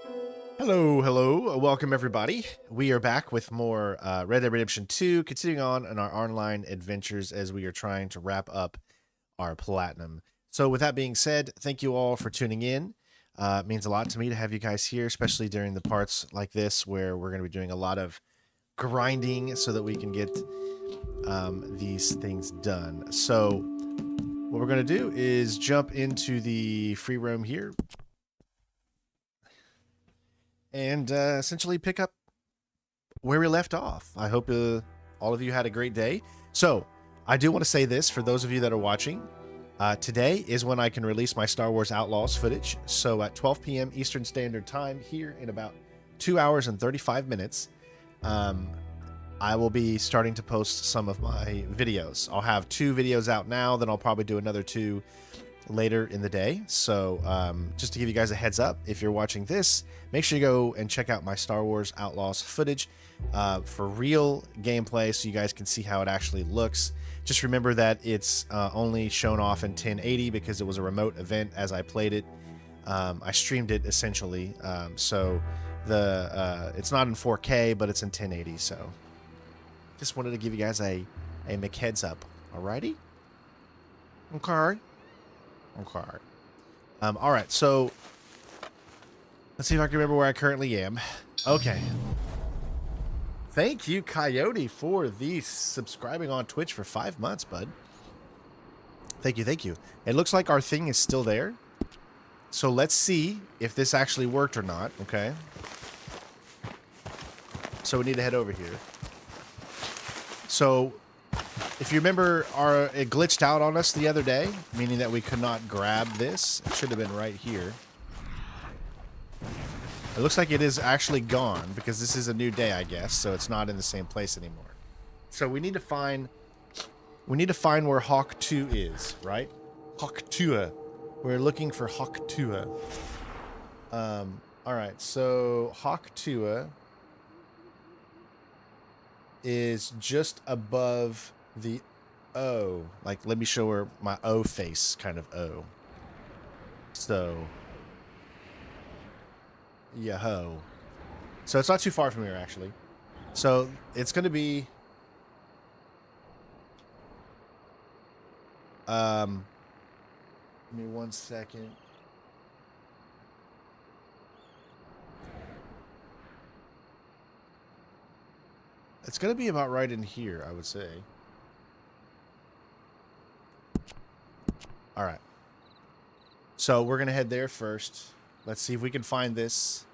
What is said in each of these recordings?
Hello, hello. Welcome, everybody. We are back with more Red Dead Redemption 2, continuing on in our online adventures as we are trying to wrap up our platinum. So with that being said, thank you all for tuning in. It means a lot to me to have you guys here, especially during the parts like this where we're going to be doing a lot of grinding so that we can get these things done. So what we're going to do is jump into the free roam here and essentially pick up where we left off. I hope all of you had a great day. So I do want to say this for those of you that are watching. Today is when I can release my Star Wars Outlaws footage. So at 12 p.m. Eastern Standard Time here in about 2 hours and 35 minutes, I will be starting to post some of my videos. I'll have 2 videos out now, then I'll probably do another 2 later in the day. So just to give you guys a heads up, if you're watching this, make sure you go and check out my Star Wars Outlaws footage for real gameplay so you guys can see how it actually looks. Just remember that it's only shown off in 1080 because it was a remote event as I played it. I streamed it essentially, so it's not in 4K, but it's in 1080. So just wanted to give you guys a heads up. Alrighty? Okay. Okay. All right, so let's see if I can remember where I currently am. Okay. Thank you, Coyote, for the subscribing on Twitch for 5 months, bud. Thank you, thank you. It looks like our thing is still there. So let's see if this actually worked or not, okay? So we need to head over here. So if you remember, it glitched out on us the other day, meaning that we could not grab this. It should have been right here. It looks like it is actually gone because this is a new day, I guess, so it's not in the same place anymore. So we need to find where Hawk 2 is, right? Hawk 2. We're looking for Hawk 2. All right, so Hawk 2 is just above the O. Like, let me show her my O face, kind of O. So, yo-ho. So it's not too far from here, actually. So it's going to be... give me 1 second. It's going to be about right in here, I would say. All right. So we're going to head there first. Let's see if we can find this.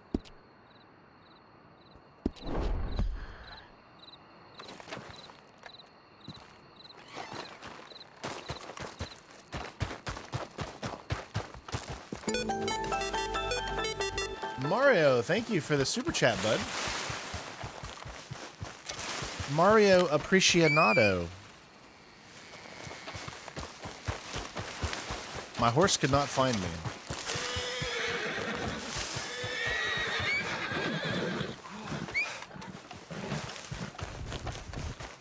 Mario, thank you for the super chat, bud. Mario Appreciado. My horse could not find me.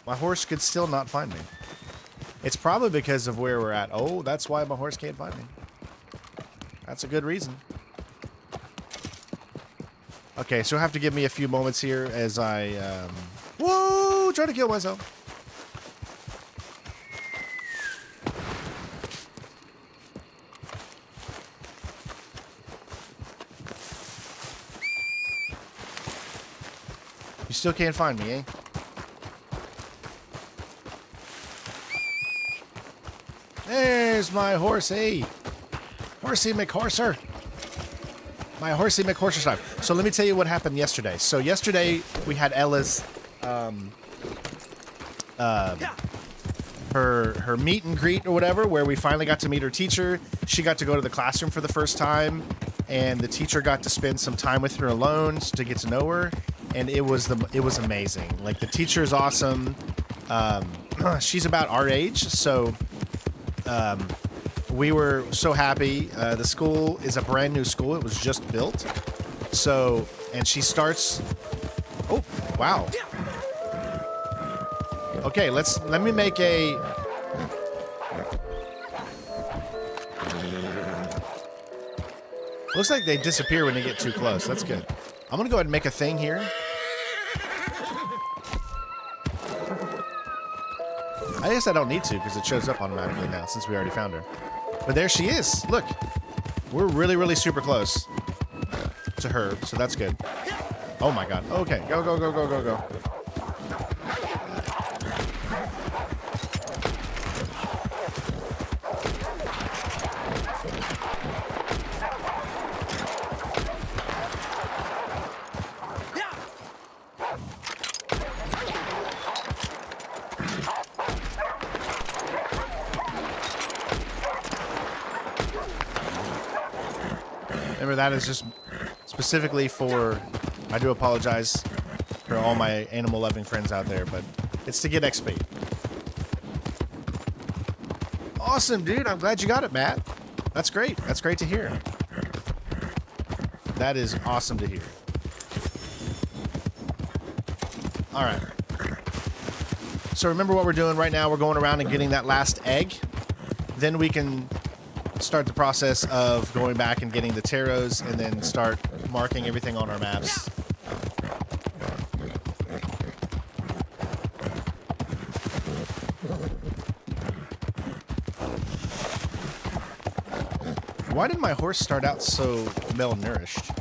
My horse could still not find me. It's probably because of where we're at. Oh, that's why my horse can't find me. That's a good reason. Okay, so you'll have to give me a few moments here as I, whoa, trying to kill myself. You still can't find me, eh? There's my horsey. Horsey McHorser. My horsey McHorser stuff. So let me tell you what happened yesterday. So yesterday we had Ella's her meet and greet or whatever, where we finally got to meet her teacher. She got to go to the classroom for the first time, and the teacher got to spend some time with her alone to get to know her, and it was amazing. Like, the teacher is awesome. She's about our age, so we were so happy. The school is a brand new school. It was just built. So, and she starts... Oh, wow. Okay, let me make a... Looks like they disappear when they get too close. That's good. I'm gonna go ahead and make a thing here. I guess I don't need to because it shows up automatically now since we already found her. But there she is. Look. We're really, really super close to her, so that's good. Oh my god. Okay. Go, go, go, go, go, go. Remember, that is just specifically for, I do apologize for all my animal-loving friends out there, but it's to get XP. Awesome, dude. I'm glad you got it, Matt. That's great. That's great to hear. That is awesome to hear. All right. So remember what we're doing right now. We're going around and getting that last egg. Then we can start the process of going back and getting the taros and then start marking everything on our maps. Why did my horse start out so malnourished?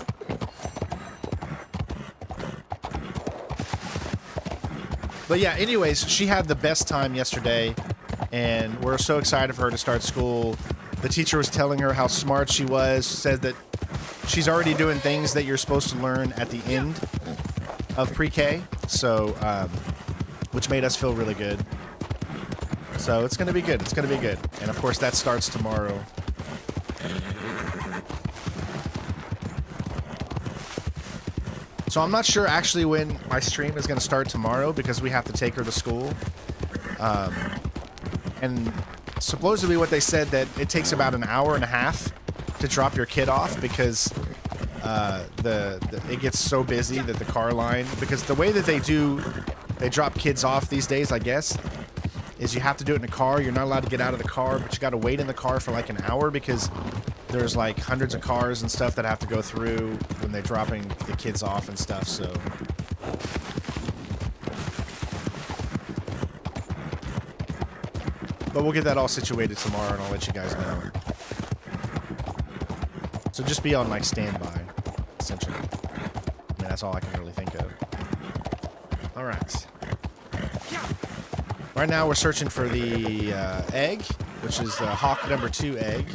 But yeah, anyways, she had the best time yesterday, and we're so excited for her to start school. The teacher was telling her how smart she was, said that she's already doing things that you're supposed to learn at the end of pre-K, so, which made us feel really good. So it's going to be good. It's going to be good. And of course, that starts tomorrow. So I'm not sure actually when my stream is going to start tomorrow because we have to take her to school. And supposedly what they said that it takes about an hour and a half to drop your kid off because it gets so busy that the car line, because the way that they drop kids off these days, I guess, is you have to do it in a car. You're not allowed to get out of the car, but you got to wait in the car for like an hour because there's like hundreds of cars and stuff that have to go through when they're dropping the kids off and stuff, so. But we'll get that all situated tomorrow, and I'll let you guys know. So just be on, like, standby, essentially. I mean, that's all I can really think of. All right. Right now, we're searching for the egg, which is the Hawk number 2 egg.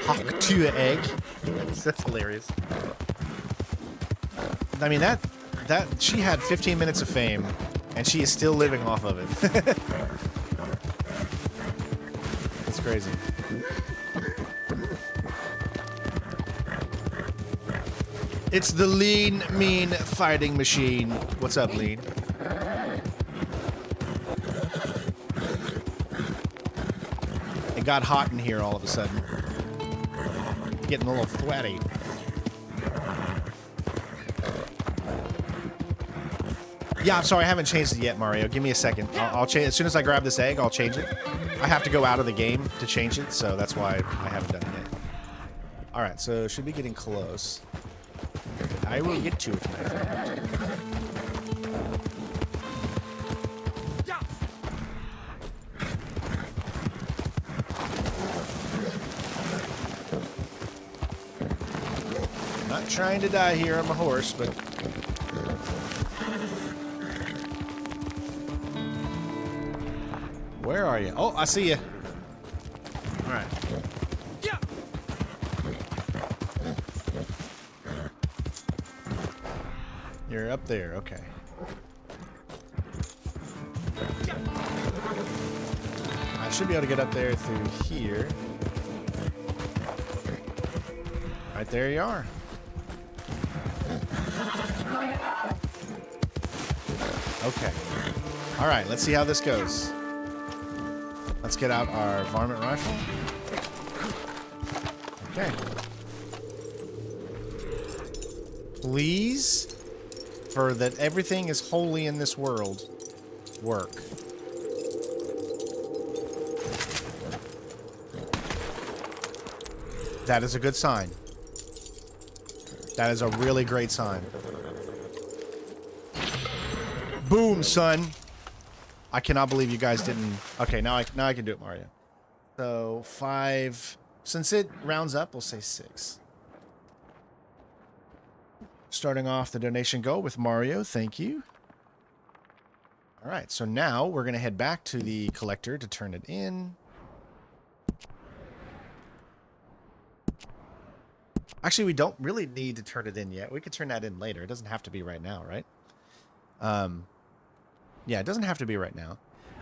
Hawk 2 egg. That's hilarious. I mean, that she had 15 minutes of fame, and she is still living off of it. It's crazy. It's the lean, mean fighting machine. What's up, Lean? It got hot in here all of a sudden. Getting a little sweaty. Yeah, I'm sorry, I haven't changed it yet, Mario. Give me a second. I'll change as soon as I grab this egg. I'll change it. I have to go out of the game to change it, so that's why I haven't done it yet. All right, so should be getting close. I will get to it, my friend. Not trying to die here on my horse, but. Where are you? Oh, I see you. All right. Yeah. You're up there. Okay. I should be able to get up there through here. Right there you are. Okay. All right, let's see how this goes. Let's get out our varmint rifle. Okay. Please, for that everything is holy in this world, work. That is a good sign. That is a really great sign. Boom, son. I cannot believe you guys didn't... Okay, now I can do it, Mario. So, 5... Since it rounds up, we'll say 6. Starting off the donation goal with Mario. Thank you. All right, so now we're going to head back to the collector to turn it in. Actually, we don't really need to turn it in yet. We could turn that in later. It doesn't have to be right now, right? Yeah, it doesn't have to be right now.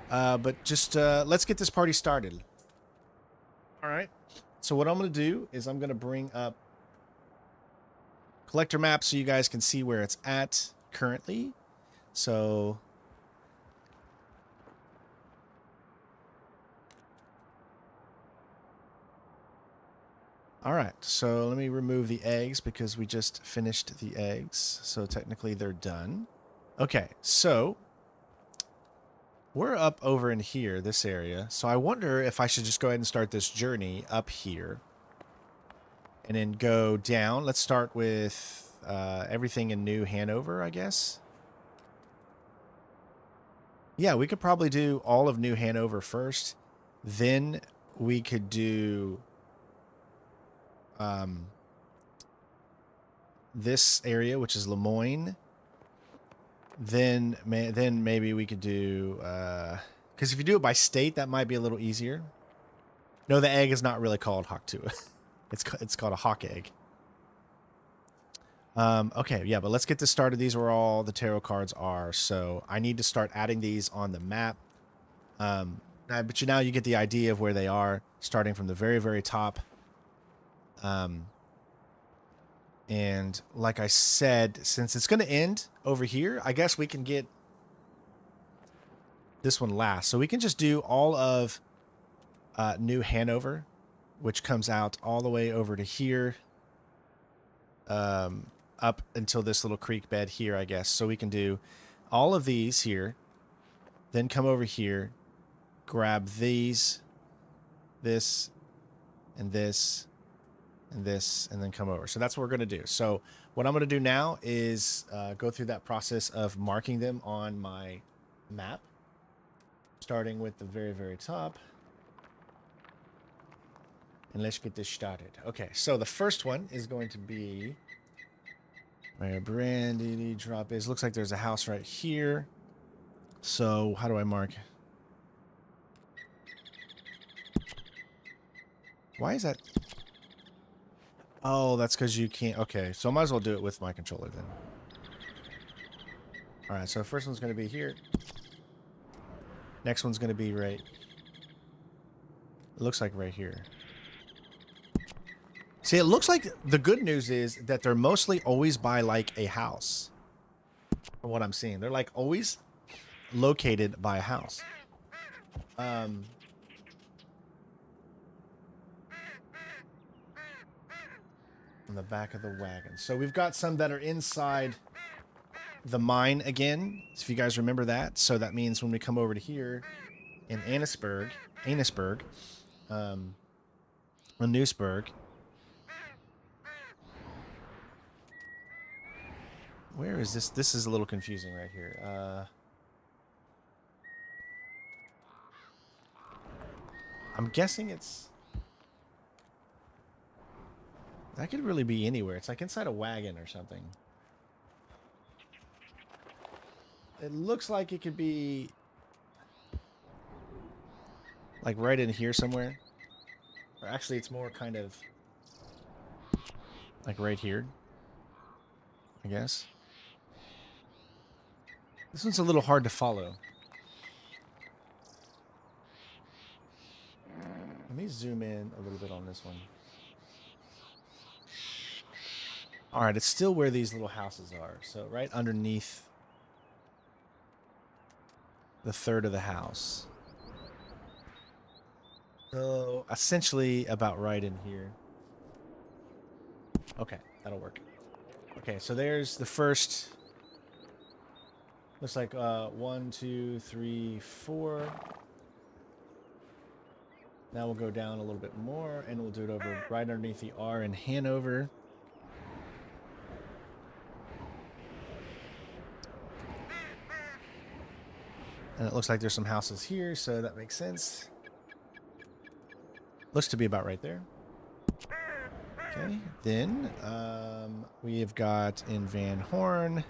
But just let's get this party started. All right. So what I'm going to do is I'm going to bring up collector map so you guys can see where it's at currently. So... All right, so let me remove the eggs because we just finished the eggs. So technically they're done. Okay, so we're up over in here, this area. So I wonder if I should just go ahead and start this journey up here. And then go down. Let's start with everything in New Hanover, I guess. Yeah, we could probably do all of New Hanover first. Then we could do... this area, which is Moyne. Then maybe we could do because if you do it by state, that might be a little easier. No, the egg is not really called Hawktua. It's called a hawk egg. Okay, yeah, but let's get this started. These are where all the tarot cards are, so I need to start adding these on the map. But now you get the idea of where they are, starting from the very, very top. And like I said, since it's going to end over here, I guess we can get this one last. So we can just do all of New Hanover, which comes out all the way over to here, up until this little creek bed here, I guess. So we can do all of these here, then come over here, grab these, this, and this, and this, and then come over. So that's what we're going to do. So what I'm going to do now is go through that process of marking them on my map, starting with the very, very top. And let's get this started. Okay, so the first one is going to be where Brandy drop is. Looks like there's a house right here. So how do I mark? Why is that? Oh, that's because you can't. Okay, so I might as well do it with my controller then. All right, so the first one's going to be here. Next one's going to be right. It looks like right here. See, it looks like the good news is that they're mostly always by like a house. From what I'm seeing, they're like always located by a house. On the back of the wagon. So we've got some that are inside the mine again, if you guys remember that. So that means when we come over to here in Annisburg, or Newsburg. Where is this? This is a little confusing right here. I'm guessing it's... That could really be anywhere. It's like inside a wagon or something. It looks like it could be like right in here somewhere. Or actually, it's more kind of like right here, I guess. This one's a little hard to follow. Let me zoom in a little bit on this one. All right, it's still where these little houses are. So right underneath the third of the house. So essentially about right in here. Okay, that'll work. Okay, so there's the first. Looks like 1, 2, 3, 4. Now we'll go down a little bit more, and we'll do it over right underneath the R in Hanover. And it looks like there's some houses here, so that makes sense. Looks to be about right there. Okay, then we have got in Van Horn.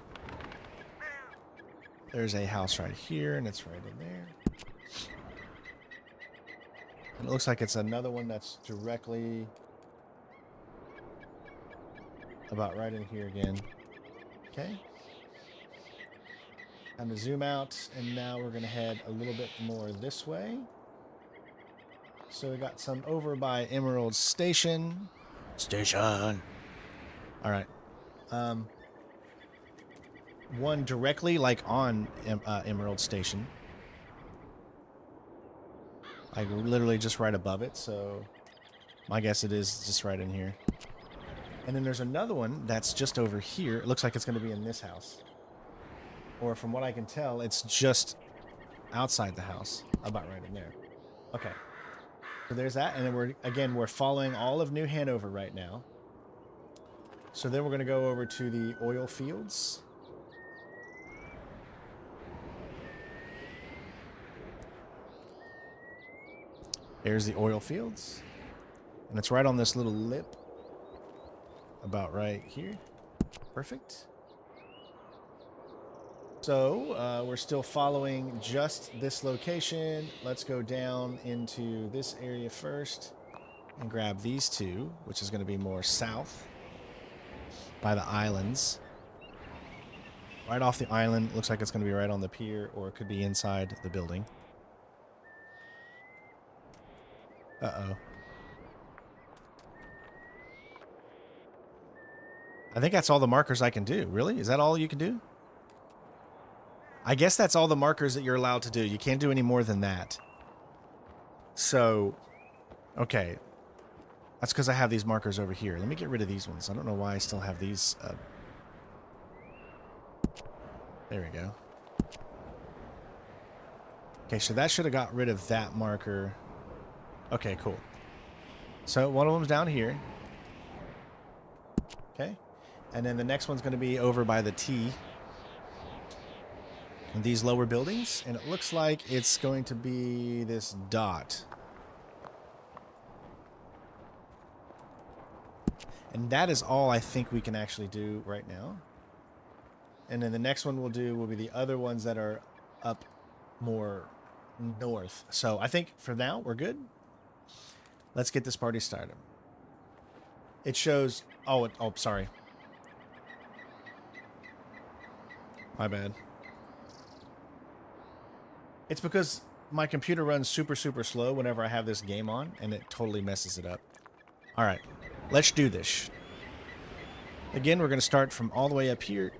There's a house right here, and it's right in there. And it looks like it's another one that's directly about right in here again. Okay. Time to zoom out, and now we're going to head a little bit more this way. So we got some over by Emerald Station. Station. All right. One directly, like on Emerald Station. Like literally just right above it. So my guess it is just right in here. And then there's another one that's just over here. It looks like it's going to be in this house. Or from what I can tell, it's just outside the house. About right in there. Okay. So there's that. And then we're following all of New Hanover right now. So then we're going to go over to the oil fields. There's the oil fields. And it's right on this little lip. About right here. Perfect. So, we're still following just this location. Let's go down into this area first and grab these two, which is going to be more south by the islands. Right off the island. Looks like it's going to be right on the pier, or it could be inside the building. Uh-oh. I think that's all the markers I can do. Really? Is that all you can do? I guess that's all the markers that you're allowed to do. You can't do any more than that. So, okay. That's because I have these markers over here. Let me get rid of these ones. I don't know why I still have these. There we go. Okay, so that should have got rid of that marker. Okay, cool. So one of them's down here. Okay. And then the next one's going to be over by the T. And these lower buildings. And it looks like it's going to be this dot. And that is all I think we can actually do right now. And then the next one we'll do will be the other ones that are up more north. So I think for now we're good. Let's get this party started. It shows... Oh, sorry. My bad. It's because my computer runs super, super slow whenever I have this game on, and it totally messes it up. All right. Let's do this. Again, we're going to start from all the way up here.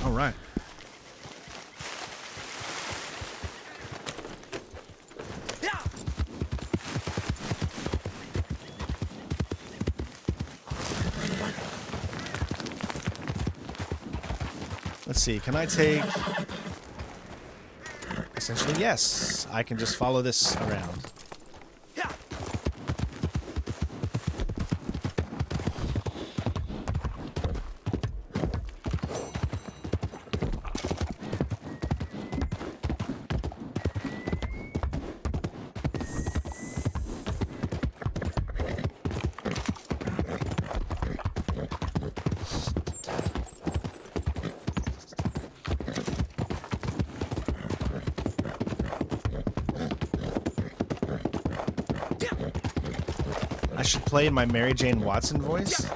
All right. Let's see, can I take... Essentially, yes. I can just follow this around. I should play in my Mary Jane Watson voice.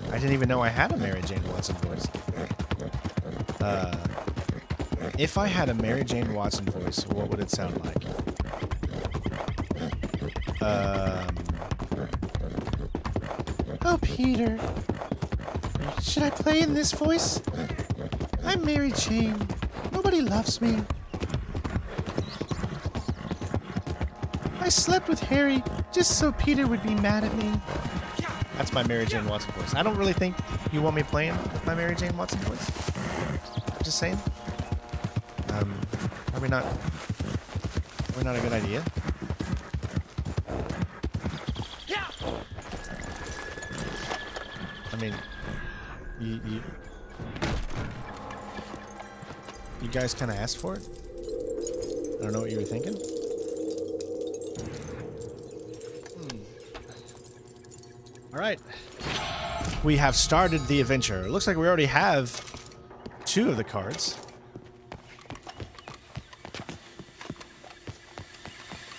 I didn't even know I had a Mary Jane Watson voice. If I had a Mary Jane Watson voice, what would it sound like? Oh, Peter. Should I play in this voice? I'm Mary Jane. Nobody loves me. I slept with Harry just so Peter would be mad at me. That's my Mary Jane Watson voice. I don't really think you want me playing with my Mary Jane Watson voice. Just saying. Probably not a good idea. I mean, you guys kind of asked for it. I don't know what you were thinking. All right. We have started the adventure. It looks like we already have 2 of the cards.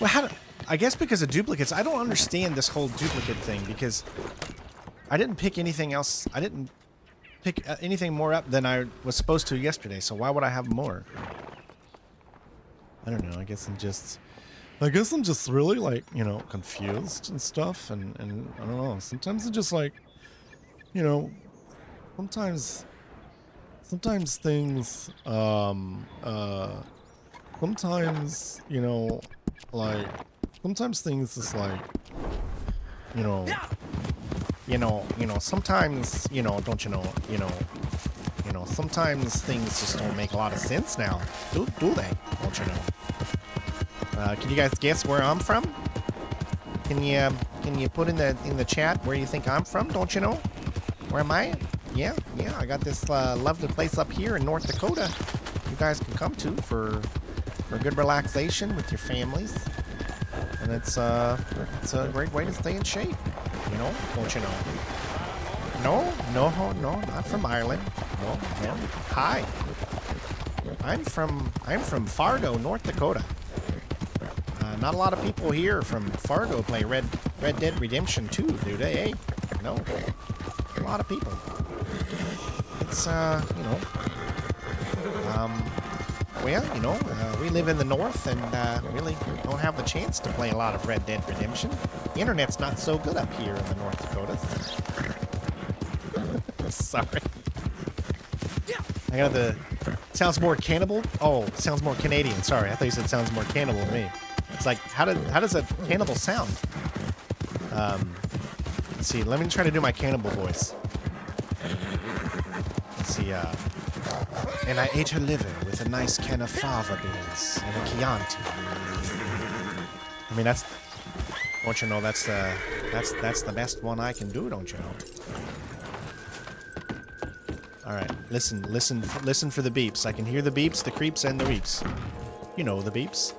Well, I guess because of duplicates, I don't understand this whole duplicate thing because I didn't pick anything else. I didn't pick anything more up than I was supposed to yesterday, so why would I have more? I don't know. I guess I'm just really, like, you know, confused and stuff, and I don't know. Sometimes it's just like, you know, sometimes things, sometimes, you know, like, sometimes things is like, you know, sometimes, you know, don't you know, sometimes things just don't make a lot of sense now. Do they? Don't you know? Can you guys guess where I'm from? Can you put in the chat where you think I'm from? Don't you know? Where am I? Yeah, I got this lovely place up here in North Dakota. You guys can come to for good relaxation with your families, and it's a great way to stay in shape. You know, don't you know? No, not from Ireland. No. Hi. I'm from Fargo, North Dakota. Not a lot of people here from Fargo play Red Dead Redemption 2, do they? Eh? No. A lot of people. It's, you know, well, you know, we live in the north and really don't have the chance to play a lot of Red Dead Redemption. The internet's not so good up here in the North Dakotas. Sorry. I got the... Sounds more cannibal? Oh, sounds more Canadian. Sorry, I thought you said sounds more cannibal to me. It's like, how does a cannibal sound? Let's see, let me try to do my cannibal voice. Let's see, and I ate her liver with a nice can of fava beans and a Chianti. I mean, that's... Don't you know, that's the best one I can do, don't you know? Alright, listen for the beeps. I can hear the beeps, the creeps, and the reeps. You know the beeps.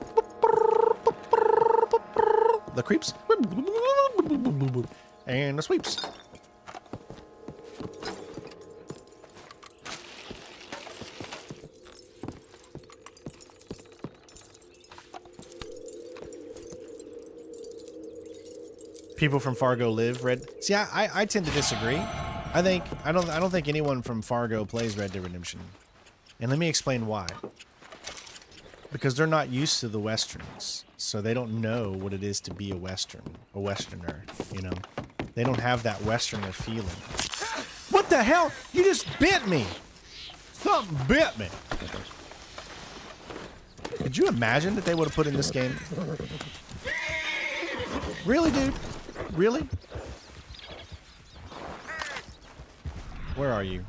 The creeps. And the sweeps. People from Fargo live Red. See, I tend to disagree. I don't think anyone from Fargo plays Red Dead Redemption. And let me explain why. Because they're not used to the westerns, so they don't know what it is to be a westerner, you know. They don't have that westerner feeling. What the hell? You just bit me. Something bit me. Could you imagine that they would have put in this game? Really, dude? Really? Where are you?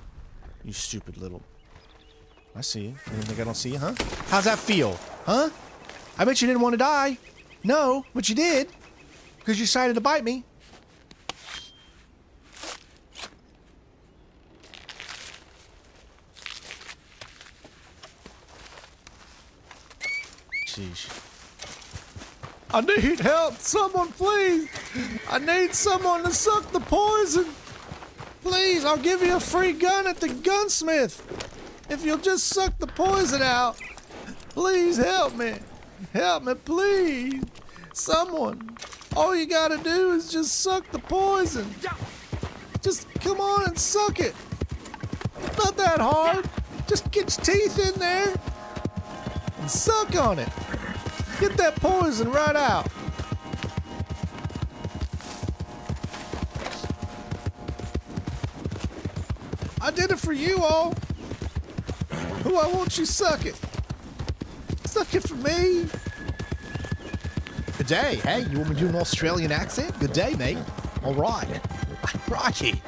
You stupid little... I see you. You think I don't see you, huh? How's that feel? Huh? I bet you didn't want to die. No, but you did. Because you decided to bite me. Sheesh. I need help. Someone, please. I need someone to suck the poison. Please, I'll give you a free gun at the gunsmith. If you'll just suck the poison out. Please help me. Help me, please. Someone. All you gotta do is just suck the poison. Just come on and suck it. It's not that hard. Just get your teeth in there and suck on it. Get that poison right out. I did it for you all. Oh, I want you to suck it. Suck it for me. Good day. Hey, you want me to do an Australian accent? Good day, mate. All right. Rocky.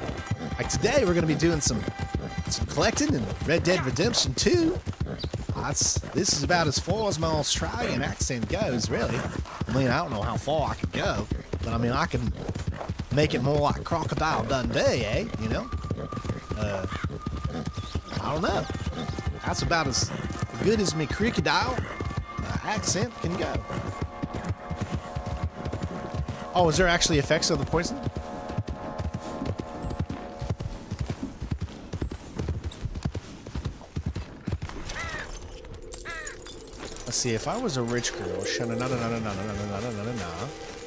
Like today, we're going to be doing some some collecting and Red Dead Redemption 2. This is about as far as my Australian accent goes, really. I mean, I don't know how far I can go, but I mean, I can make it more like Crocodile Dundee, eh? You know? I don't know. That's about as good as me crocodile accent can go. Oh, is there actually effects of the poison? Let's see, if I was a rich girl,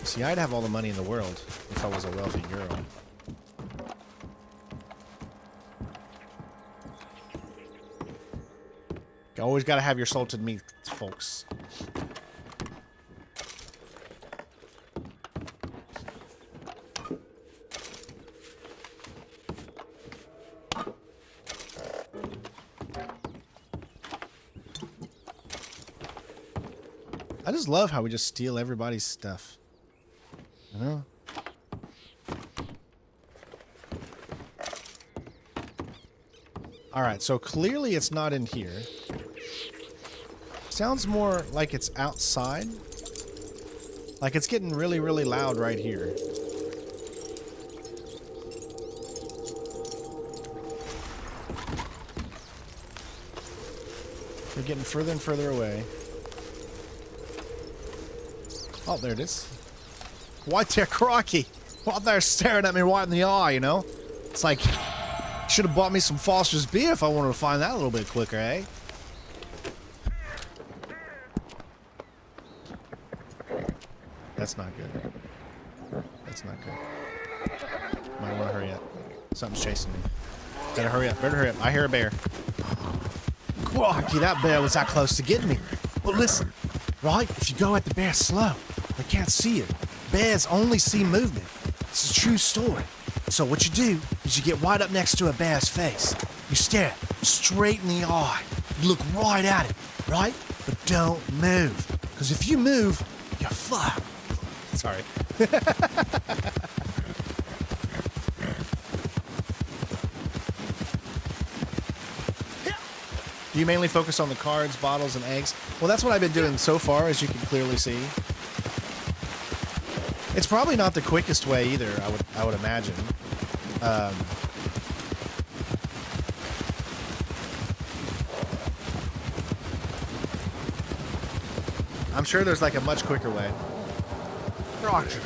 see, I'd have all the money in the world if I was a wealthy girl. You always gotta have your salted meat, folks. I just love how we just steal everybody's stuff. You know? Alright, so clearly it's not in here. Sounds more like it's outside. Like it's getting really, really loud right here. We're getting further and further away. Oh, there it is. Right there, crikey. Right there staring at me right in the eye, you know? It's like, should have bought me some Foster's beer if I wanted to find that a little bit quicker, eh? That's not good. That's not good. Might want to hurry up. Something's chasing me. Better hurry up. Better hurry up. I hear a bear. Crikey, that bear was that close to getting me. But listen, right? If you go at the bear slow, they can't see it. Bears only see movement. It's a true story. So what you do is you get right up next to a bear's face. You stare straight in the eye. You look right at it, right? But don't move. Because if you move, you're fucked. Sorry. Do you mainly focus on the cards, bottles, and eggs? Well, that's what I've been doing so far, as you can clearly see. It's probably not the quickest way either, I would imagine. I'm sure there's like a much quicker way. Roger.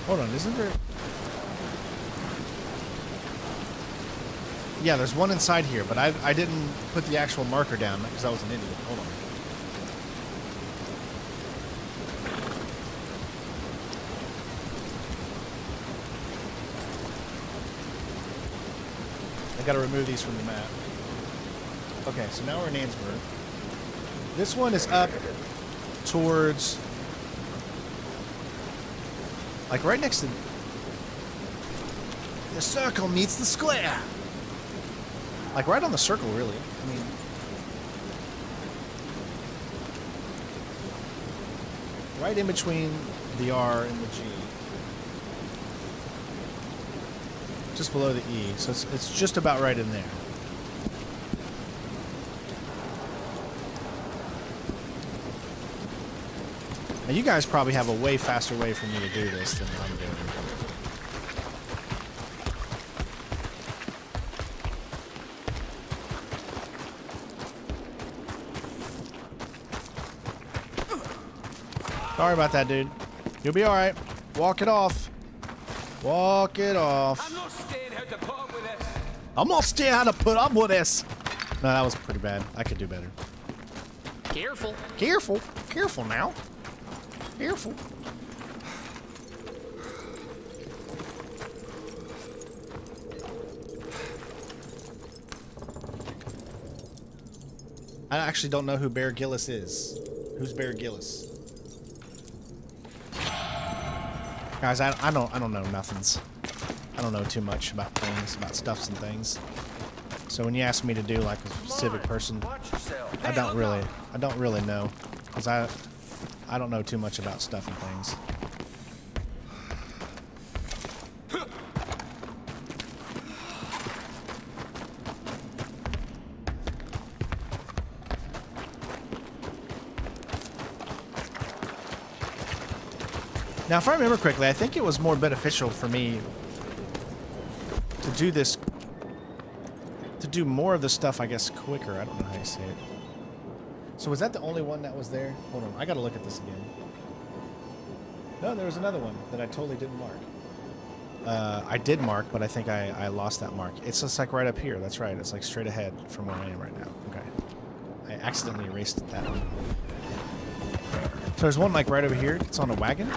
Hold on, isn't there? Yeah, there's one inside here, but I didn't put the actual marker down because I was an idiot. Hold on. I gotta remove these from the map. Okay, so now we're in Ansburg. This one is up towards, like right next to the circle meets the square. Like right on the circle, really. I mean, right in between the R and the G. Just below the E, so it's just about right in there. Now you guys probably have a way faster way for me to do this than I'm doing. Sorry about that, dude. You'll be alright. Walk it off. Walk it off. I'm not staying how to put up with this. I'm not staying how to put up with this. No, that was pretty bad. I could do better. Careful. Careful. Careful now. Careful. I actually don't know who Bear Gillis is. Who's Bear Gillis? Guys, I don't know nothings. I don't know too much about things, about stuffs and things. So when you ask me to do like a specific person, I don't really know, because I don't know too much about stuff and things. Now, if I remember correctly, I think it was more beneficial for me to do this, to do more of the stuff, I guess, quicker. I don't know how you say it. So was that the only one that was there? Hold on, I gotta look at this again. No, there was another one that I totally didn't mark. I did mark, but I think I lost that mark. It's just like right up here. That's right. It's like straight ahead from where I am right now. Okay. I accidentally erased that one. So there's one like right over here. It's on a wagon.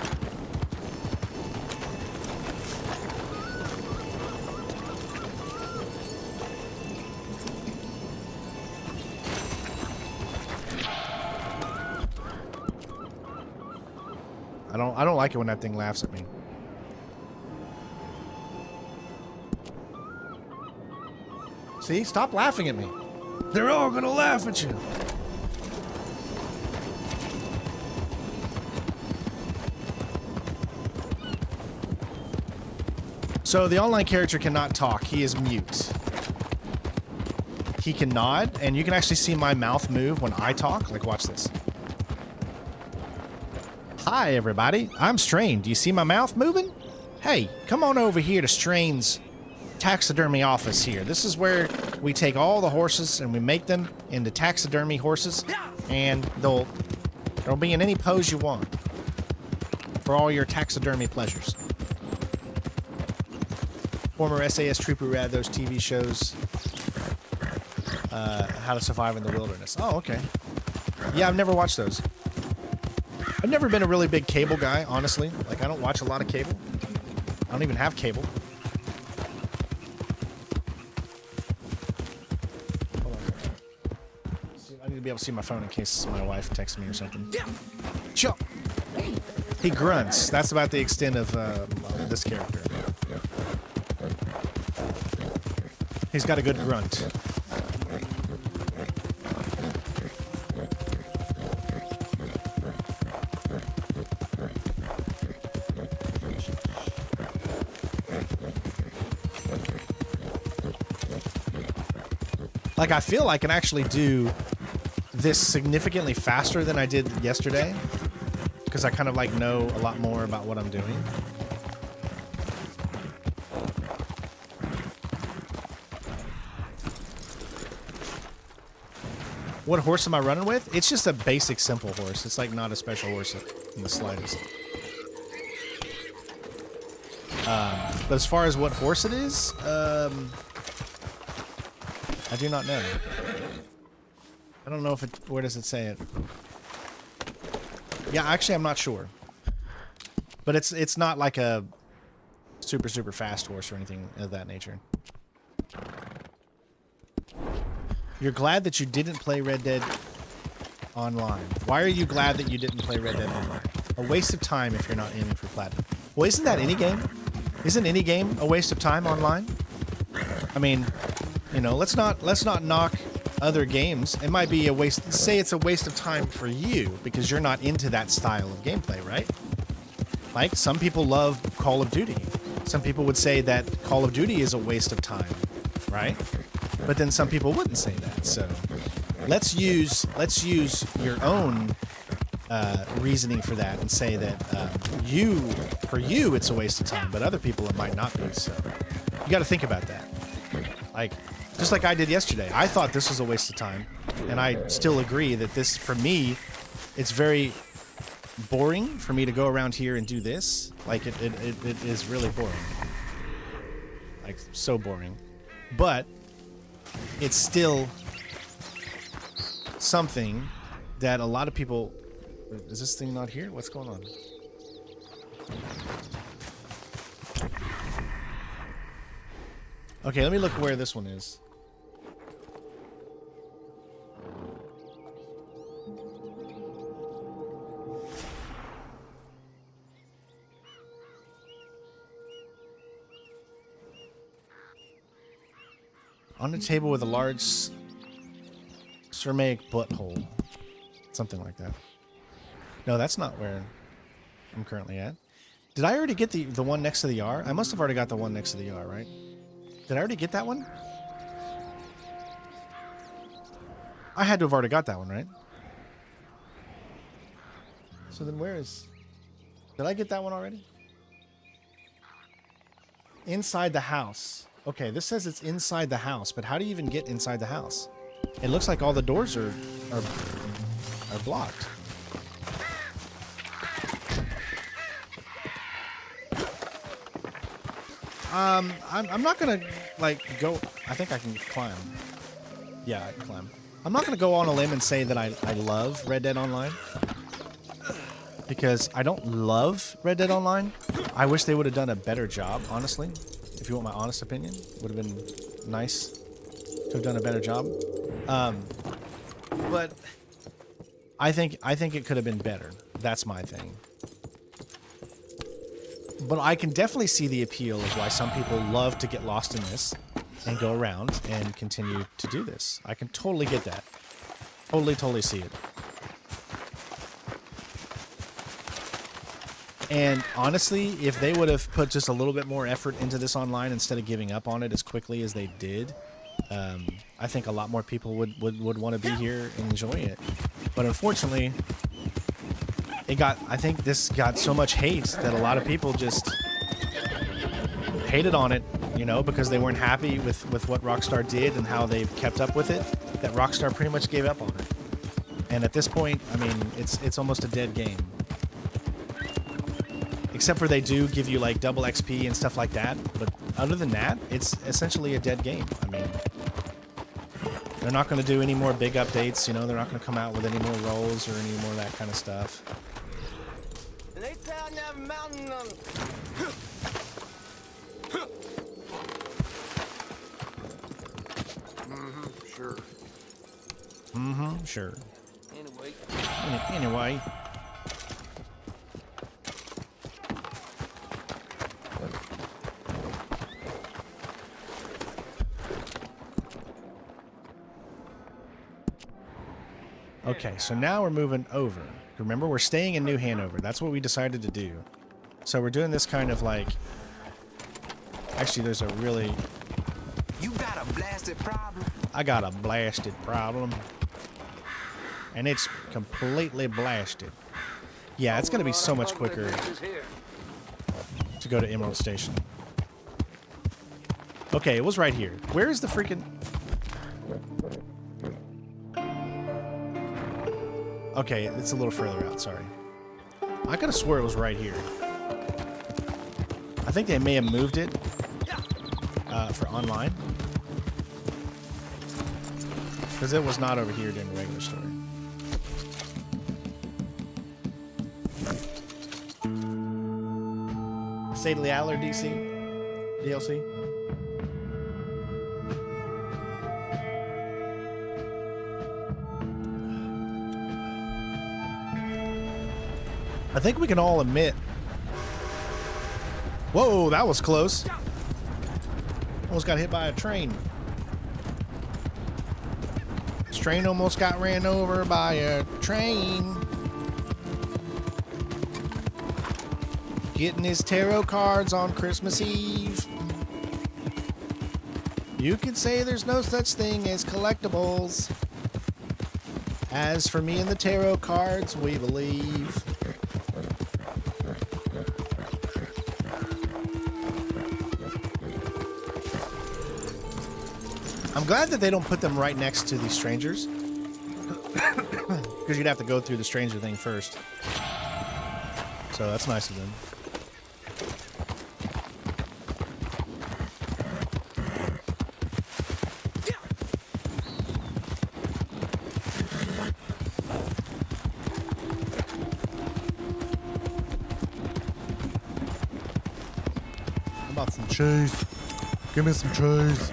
I don't like it when that thing laughs at me. See? Stop laughing at me. They're all gonna laugh at you. So the online character cannot talk. He is mute. He can nod, and you can actually see my mouth move when I talk. Like, watch this. Hi, everybody. I'm Strain. Do you see my mouth moving? Hey, come on over here to Strain's taxidermy office here. This is where we take all the horses and we make them into taxidermy horses, and they'll be in any pose you want for all your taxidermy pleasures. Former SAS trooper who had those TV shows, How to Survive in the Wilderness. Oh, okay. Yeah, I've never watched those. I've never been a really big cable guy, honestly. Like, I don't watch a lot of cable. I don't even have cable. Hold on. See, I need to be able to see my phone in case my wife texts me or something. Chill. He grunts. That's about the extent of this character. He's got a good grunt. Like, I feel I can actually do this significantly faster than I did yesterday, because I kind of like know a lot more about what I'm doing. What horse am I running with? It's just a basic, simple horse. It's like not a special horse in the slightest. But as far as what horse it is, I do not know. I don't know if it... Where does it say it? Yeah, actually, I'm not sure. But it's not like a super, super fast horse or anything of that nature. You're glad that you didn't play Red Dead Online. Why are you glad that you didn't play Red Dead Online? A waste of time if you're not aiming for platinum. Well, isn't that any game? Isn't any game a waste of time online? I mean... You know, let's not knock other games. It might be a waste. Say it's a waste of time for you because you're not into that style of gameplay, right? Like, some people love Call of Duty. Some people would say that Call of Duty is a waste of time, right? But then some people wouldn't say that. So let's use your own reasoning for that and say that for you it's a waste of time, but other people it might not be. So you got to think about that. Like, just like I did yesterday. I thought this was a waste of time, and I still agree that this, for me, it's very boring for me to go around here and do this. Like, it is really boring. Like, so boring. But it's still something that a lot of people... Is this thing not here? What's going on? Okay, let me look where this one is. On a table with a large ceramic butthole. Something like that. No, that's not where I'm currently at. Did I already get the one next to the R? I must have already got the one next to the R, right? Did I already get that one? I had to have already got that one, right? So then where is... Did I get that one already? Inside the house. Okay, this says it's inside the house, but how do you even get inside the house? It looks like all the doors are blocked. I'm not gonna like go. I think I can climb. Yeah, I can climb. I'm not gonna go on a limb and say that I love Red Dead Online, because I don't love Red Dead Online. I wish they would have done a better job, honestly. If you want my honest opinion, would have been nice to have done a better job. But I think it could have been better. That's my thing. But I can definitely see the appeal of why some people love to get lost in this and go around and continue to do this. I can totally get that. Totally see it. And honestly, if they would have put just a little bit more effort into this online instead of giving up on it as quickly as they did, I think a lot more people would want to be here and enjoy it. But unfortunately, I think this got so much hate that a lot of people just hated on it, you know, because they weren't happy with what Rockstar did and how they've kept up with it, that Rockstar pretty much gave up on it. And at this point, I mean, it's almost a dead game. Except for they do give you like double XP and stuff like that, but other than that, it's essentially a dead game. I mean, they're not going to do any more big updates, you know, they're not going to come out with any more roles or any more of that kind of stuff. Sure. Sure. Anyway. Anyway. Okay, so now we're moving over. Remember, we're staying in New Hanover. That's what we decided to do. So we're doing this kind of like... Actually, there's a really... You got a blasted problem? I got a blasted problem. And it's completely blasted. Yeah, it's going to be so much quicker to go to Emerald Station. Okay, it was right here. Where is the freaking... Okay, it's a little further out, sorry. I could have swore it was right here. I think they may have moved it for online. Because it was not over here during the regular story. State of the Adler DLC. I think we can all admit. Whoa, that was close. Almost got hit by a train. This train almost got ran over by a train. Getting his tarot cards on Christmas Eve. You could say there's no such thing as collectibles. As for me and the tarot cards, we believe. I'm glad that they don't put them right next to the strangers. Because you'd have to go through the stranger thing first. So that's nice of them. How about some cheese? Give me some cheese.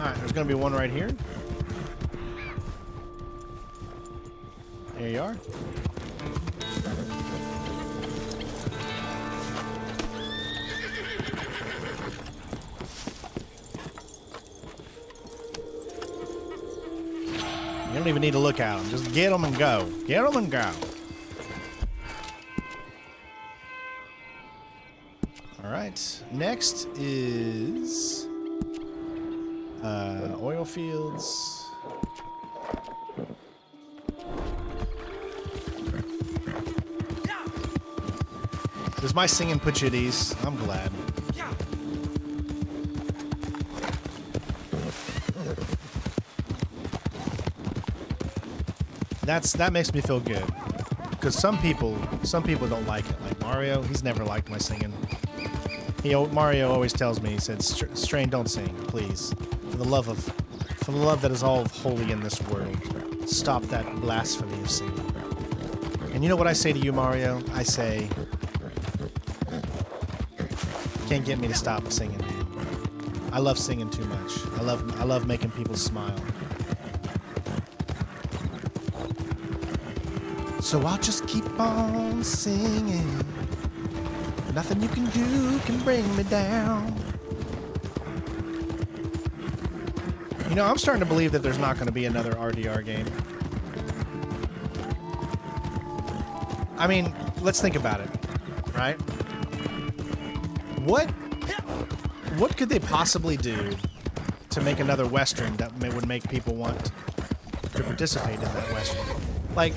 Alright, there's gonna be one right here. There you are. You don't even need to look at them. Just get them and go. Get them and go. Alright. Next is... oil fields. Does my singing put you at ease? I'm glad. That makes me feel good, because some people don't like it. Like Mario, he's never liked my singing. Mario always tells me, he said, "Strain, don't sing, please, for the love that is all holy in this world. Stop that blasphemy of singing." And you know what I say to you, Mario? I say, "You can't get me to stop singing, man. I love singing too much. I love making people smile." So I'll just keep on singing. Nothing you can do can bring me down. You know, I'm starting to believe that there's not going to be another RDR game. I mean, let's think about it, right? What could they possibly do to make another Western that would make people want to participate in that Western? Like,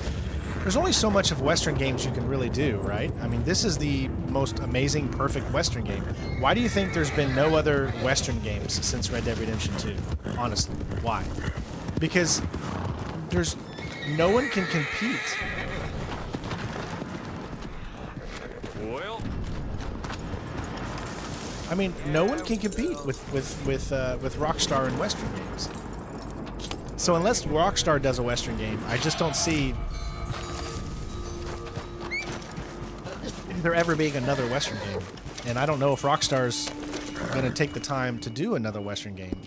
there's only so much of Western games you can really do, right? I mean, this is the most amazing, perfect Western game. Why do you think there's been no other Western games since Red Dead Redemption 2? Honestly, why? Because no one can compete. Well, I mean, no one can compete with Rockstar in Western games. So unless Rockstar does a Western game, I just don't see there ever being another Western game. And I don't know if Rockstar's going to take the time to do another Western game.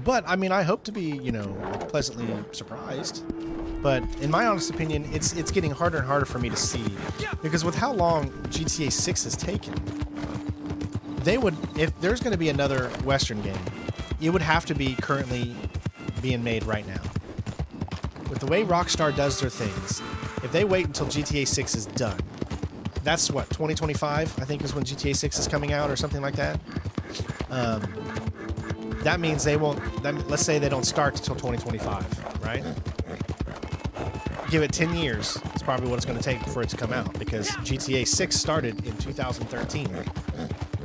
But, I mean, I hope to be, you know, pleasantly surprised. But in my honest opinion, it's getting harder and harder for me to see. Because with how long GTA 6 has taken, if there's going to be another Western game, it would have to be currently being made right now. With the way Rockstar does their things, if they wait until GTA 6 is done, that's what, 2025, I think is when GTA 6 is coming out or something like that. That means they won't, let's say they don't start until 2025, right? Give it 10 years, it's probably what it's going to take for it to come out, because GTA 6 started in 2013.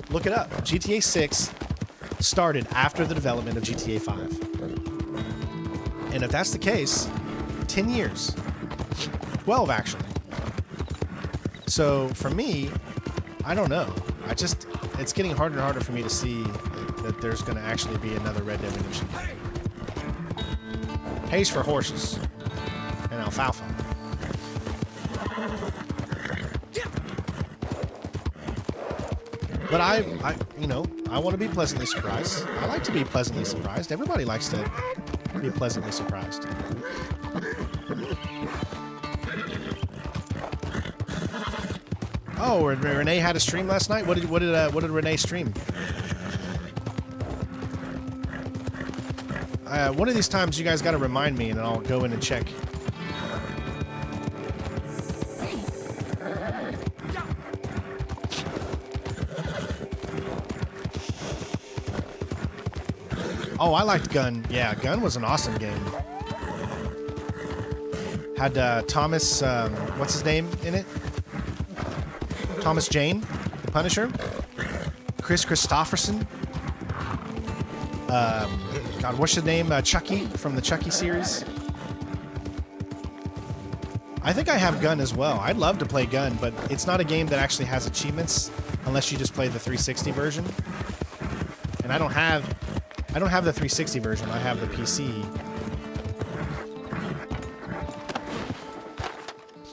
Look it up. GTA 6 started after the development of GTA 5. And if that's the case, 10 years. 12, actually. So, for me, I don't know. It's getting harder and harder for me to see that there's going to actually be another Red Dead Redemption game. Hay's for horses. And alfalfa. But I want to be pleasantly surprised. I like to be pleasantly surprised. Everybody likes to be pleasantly surprised. Oh, Renee had a stream last night. What did Renee stream? One of these times, you guys got to remind me, and I'll go in and check. Oh, I liked Gun. Yeah, Gun was an awesome game. Had Thomas, what's his name in it? Thomas Jane, the Punisher. Chris Christopherson. God, what's his name? Chucky from the Chucky series. I think I have Gun as well. I'd love to play Gun, but it's not a game that actually has achievements unless you just play the 360 version. And I don't have the 360 version. I have the PC.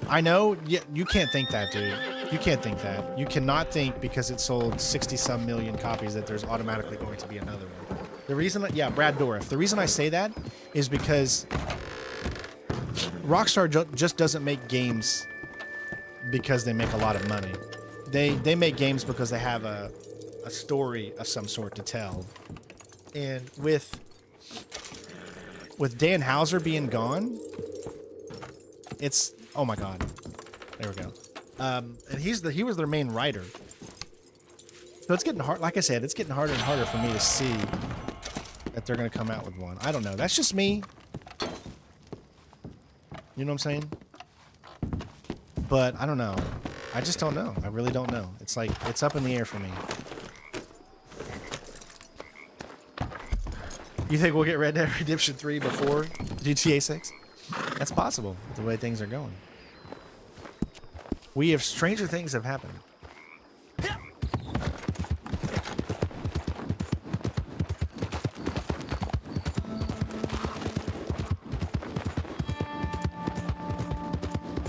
I know. Yeah, you can't think that, dude. You can't think that. You cannot think because it sold 60-some million copies that there's automatically going to be another one. The reason, yeah, Brad Dourif. The reason I say that is because Rockstar just doesn't make games because they make a lot of money. They make games because they have a story of some sort to tell. And with Dan Houser being gone, it's, oh my god. There we go. And he was their main writer. So it's getting hard. Like I said, it's getting harder and harder for me to see that they're going to come out with one. I don't know. That's just me. You know what I'm saying? But I don't know. I just don't know. I really don't know. It's like, it's up in the air for me. You think we'll get Red Dead Redemption 3 before GTA 6? That's possible, the way things are going. We have stranger things have happened.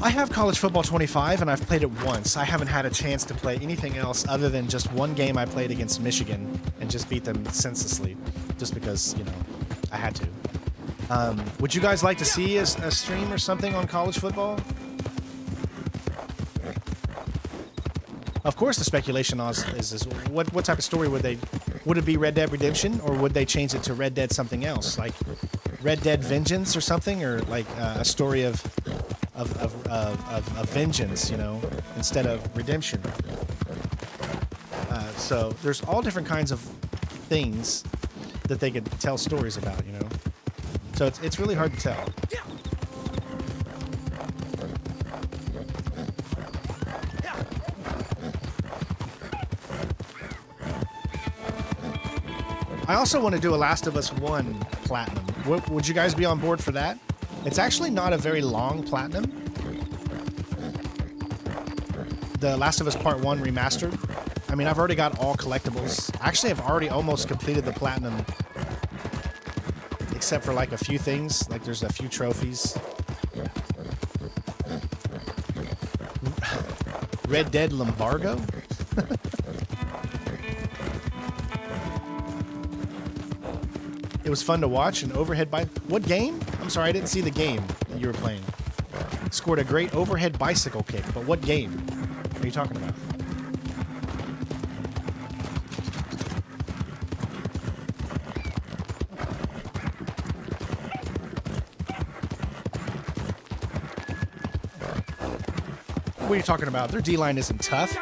I have College Football 25, and I've played it once. I haven't had a chance to play anything else other than just one game I played against Michigan and just beat them senselessly, just because, you know, I had to. Would you guys like to see a stream or something on college football? Of course, the speculation is what type of story would it be Red Dead Redemption, or would they change it to Red Dead something else, like Red Dead Vengeance or something, or like a story of vengeance, you know, instead of redemption. So there's all different kinds of things that they could tell stories about, you know. So it's really hard to tell. I also want to do a Last of Us 1 Platinum. Would you guys be on board for that? It's actually not a very long Platinum. The Last of Us Part 1 Remastered. I mean, I've already got all collectibles. Actually, I've already almost completed the Platinum. Except for like a few things. Like there's a few trophies. Red Dead Lumbargo? It was fun to watch. An overhead what game? I'm sorry, I didn't see the game that you were playing. Scored a great overhead bicycle kick, but what game are you talking about? What are you talking about? Their D-line isn't tough.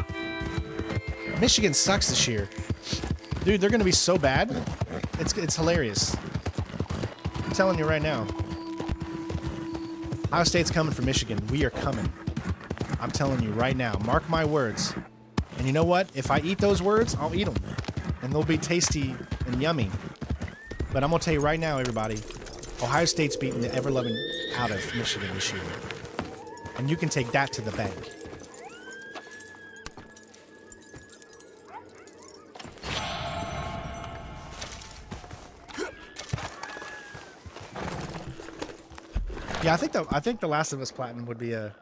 Michigan sucks this year. Dude, they're going to be so bad. It's hilarious. I'm telling you right now. Ohio State's coming for Michigan. We are coming. I'm telling you right now. Mark my words. And you know what? If I eat those words, I'll eat them. And they'll be tasty and yummy. But I'm going to tell you right now, everybody. Ohio State's beating the ever-loving out of Michigan this year. And you can take that to the bank. Yeah, I think the Last of Us Platinum would be a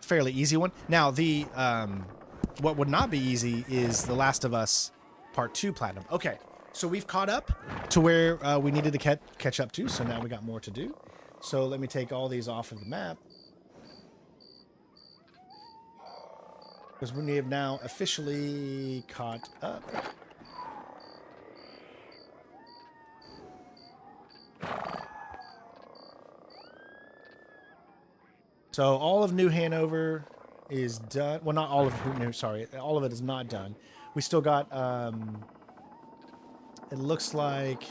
fairly easy one. Now, the what would not be easy is the Last of Us Part 2 Platinum. Okay, so we've caught up to where we needed to catch up to, so now we got more to do. So let me take all these off of the map. Because we have now officially caught up. So all of New Hanover is done. Well, not all of New, sorry. All of it is not done. We still got, it looks like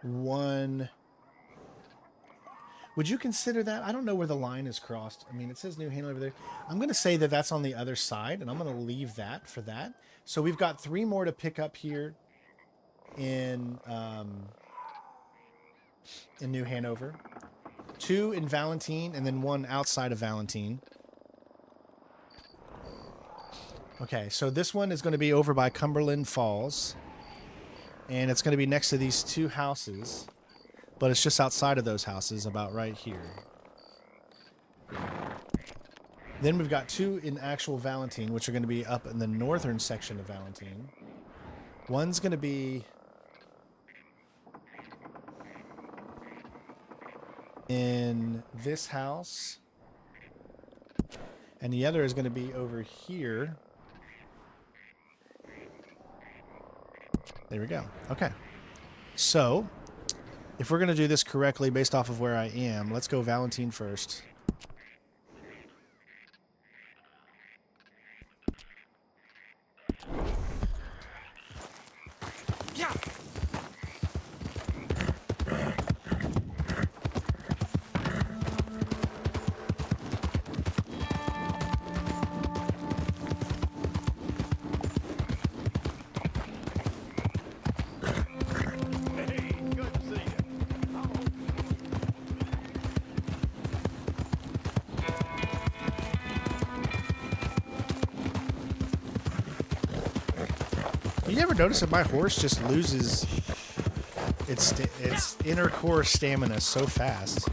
one. Would you consider that? I don't know where the line is crossed. I mean, it says New Hanover there. I'm going to say that that's on the other side, and I'm going to leave that for that. So we've got 3 more to pick up here in New Hanover. 2 in Valentine, and then 1 outside of Valentine. Okay, so this one is going to be over by Cumberland Falls. And it's going to be next to these 2 houses. But it's just outside of those houses, about right here. Then we've got 2 in actual Valentine, which are going to be up in the northern section of Valentine. One's going to be in this house. And the other is going to be over here. There we go. Okay. So, if we're going to do this correctly based off of where I am, let's go Valentine first. Yeah. Hey, good to see you. You ever notice that my horse just loses its inner core stamina so fast?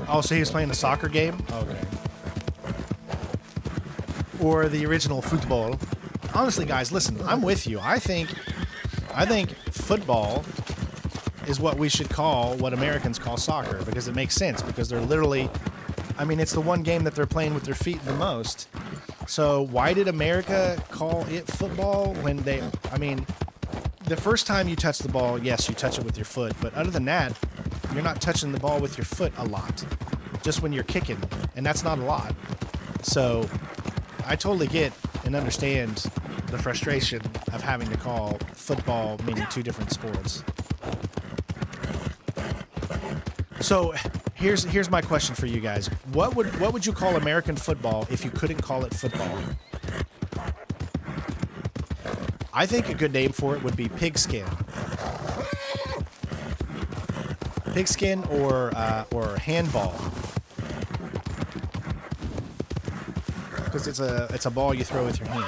Oh, so he was playing the soccer game? Okay. Or the original football. Honestly, guys, listen, I'm with you. I think football is what we should call what Americans call soccer, because it makes sense, because they're literally, I mean, it's the one game that they're playing with their feet the most. So why did America call it football when they, I mean, the first time you touch the ball, yes, you touch it with your foot, but other than that, you're not touching the ball with your foot a lot, just when you're kicking, and that's not a lot. So I totally get and understand the frustration of having to call football meaning 2 different sports. So here's my question for you guys. What would you call American football if you couldn't call it football? I think a good name for it would be pigskin. Pigskin or handball. Because it's a ball you throw with your hand.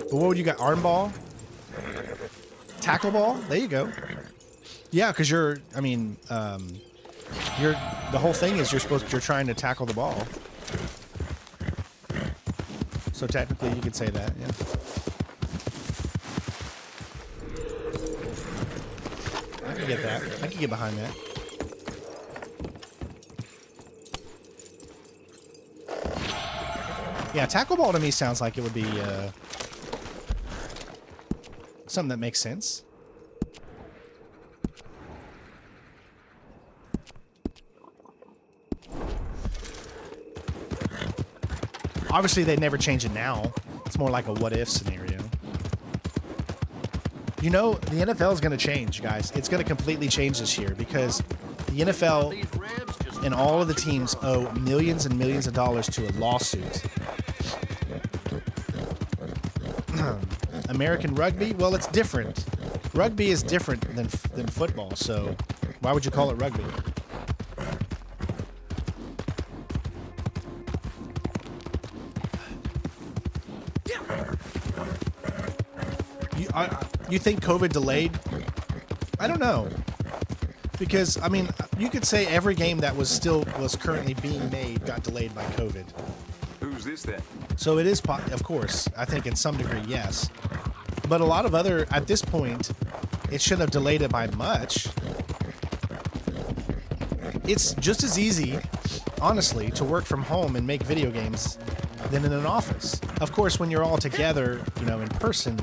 But what would you got? Arm ball? Tackle ball? There you go. Yeah, because the whole thing is you're trying to tackle the ball. So technically you could say that, yeah. I can get that. I can get behind that. Yeah, tackle ball to me sounds like it would be something that makes sense. Obviously, they'd never change it now. It's more like a what-if scenario. You know, the NFL is going to change, guys. It's going to completely change this year because the NFL and all of the teams owe millions and millions of dollars to a lawsuit. American rugby? Well, it's different. Rugby is different than football, so why would you call it rugby? You think COVID delayed? I don't know. Because, I mean, you could say every game that was currently being made got delayed by COVID. Who's this then? So it is, of course, I think in some degree, yes. But a lot of other, at this point, it shouldn't have delayed it by much. It's just as easy, honestly, to work from home and make video games than in an office. Of course, when you're all together, in person,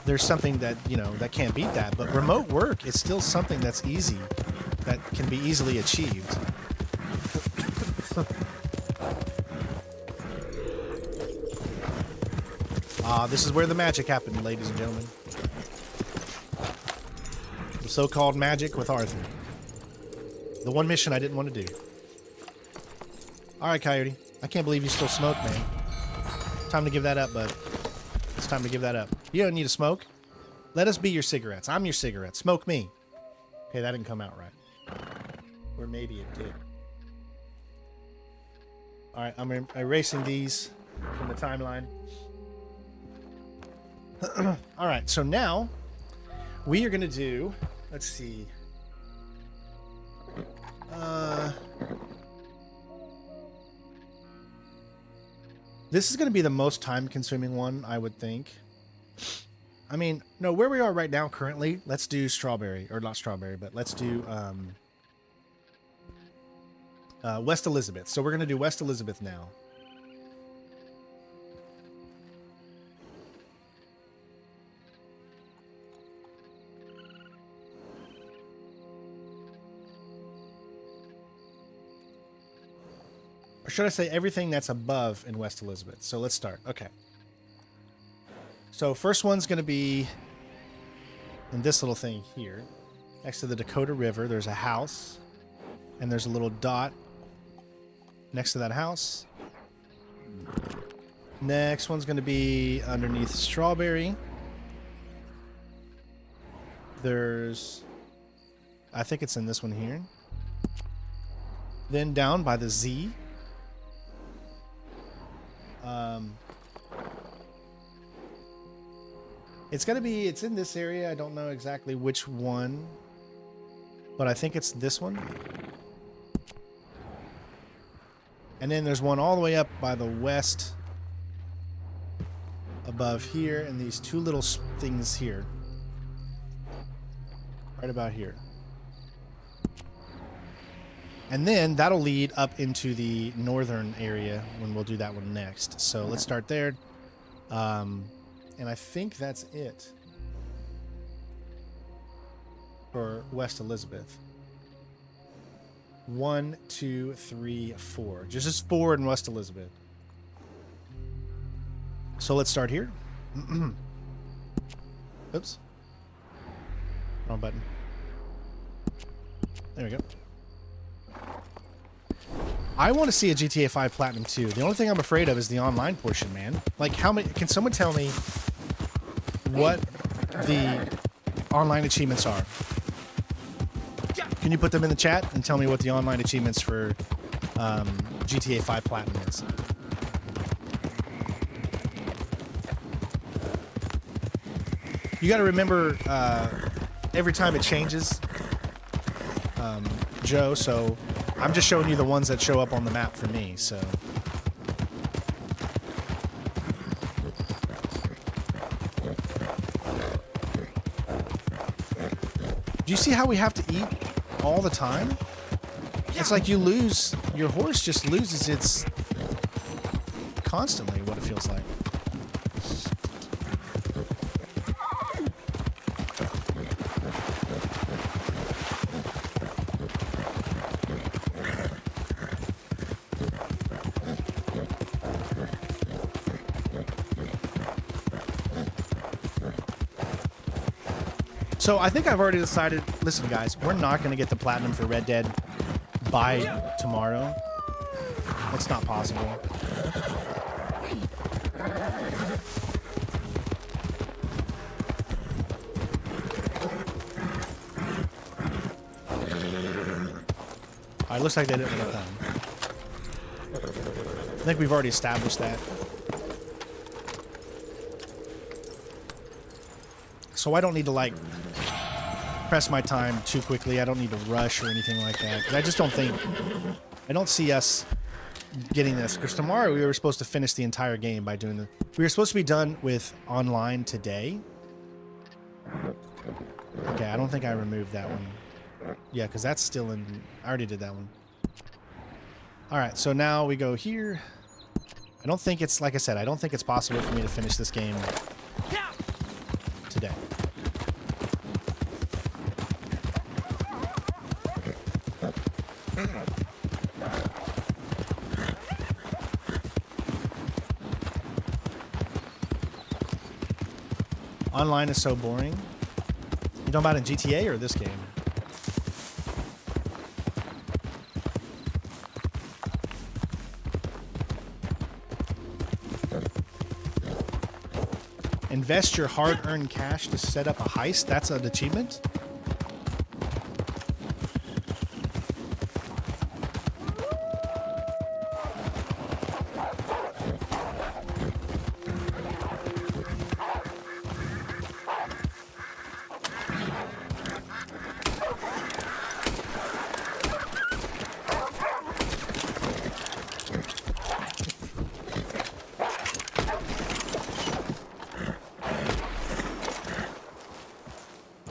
there's something that, that can't beat that. But remote work is still something that's easy, that can be easily achieved. This is where the magic happened, ladies and gentlemen. The so-called magic with Arthur. The one mission I didn't want to do. Alright, Coyote. I can't believe you still smoke, man. Time to give that up, bud. It's time to give that up. You don't need to smoke. Let us be your cigarettes. I'm your cigarette. Smoke me. Okay, that didn't come out right. Or maybe it did. Alright, I'm erasing these from the timeline. Alright, so now we are going to do, let's see. This is going to be the most time-consuming one, I would think. I mean, no, where we are right now currently, let's do strawberry, or not strawberry, but let's do West Elizabeth. So we're going to do West Elizabeth now. Or should I say everything that's above in West Elizabeth? So let's start. Okay. So first one's going to be in this little thing here. Next to the Dakota River, there's a house. And there's a little dot next to that house. Next one's going to be underneath Strawberry. There's... I think it's in this one here. Then down by the Z. It's in this area. I don't know exactly which one, but I think it's this one. And then there's one all the way up by the west above here, and these two little things here. Right about here. And then that'll lead up into the northern area when we'll do that one next. So let's start there. And I think that's it for West Elizabeth. 1, 2, 3, 4. Just 4 in West Elizabeth. So let's start here. Oops. Wrong button. There we go. I want to see a GTA 5 Platinum 2. The only thing I'm afraid of is the online portion, man. Like, how many... Can someone tell me what the online achievements are? Can you put them in the chat and tell me what the online achievements for GTA 5 Platinum is? You got to remember, every time it changes, Joe, so I'm just showing you the ones that show up on the map for me, so... Do you see how we have to eat all the time? It's like you lose... Your horse just loses its... Constantly, what it feels like. So I think I've already decided, listen guys, we're not going to get the platinum for Red Dead by tomorrow. It's not possible. Alright, looks like they didn't get done. I think we've already established that. So I don't need to, like, press my time too quickly. I don't need to rush or anything like that. I just don't think... I don't see us getting this. Because tomorrow we were supposed to finish the entire game by doing the... We were supposed to be done with online today. Okay, I don't think I removed that one. Yeah, because that's still in... I already did that one. Alright, so now we go here. I don't think it's... Like I said, I don't think it's possible for me to finish this game today. Online is so boring. You know about in GTA or this game? Invest your hard-earned cash to set up a heist? That's an achievement?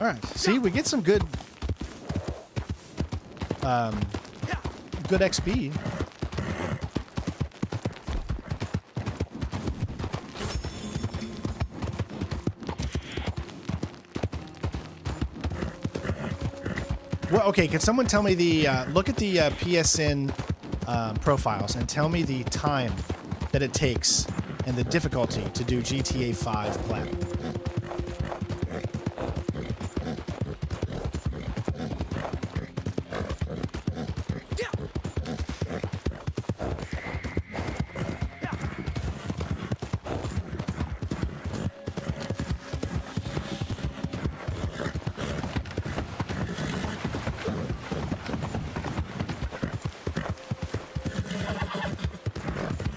All right. See, we get some good, good XP. Well, okay, can someone tell me the, look at the PSN profiles and tell me the time that it takes and the difficulty to do GTA 5 Plat.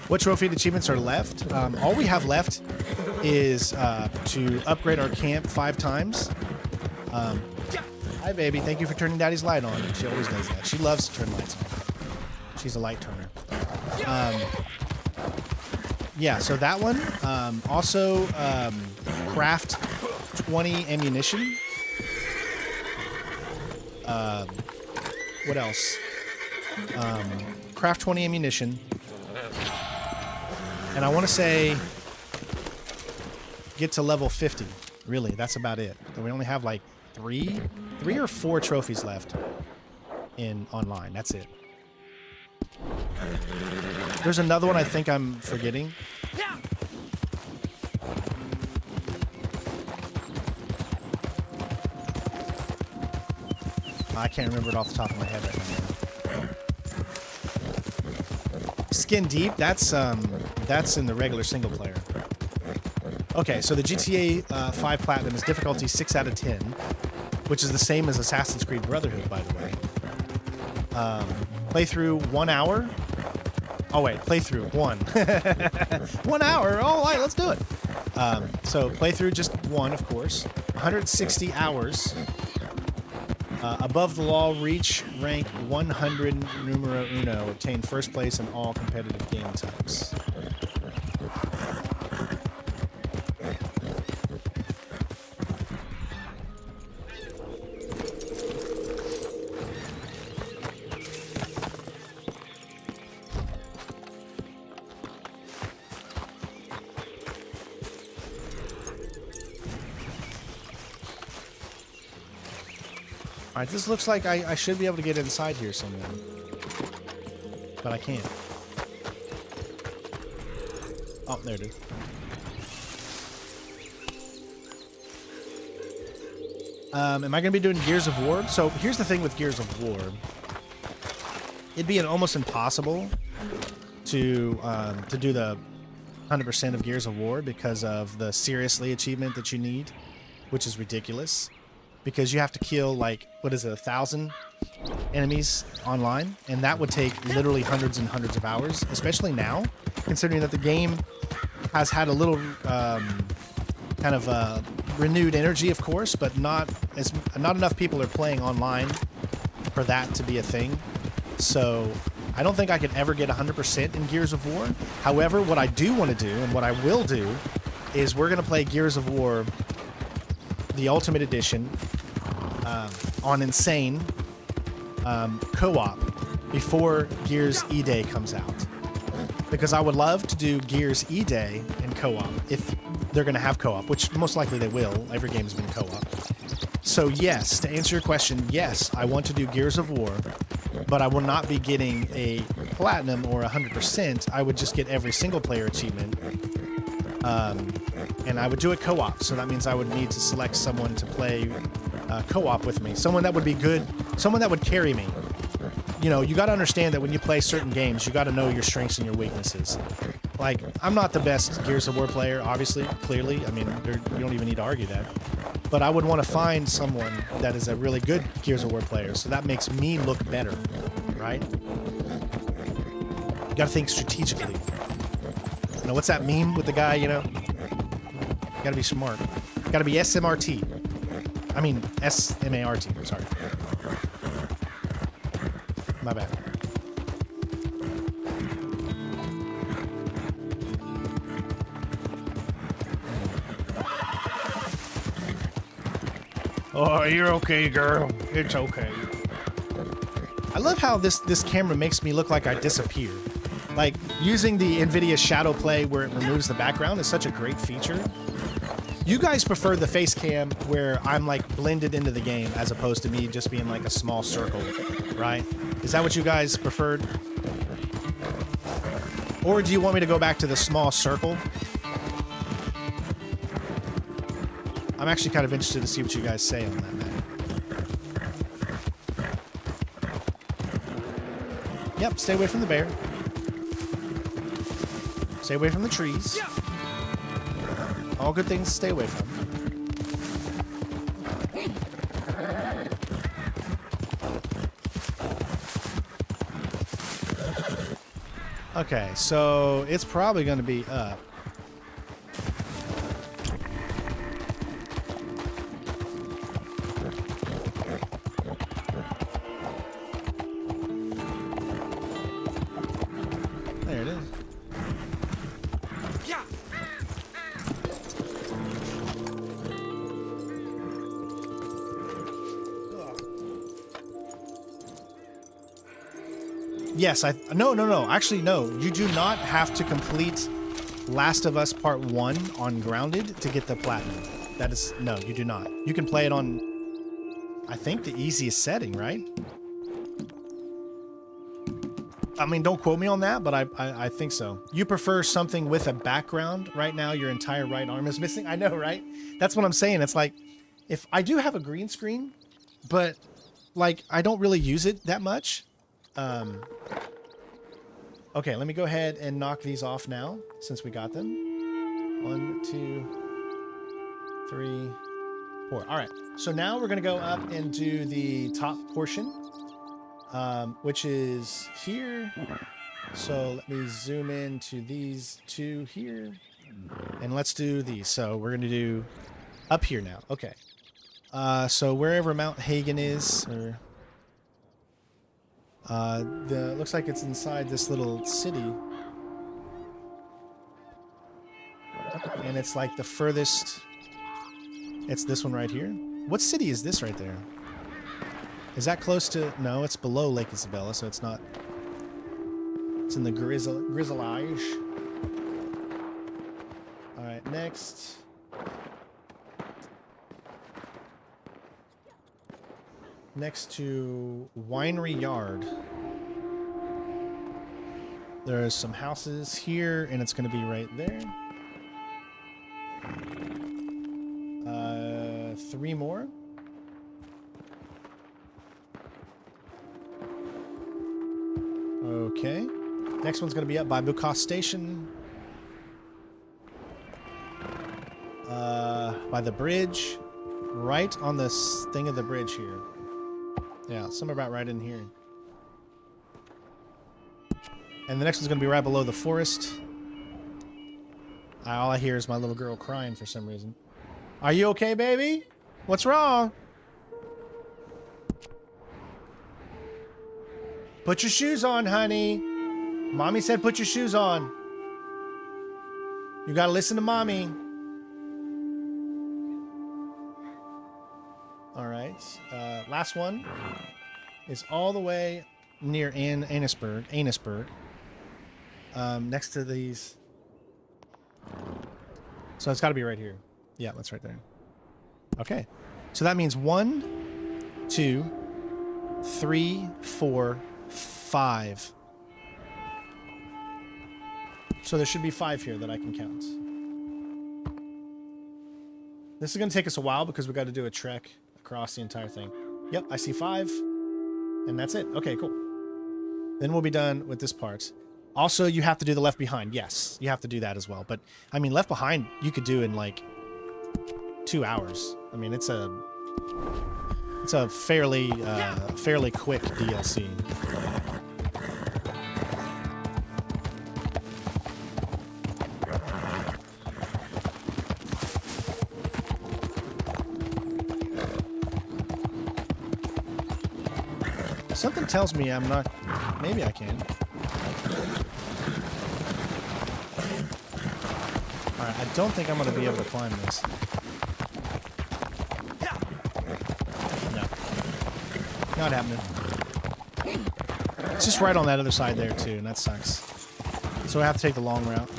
What trophy and achievements are left? All we have left is to upgrade our camp 5 times. Hi, baby. Thank you for turning Daddy's light on. She always does that. She loves to turn lights on. She's a light turner. Yeah, so that one. Also, craft 20 ammunition. What else? Craft 20 ammunition. And I want to say get to level 50. Really, that's about it. We only have like three or 4 trophies left in online. That's it. There's another one I think I'm forgetting. I can't remember it off the top of my head right now. Skin Deep, that's in the regular single player. Okay, so the GTA 5 Platinum is difficulty 6 out of 10, which is the same as Assassin's Creed Brotherhood, by the way. Playthrough 1 hour. Oh wait, playthrough 1. 1 hour. All right, let's do it. So playthrough just 1, of course. 160 hours. Above the law, reach rank 100 numero uno. Obtain first place in all competitive game types. All right, this looks like I should be able to get inside here somewhere, but I can't. Oh, there it is. Am I going to be doing Gears of War? So here's the thing with Gears of War. It'd be almost impossible to do the 100% of Gears of War because of the seriously achievement that you need, which is ridiculous. Because you have to kill, like, what is it, 1,000 enemies online? And that would take literally hundreds and hundreds of hours, especially now, considering that the game has had a little kind of renewed energy, of course, but not enough people are playing online for that to be a thing. So I don't think I could ever get 100% in Gears of War. However, what I do want to do, and what I will do, is we're going to play Gears of War the Ultimate Edition on Insane co-op before Gears E-Day comes out. Because I would love to do Gears E-Day in co-op if they're going to have co-op, which most likely they will. Every game's been co-op. So yes, to answer your question, yes, I want to do Gears of War, but I will not be getting a Platinum or 100%. I would just get every single player achievement. And I would do it co-op, so that means I would need to select someone to play co-op with me. Someone that would be good, someone that would carry me. You know, you got to understand that when you play certain games, you got to know your strengths and your weaknesses. Like, I'm not the best Gears of War player, obviously, clearly. I mean, you don't even need to argue that. But I would want to find someone that is a really good Gears of War player, so that makes me look better, right? You got to think strategically. You know, what's that meme with the guy, you know? You gotta be smart. You gotta be SMRT. I mean, SMART, sorry. My bad. Oh, you're okay, girl. It's okay. I love how this camera makes me look like I disappear. Like, using the NVIDIA Shadow Play where it removes the background is such a great feature. You guys prefer the face cam where I'm like blended into the game as opposed to me just being like a small circle, right? Is that what you guys preferred? Or do you want me to go back to the small circle? I'm actually kind of interested to see what you guys say on that, man. Yep, stay away from the bear. Stay away from the trees. All good things to stay away from. Okay, so it's probably going to be up. There it is. Yes, no. Actually, no. You do not have to complete Last of Us Part 1 on Grounded to get the platinum. That is, no, you do not. You can play it on, I think, the easiest setting, right? I mean, don't quote me on that, but I think so. You prefer something with a background. Right now, your entire right arm is missing. I know, right? That's what I'm saying. It's like, if I do have a green screen, but like, I don't really use it that much. Okay, let me go ahead and knock these off now, since we got them. 1, 2, 3, 4. All right, so now we're gonna go up and do the top portion, which is here. So let me zoom in to these two here, and let's do these. So we're gonna do up here now. Okay. So wherever Mount Hagen is, or looks like it's inside this little city, and it's like the furthest. It's this one right here. What city is this right there? Is that close to? No, it's below Lake Isabella, so it's not. It's in the Grizzlies. All right, next. Next to Winery Yard. There's some houses here, and it's going to be right there. 3 more. Okay. Next one's going to be up by Bukos Station. By the bridge. Right on the thing of the bridge here. Yeah, somewhere about right in here. And the next one's going to be right below the forest. All I hear is my little girl crying for some reason. Are you okay, baby? What's wrong? Put your shoes on, honey. Mommy said put your shoes on. You got to listen to mommy. All right. Last one is all the way near Annisburg. Next to these. So it's got to be right here. Yeah, that's right there. Okay. So that means 1, 2, 3, 4, 5. So there should be 5 here that I can count. This is going to take us a while because we got to do a trek across the entire thing. Yep, I see 5. And that's it. Okay, cool. Then we'll be done with this part. Also, you have to do the Left Behind. Yes, you have to do that as well. But, I mean, Left Behind, you could do in, like, 2 hours. I mean, it's a fairly quick DLC. Something tells me I'm not... Maybe I can. Alright, I don't think I'm going to be able to climb this. Not happening. It's just right on that other side there, too, and that sucks. So I have to take the long route.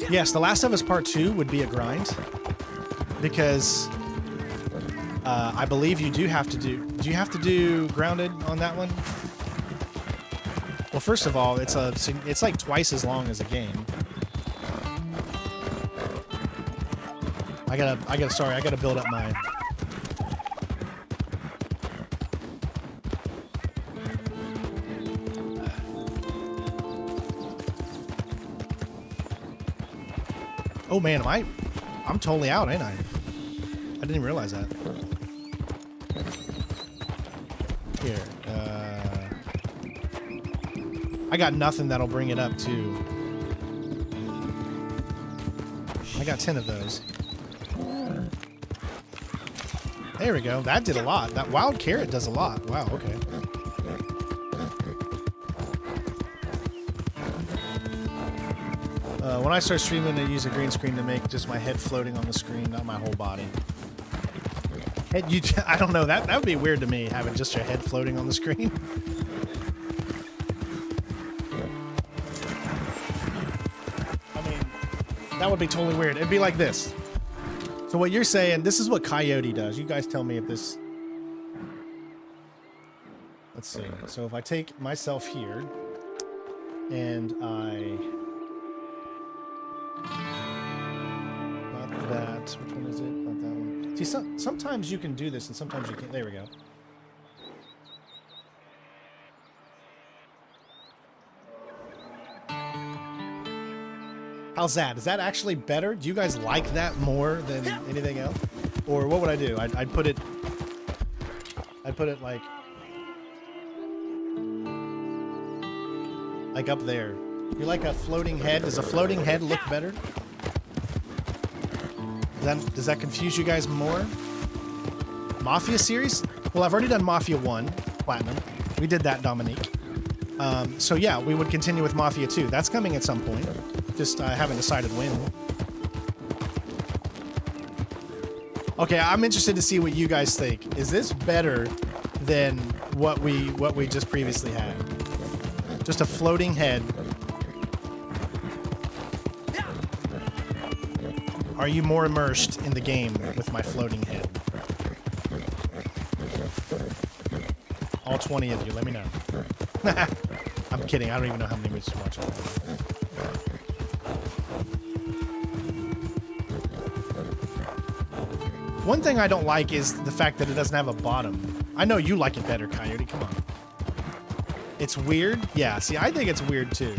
Yes, The Last of Us Part 2 would be a grind. Because I believe you do have to do you have to do grounded on that one? Well, first of all, it's like twice as long as a game. I gotta build up my Oh man, I'm totally out, ain't I? I didn't even realize that. Here, I got nothing that'll bring it up too. I got 10 of those. There we go. That did a lot. That wild carrot does a lot. Wow, okay. When I start streaming, I use a green screen to make just my head floating on the screen, not my whole body. I don't know. That would be weird to me, having just your head floating on the screen. I mean, that would be totally weird. It'd be like this. So what you're saying, this is what Coyote does. You guys tell me if this... Let's see. So if I take myself here, and I... Not that. Which one is it? Not that one. See, sometimes you can do this, and sometimes you can't. There we go. How's that? Is that actually better? Do you guys like that more than anything else? Or what would I do? I'd put it like up there. You like a floating head? Does a floating head look better? Does that confuse you guys more? Mafia series? Well, I've already done Mafia 1 Platinum. We did that, Dominique. So yeah, we would continue with Mafia 2. That's coming at some point. Just haven't decided when. Okay, I'm interested to see what you guys think. Is this better than what we just previously had? Just a floating head. Are you more immersed in the game with my floating head? All 20 of you, let me know. I'm kidding. I don't even know how many minutes to watch it. One thing I don't like is the fact that it doesn't have a bottom. I know you like it better, Coyote. Come on. It's weird? Yeah, see, I think it's weird too.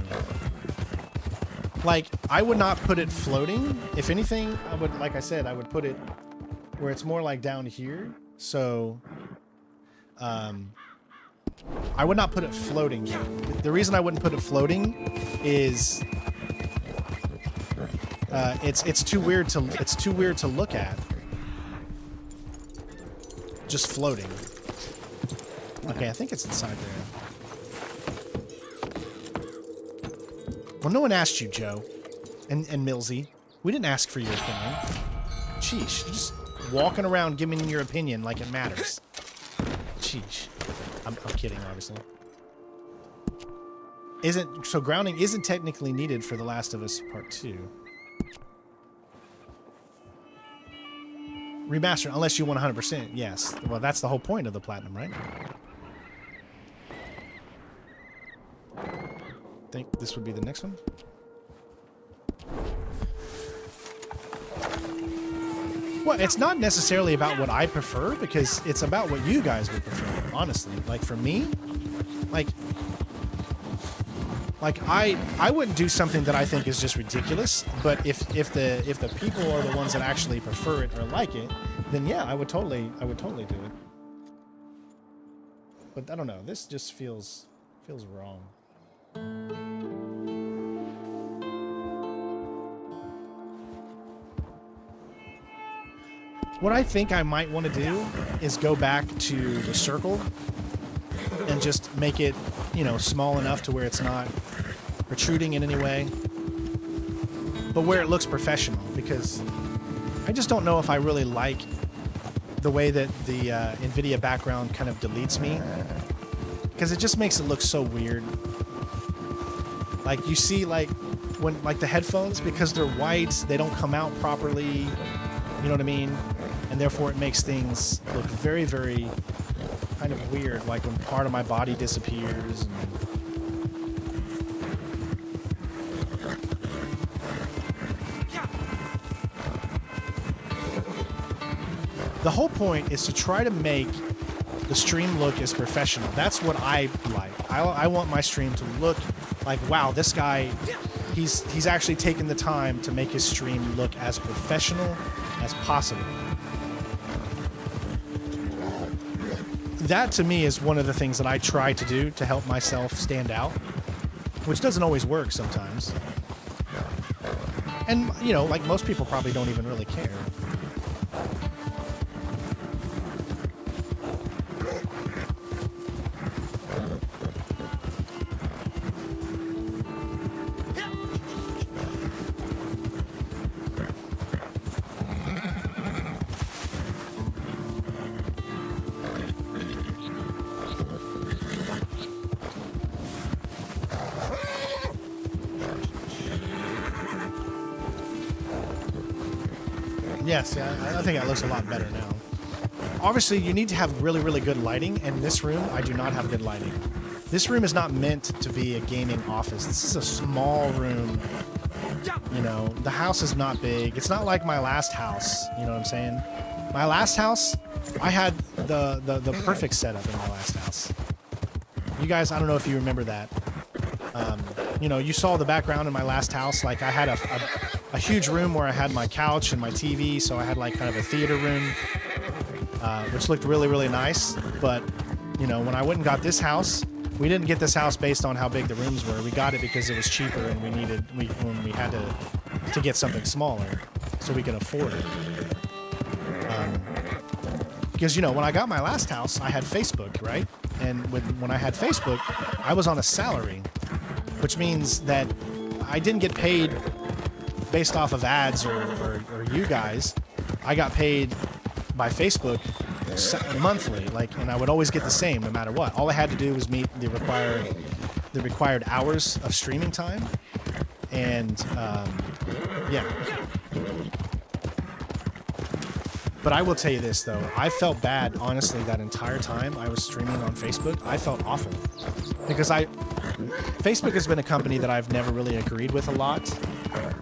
Like, I would not put it floating. If anything, I would, like I said, I would put it where it's more like down here. So, I would not put it floating. The reason I wouldn't put it floating is it's too weird to look at. Just floating. Okay, I think it's inside there. Well, no one asked you, Joe. And Millsy. We didn't ask for your opinion. Sheesh. You're just walking around giving your opinion like it matters. Sheesh. I'm kidding, obviously. So grounding isn't technically needed for The Last of Us Part 2. Remaster, unless you want 100%, yes. Well, that's the whole point of the Platinum, right? I think this would be the next one. Well, it's not necessarily about what I prefer, because it's about what you guys would prefer, honestly. Like, for me, like I wouldn't do something that I think is just ridiculous, but if the people are the ones that actually prefer it or like it, then yeah, I would totally do it. But I don't know, this just feels wrong. What I think I might want to do is go back to the circle and just make it, you know, small enough to where it's not protruding in any way, but where it looks professional, because I just don't know if I really like the way that the NVIDIA background kind of deletes me, because it just makes it look so weird. Like you see, like when like the headphones, because they're white, they don't come out properly, you know what I mean? And therefore it makes things look very, very kind of weird, like when part of my body disappears. The whole point is to try to make the stream look as professional. That's what I like. I want my stream to look like, wow, this guy, he's actually taken the time to make his stream look as professional as possible. That to me is one of the things that I try to do to help myself stand out, which doesn't always work sometimes. And, you know, like most people probably don't even really care. Yes, yeah, I think it looks a lot better now. Obviously, you need to have really, really good lighting, and in this room, I do not have good lighting. This room is not meant to be a gaming office. This is a small room. You know, the house is not big. It's not like my last house, you know what I'm saying? My last house, I had the perfect setup in my last house. You guys, I don't know if you remember that. You know, you saw the background in my last house. Like, I had a huge room where I had my couch and my TV, so I had like kind of a theater room, which looked really, really nice. But, you know, when I went and got this house, we didn't get this house based on how big the rooms were. We got it because it was cheaper, and when we had to get something smaller so we could afford it. Because, you know, when I got my last house, I had Facebook, right? And when I had Facebook, I was on a salary, which means that I didn't get paid based off of ads or you guys. I got paid by Facebook monthly, like, and I would always get the same no matter what. All I had to do was meet the required hours of streaming time, and yeah. But I will tell you this though, I felt bad honestly that entire time I was streaming on Facebook. I felt awful because Facebook has been a company that I've never really agreed with a lot.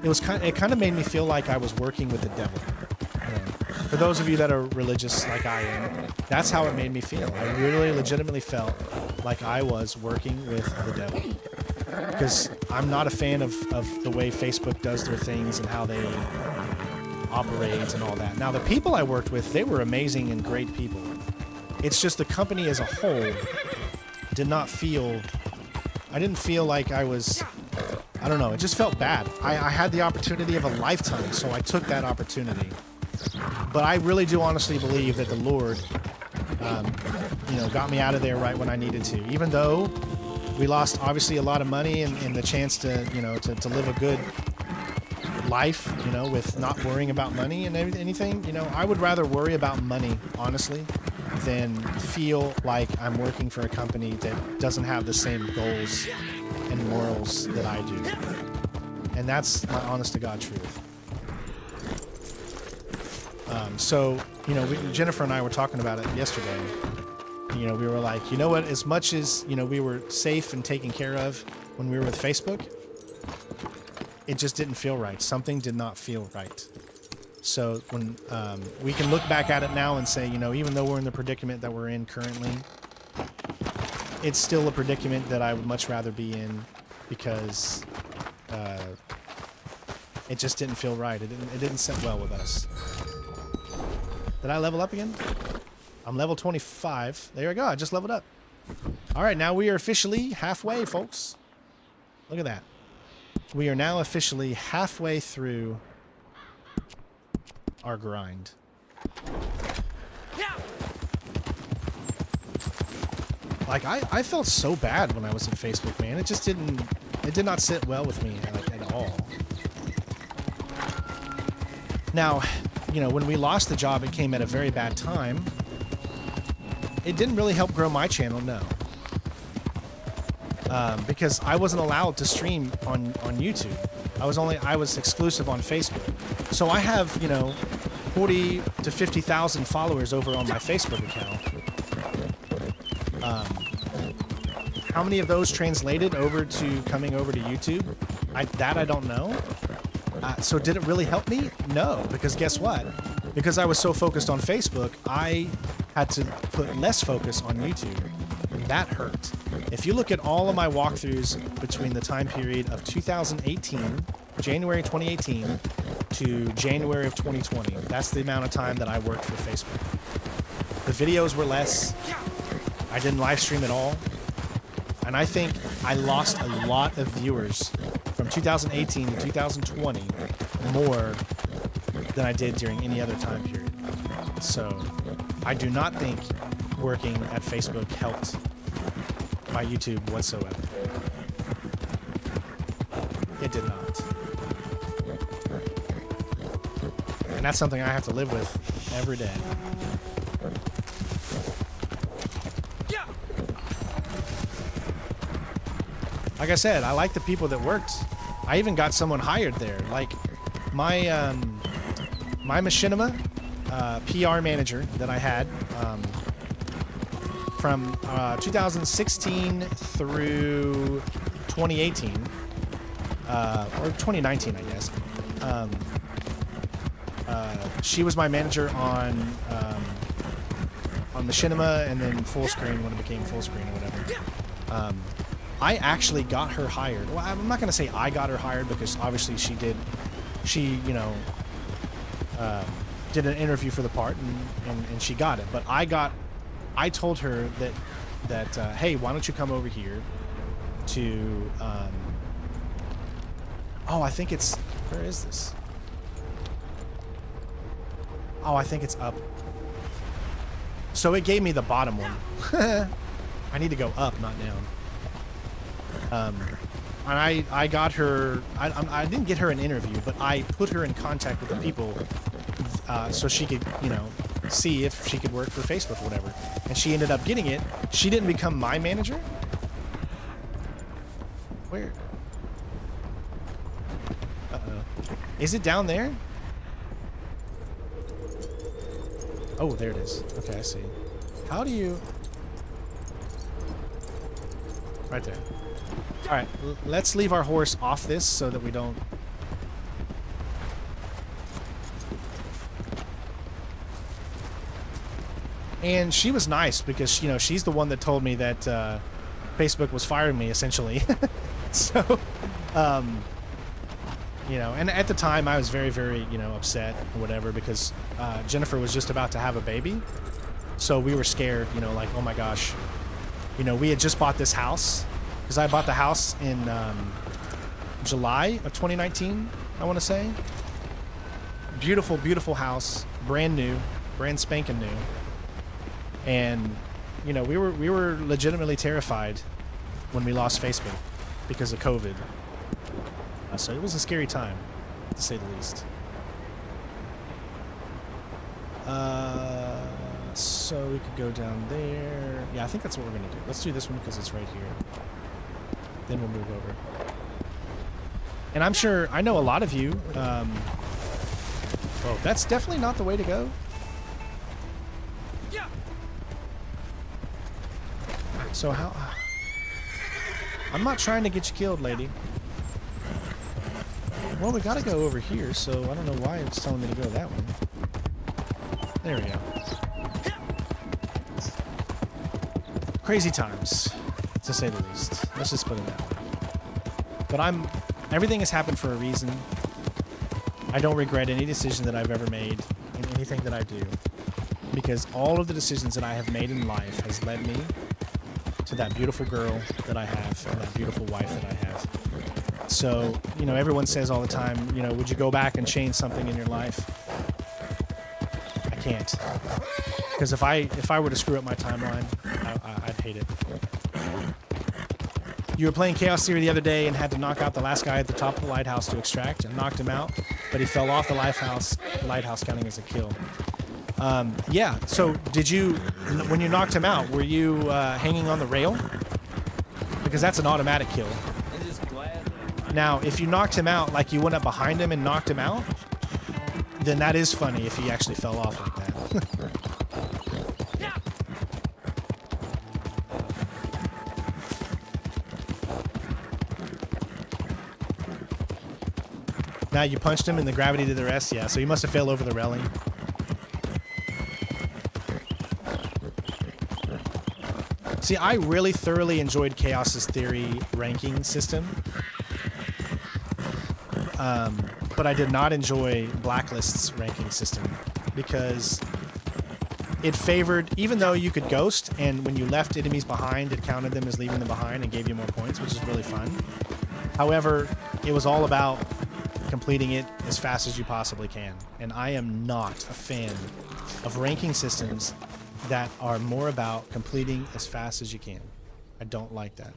It kind of made me feel like I was working with the devil. For those of you that are religious like I am, that's how it made me feel. I really legitimately felt like I was working with the devil. Because I'm not a fan of the way Facebook does their things and how they operate and all that. Now, the people I worked with, they were amazing and great people. It's just the company as a whole did not feel... I didn't feel like I was... I don't know, it just felt bad. I had the opportunity of a lifetime, so I took that opportunity. But I really do honestly believe that the Lord, you know, got me out of there right when I needed to. Even though we lost obviously a lot of money and the chance to, you know, to live a good life, you know, with not worrying about money and anything, you know, I would rather worry about money, honestly, than feel like I'm working for a company that doesn't have the same goals and morals that I do. And that's my honest to God truth. So, you know, Jennifer and I were talking about it yesterday. You know, we were like, you know what, as much as, you know, we were safe and taken care of when we were with Facebook, it just didn't feel right. Something did not feel right. So when we can look back at it now and say, you know, even though we're in the predicament that we're in currently, it's still a predicament that I would much rather be in because it just didn't feel right. It didn't sit well with us. Did I level up again? I'm level 25. There we go. I just leveled up. All right, now we are officially halfway, folks. Look at that. We are now officially halfway through our grind. Like, I felt so bad when I was at Facebook, man. It just didn't, it did not sit well with me, like, at all. Now, you know, when we lost the job, it came at a very bad time. It didn't really help grow my channel, no. Because I wasn't allowed to stream on YouTube. I was exclusive on Facebook. So I have, you know, 40 to 50,000 followers over on my Facebook account. How many of those translated over to coming over to YouTube? I don't know. So did it really help me? No, because guess what? Because I was so focused on Facebook, I had to put less focus on YouTube. And that hurt. If you look at all of my walkthroughs between the time period of 2018, January 2018, to January of 2020, that's the amount of time that I worked for Facebook. The videos were less. I didn't live stream at all. And I think I lost a lot of viewers from 2018 to 2020 more than I did during any other time period. So I do not think working at Facebook helped my YouTube whatsoever. It did not. And that's something I have to live with every day. Like I said, I like the people that worked. I even got someone hired there. Like my my machinima PR manager that I had from 2016 through 2018 or 2019, I guess. She was my manager on machinima and then full screen when it became full screen or whatever. I actually got her hired. Well, I'm not going to say I got her hired because obviously she did. She, you know, did an interview for the part and she got it. But I told her that hey, why don't you come over here to oh, I think it's, where is this? Oh, I think it's up. So it gave me the bottom one. I need to go up, not down. And I got her, I didn't get her an interview, but I put her in contact with the people so she could, you know, see if she could work for Facebook or whatever. And she ended up getting it. She didn't become my manager. Where? Uh-oh. Is it down there? Oh, there it is. Okay, I see. How do you... Right there. Alright, let's leave our horse off this so that we don't... And she was nice because, you know, she's the one that told me that Facebook was firing me, essentially. So, you know, and at the time I was very, very, you know, upset or whatever because Jennifer was just about to have a baby. So we were scared, you know, like, oh my gosh. You know, we had just bought this house because I bought the house in July of 2019, I want to say. Beautiful, beautiful house, brand new, brand spanking new. And, you know, we were legitimately terrified when we lost Facebook because of COVID. So it was a scary time, to say the least. So we could go down there. Yeah, I think that's what we're going to do. Let's do this one because it's right here. Then we'll move over. And I'm sure, I know a lot of you, well, that's definitely not the way to go. So how... I'm not trying to get you killed, lady. Well, we gotta go over here, so I don't know why it's telling me to go that one. There we go. Crazy times, to say the least. Let's just put it that way. But everything has happened for a reason. I don't regret any decision that I've ever made in anything that I do. Because all of the decisions that I have made in life has led me to that beautiful girl that I have and that beautiful wife that I have. So, you know, everyone says all the time, you know, would you go back and change something in your life? I can't. Because if I were to screw up my timeline, I'd hate it. You were playing Chaos Theory the other day and had to knock out the last guy at the top of the lighthouse to extract, and knocked him out, but he fell off the lighthouse counting as a kill. Yeah, so did you, when you knocked him out, were you hanging on the rail? Because that's an automatic kill. Now, if you knocked him out, like you went up behind him and knocked him out, then that is funny if he actually fell off like that. Now you punched him and the gravity did the rest? Yeah, so he must have fell over the railing. See, I really thoroughly enjoyed Chaos's Theory ranking system. But I did not enjoy Blacklist's ranking system because it favored, even though you could ghost and when you left enemies behind, it counted them as leaving them behind and gave you more points, which is really fun. However, it was all about completing it as fast as you possibly can. And I am not a fan of ranking systems that are more about completing as fast as you can. I don't like that.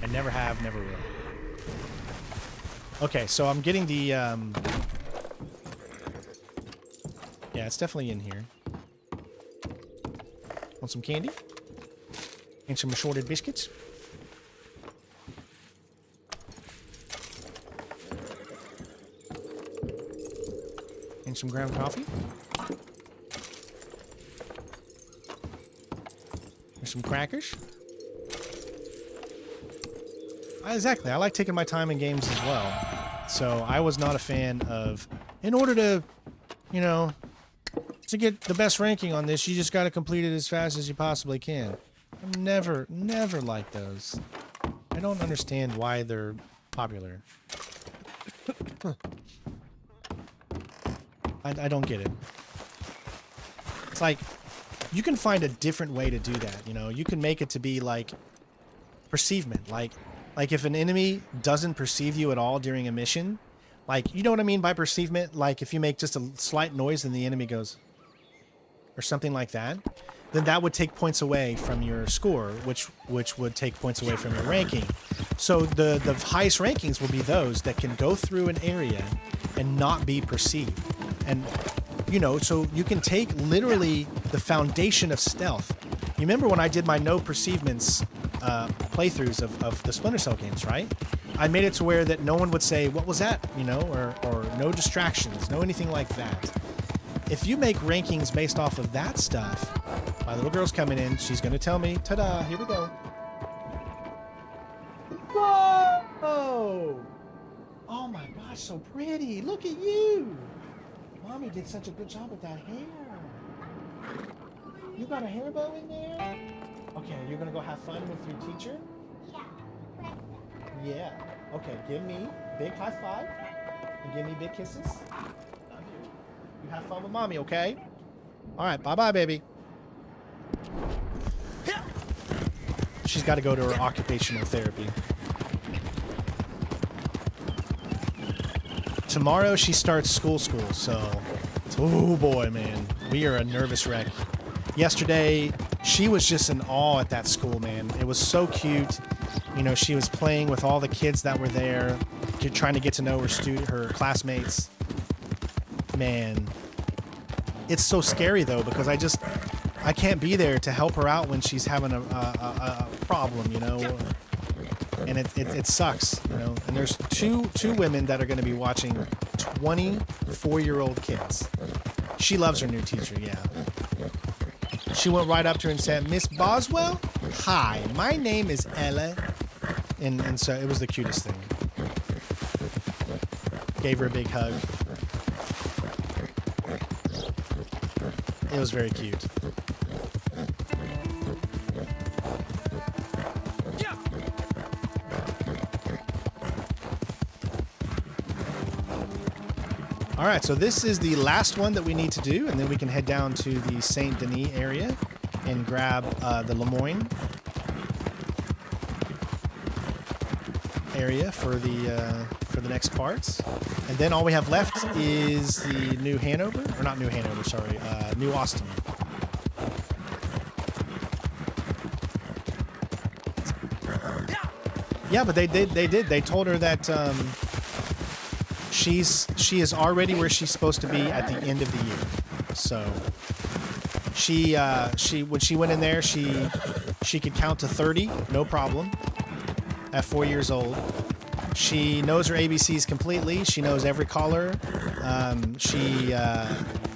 I never have, never will. Okay, so I'm getting the, yeah, it's definitely in here. Want some candy? And some assorted biscuits? And some ground coffee? And some crackers? Exactly. I like taking my time in games as well. So I was not a fan of, in order to, you know, to get the best ranking on this, you just got to complete it as fast as you possibly can. I've never liked those. I don't understand why they're popular. I don't get it. It's like, you can find a different way to do that, you know? You can make it to be like perceivement, like if an enemy doesn't perceive you at all during a mission, like, you know what I mean by perceivement? Like if you make just a slight noise and the enemy goes, or something like that, then that would take points away from your score, which would take points away from your ranking. So the highest rankings will be those that can go through an area and not be perceived. And, you know, so you can take literally the foundation of stealth. You remember when I did my no perceivements playthroughs of the Splinter Cell games, right? I made it to where that no one would say, what was that? You know, or no distractions, no anything like that. If you make rankings based off of that stuff, my little girl's coming in, she's going to tell me, ta-da, here we go. Whoa! Oh my gosh, so pretty. Look at you. Mommy did such a good job with that hair. You got a hair bow in there? Okay, you're going to go have fun with your teacher? Yeah. Okay, give me big high five and give me big kisses. Love you. You have fun with mommy, okay? All right, bye-bye, baby. She's got to go to her occupational therapy. Tomorrow she starts school, so oh boy, man, we are a nervous wreck. Yesterday, she was just in awe at that school, man. It was so cute. You know, she was playing with all the kids that were there, trying to get to know her classmates. Man, it's so scary though, because I can't be there to help her out when she's having a problem, you know. And it sucks, you know. And there's two women that are going to be watching 24-year-old kids. She loves her new teacher, yeah. She went right up to her and said, "Miss Boswell, hi, my name is Ella." And so it was the cutest thing. Gave her a big hug. It was very cute. All right, so this is the last one that we need to do, and then we can head down to the St. Denis area and grab the Moyne. area for the next parts. And then all we have left is the New Hanover, or not New Hanover, sorry, New Austin. Yeah, but they did. They told her that she is already where she's supposed to be at the end of the year. So she when she went in there, she could count to 30, no problem. At 4 years old, she knows her ABCs completely. She knows every color.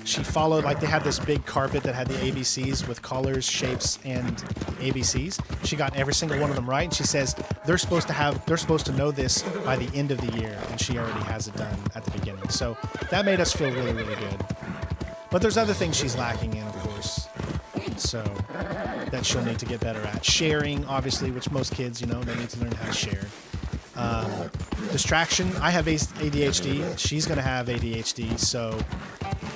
She followed, like, they had this big carpet that had the ABCs with colors, shapes, and ABCs. She got every single one of them right. And she says they're supposed to know this by the end of the year, and she already has it done at the beginning. So that made us feel really, really good. But there's other things she's lacking in, of course. So that she'll need to get better at. Sharing, obviously, which most kids, they need to learn how to share. Distraction. I have ADHD. She's going to have ADHD, so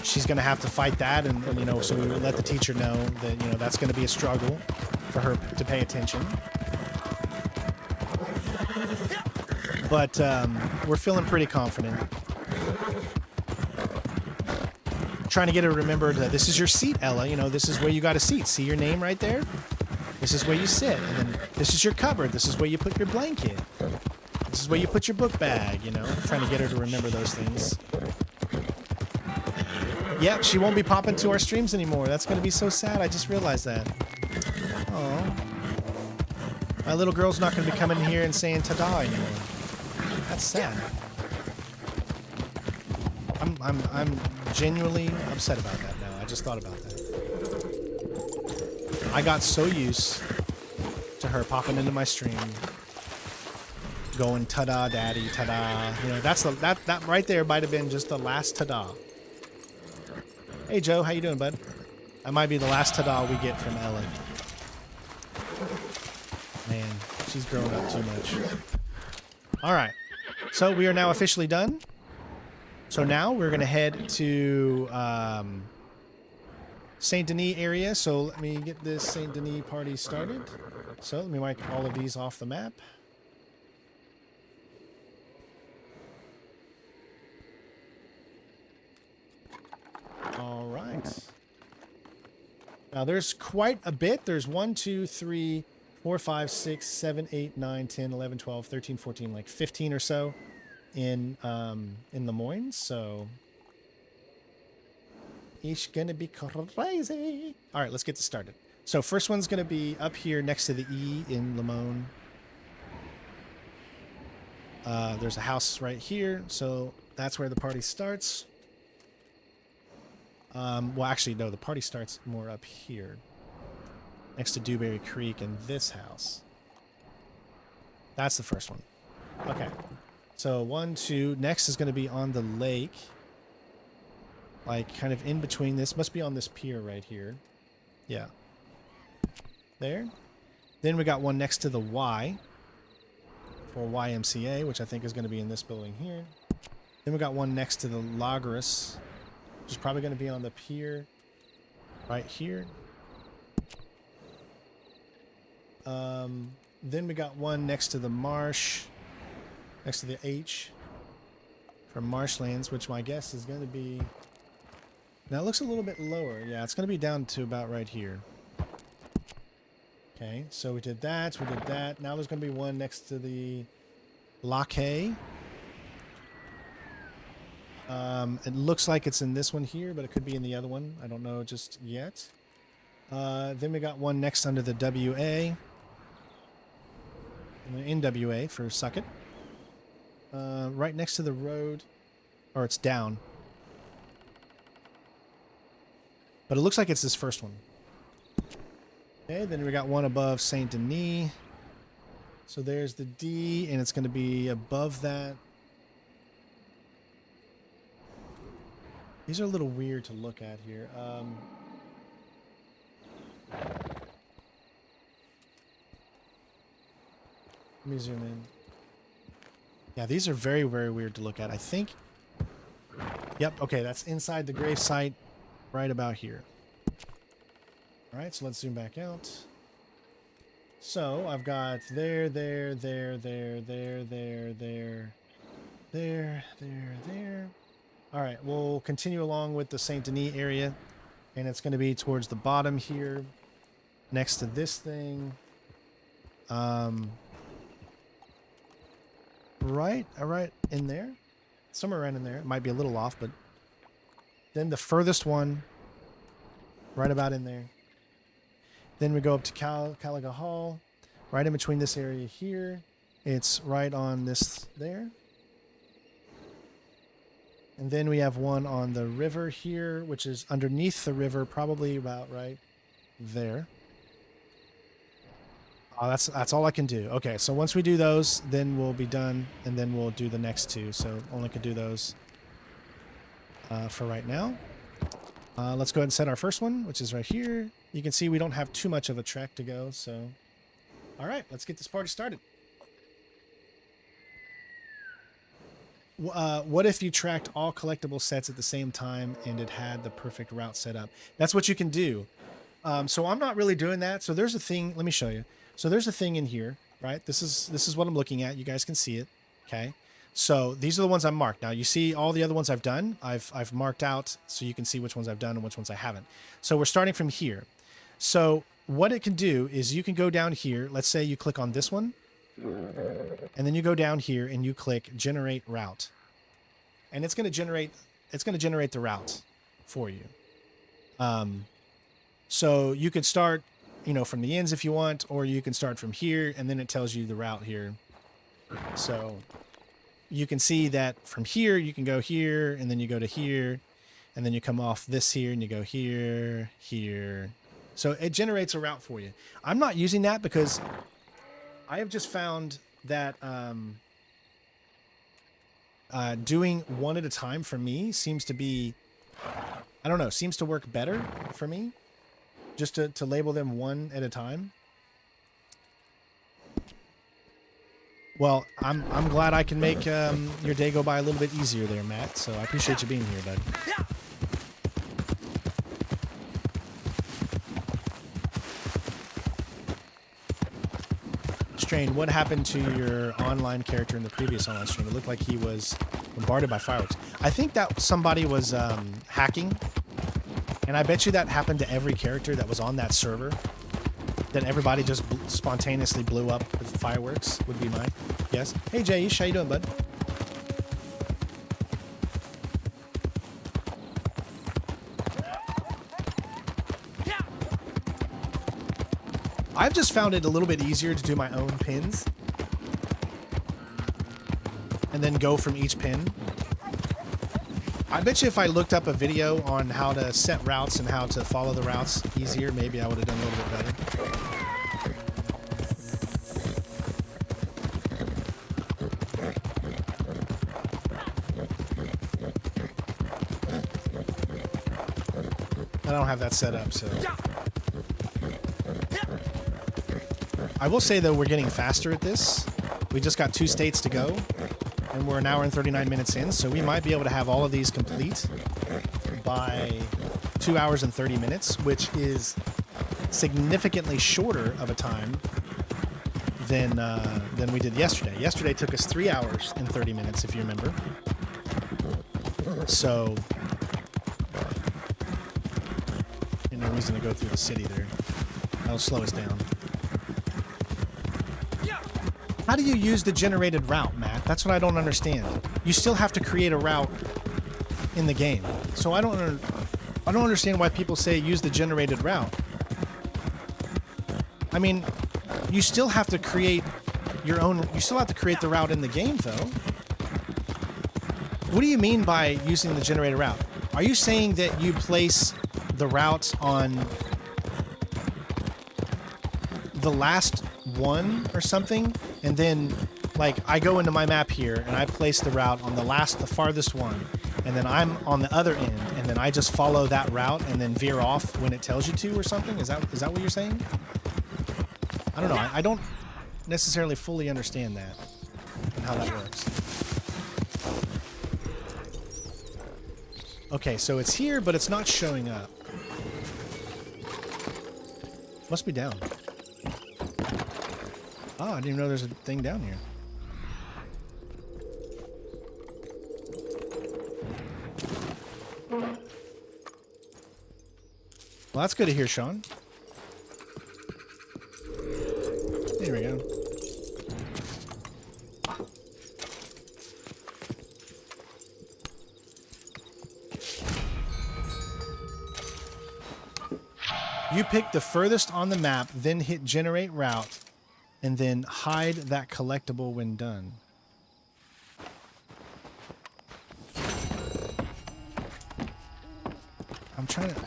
she's going to have to fight that. And so we let the teacher know that, that's going to be a struggle for her to pay attention. But we're feeling pretty confident. Trying to get her to remember that this is your seat, Ella. This is where you got a seat. See your name right there? This is where you sit. And then this is your cupboard. This is where you put your blanket. This is where you put your book bag, Trying to get her to remember those things. Yep, she won't be popping to our streams anymore. That's going to be so sad. I just realized that. Oh, my little girl's not going to be coming here and saying ta-da anymore. That's sad. I'm genuinely upset about that now. I just thought about that. I got so used to her popping into my stream, going ta-da, daddy, ta-da. That right there might have been just the last ta-da. Hey Joe, how you doing, bud? That might be the last ta-da we get from Ellen. Man, she's grown up too much. All right, so we are now officially done. So now we're gonna head to St. Denis area. So let me get this St. Denis party started. So let me wipe all of these off the map. All right. Now there's quite a bit. There's 1, 2, 3, 4, 5, 6, 7, 8, 9, 10, 11, 12, 13, 14, like 15 or so in the Moyne. So it's gonna be crazy. All right, let's get this started. So first one's gonna be up here next to the E in Limon. There's a house right here, so that's where the party starts. Well, actually, no, the party starts more up here, next to Dewberry Creek in this house. That's the first one. Okay, so 1, 2. Next is going to be on the lake, like kind of in between this. Must be on this pier right here. Yeah. There. Then we got one next to the Y for YMCA, which I think is going to be in this building here. Then we got one next to the Lagros, which is probably going to be on the pier right here. Then we got one next to the marsh, next to the H from Marshlands, which my guess is going to be... Now it looks a little bit lower. Yeah, it's going to be down to about right here. Okay, so we did that, we did that. Now there's going to be one next to the Lac. It looks like it's in this one here, but it could be in the other one. I don't know just yet. Then we got one next under the WA. The NWA for Suck It. Right next to the road. Or it's down. But it looks like it's this first one. Okay, then we got one above St. Denis. So there's the D, and it's going to be above that. These are a little weird to look at here. Let me zoom in. Yeah, these are very, very weird to look at. I think... Yep, okay, that's inside the grave site right about here. Alright, so let's zoom back out. So I've got there, there, there, there, there, there, there, there, there, there. All right, we'll continue along with the St. Denis area, and it's going to be towards the bottom here, next to this thing. Right in there, somewhere around in there. It might be a little off, but then the furthest one, right about in there. Then we go up to Caliga Hall, right in between this area here. It's right on this there. And then we have one on the river here, which is underneath the river, probably about right there. Oh, that's all I can do. Okay, so once we do those, then we'll be done, and then we'll do the next two. So only can do those for right now. Let's go ahead and set our first one, which is right here. You can see we don't have too much of a trek to go, so... All right, let's get this party started. What if you tracked all collectible sets at the same time and it had the perfect route set up? That's what you can do. So I'm not really doing that. So there's a thing. Let me show you. So there's a thing in here, right? This is what I'm looking at. You guys can see it. Okay. So these are the ones I'm marked. Now you see all the other ones I've done. I've marked out so you can see which ones I've done and which ones I haven't. So we're starting from here. So what it can do is you can go down here. Let's say you click on this one, and then you go down here and you click generate route, and it's going to generate the route for you. So you could start, from the ends if you want, or you can start from here, and then it tells you the route here. So you can see that from here you can go here, and then you go to here, and then you come off this here and you go here, here. So it generates a route for you. I'm not using that because I have just found that doing one at a time for me seems to be, I don't know, seems to work better for me. Just to label them one at a time. Well, I'm glad I can make your day go by a little bit easier there, Matt. So I appreciate you being here, bud. Strain, what happened to your online character in the previous online stream? It looked like he was bombarded by fireworks. I think that somebody was hacking, and I bet you that happened to every character that was on that server. That everybody just spontaneously blew up with fireworks would be my guess. Hey Jayish, how you doing, bud? I've just found it a little bit easier to do my own pins and then go from each pin. I bet you if I looked up a video on how to set routes and how to follow the routes easier, maybe I would have done a little bit better. I don't have that set up, so... I will say, though, we're getting faster at this. We just got 2 states to go, and we're an hour and 39 minutes in, so we might be able to have all of these complete by 2 hours and 30 minutes, which is significantly shorter of a time than we did yesterday. Yesterday took us 3 hours and 30 minutes, if you remember. So, no reason to go through the city there. That'll slow us down. How do you use the generated route, Matt? That's what I don't understand. You still have to create a route in the game. So I don't understand why people say use the generated route. I mean, you still have to create your own, you still have to create the route in the game, though. What do you mean by using the generated route? Are you saying that you place the route on the last one or something, and then like I go into my map here and I place the route on the farthest one, and then I'm on the other end, and then I just follow that route and then veer off when it tells you to or something? Is that what you're saying? I don't know. I don't necessarily fully understand that and how that works. Okay, so it's here, but it's not showing up. Must be down. Oh, I didn't even know there's a thing down here. Well, that's good to hear, Sean. There we go. You pick the furthest on the map, then hit generate route, and then hide that collectible when done. I'm trying to...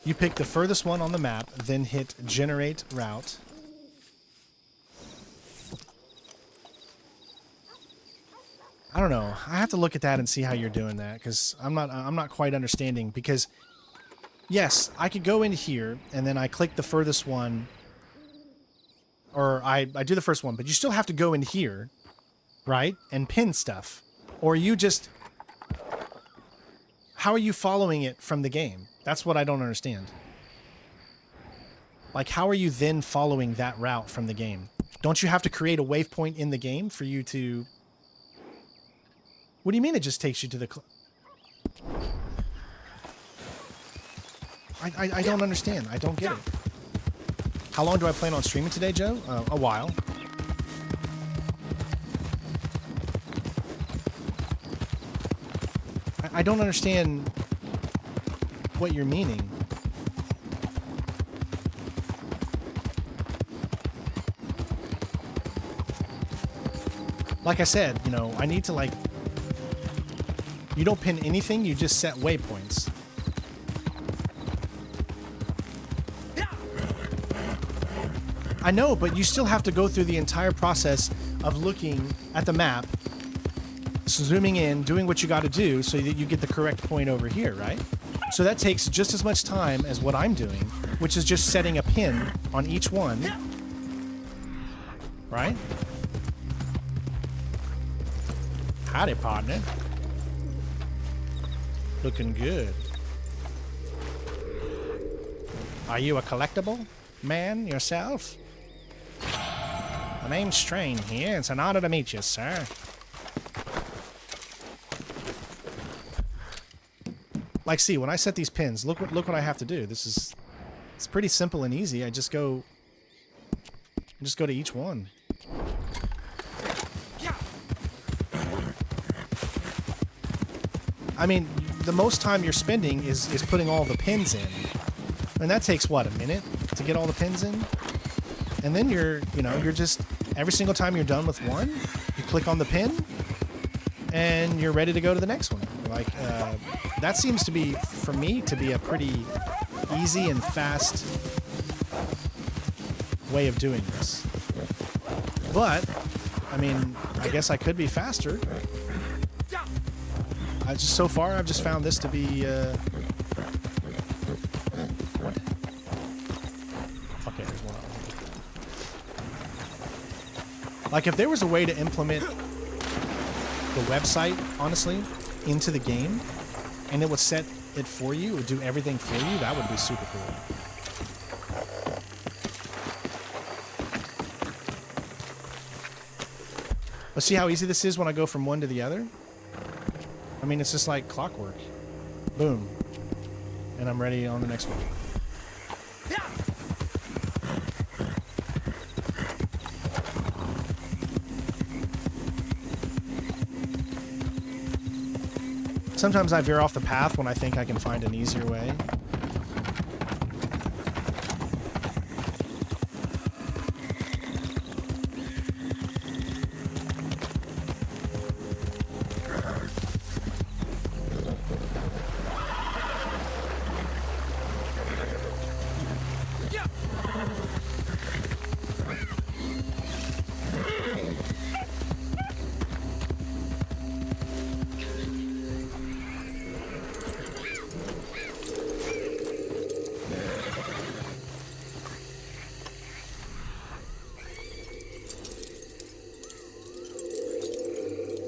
You pick the furthest one on the map, then hit generate route. I don't know. I have to look at that and see how you're doing that, because I'm not quite understanding. Because yes, I could go in here and then I click the furthest one, or I do the first one, but you still have to go in here, right, and pin stuff, or you just... How are you following it from the game? That's what I don't understand. Like, how are you then following that route from the game? Don't you have to create a waypoint in the game for you to... What do you mean it just takes you to the... I don't understand. I don't get it. How long do I plan on streaming today, Joe? A while. I don't understand what you're meaning. Like I said, you know, I need to, like... You don't pin anything, you just set waypoints. I know, but you still have to go through the entire process of looking at the map, zooming in, doing what you got to do so that you get the correct point over here, right? So that takes just as much time as what I'm doing, which is just setting a pin on each one, right? Howdy, partner. Looking good. Are you a collectible man yourself? My name's Strain here. It's an honor to meet you, sir. Like, see, when I set these pins, look what I have to do. It's pretty simple and easy. I just go to each one. I mean, the most time you're spending is putting all the pins in. And that takes, what, a minute to get all the pins in? And then you're just, every single time you're done with one, you click on the pin, and you're ready to go to the next one. Like, that seems to be, for me, to be a pretty easy and fast way of doing this. But, I mean, I guess I could be faster. So far, I've just found this to be, what? Okay, there's one other. Like, if there was a way to implement the website, honestly, into the game, and it would set it for you, it would do everything for you, that would be super cool. But see how easy this is when I go from one to the other? I mean, it's just like clockwork. Boom. And I'm ready on the next one. Sometimes I veer off the path when I think I can find an easier way.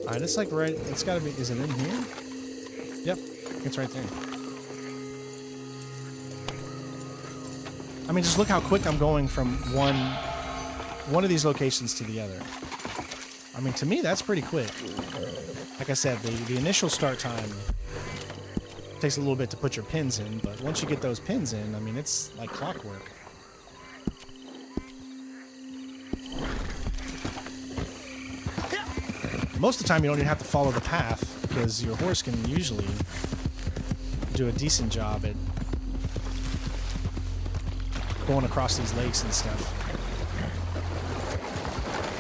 Alright, it's like right, it's gotta be, is it in here? Yep, it's right there. I mean, just look how quick I'm going from one of these locations to the other. I mean, to me, that's pretty quick. Like I said, the initial start time takes a little bit to put your pins in, but once you get those pins in, I mean, it's like clockwork. Most of the time, you don't even have to follow the path because your horse can usually do a decent job at going across these lakes and stuff.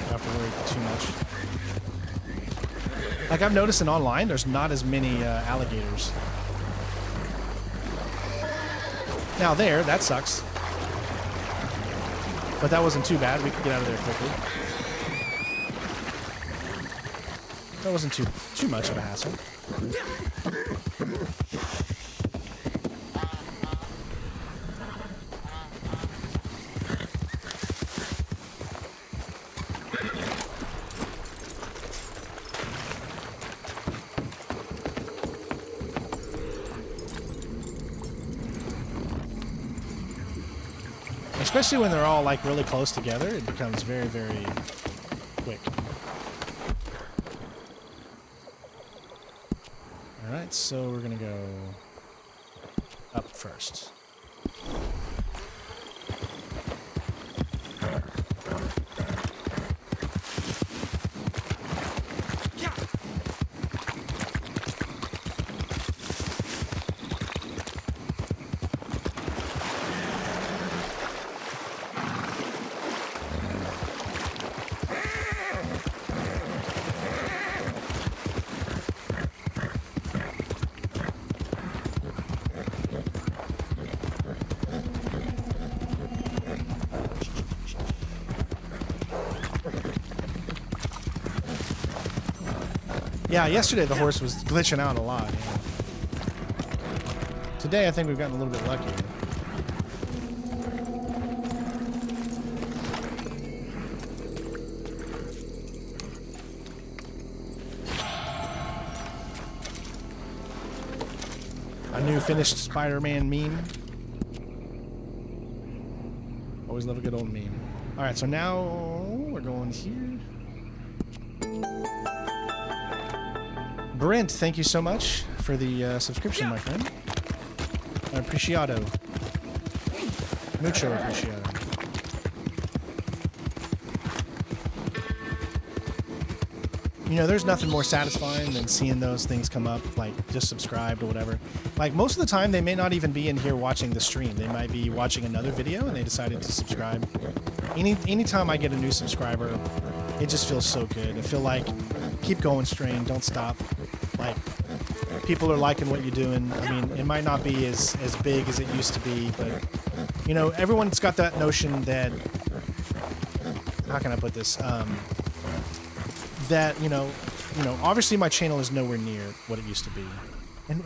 Don't have to worry too much. Like I've noticed in online, there's not as many alligators. Now that sucks. But that wasn't too bad. We could get out of there quickly. That wasn't too much of a hassle. Especially when they're all like really close together, it becomes very, very quick. Alright, so we're gonna go up first. Yeah, yesterday the horse was glitching out a lot. Yeah. Today I think we've gotten a little bit luckier. A new finished Spider-Man meme. Always love a good old meme. Alright, so now we're going here. Brent, thank you so much for the subscription, my friend. Appreciado. Mucho appreciado. You know, there's nothing more satisfying than seeing those things come up, like just subscribed or whatever. Like most of the time, they may not even be in here watching the stream. They might be watching another video and they decided to subscribe. Anytime I get a new subscriber, it just feels so good. I feel like keep going, Strain, don't stop. Like people are liking what you're doing. I mean, it might not be as big as it used to be, but you know, everyone's got that notion that, how can I put this? That you know, obviously my channel is nowhere near what it used to be, and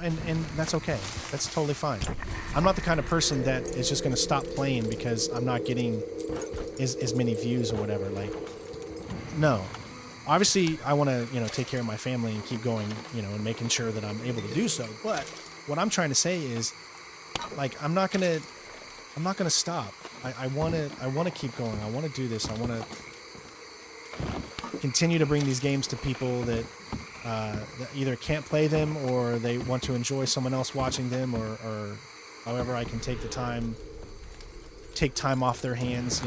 that's okay. That's totally fine. I'm not the kind of person that is just going to stop playing because I'm not getting as many views or whatever. Like, no. Obviously, I want to, take care of my family and keep going, and making sure that I'm able to do so. But what I'm trying to say is, like, I'm not gonna stop. I want to keep going. I want to do this. I want to continue to bring these games to people that either can't play them or they want to enjoy someone else watching them, or however I can take time off their hands.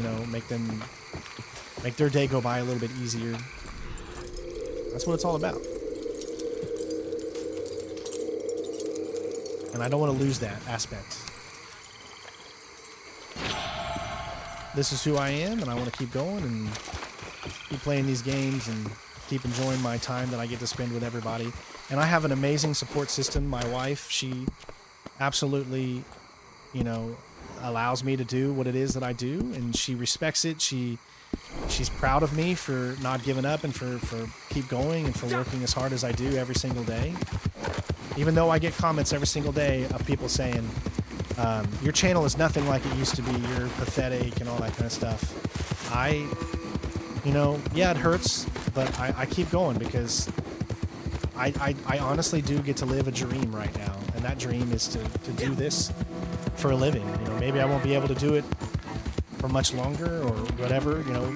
Make their day go by a little bit easier. That's what it's all about. And I don't want to lose that aspect. This is who I am, and I want to keep going and keep playing these games and keep enjoying my time that I get to spend with everybody. And I have an amazing support system. My wife, she absolutely, allows me to do what it is that I do, and she respects it. She's proud of me for not giving up and for keep going and for working as hard as I do every single day. Even though I get comments every single day of people saying, your channel is nothing like it used to be, you're pathetic and all that kind of stuff. Yeah, it hurts, but I keep going because I honestly do get to live a dream right now. And that dream is to do this for a living. You know, maybe I won't be able to do it for much longer or whatever. You know,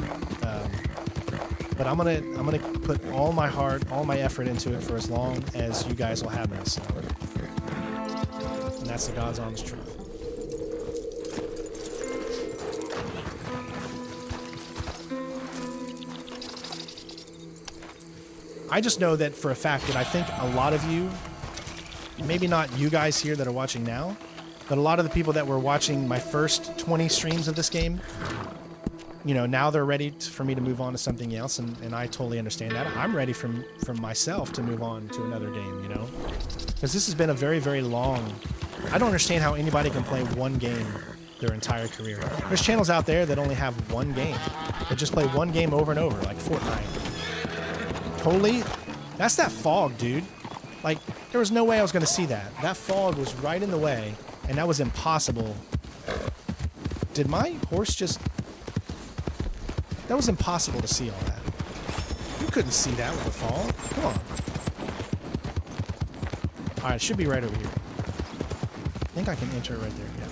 but I'm gonna put all my heart, all my effort into it for as long as you guys will have me. So, and that's the God's honest truth. I just know that for a fact that I think a lot of you, maybe not you guys here that are watching now, but a lot of the people that were watching my first 20 streams of this game, you know, now they're ready for me to move on to something else, and I totally understand that. I'm ready from myself to move on to another game, you know? Because this has been a very, very long... I don't understand how anybody can play one game their entire career. There's channels out there that only have one game. That just play one game over and over, like Fortnite. Totally. That's that fog, dude. Like, there was no way I was going to see that. That fog was right in the way, and that was impossible. Did my horse just... That was impossible to see all that. You couldn't see that with the fog. Come on. Alright, it should be right over here. I think I can enter it right there, yeah.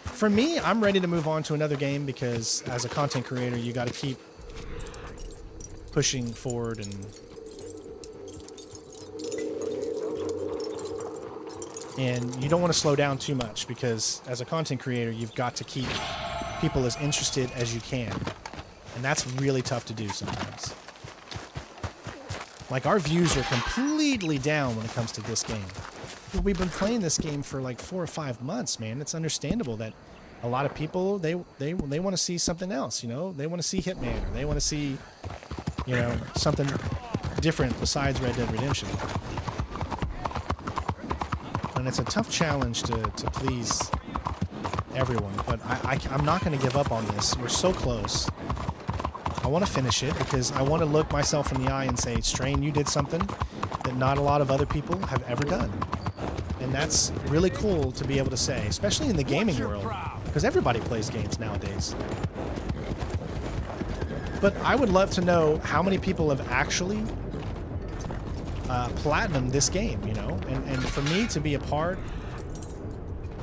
For me, I'm ready to move on to another game because as a content creator, you got to keep pushing forward and you don't want to slow down too much because as a content creator, you've got to keep people as interested as you can. And that's really tough to do sometimes. Like, our views are completely down when it comes to this game. We've been playing this game for like 4 or 5 months, man. It's understandable that a lot of people, they want to see something else, you know? They want to see Hitman, or they want to see, you know, something different besides Red Dead Redemption. And it's a tough challenge to please everyone, but I'm not going to give up on this. We're so close. I want to finish it because I want to look myself in the eye and say, Strain, you did something that not a lot of other people have ever done. And that's really cool to be able to say, especially in the gaming world, because everybody plays games nowadays. But I would love to know how many people have actually platinumed this game, you know? And for me to be a part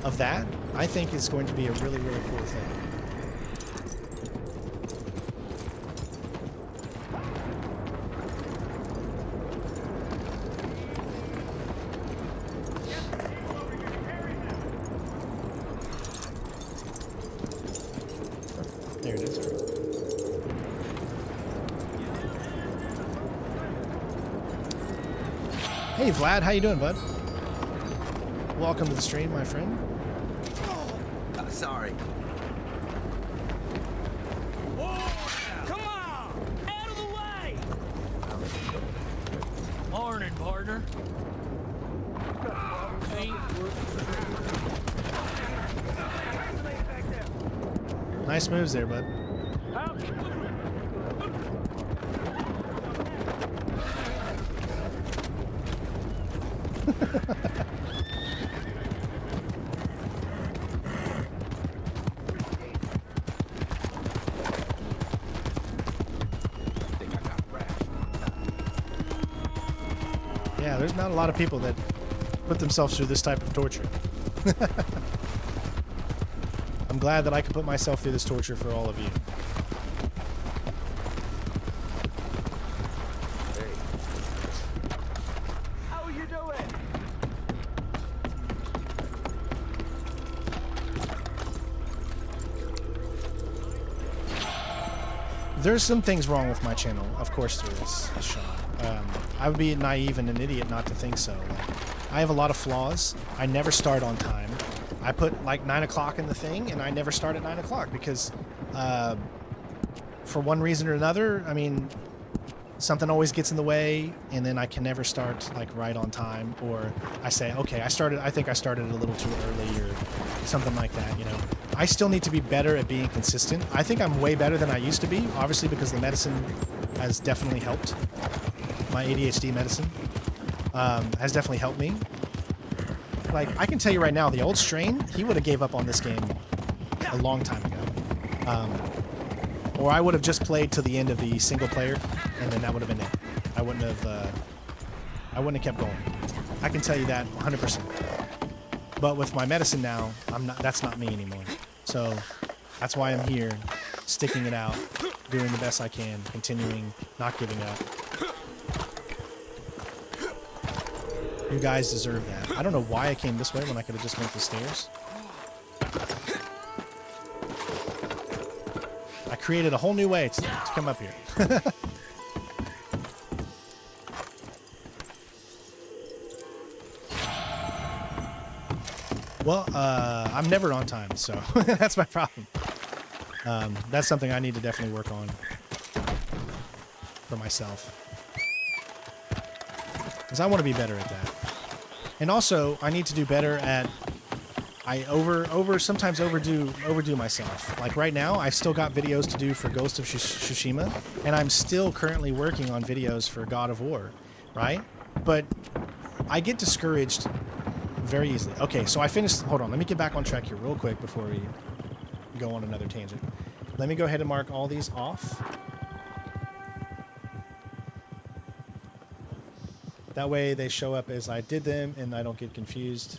of that, I think is going to be a really, really cool thing. There it is. Hey Vlad, how you doing, bud? Welcome to the stream, my friend. Sorry. Come on! Out of the way! Morning, partner. Nice moves there, bud. Yeah, there's not a lot of people that put themselves through this type of torture. I'm glad that I could put myself through this torture for all of you. How are you doing? There's some things wrong with my channel. Of course there is, Sean. I would be naive and an idiot not to think so. Like, I have a lot of flaws. I never start on time. I put like 9 o'clock in the thing, and I never start at 9 o'clock because, for one reason or another, I mean, something always gets in the way, and then I can never start like right on time. Or I say, okay, I think I started a little too early, or something like that. You know, I still need to be better at being consistent. I think I'm way better than I used to be, obviously because the medicine has definitely helped. My ADHD medicine has definitely helped me. Like, I can tell you right now, the old Strain, he would have gave up on this game a long time ago. Or I would have just played to the end of the single player, and then that would have been it. I wouldn't have kept going. I can tell you that 100%. But with my medicine now, that's not me anymore. So that's why I'm here, sticking it out, doing the best I can, continuing, not giving up. You guys deserve that. I don't know why I came this way when I could have just went the stairs. I created a whole new way to come up here. Well, I'm never on time, so that's my problem. That's something I need to definitely work on for myself. Because I want to be better at that. And also, I need to do better at... I sometimes overdo myself. Like right now, I've still got videos to do for Ghost of Tsushima, and I'm still currently working on videos for God of War, right? But I get discouraged very easily. Okay, so I finished... Hold on, let me get back on track here real quick before we go on another tangent. Let me go ahead and mark all these off. That way they show up as I did them and I don't get confused.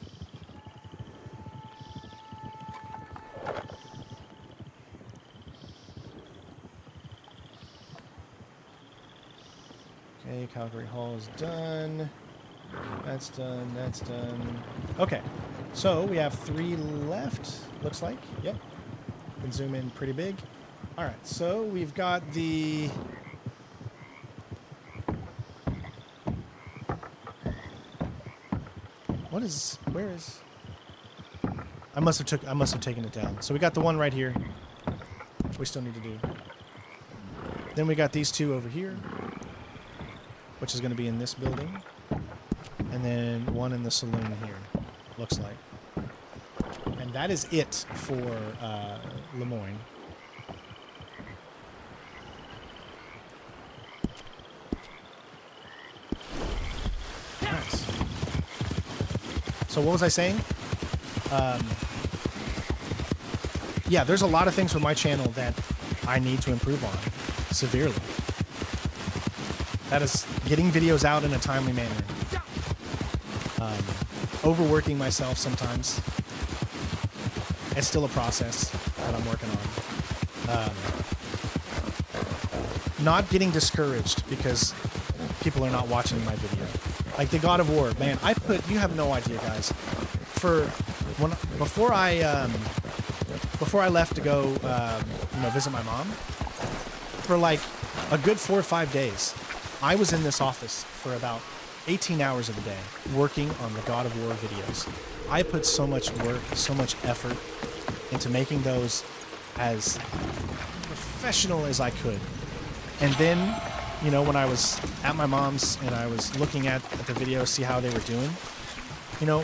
Okay, Calgary Hall is done. That's done, that's done. Okay, so we have 3 left, looks like. Yep. Can zoom in pretty big. Alright, so we've got the... Where is... I must have taken it down. So we got the one right here. We still need to do. Then we got these 2 over here, which is going to be in this building. And then one in the saloon here, looks like. And that is it for Moyne. Nice. So what was I saying? Yeah, there's a lot of things with my channel that I need to improve on severely. That is getting videos out in a timely manner. Overworking myself sometimes. It's still a process that I'm working on. Not getting discouraged because people are not watching my video. Like the God of War, man, you have no idea, guys. Before I left to go, visit my mom, for like a good 4 or 5 days, I was in this office for about 18 hours of the day working on the God of War videos. I put so much work, so much effort into making those as professional as I could. And then, when I was at my mom's and I was looking at the videos, see how they were doing,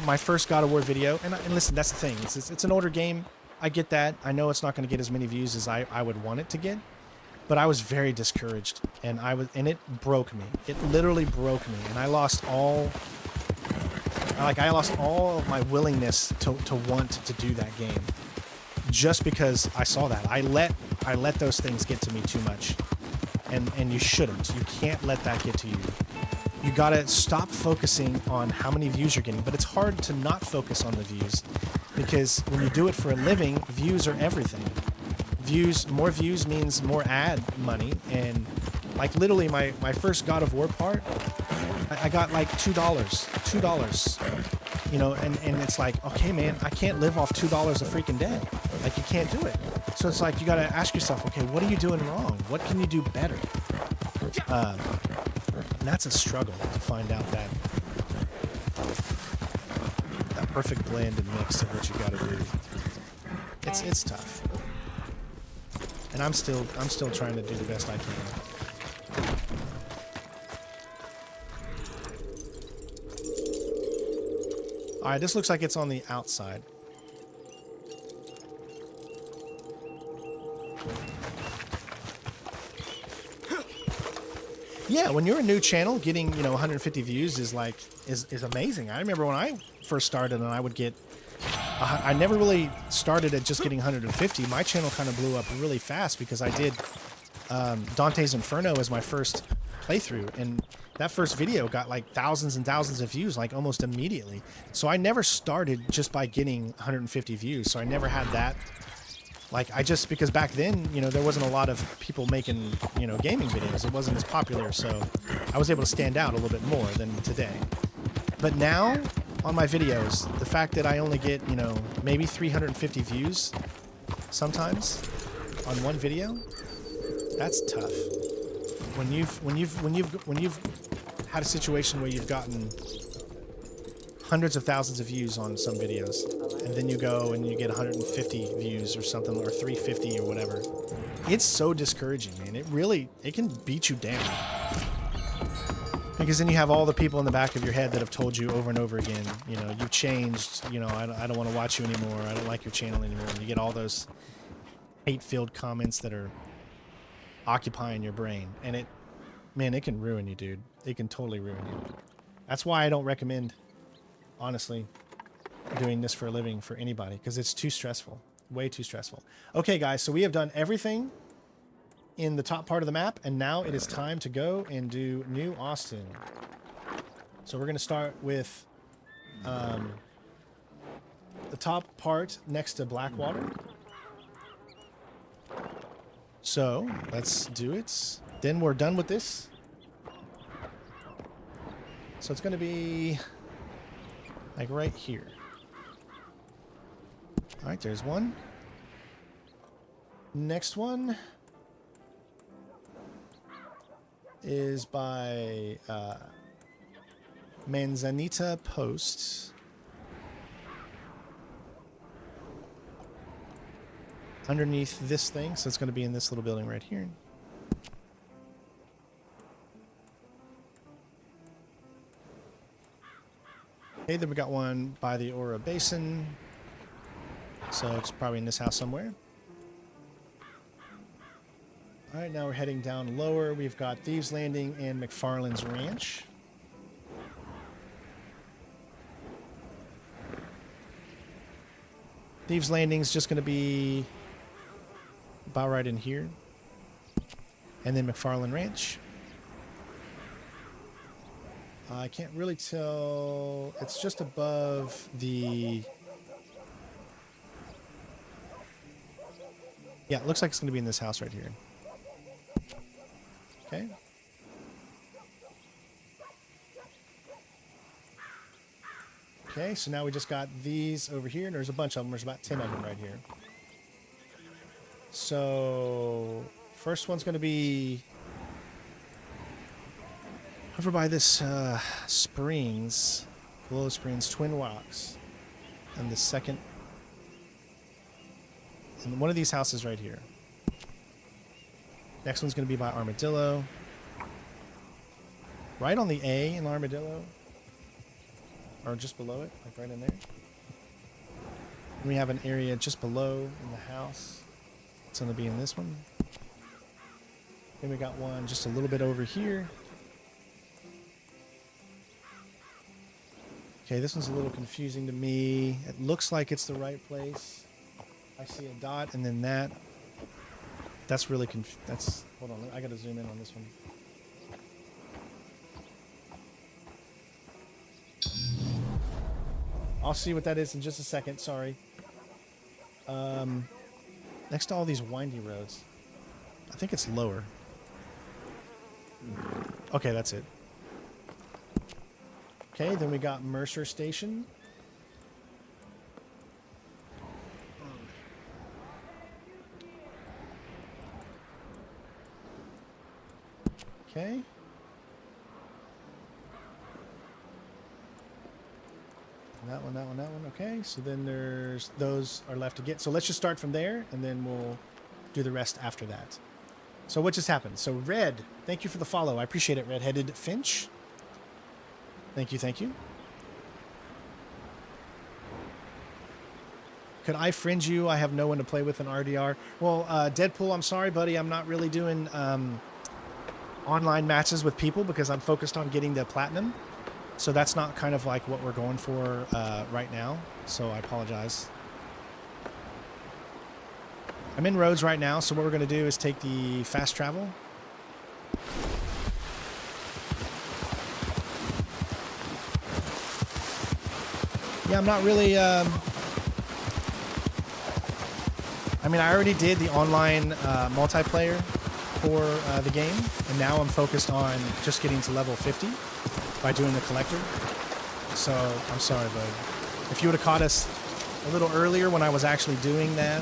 my first God of War video, and listen, that's the thing, it's an older game. I get that. I know it's not going to get as many views as I would want it to get. But I was very discouraged, and it broke me. It literally broke me, and I lost all of my willingness to want to do that game, just because I saw that. I let those things get to me too much, and you shouldn't. You can't let that get to you. You gotta stop focusing on how many views you're getting. But it's hard to not focus on the views, because when you do it for a living, views are everything. More views means more ad money, and like literally my first God of War part, I got like $2, and it's like, okay, man, I can't live off $2 a freaking day. Like, you can't do it. So it's like, you got to ask yourself, okay, what are you doing wrong? What can you do better? And that's a struggle to find out that perfect blend and mix of what you got to do. It's tough. And I'm still trying to do the best I can. All right, this looks like it's on the outside. Yeah, when you're a new channel, getting 150 views is amazing. I remember when I first started, and I would get. I never really started at just getting 150. My channel kind of blew up really fast because I did Dante's Inferno as my first playthrough, and that first video got like thousands and thousands of views like almost immediately. So I never started just by getting 150 views. So I never had that. Like because back then, you know, there wasn't a lot of people making, you know, gaming videos. It wasn't as popular. So I was able to stand out a little bit more than today. But now on my videos, the fact that I only get, you know, maybe 350 views sometimes on one video, that's tough. When you've had a situation where you've gotten hundreds of thousands of views on some videos, and then you go and you get 150 views or something, or 350 or whatever, it's so discouraging, man. It can beat you down. Because then you have all the people in the back of your head that have told you over and over again, you know, you've changed, you know, I don't want to watch you anymore, I don't like your channel anymore. And you get all those hate-filled comments that are occupying your brain. And it can ruin you, dude. It can totally ruin you. That's why I don't recommend, honestly, doing this for a living for anybody, because it's too stressful. Way too stressful. Okay, guys, so we have done everything in the top part of the map, and now it is time to go and do New Austin. So we're going to start with the top part next to Blackwater. So let's do it. Then we're done with this. So it's going to be like right here. All right, there's one. Next one is by Manzanita Post. Underneath this thing, so it's going to be in this little building right here. Okay, then we got one by the Ora Basin. So it's probably in this house somewhere. All right, now we're heading down lower. We've got Thieves Landing and McFarland's Ranch. Thieves Landing's just going to be about right in here. And then McFarland Ranch. I can't really tell. It's just above the... Yeah, it looks like it's going to be in this house right here. Okay. Okay, so now we just got these over here, and there's a bunch of them. There's about 10 of them right here. So, first one's going to be over by this Springs, Willow Springs, Twin Rocks. And the second, and one of these houses right here. Next one's going to be by Armadillo. Right on the A in Armadillo. Or just below it, like right in there. And we have an area just below in the house. It's going to be in this one. Then we got one just a little bit over here. Okay, this one's a little confusing to me. It looks like it's the right place. I see a dot and then that. That's really hold on, I gotta zoom in on this one. I'll see what that is in just a second, sorry. Next to all these windy roads. I think it's lower. Okay, that's it. Okay, then we got Mercer Station. Okay. That one, that one, that one. Okay, so then there's those are left to get. So let's just start from there, and then we'll do the rest after that. So what just happened? So Red, thank you for the follow. I appreciate it, Red-Headed Finch. Thank you, thank you. Could I friend you? I have no one to play with in RDR. Well, Deadpool, I'm sorry, buddy. I'm not really doing online matches with people because I'm focused on getting the platinum. So that's not kind of like what we're going for right now. So I apologize. I'm in Rhodes right now, so what we're going to do is take the fast travel. Yeah, I'm not really. I mean, I already did the online multiplayer for the game, and now I'm focused on just getting to level 50 by doing the collector. So I'm sorry, bud. If you would have caught us a little earlier when I was actually doing that,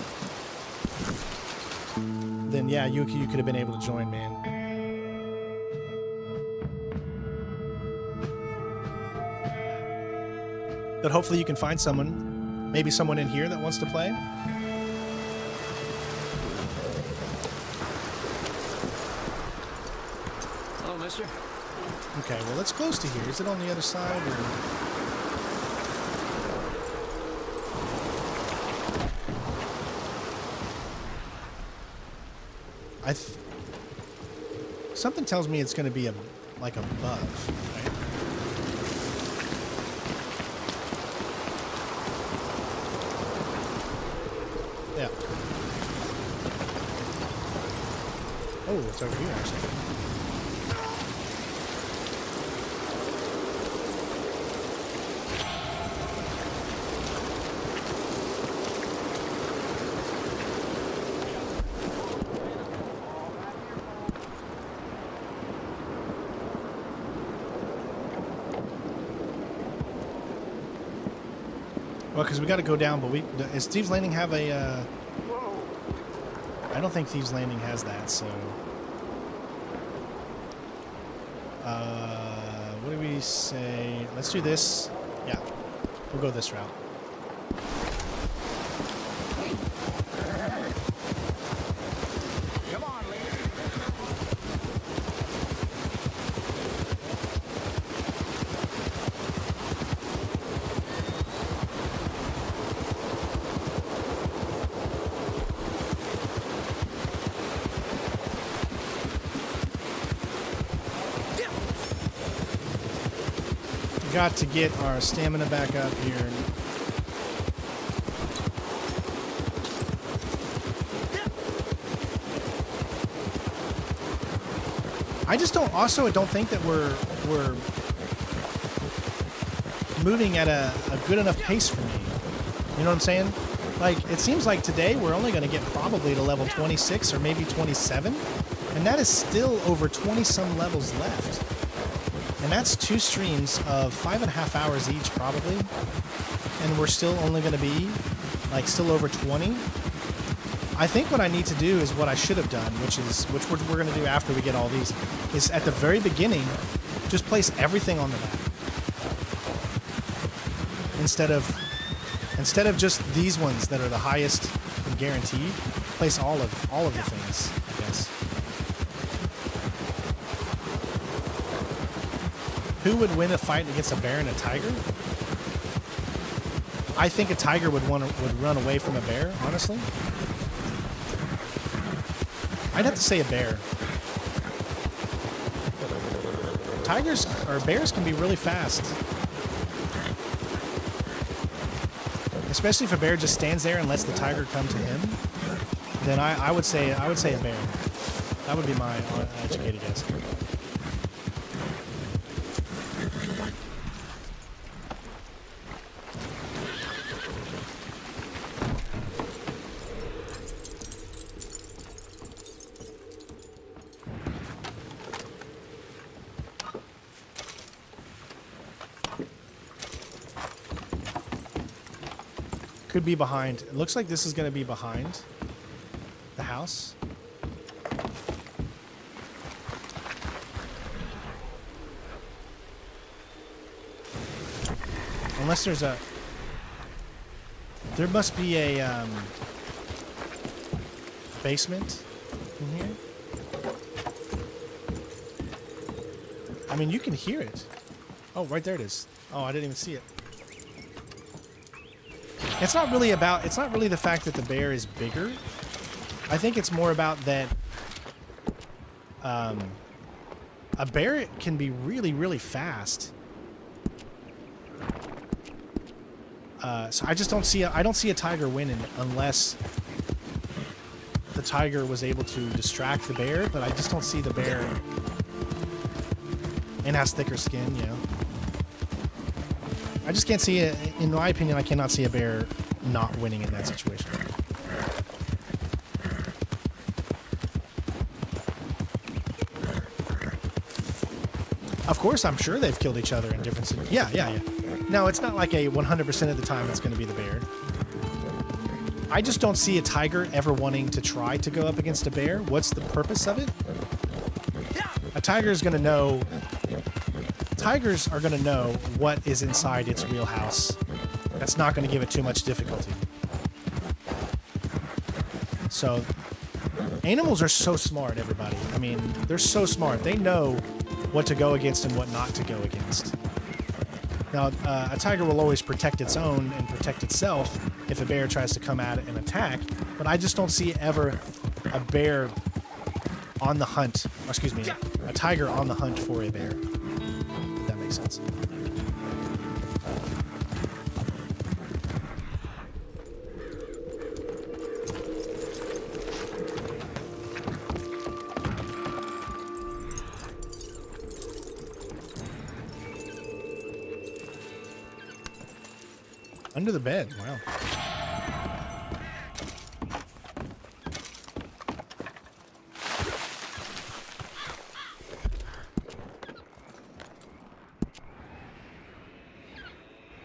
then yeah, you could have been able to join, man. But hopefully you can find someone, maybe someone in here that wants to play. Hello, mister. Okay, well, it's close to here. Is it on the other side? Or... Something tells me it's going to be like above, right? Yeah. Oh, it's over here, actually. Well, because we got to go down, but does Thieves Landing have a, I don't think Thieves Landing has that, so. What do we say? Let's do this. Yeah, we'll go this route. Come on, lady. Got to get our stamina back up here. I just don't think that we're moving at a good enough pace for me. You know what I'm saying? Like, it seems like today we're only going to get probably to level 26 or maybe 27, and that is still over 20 some levels left. And that's 2 streams of 5.5 hours each, probably. And we're still only going to be, like, still over 20. I think what I need to do is what I should have done, which we're going to do after we get all these, is at the very beginning, just place everything on the map. Instead of just these ones that are the highest and guaranteed, place all of the things, I guess. Who would win a fight against a bear and a tiger? I think a tiger would run away from a bear, honestly. I'd have to say a bear. Tigers or bears can be really fast. Especially if a bear just stands there and lets the tiger come to him, then I would say a bear. That would be my educated guess. Could be behind. It looks like this is going to be behind the house. Unless there's a... There must be a basement in here. I mean, you can hear it. Oh, right there it is. Oh, I didn't even see it. It's not really the fact that the bear is bigger. I think it's more about that a bear can be really, really fast. So I just don't see I don't see a tiger winning unless the tiger was able to distract the bear, but I just don't see the bear, and has thicker skin, yeah. I just can't see it. In my opinion, I cannot see a bear not winning in that situation. Of course, I'm sure they've killed each other in different situations. Yeah. No, it's not like a 100% of the time it's going to be the bear. I just don't see a tiger ever wanting to try to go up against a bear. What's the purpose of it? A tiger is going to know... Tigers are going to know what is inside its wheelhouse. That's not going to give it too much difficulty. So, animals are so smart, everybody. I mean, they're so smart. They know what to go against and what not to go against. Now, a tiger will always protect its own and protect itself if a bear tries to come at it and attack, but I just don't see ever a bear on the hunt, or excuse me, a tiger on the hunt for a bear. If that makes sense. Under the bed, wow.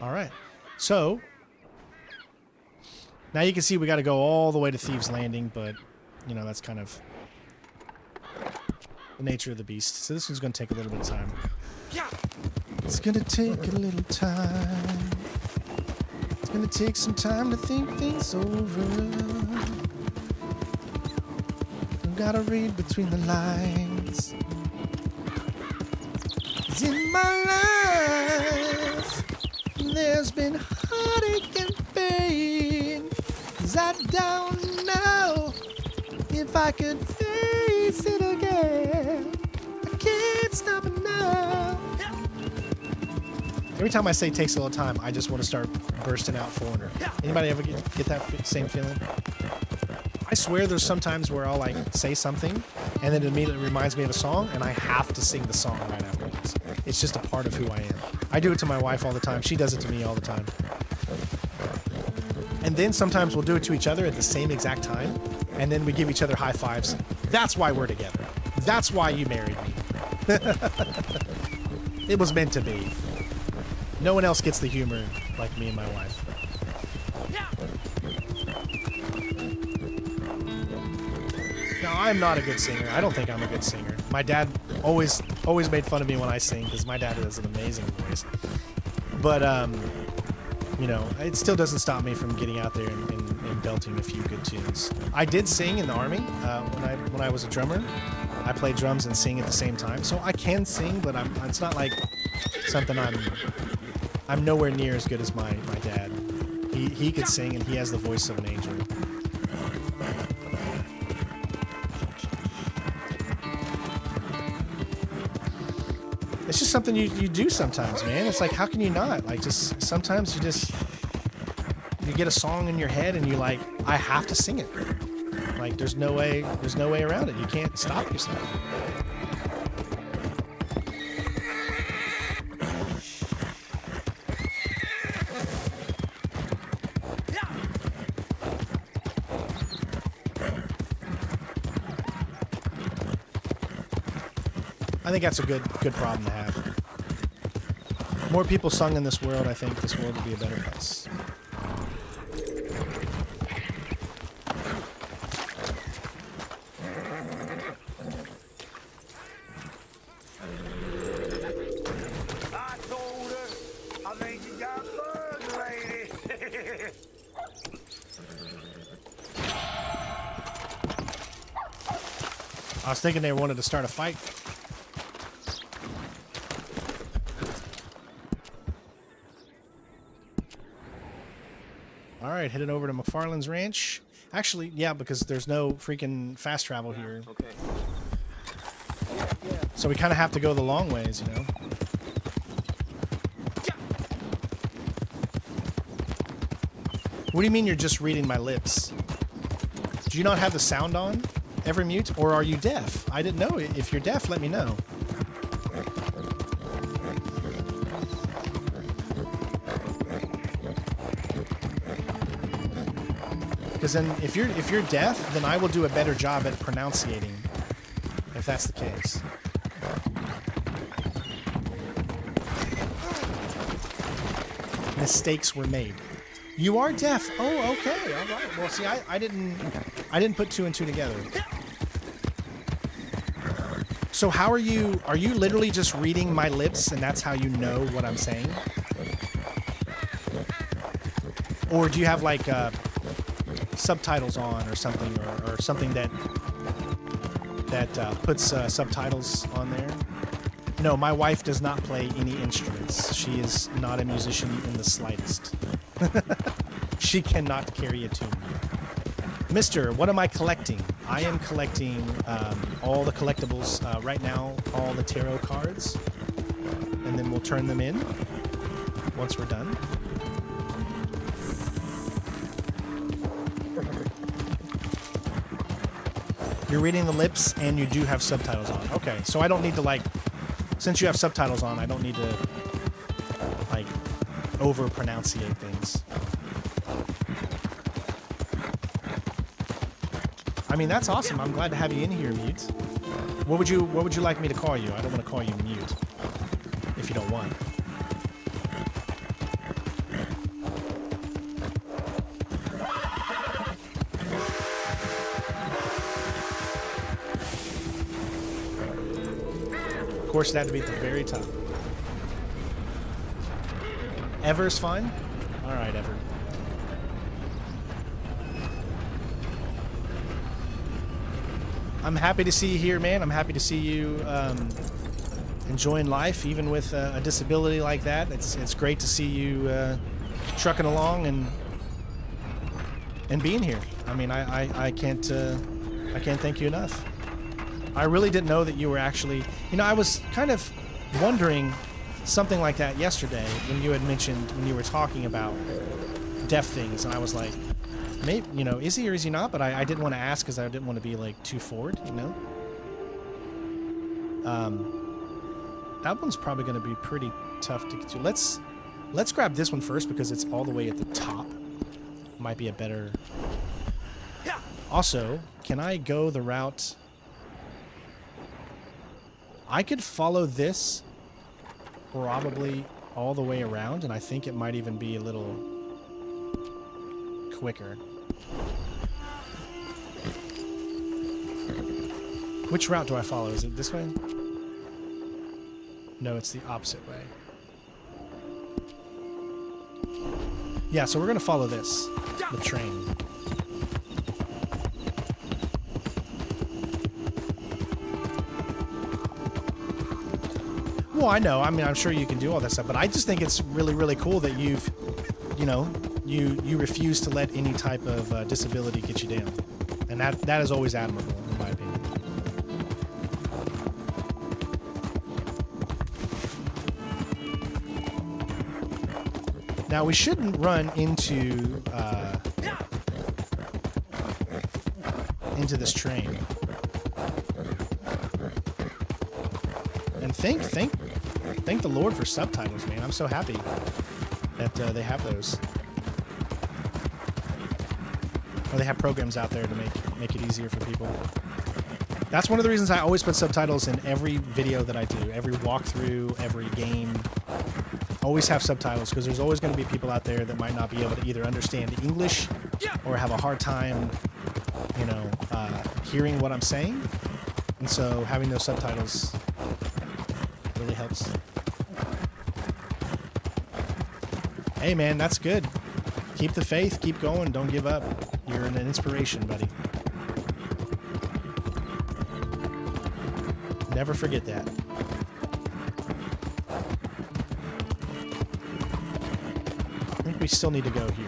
All right, so now you can see we got to go all the way to Thieves Landing, but you know, that's kind of the nature of the beast. So this one's going to take a little bit of time. It's going to take a little time. It's gonna take some time to think things over. Gotta read between the lines. 'Cause in my life, there's been heartache and pain. 'Cause I don't know if I could face it again. I can't stop it now. Every time I say takes a little time, I just want to start bursting out Foreigner. Anybody ever get that same feeling? I swear there's some times where I'll like say something and then it immediately reminds me of a song and I have to sing the song right afterwards. It's just a part of who I am. I do it to my wife all the time. She does it to me all the time. And then sometimes we'll do it to each other at the same exact time and then we give each other high fives. That's why we're together. That's why you married me. It was meant to be. No one else gets the humor like me and my wife. No, I'm not a good singer. I don't think I'm a good singer. My dad always made fun of me when I sing because my dad has an amazing voice. But, you know, it still doesn't stop me from getting out there and belting a few good tunes. I did sing in the Army when I was a drummer. I played drums and sing at the same time. So I can sing, but it's not like something I'm nowhere near as good as my dad. He could sing and he has the voice of an angel. It's just something you do sometimes, man. It's like, how can you not? Like, just sometimes you get a song in your head and you're like, I have to sing it. Like, there's no way around it. You can't stop yourself. I think that's a good problem to have. More people sung in this world, I think this world would be a better place. I told her, I think you got bugs, lady. I was thinking they wanted to start a fight. All right, headed over to McFarland's Ranch. Actually, yeah, because there's no freaking fast travel here. Okay. So we kind of have to go the long ways, you know? What do you mean you're just reading my lips? Do you not have the sound on? Every mute? Or are you deaf? I didn't know. If you're deaf, let me know. Because then if you're deaf, then I will do a better job at pronunciating, if that's the case. Mistakes were made. You are deaf. Oh, okay. All right. Well, see, I didn't put two and two together. So how are you literally just reading my lips and that's how you know what I'm saying? Or do you have like subtitles on or something, or something that puts subtitles on there? No, my wife does not play any instruments. She is not a musician in the slightest. She cannot carry a tune. Mister, what am I collecting? I am collecting all the collectibles right now, all the tarot cards, and then we'll turn them in once we're done. You're reading the lips and you do have subtitles on. Okay, so I don't need to like, since you have subtitles on, I don't need to like over pronunciate things. I mean, that's awesome. I'm glad to have you in here, Mute. What would you like me to call you? I don't want to call you Mute if you don't want. Of course, it had to be at the very top. Ever's fine? All right, Ever. I'm happy to see you here, man. I'm happy to see you enjoying life, even with a disability like that. It's great to see you trucking along and being here. I mean, I can't thank you enough. I really didn't know that you were actually, you know, I was kind of wondering something like that yesterday when you had mentioned, when you were talking about deaf things, and I was like, maybe, you know, is he or is he not? But I didn't want to ask because I didn't want to be like too forward, you know? That one's probably going to be pretty tough to get to. Let's grab this one first because it's all the way at the top. Might be a better... Also, can I go the route... I could follow this probably all the way around, and I think it might even be a little quicker. Which route do I follow? Is it this way? No, it's the opposite way. Yeah, so we're going to follow this, the train. Well, I know. I mean, I'm sure you can do all that stuff, but I just think it's really, really cool that you've, you know, you refuse to let any type of disability get you down, and that is always admirable, in my opinion. Now we shouldn't run into this train. And thank the Lord for subtitles, man. I'm so happy that they have those. Or they have programs out there to make it easier for people. That's one of the reasons I always put subtitles in every video that I do, every walkthrough, every game. Always have subtitles, because there's always going to be people out there that might not be able to either understand English or have a hard time, you know, hearing what I'm saying. And so having those subtitles really helps. Hey, man, that's good. Keep the faith. Keep going. Don't give up. You're an inspiration, buddy. Never forget that. I think we still need to go here.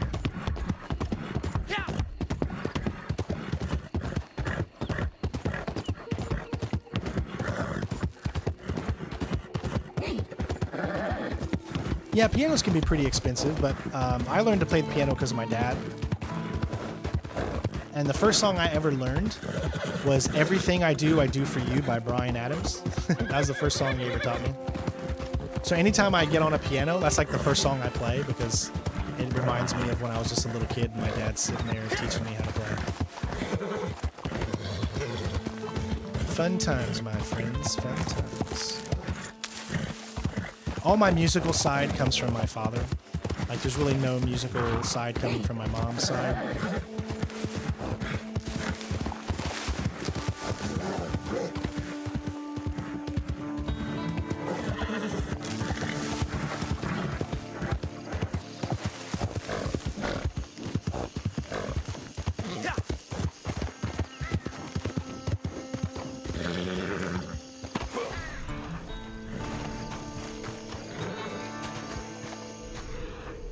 Yeah, pianos can be pretty expensive, but I learned to play the piano because of my dad. And the first song I ever learned was Everything I Do For You by Bryan Adams. That was the first song he ever taught me. So anytime I get on a piano, that's like the first song I play, because It reminds me of when I was just a little kid and my dad's sitting there teaching me how to play. Fun times, my friends, fun times. All my musical side comes from my father. Like, there's really no musical side coming from my mom's side.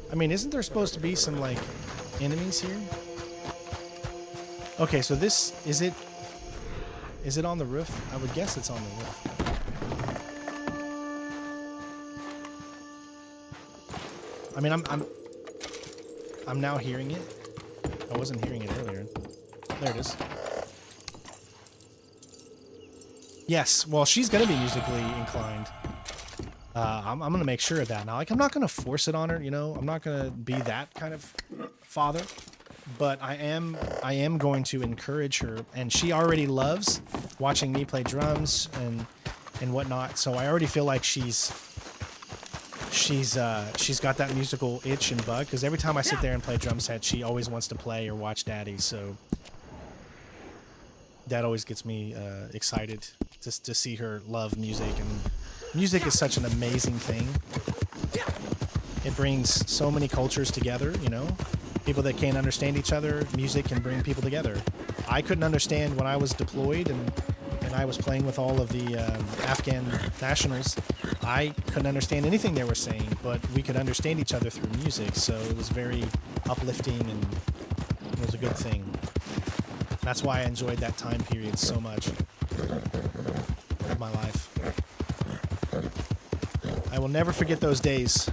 I mean, isn't there supposed to be some, like, enemies here? Okay, so this, is it on the roof? I would guess it's on the roof. I mean, I'm now hearing it. I wasn't hearing it earlier. There it is. Yes, well, she's gonna be musically inclined. I'm gonna make sure of that. Now, like, I'm not gonna force it on her, you know. I'm not gonna be that kind of father, but I am going to encourage her, and she already loves watching me play drums and whatnot. So I already feel like she's got that musical itch and bug, because every time I sit there and play drum set, she always wants to play or watch Daddy. So that always gets me excited just to see her love music. And music is such an amazing thing. It brings so many cultures together, you know. People that can't understand each other, music can bring people together. I couldn't understand when I was deployed and I was playing with all of the Afghan nationals. I couldn't understand anything they were saying, but we could understand each other through music, so it was very uplifting and it was a good thing. That's why I enjoyed that time period so much of my life. I will never forget those days.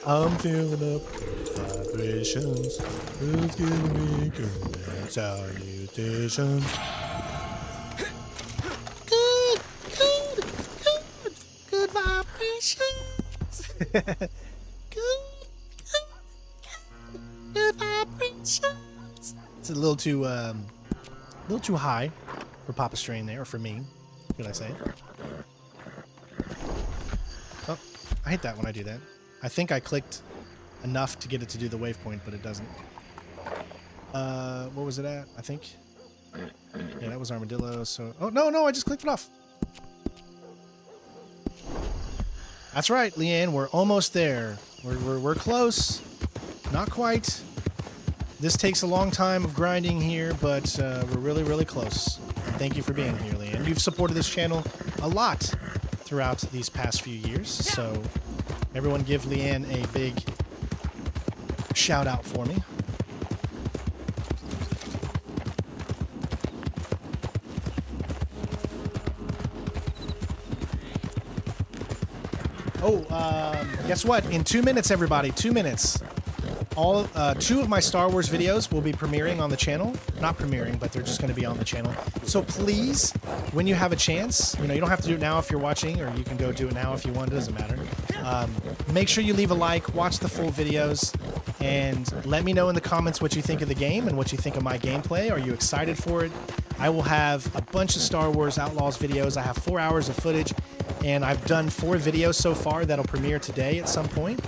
I'm feeling up vibrations. It's giving me good salutations. Good vibrations. good vibrations. It's a little too high for Papa Strain there, or for me. What did I say? Oh, I hate that when I do that. I think I clicked enough to get it to do the waypoint, but it doesn't. What was it at? I think. Yeah, that was Armadillo. So, oh no, I just clicked it off. That's right, Leanne. We're almost there. We're close. Not quite. This takes a long time of grinding here, but we're really close. Thank you for being here, Leanne. You've supported this channel a lot throughout these past few years, so everyone give Leanne a big shout out for me. Guess what? In 2 minutes, everybody, 2 minutes. All 2 of my Star Wars videos will be premiering on the channel. Not premiering, but they're just going to be on the channel. So please, when you have a chance, you know, you don't have to do it now if you're watching, or you can go do it now if you want. It doesn't matter. Make sure you leave a like, watch the full videos, and let me know in the comments what you think of the game and what you think of my gameplay. Are you excited for it? I will have a bunch of Star Wars Outlaws videos. I have 4 hours of footage, and I've done 4 videos so far that'll premiere today at some point.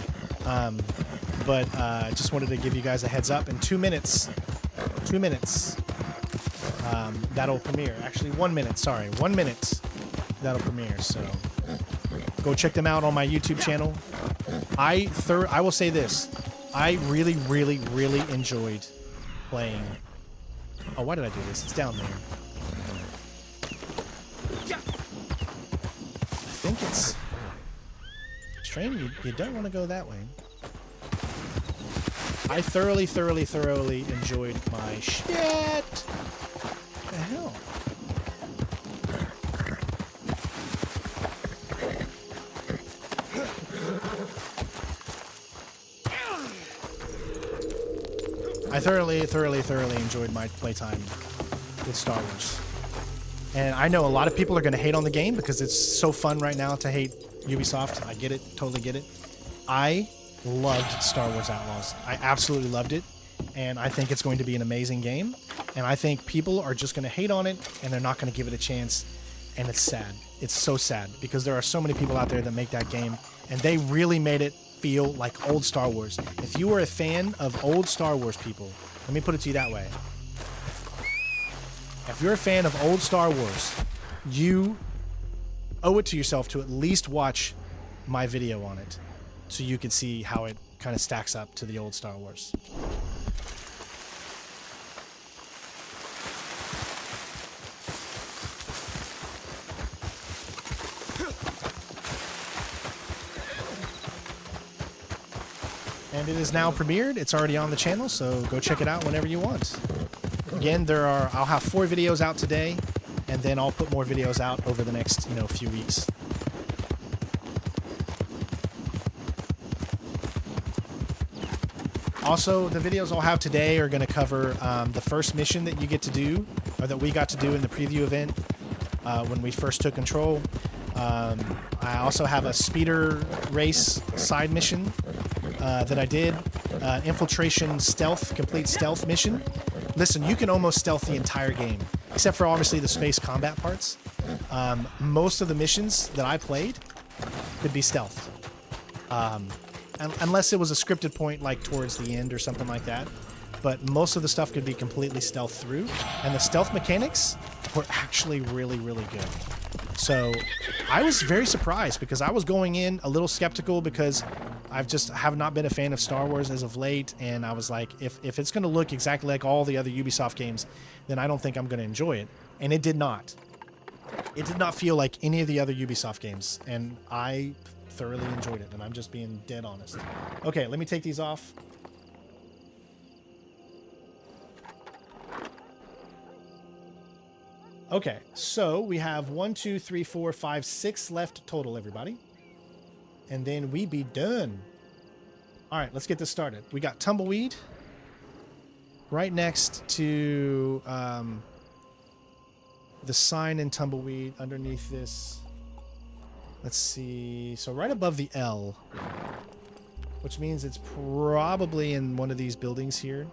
But just wanted to give you guys a heads up. In 2 minutes, that'll premiere. Actually, 1 minute, sorry. 1 minute, that'll premiere. So go check them out on my YouTube channel. I will say this. I really enjoyed playing. Oh, why did I do this? It's down there. I think it's... Strain, you don't want to go that way. I thoroughly enjoyed my shit. What the hell? I thoroughly enjoyed my playtime with Star Wars. And I know a lot of people are going to hate on the game because it's so fun right now to hate Ubisoft. I get it, totally get it. I loved Star Wars Outlaws. I absolutely loved it. And I think it's going to be an amazing game. And I think people are just going to hate on it and they're not going to give it a chance. And it's sad. It's so sad because there are so many people out there that make that game and they really made it feel like old Star Wars. If you were a fan of old Star Wars, people, let me put it to you that way. If you're a fan of old Star Wars, you owe it to yourself to at least watch my video on it so you can see how it kind of stacks up to the old Star Wars. And it is now premiered. It's already on the channel, so go check it out whenever you want. Again, I'll have 4 videos out today, and then I'll put more videos out over the next, few weeks. Also, the videos I'll have today are going to cover the first mission that you get to do, or that we got to do in the preview event when we first took control. I also have a speeder race side mission that I did. Infiltration stealth, complete stealth mission. Listen, you can almost stealth the entire game, except for obviously the space combat parts. Most of the missions that I played could be stealth. Unless it was a scripted point like towards the end or something like that. But most of the stuff could be completely stealth through. And the stealth mechanics were actually really, really good. So I was very surprised because I was going in a little skeptical because I have not been a fan of Star Wars as of late. And I was like, if it's going to look exactly like all the other Ubisoft games, then I don't think I'm going to enjoy it. And it did not. It did not feel like any of the other Ubisoft games. And I thoroughly enjoyed it. And I'm just being dead honest. Okay, let me take these off. Okay, so we have 1, 2, 3, 4, 5, 6 left total, everybody. And then we be done. All right, let's get this started. We got Tumbleweed right next to the sign in Tumbleweed underneath this. Let's see. So right above the L, which means it's probably in one of these buildings here.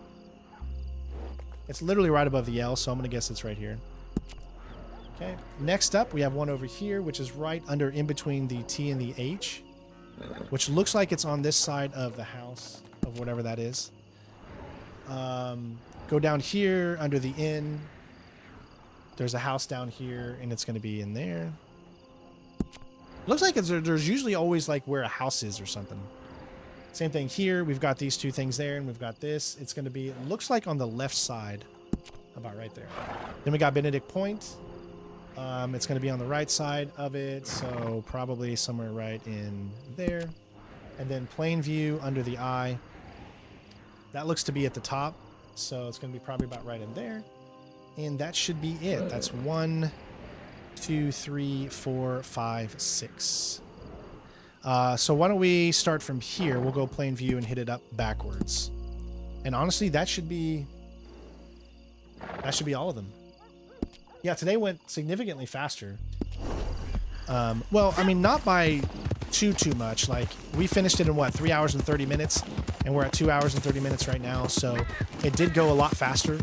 It's literally right above the L, so I'm going to guess it's right here. Okay, next up we have one over here, which is right under in between the T and the H, which looks like it's on this side of the house of whatever that is. Go down here under the N. There's a house down here, and it's going to be in there. Looks like there's usually always like where a house is or something. Same thing here. We've got these two things there, and we've got this. It's going to be, it looks like on the left side, about right there. Then we got Benedict Point. It's going to be on the right side of it, so probably somewhere right in there. And then Plainview under the eye. That looks to be at the top, so it's going to be probably about right in there. And that should be it. That's 1, 2, 3, 4, 5, 6. So why don't we start from here? We'll go Plainview and hit it up backwards. And honestly, that should be all of them. Yeah, today went significantly faster. Well, I mean, not by too much. Like, we finished it in, what, 3 hours and 30 minutes? And we're at 2 hours and 30 minutes right now. So it did go a lot faster.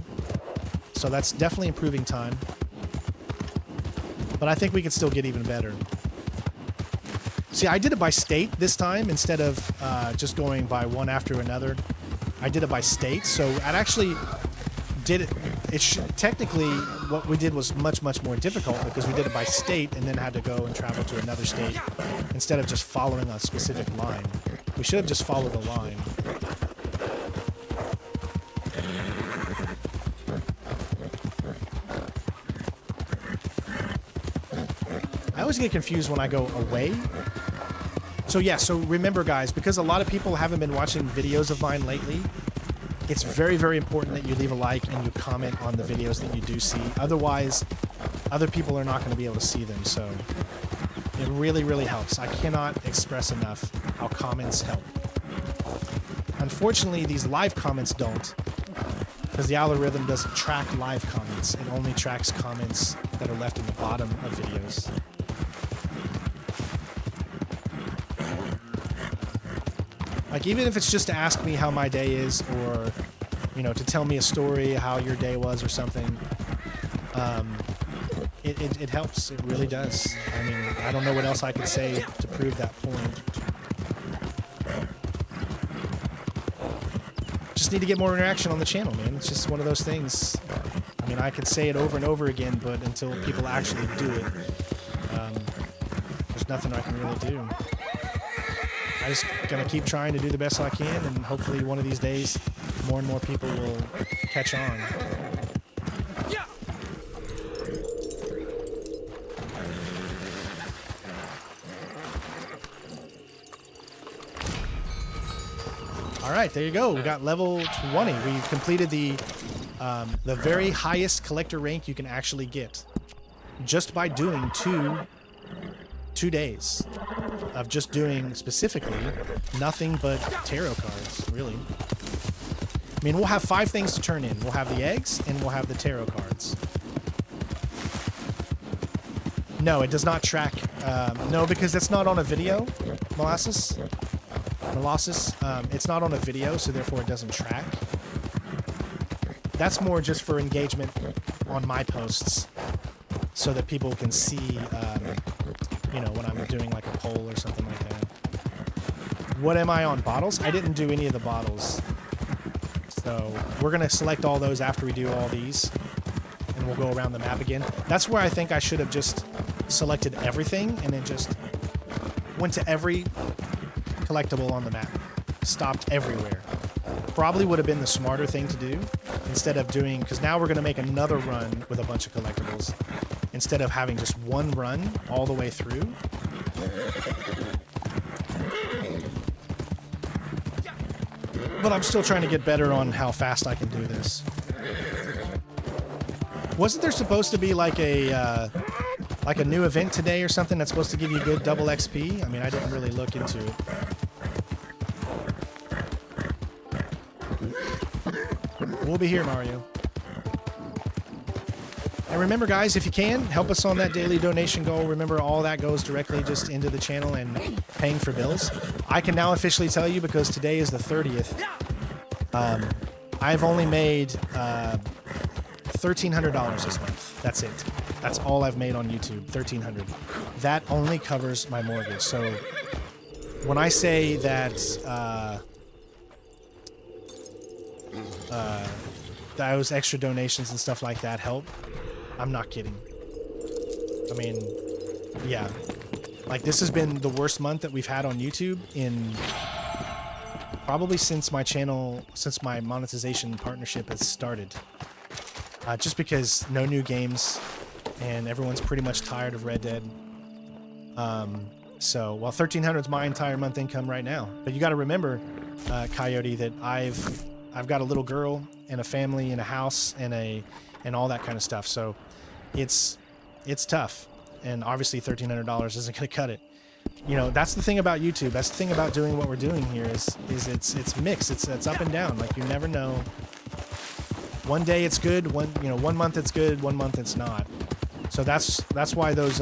So that's definitely improving time. But I think we could still get even better. See, I did it by state this time instead of just going by one after another. I did it by state. So it actually did it. Technically, what we did was much more difficult because we did it by state and then had to go and travel to another state instead of just following a specific line. We should have just followed a line. I always get confused when I go away. So yeah, so remember guys, because a lot of people haven't been watching videos of mine lately, it's very important that you leave a like and you comment on the videos that you do see. Otherwise, other people are not going to be able to see them. So it really helps. I cannot express enough how comments help. Unfortunately, these live comments don't. because the algorithm doesn't track live comments. It only tracks comments that are left in the bottom of videos. Like, even if it's just to ask me how my day is, or, you know, to tell me a story, how your day was or something, it helps. It really does. I mean, I don't know what else I could say to prove that point. Just need to get more interaction on the channel, man. It's just one of those things. I mean, I could say it over and over again, but until people actually do it, there's nothing I can really do. I just gonna keep trying to do the best I can, and hopefully one of these days, more and more people will catch on. All right, there you go. We got level 20. We completed the very highest collector rank you can actually get, just by doing two days of just doing specifically nothing but tarot cards, really. I mean, we'll have 5 things to turn in. We'll have the eggs and we'll have the tarot cards. No, it does not track. No, because it's not on a video, Molasses. It's not on a video, so therefore it doesn't track. That's more just for engagement on my posts, so that people can see, you know, when I'm doing like a poll or something like that. What am I on? Bottles? I didn't do any of the bottles. So we're going to select all those after we do all these, and we'll go around the map again. That's where I think I should have just selected everything and then just went to every collectible on the map. Stopped everywhere. Probably would have been the smarter thing to do, instead of doing, because now we're going to make another run with a bunch of collectibles, instead of having just one run all the way through. But I'm still trying to get better on how fast I can do this. Wasn't there supposed to be like a new event today or something that's supposed to give you good double XP? I mean, I didn't really look into it. We'll be here, Mario. And remember, guys, if you can, help us on that daily donation goal. Remember, all that goes directly just into the channel and paying for bills. I can now officially tell you, because today is the 30th, I've only made $1,300 this month. That's it. That's all I've made on YouTube, $1,300. That only covers my mortgage. So when I say that those extra donations and stuff like that help, I'm not kidding. I mean, yeah. Like, this has been the worst month that we've had on YouTube in probably since my monetization partnership has started. Just because no new games, and everyone's pretty much tired of Red Dead. So, well, 1,300 is my entire month income right now. But you got to remember, Coyote, that I've got a little girl and a family and a house and all that kind of stuff. So it's tough, and obviously $1,300 isn't going to cut it. You know, that's the thing about YouTube. That's the thing about doing what we're doing here is it's mixed. It's up and down. Like, you never know. One day it's good. One month it's good. One month it's not. So that's why those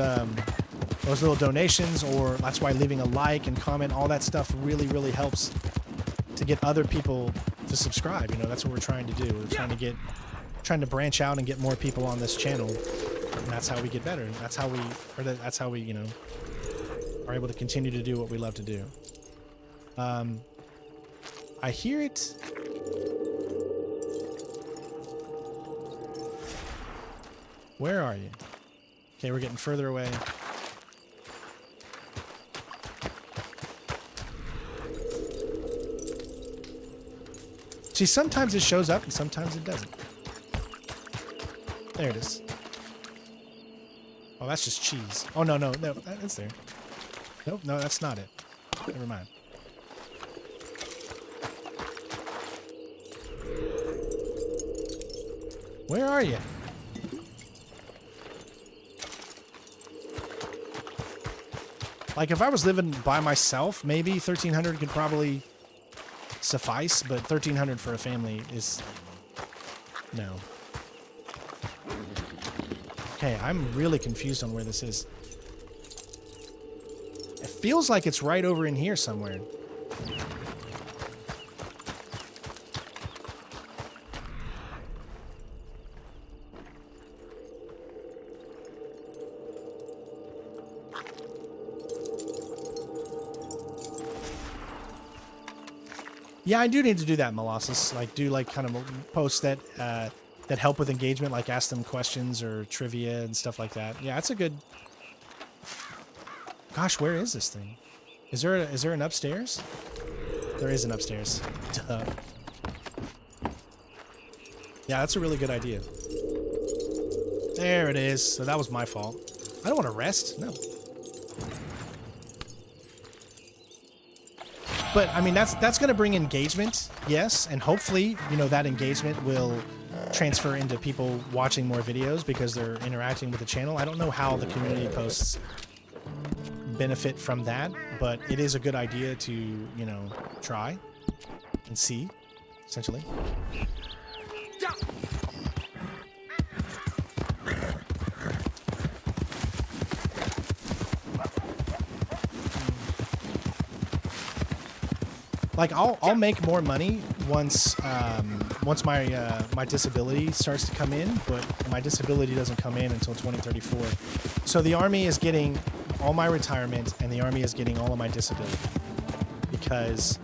little donations, or that's why leaving a like and comment, all that stuff really, really helps to get other people to subscribe. You know, that's what we're trying to do. We're trying to branch out and get more people on this channel, and that's how we get better. That's how we, you know, are able to continue to do what we love to do. I hear it. Where are you? Okay, we're getting further away. See, sometimes it shows up and sometimes it doesn't. There it is. Oh, that's just cheese. Oh, no, it's there. Nope, no, that's not it. Never mind. Where are you? Like, if I was living by myself, maybe 1,300 could probably suffice, but 1,300 for a family is No. Okay, I'm really confused on where this is. It feels like it's right over in here somewhere. Yeah, I do need to do that, Molossus. Like, do like kind of posts that that help with engagement, like ask them questions or trivia and stuff like that. Yeah, that's a good. Gosh, where is this thing? Is there an upstairs? There is an upstairs. Duh. Yeah, that's a really good idea. There it is. So that was my fault. I don't want to rest. No. But I mean, that's going to bring engagement, yes, and hopefully, you know, that engagement will transfer into people watching more videos because they're interacting with the channel. I don't know how the community posts benefit from that, but it is a good idea to, you know, try and see, essentially. Like I'll make more money once my disability starts to come in, but my disability doesn't come in until 2034. So the Army is getting all my retirement and the Army is getting all of my disability. Because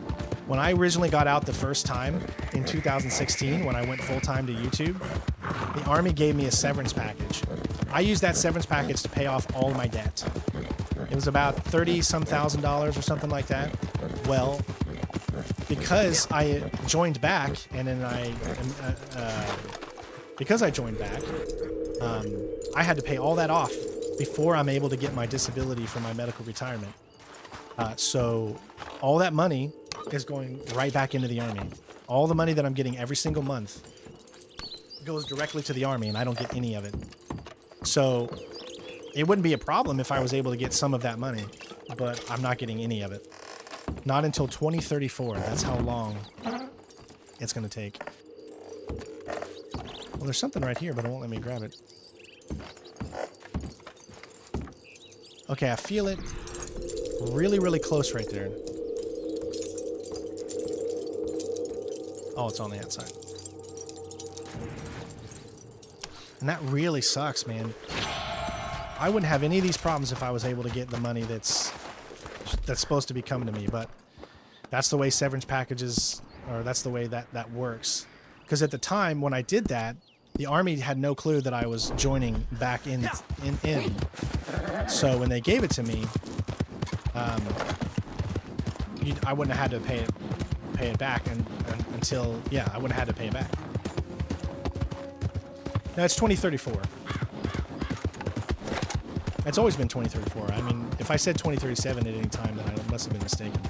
when I originally got out the first time in 2016, when I went full-time to YouTube, the Army gave me a severance package. I used that severance package to pay off all of my debt. It was about $30-some thousand or something like that. Well, because I joined back, and then because I joined back, I had to pay all that off before I'm able to get my disability for my medical retirement. So all that money is going right back into the Army. All the money that I'm getting every single month goes directly to the Army, and I don't get any of it. So it wouldn't be a problem if I was able to get some of that money, but I'm not getting any of it. Not until 2034. That's how long it's going to take. Well, there's something right here, but it won't let me grab it. Okay, I feel it really, really close right there. Oh, it's on the outside. And that really sucks, man. I wouldn't have any of these problems if I was able to get the money that's supposed to be coming to me, but that's the way severance packages, or that's the way that works. Because at the time when I did that, the Army had no clue that I was joining back in. So when they gave it to me, I wouldn't have had to pay it back until, yeah, I wouldn't have had to pay it back. No, it's 2034. It's always been 2034. I mean, if I said 2037 at any time, then I must have been mistaken.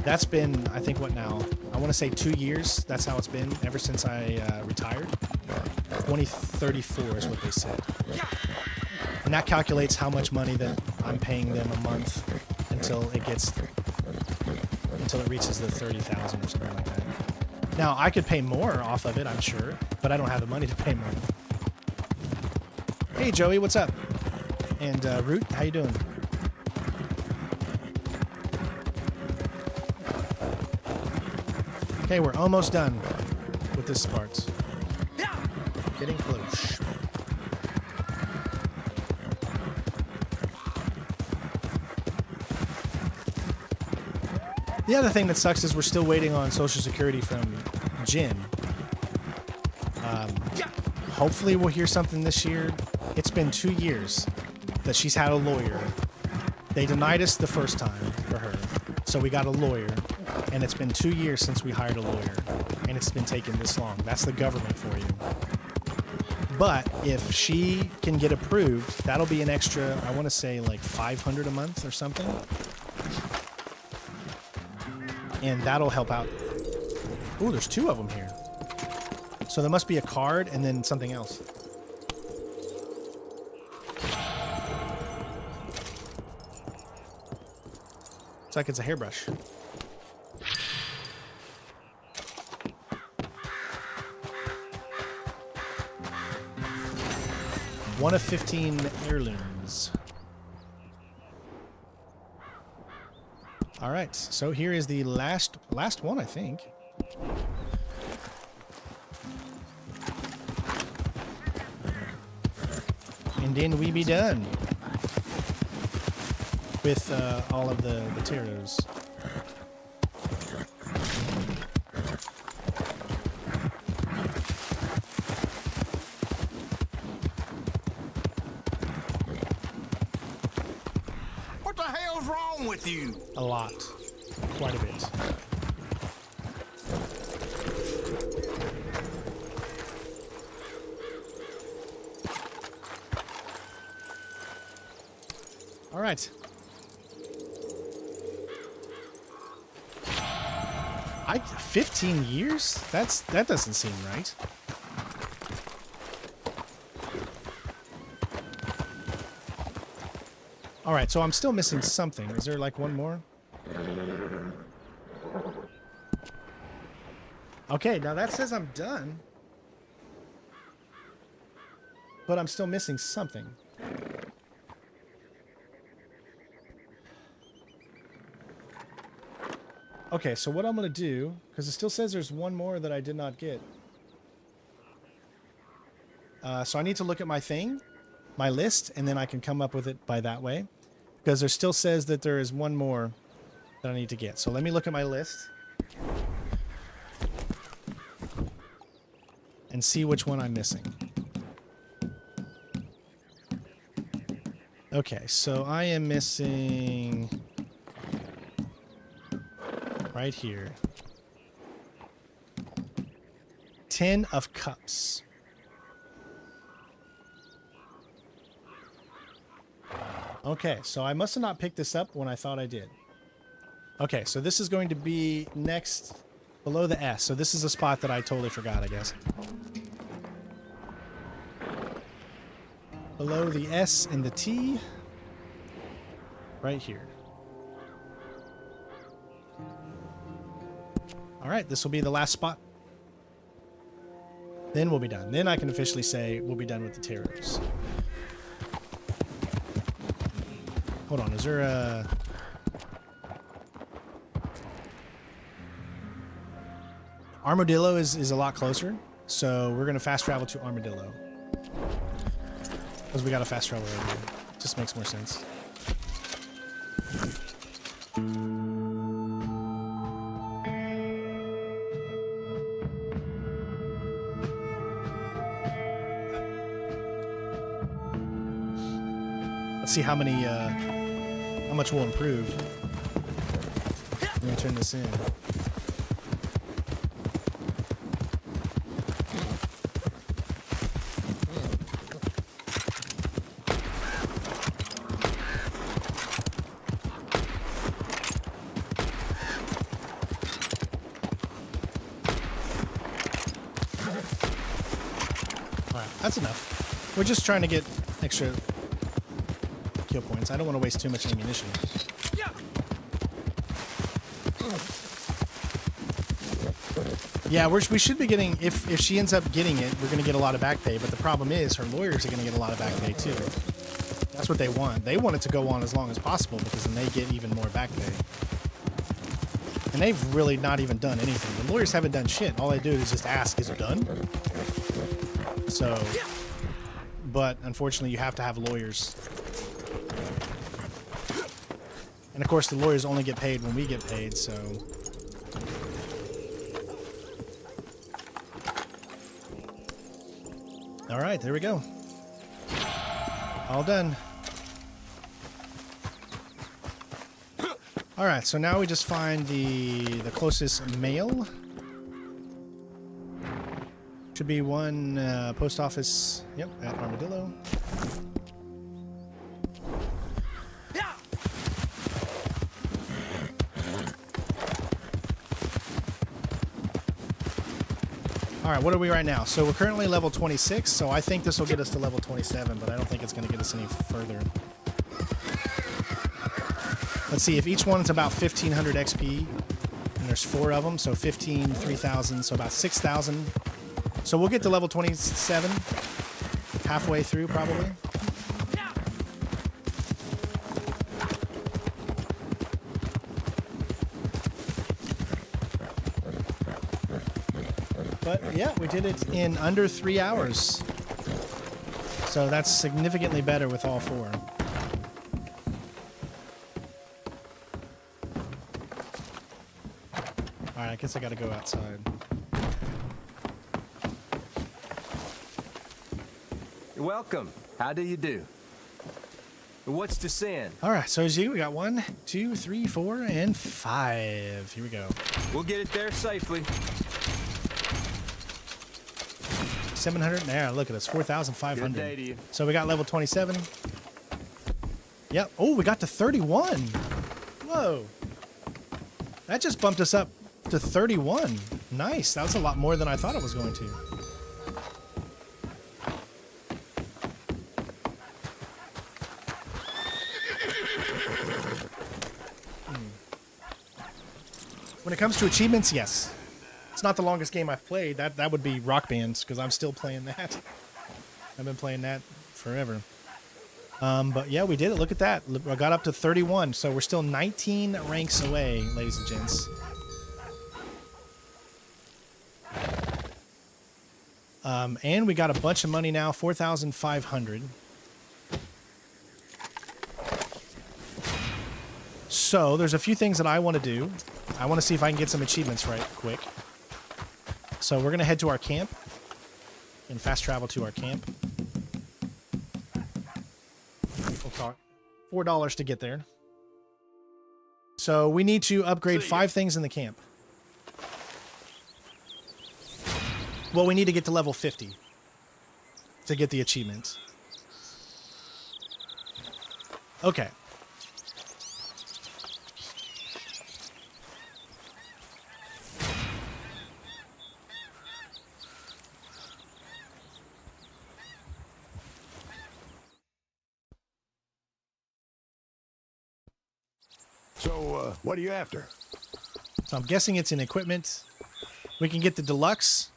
That's been, I think, what now? I want to say 2 years. That's how it's been ever since I retired. 2034 is what they said. And that calculates how much money that I'm paying them a month until it reaches the 30,000 or something like that. Now, I could pay more off of it, I'm sure, but I don't have the money to pay more. Hey, Joey, what's up? And Root, how you doing? Okay, we're almost done with this part. Getting close. The other thing that sucks is we're still waiting on Social Security from Jin. Hopefully we'll hear something this year. It's been 2 years that she's had a lawyer. They denied us the first time for her, so we got a lawyer, and it's been 2 years since we hired a lawyer, and it's been taking this long. That's the government for you. But if she can get approved, that'll be an extra, I want to say like $500 a month or something. And that'll help out. Ooh, there's 2 of them here. So there must be a card and then something else. It's like it's a hairbrush. 1 of 15 heirlooms. All right, so here is the last one, I think. And then we be done with all of the taros. What the hell's wrong with you? A lot. Quite a bit. All right. 15 years? That doesn't seem right. All right, so I'm still missing something. Is there like one more? Okay, now that says I'm done. But I'm still missing something. Okay, so what I'm going to do, because it still says there's one more that I did not get. So I need to look at my thing, my list, and then I can come up with it by that way. Because there still says that there is one more that I need to get. So let me look at my list. And see which one I'm missing. Okay, so I am missing... right here. 10 of Cups. Okay, so I must have not picked this up when I thought I did. Okay, so this is going to be next below the S. So this is a spot that I totally forgot, I guess. Below the S and the T. Right here. All right, this will be the last spot. Then we'll be done. Then I can officially say we'll be done with the taros. Hold on, is there a... Armadillo is a lot closer, so we're going to fast travel to Armadillo. Because we got to fast travel right here. Just makes more sense. Let's see how much we'll improve. I'm going to turn this in. Alright, that's enough. We're just trying to get extra kill points. I don't want to waste too much ammunition. Yeah, we should be getting, if she ends up getting it, we're going to get a lot of back pay, but the problem is her lawyers are going to get a lot of back pay too. That's what they want. They want it to go on as long as possible because then they get even more back pay. And they've really not even done anything. The lawyers haven't done shit. All they do is just ask, is it done? So, but unfortunately you have to have lawyers. And of course the lawyers only get paid when we get paid, so... Alright, there we go. All done. Alright, so now we just find the closest mail. Should be one post office, yep, at Armadillo. Alright, what are we right now? So we're currently level 26, so I think this will get us to level 27, but I don't think it's going to get us any further. Let's see, if each one's about 1,500 XP, and there's 4 of them, so 15, 3,000, so about 6,000. So we'll get to level 27. halfway through probably. But yeah, we did it in under 3 hours. So that's significantly better with all 4. Alright, I guess I gotta go outside. You're welcome. How do you do? What's to sin? Alright, so as you, we got 1, 2, 3, 4, and 5. Here we go. We'll get it there safely. 700. There, look at us. 4,500. Good day to you. So we got level 27. Yep. Oh, we got to 31. Whoa. That just bumped us up to 31. Nice. That was a lot more than I thought it was going to. When it comes to achievements, yes. It's not the longest game I've played. That would be Rock Band, because I'm still playing that. I've been playing that forever. But yeah, we did it. Look at that. I got up to 31, so we're still 19 ranks away, ladies and gents. And we got a bunch of money now, 4,500. So there's a few things that I want to do. I want to see if I can get some achievements right quick. So we're going to head to our camp and fast travel to our camp. We'll talk. $4 to get there. So we need to upgrade 5 things in the camp. Well, we need to get to level 50 to get the achievement. Okay. So, what are you after? So I'm guessing it's in equipment. We can get the deluxe.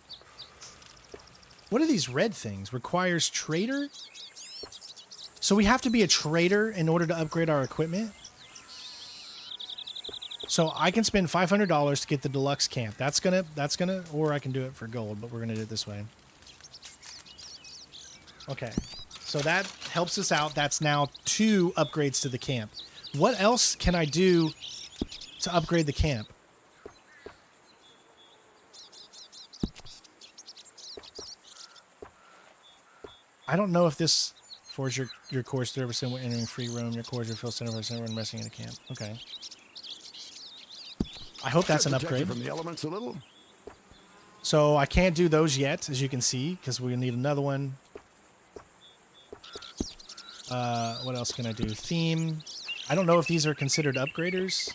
What are these red things? Requires trader? So we have to be a trader in order to upgrade our equipment? So I can spend $500 to get the deluxe camp. That's gonna, or I can do it for gold, but we're gonna do it this way. Okay. So that helps us out. That's now 2 upgrades to the camp. What else can I do to upgrade the camp? I don't know if this forges your course 30% when entering free roam. Your course will fill 70% when resting in a camp. Okay. I hope that's an upgrade. From the elements a little. So I can't do those yet, as you can see, because we need another one. What else can I do? Theme. I don't know if these are considered upgraders.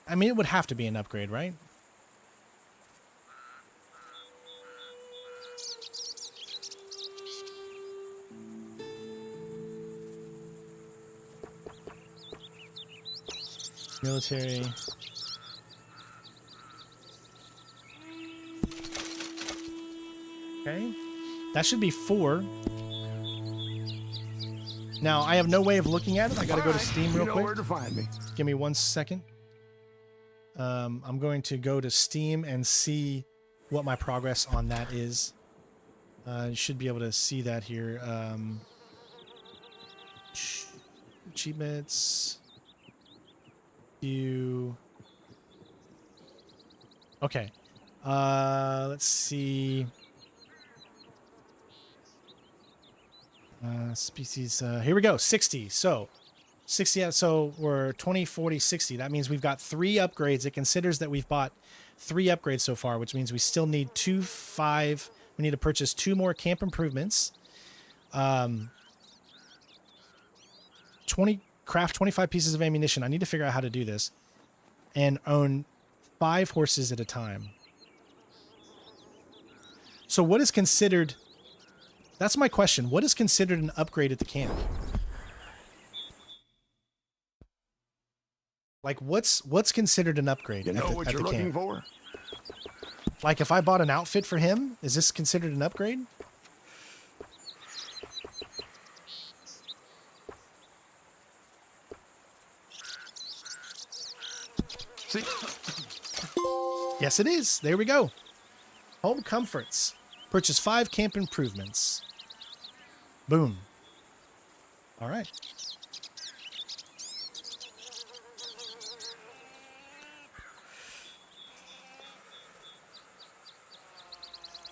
I mean, it would have to be an upgrade, right? Military. Okay. That should be 4. Now, I have no way of looking at it. I got to go to Steam real You know quick. where to find me. Give me 1 second. I'm going to go to Steam and see what my progress on that is. You should be able to see that here. Achievements. Okay. Let's see. Species. Here we go. 60. So 60. So we're 20, 40, 60. That means we've got 3 upgrades. It considers that we've bought 3 upgrades so far, which means we still need 5. We need to purchase 2 more camp improvements. Craft 25 pieces of ammunition. I need to figure out how to do this. And own 5 horses at a time. So what is considered... That's my question. What is considered an upgrade at the camp? Like, what's considered an upgrade You know at the, what at you're the looking camp? for? Like, if I bought an outfit for him, is this considered an upgrade? See, Yes, it is. There we go. Home comforts. Purchase 5 camp improvements. Boom. All right.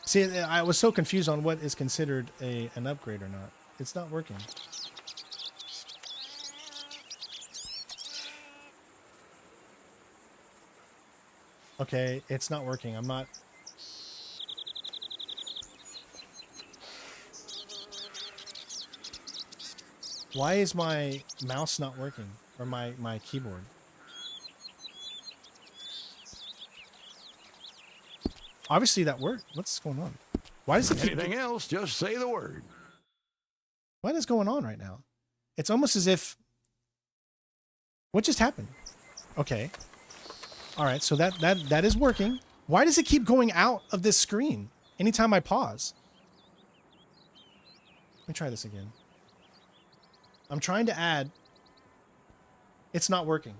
See, I was so confused on what is considered an upgrade or not. It's not working. Okay, it's not working. I'm not... Why is my mouse not working? Or my keyboard? Obviously that worked. What's going on? Why does it keep... anything else, just say the word. What is going on right now? It's almost as if... What just happened? Okay. All right, so that is working. Why does it keep going out of this screen anytime I pause? Let me try this again. I'm trying to add... It's not working.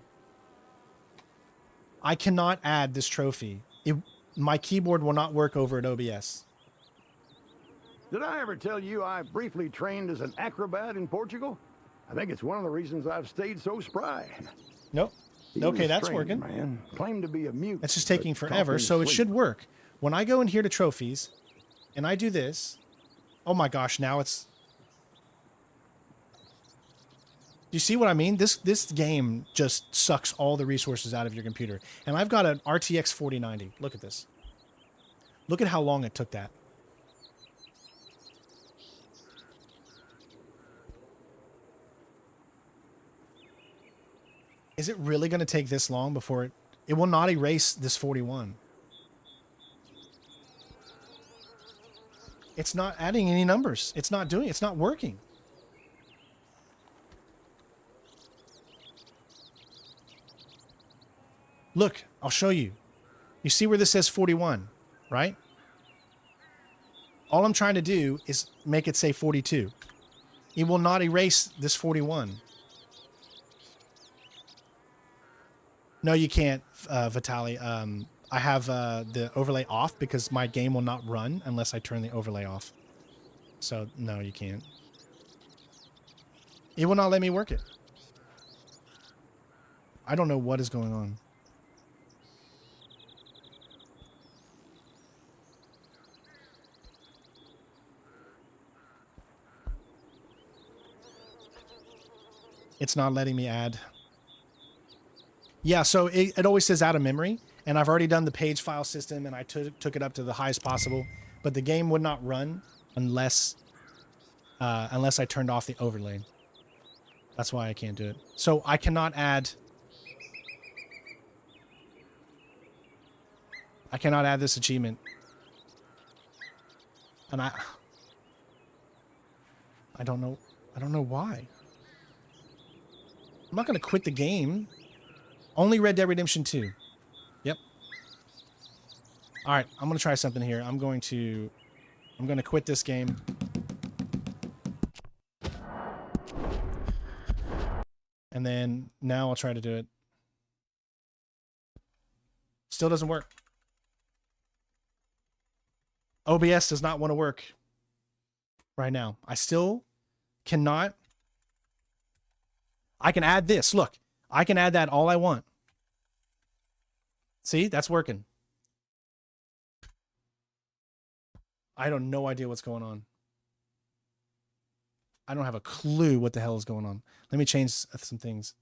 I cannot add this trophy. My keyboard will not work over at OBS. Did I ever tell you I briefly trained as an acrobat in Portugal? I think it's one of the reasons I've stayed so spry. Nope. He Okay, was that's strange, working. Man. Claimed to be a mute. It's just but taking talked forever, in so it sleep. should work. When I go in here to trophies, and I do this... Oh my gosh, now it's... Do you see what I mean? This game just sucks all the resources out of your computer. And I've got an RTX 4090. Look at this. Look at how long it took that. Is it really going to take this long before it... It will not erase this 41. It's not adding any numbers. It's not doing... It's not working. Look, I'll show you. You see where this says 41, right? All I'm trying to do is make it say 42. It will not erase this 41. No, you can't, Vitaly. I have the overlay off because my game will not run unless I turn the overlay off. So, no, you can't. It will not let me work it. I don't know what is going on. It's not letting me add. Yeah, so it always says out of memory, and I've already done the page file system, and I took it up to the highest possible, but the game would not run unless I turned off the overlay. That's why I can't do it. So I cannot add... I cannot add this achievement. And I don't know why. I'm not going to quit the game. Only Red Dead Redemption 2. Yep. All right, I'm going to try something here. I'm going to quit this game. And then now I'll try to do it. Still doesn't work. OBS does not want to work right now. I still cannot. I can add this. Look, I can add that all I want. See, that's working. I have no idea what's going on. I don't have a clue what the hell is going on. Let me change some things.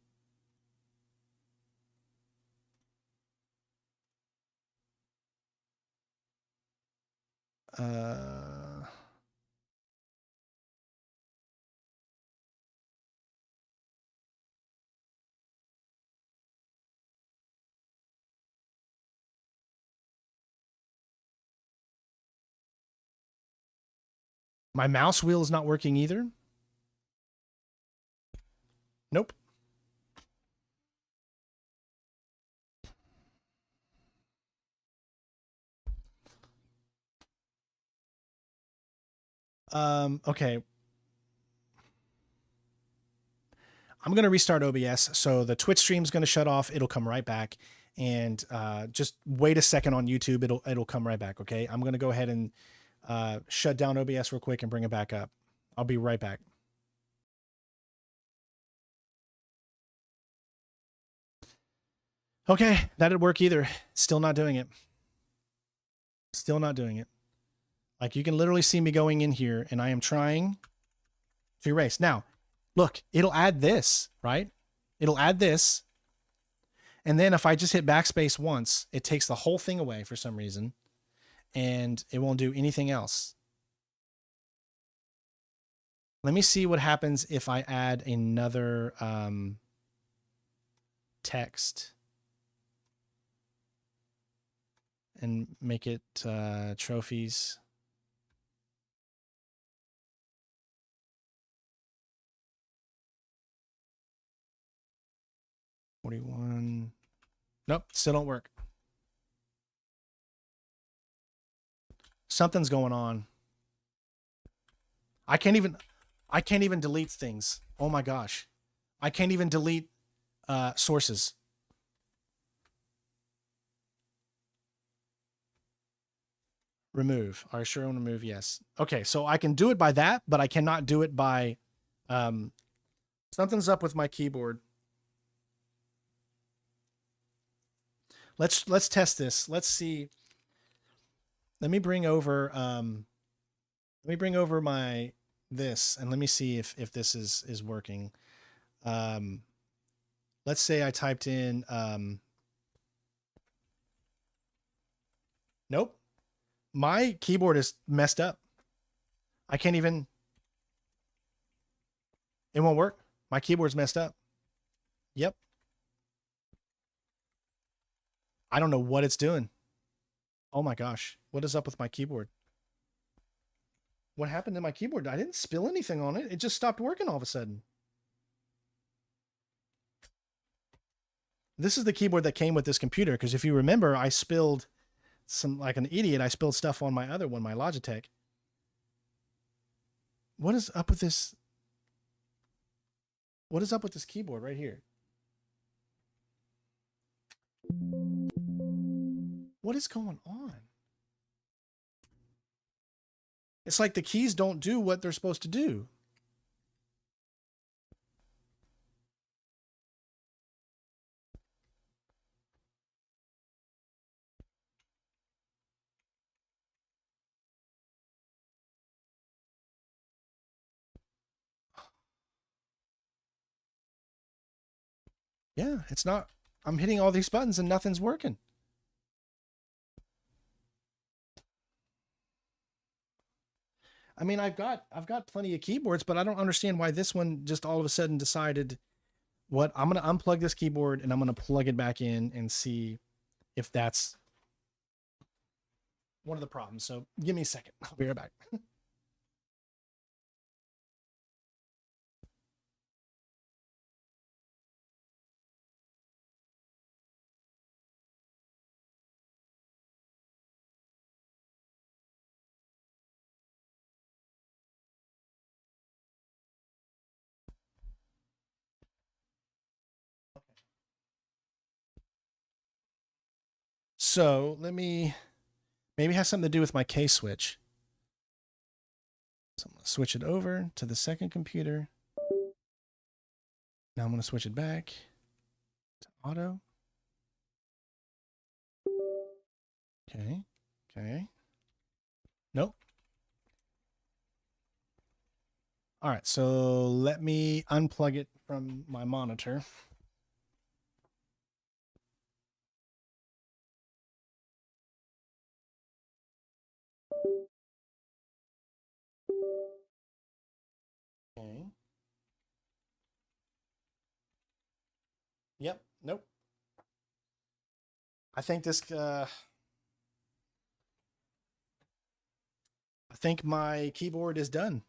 My mouse wheel is not working either. Nope. Okay. I'm going to restart OBS. So the Twitch stream is going to shut off. It'll come right back. and just wait a second on YouTube. It'll come right back. Okay. I'm going to go ahead and shut down OBS real quick and bring it back up. I'll be right back. Okay. That didn't work either. Still not doing it. Still not doing it. Like you can literally see me going in here and I am trying to erase. Now, look, it'll add this, right? It'll add this. And then if I just hit backspace once, it takes the whole thing away for some reason and it won't do anything else. Let me see what happens if I add another text and make it trophies. $41. Nope, still don't work. Something's going on. I can't even delete things. Oh my gosh. I can't even delete sources. Remove. Are you sure I want to remove? Yes. Okay, so I can do it by that, but I cannot do it by something's up with my keyboard. Let's test this. Let's see. Let me bring over my this and let me see if this is working. Let's say I typed in nope. My keyboard is messed up. I can't even, it won't work. My keyboard's messed up. Yep. I don't know what it's doing. Oh my gosh. What is up with my keyboard? What happened to my keyboard? I didn't spill anything on it. It just stopped working all of a sudden. This is the keyboard that came with this computer. Because if you remember, I spilled like an idiot. I spilled stuff on my other one, my Logitech. What is up with this? What is up with this keyboard right here? What is going on? It's like the keys don't do what they're supposed to do. Yeah, it's not. I'm hitting all these buttons and nothing's working. I mean, I've got plenty of keyboards, but I don't understand why this one just all of a sudden decided what I'm going to unplug this keyboard and I'm going to plug it back in and see if that's one of the problems. So give me a second. I'll be right back. So let me, maybe it has something to do with my K switch. So I'm going to switch it over to the second computer. Now I'm going to switch it back to auto. Okay. Okay. Nope. All right. So let me unplug it from my monitor. Okay. Yep. Nope. I think this, I think my keyboard is done.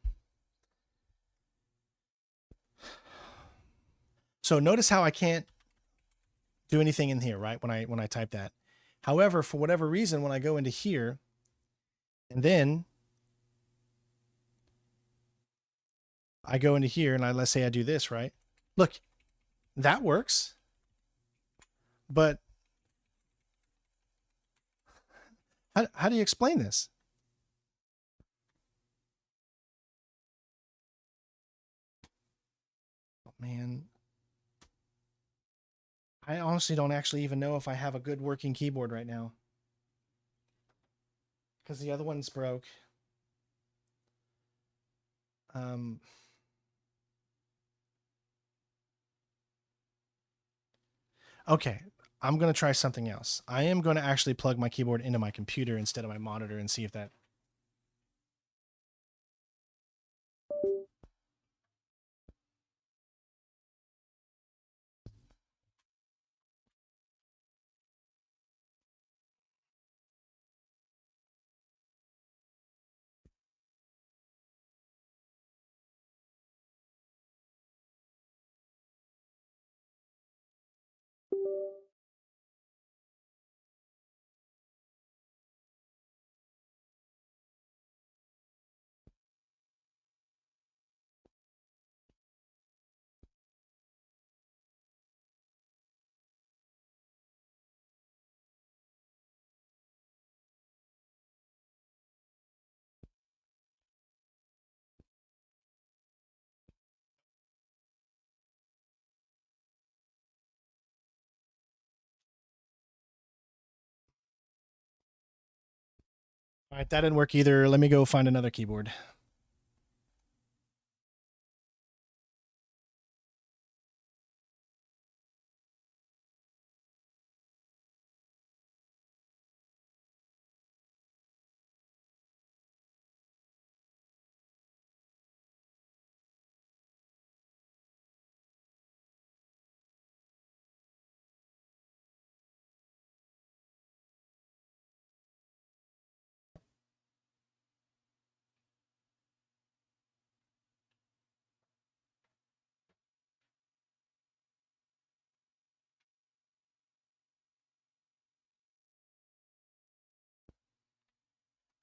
So notice how I can't do anything in here, right? When I type that. However, for whatever reason, when I go into here and then I go into here and let's say I do this, right? Look, that works. But How do you explain this? Oh, man. I honestly don't actually even know if I have a good working keyboard right now. Because the other one's broke. Okay, I'm going to try something else. I am going to actually plug my keyboard into my computer instead of my monitor and see if that... All right, that didn't work either. Let me go find another keyboard.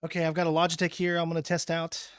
Okay, I've got a Logitech here I'm going to test out.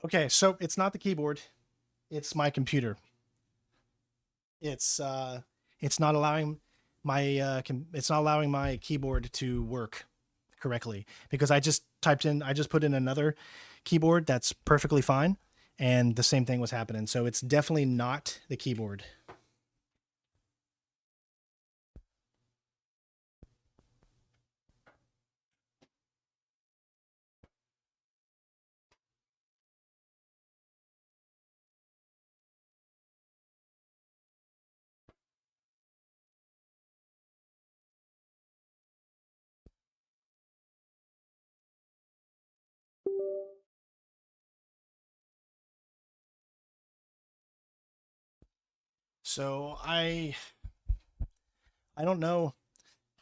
Okay, so it's not the keyboard. It's my computer. It's not allowing it's not allowing my keyboard to work correctly because I just put in another keyboard that's perfectly fine and the same thing was happening. So it's definitely not the keyboard. So I don't know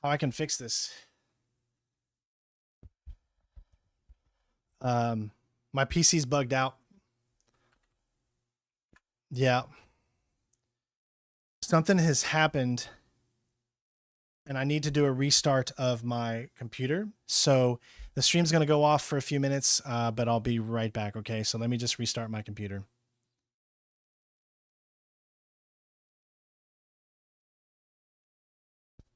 how I can fix this. My PC's bugged out. Yeah. Something has happened and I need to do a restart of my computer. So the stream's going to go off for a few minutes, but I'll be right back. Okay. So let me just restart my computer.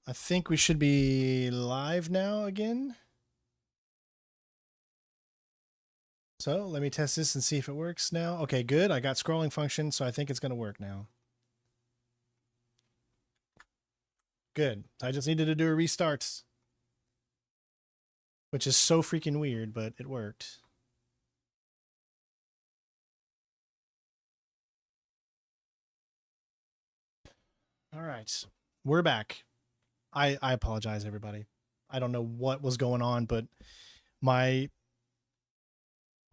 I think we should be live now again. So let me test this and see if it works now. Okay, good. I got scrolling function, so I think it's going to work now. Good. I just needed to do a restart, which is so freaking weird, but it worked. All right. We're back. I apologize, everybody. I don't know what was going on, but my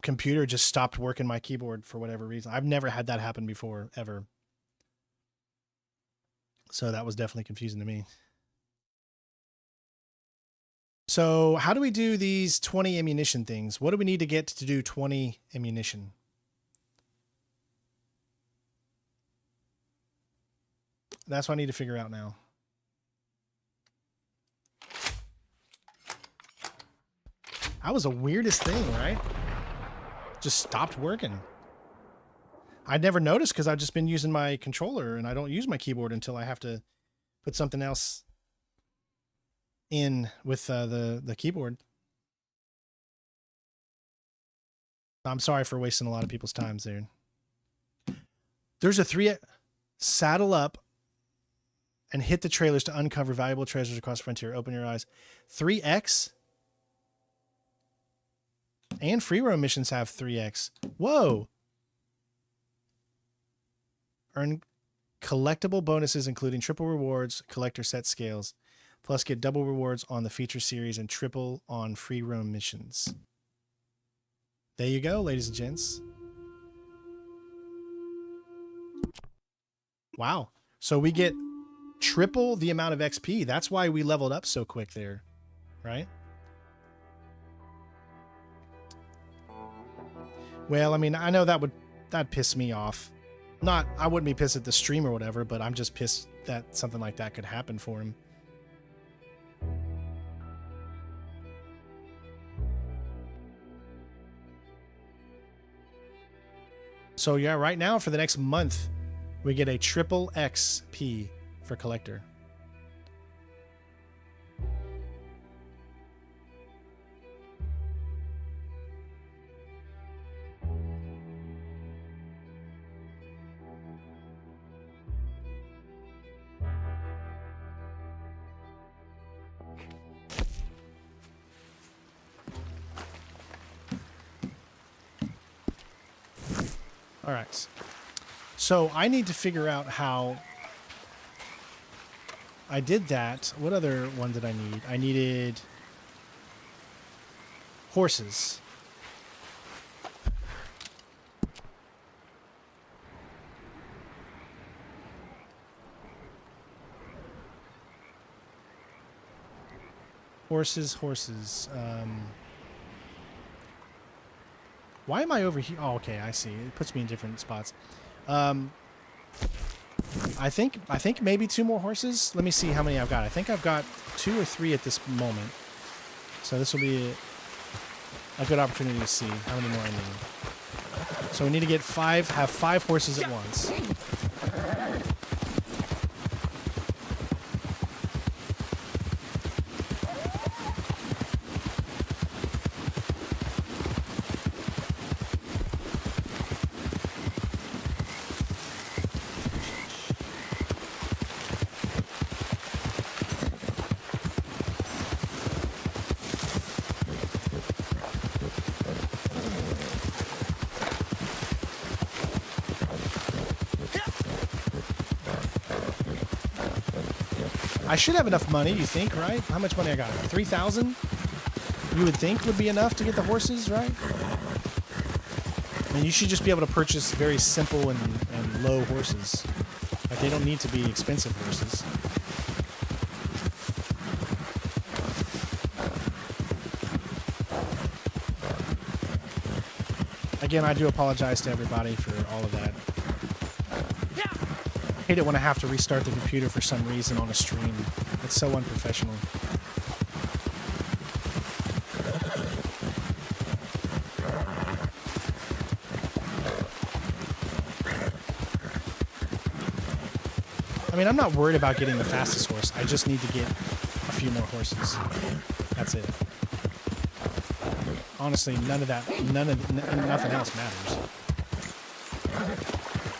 computer just stopped working my keyboard for whatever reason. I've never had that happen before, ever. So that was definitely confusing to me. So how do we do these 20 ammunition things? What do we need to get to do 20 ammunition? That's what I need to figure out now. That was the weirdest thing, right? Just stopped working. I'd never noticed because I've just been using my controller and I don't use my keyboard until I have to put something else in with the keyboard. I'm sorry for wasting a lot of people's times there. There's a 3 saddle up and hit the trailers to uncover valuable treasures across the frontier. Open your eyes. 3X and free roam missions have 3X. Whoa. Earn collectible bonuses, including triple rewards, collector set scales. Plus get double rewards on the feature series and triple on free roam missions. There you go, ladies and gents. Wow. So we get triple the amount of XP. That's why we leveled up so quick there, right? Well, I mean, I know that'd piss me off. I wouldn't be pissed at the stream or whatever, but I'm just pissed that something like that could happen for him. So yeah, right now for the next month, we get a triple XP for collector. All right. So I need to figure out how I did that. What other one did I need? I needed horses. Horses. Why am I over here? Oh, okay, I see. It puts me in different spots. I think maybe 2 more horses. Let me see how many I've got. I think I've got 2 or 3 at this moment. So this will be a good opportunity to see how many more I need. So we need to have 5 horses at once. I should have enough money, you think, right? How much money I got? 3,000? You would think would be enough to get the horses, right? I mean, you should just be able to purchase very simple and low horses. Like, they don't need to be expensive horses. Again, I do apologize to everybody for all of that. I hate it when I have to restart the computer for some reason on a stream. It's so unprofessional. I mean, I'm not worried about getting the fastest horse. I just need to get a few more horses. That's it. Honestly, nothing else matters.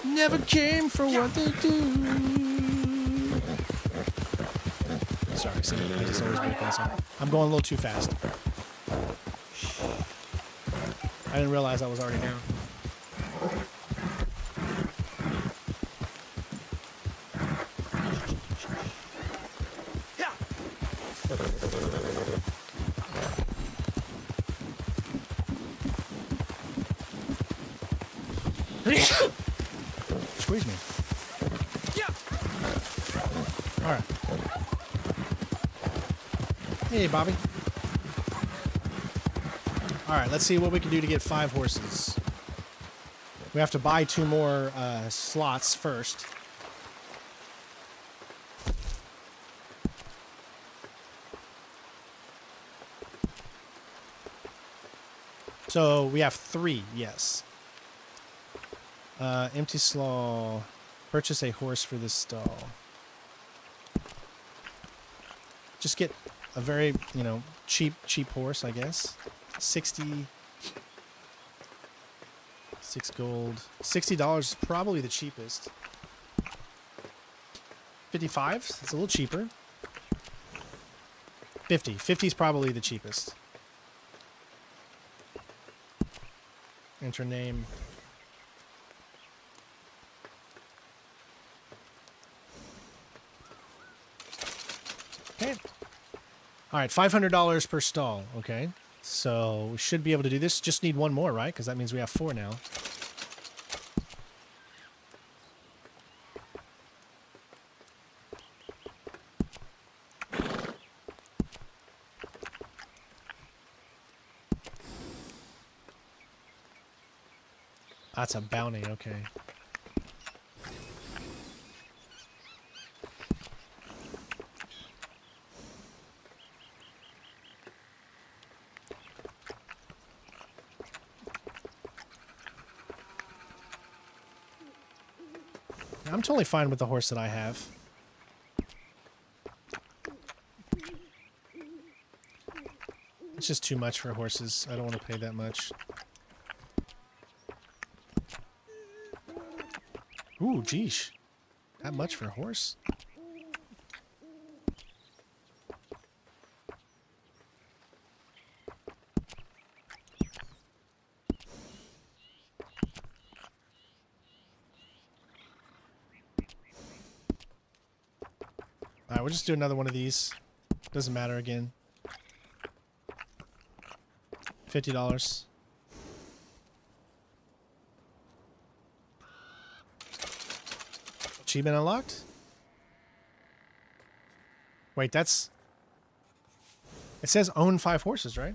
Never came for what they do. Sorry, see, I just always make that song. I'm going a little too fast. I didn't realize I was already down. Squeeze me. All right. Hey, Bobby. All right, let's see what we can do to get 5 horses. We have to buy 2 more slots first. So we have 3, yes. Empty stall. Purchase a horse for this stall. Just get a very, cheap horse, I guess. 60. 6 gold. $60 is probably the cheapest. 55? It's a little cheaper. 50. 50 is probably the cheapest. Enter name. Okay. All right, $500 per stall. Okay. So we should be able to do this. Just need 1 more, right? Because that means we have 4 now. That's a bounty, okay. I'm totally fine with the horse that I have. It's just too much for horses. I don't want to pay that much. Ooh, geesh. That much for a horse? Alright, we'll just do another one of these. Doesn't matter again. $50. Achievement unlocked? Wait, that's... It says own 5 horses, right?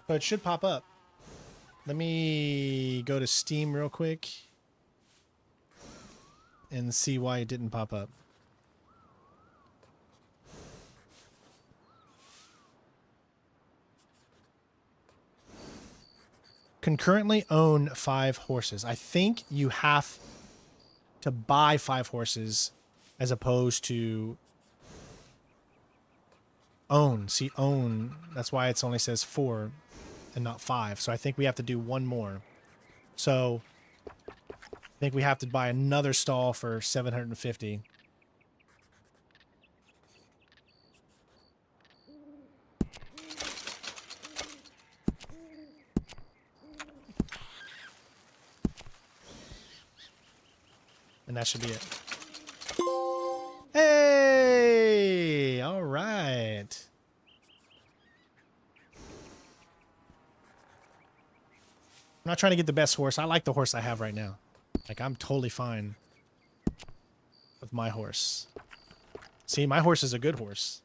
But it should pop up. Let me go to Steam real quick and see why it didn't pop up. Concurrently own 5 horses. I think you have to buy 5 horses as opposed to own. See, own, that's why it only says 4 and not 5. So I think we have to do 1 more. So I think we have to buy another stall for 750. And that should be it. Hey! All right. I'm not trying to get the best horse. I like the horse I have right now. Like, I'm totally fine with my horse. See, my horse is a good horse.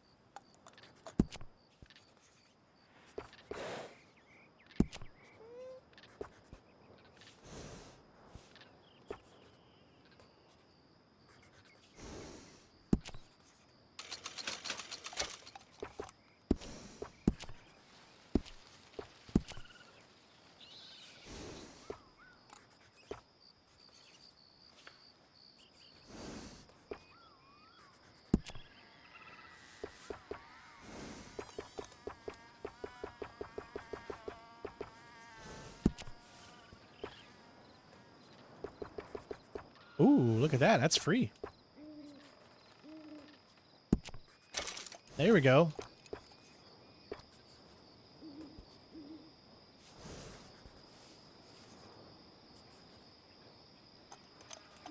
Ooh, look at that. That's free. There we go.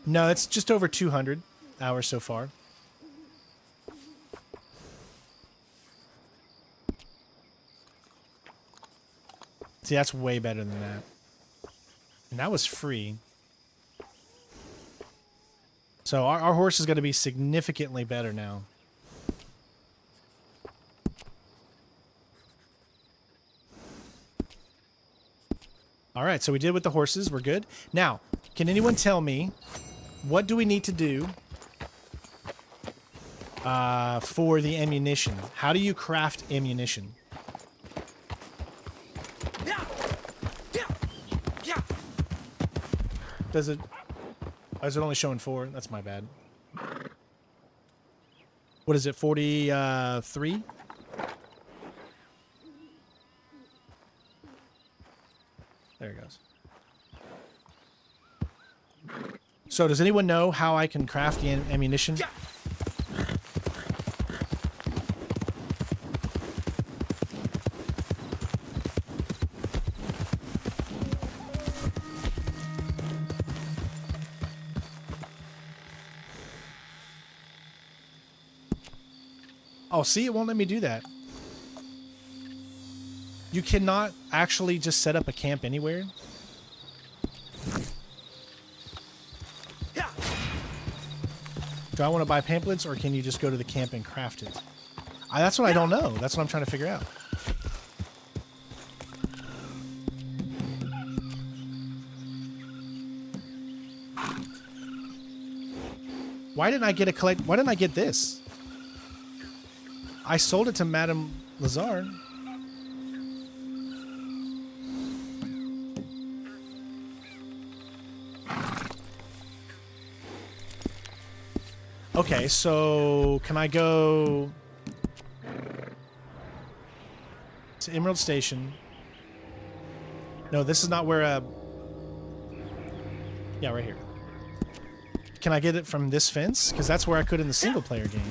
No, it's just over 200 hours so far. See, that's way better than that. And that was free. So our horse is going to be significantly better now. All right, so we did with the horses. We're good. Now, can anyone tell me what do we need to do for the ammunition? How do you craft ammunition? Does it... Oh, is it only showing 4? That's my bad. What is it, 43? There it goes. So does anyone know how I can craft the ammunition? Oh, see, it won't let me do that. You cannot actually just set up a camp anywhere. Do I want to buy pamphlets, or can you just go to the camp and craft it? That's what I don't know. That's what I'm trying to figure out. Why didn't I get Why didn't I get this? I sold it to Madame Lazard. Okay, so can I go to Emerald Station? No, this is not where yeah, right here. Can I get it from this fence? Because that's where I could in the single player game.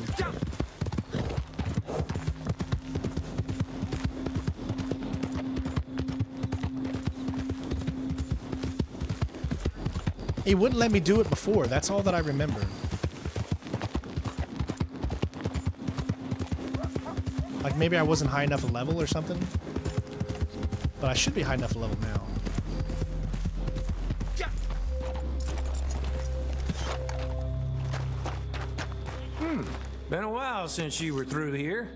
It wouldn't let me do it before. That's all that I remember. Like maybe I wasn't high enough a level or something. But I should be high enough a level now. Been a while since you were through here.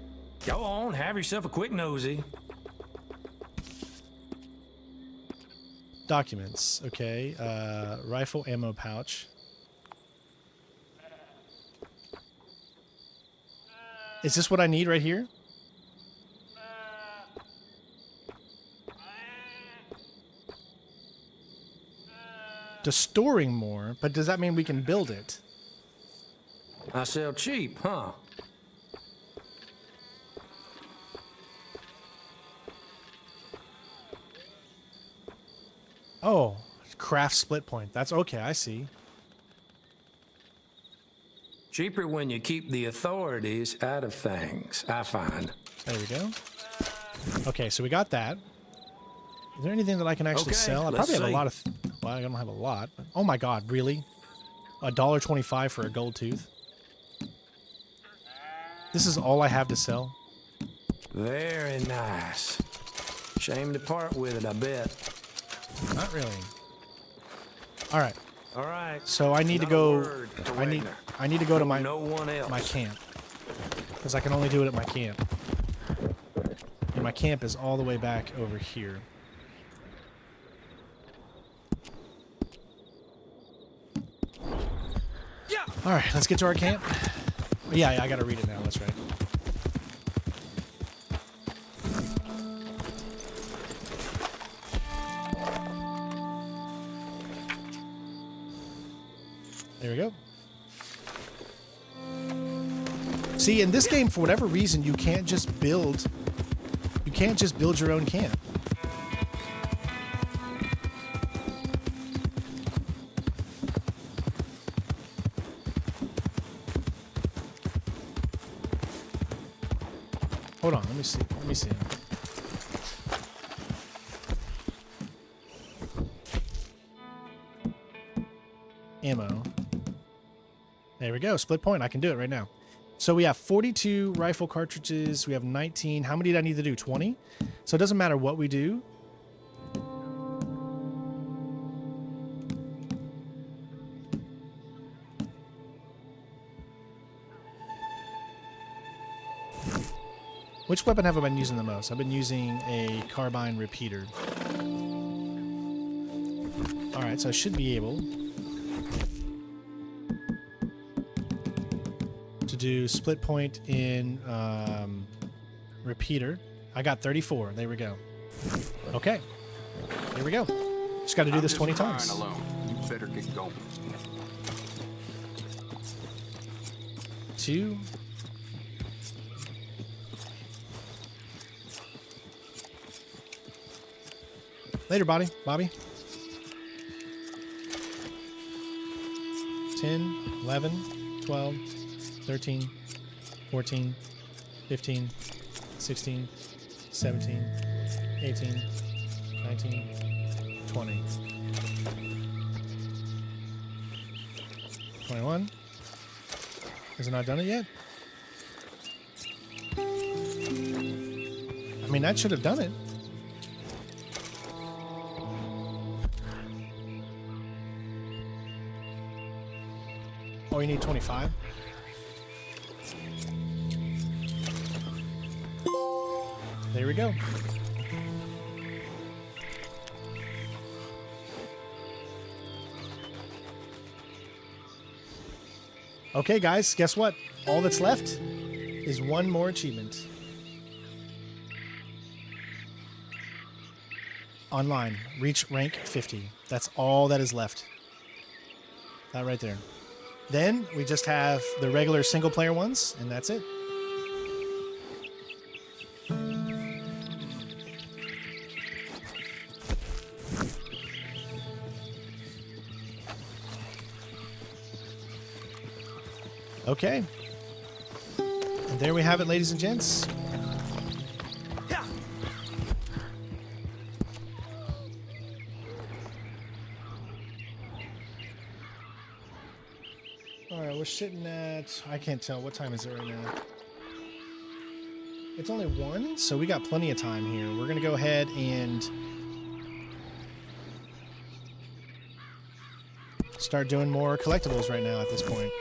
Go on, have yourself a quick nosy. Documents. Okay. Rifle ammo pouch. Is this what I need right here? To storing more, but does that mean we can build it? I sell cheap, huh? Oh, craft split point. That's okay, I see. Cheaper when you keep the authorities out of things, I find. There we go. Okay, so we got that. Is there anything that I can actually sell? I probably have a lot of... Well, I don't have a lot. But, oh my god, really? $1.25 for a gold tooth? This is all I have to sell? Very nice. Shame to part with it, I bet. Not really. All right. All right. So I need to Not a go. word to I need. Wagner. I need to go to my No one else. my camp because I can only do it at my camp. And my camp is all the way back over here. Yeah. All right, let's get to our camp. Yeah, I gotta read it now. That's right. There we go. See, in this game, for whatever reason, you can't just build. You can't just build your own camp. Hold on, let me see. Let me see. Ammo. There we go. Split point. I can do it right now. So we have 42 rifle cartridges. We have 19. How many did I need to do? 20? So it doesn't matter what we do. Which weapon have I been using the most? I've been using a carbine repeater. Alright, so I should be able to do split point in repeater. I got 34. There we go. Okay. Here we go. Just got to do this 20 times. Alone. You better get going. 2. Later, Bobby. 10, 11, 12, 13, 14, 15, 16, 17, 18, 19, 20, 21. Has it not done it yet? I mean, that should have done it. Oh, you need 25? There we go. Okay, guys, guess what? All that's left is one more achievement. Online. Reach rank 50. That's all that is left. That right there. Then we just have the regular single player ones, and that's it. Okay. And there we have it, ladies and gents. Yeah. Alright, we're sitting at... I can't tell. What time is it right now? It's only 1, so we got plenty of time here. We're going to go ahead and start doing more collectibles right now at this point.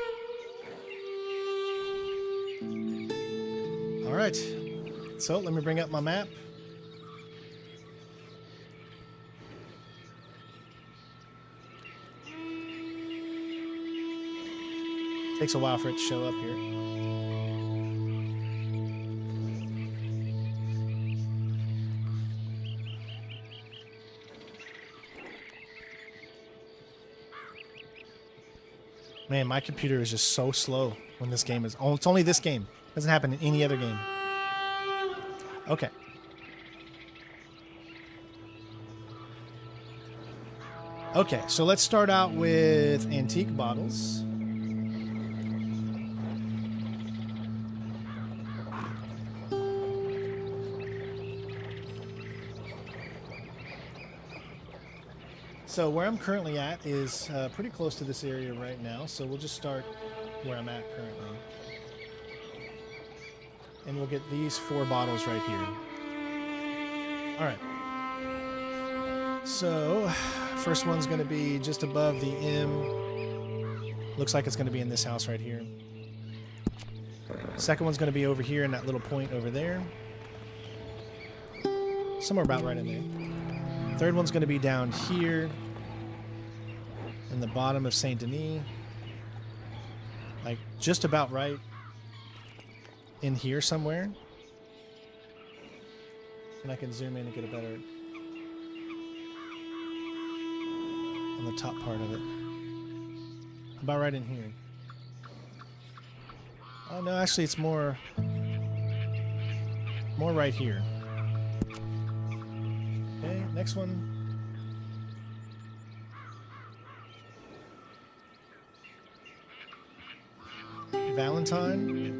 Alright, so let me bring up my map. Takes a while for it to show up here. Man, my computer is just so slow when this game is... Oh, it's only this game. Doesn't happen in any other game. Okay. Okay, so let's start out with antique bottles. So where I'm currently at is pretty close to this area right now, so we'll just start where I'm at currently. And we'll get these 4 bottles right here. Alright. So, first one's going to be just above the M. Looks like it's going to be in this house right here. Second one's going to be over here in that little point over there. Somewhere about right in there. Third one's going to be down here in the bottom of St. Denis. Like, just about right in here somewhere. And I can zoom in and get a better on the top part of it. About right in here. Oh no, actually it's more right here. Okay, next one. Valentine.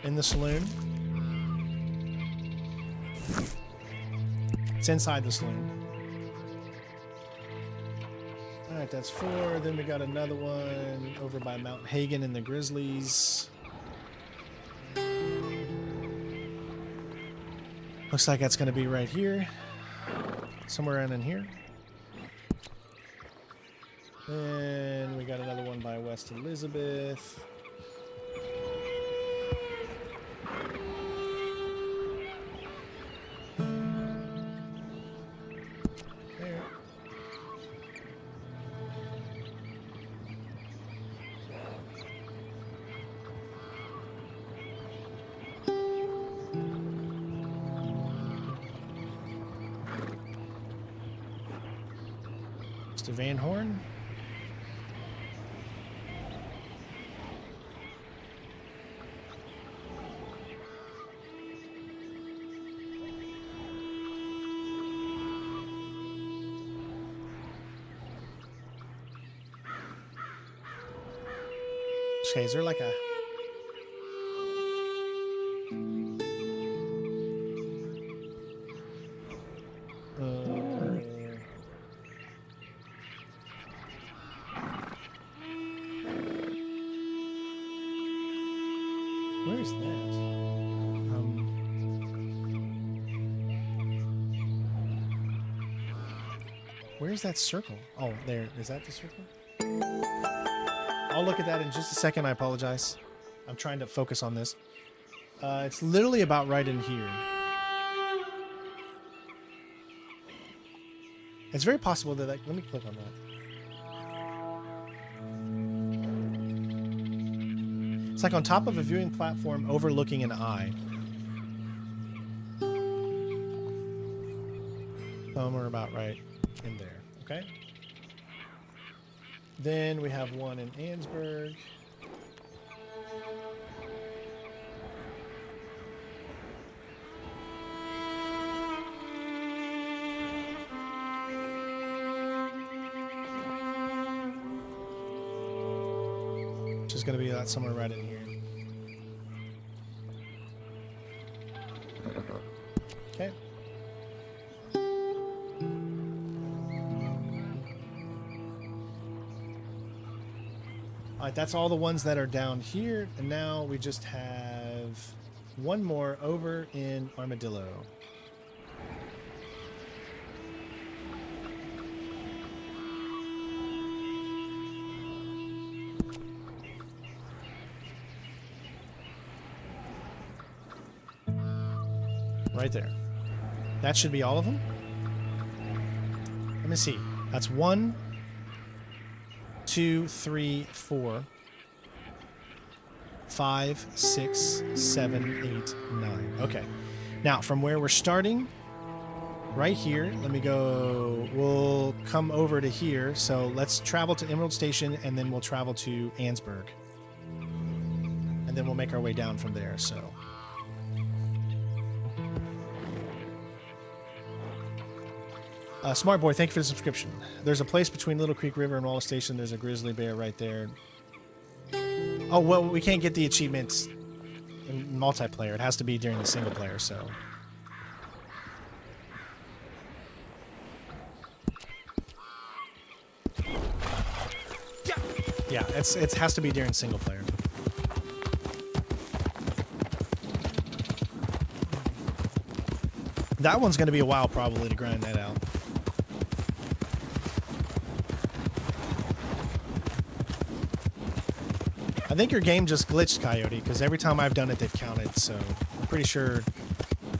In the saloon. It's inside the saloon. Alright, that's 4. Then we got another one over by Mount Hagen and the Grizzlies. Looks like that's going to be right here. somewhere in here. And we got another one by West Elizabeth. There. Mr. Van Horn. Okay, is there like a... where is that? Where's that circle? Oh, there. Is that the circle? I'll look at that in just a second. I apologize. I'm trying to focus on this. It's literally about right in here. It's very possible that... let me click on that. It's like on top of a viewing platform overlooking an eye. Somewhere about right in there. Okay? Then we have one in Ansburg. Which is going to be somewhere right in here. Okay. Alright, that's all the ones that are down here, and now we just have one more over in Armadillo. Right there. That should be all of them. Let me see. That's 1, 2, 3, 4, 5, 6, 7, 8, 9. Okay. Now, from where we're starting, right here, let me go. We'll come over to here. So let's travel to Emerald Station, and then we'll travel to Ansburg. And then we'll make our way down from there. So. Smart Boy, thank you for the subscription. There's a place between Little Creek River and Wallace Station. There's a grizzly bear right there. Oh, well, we can't get the achievements in multiplayer. It has to be during the single player, so. Yeah, it has to be during single player. That one's going to be a while probably to grind that out. I think your game just glitched, Coyote, because every time I've done it, they've counted, so I'm pretty sure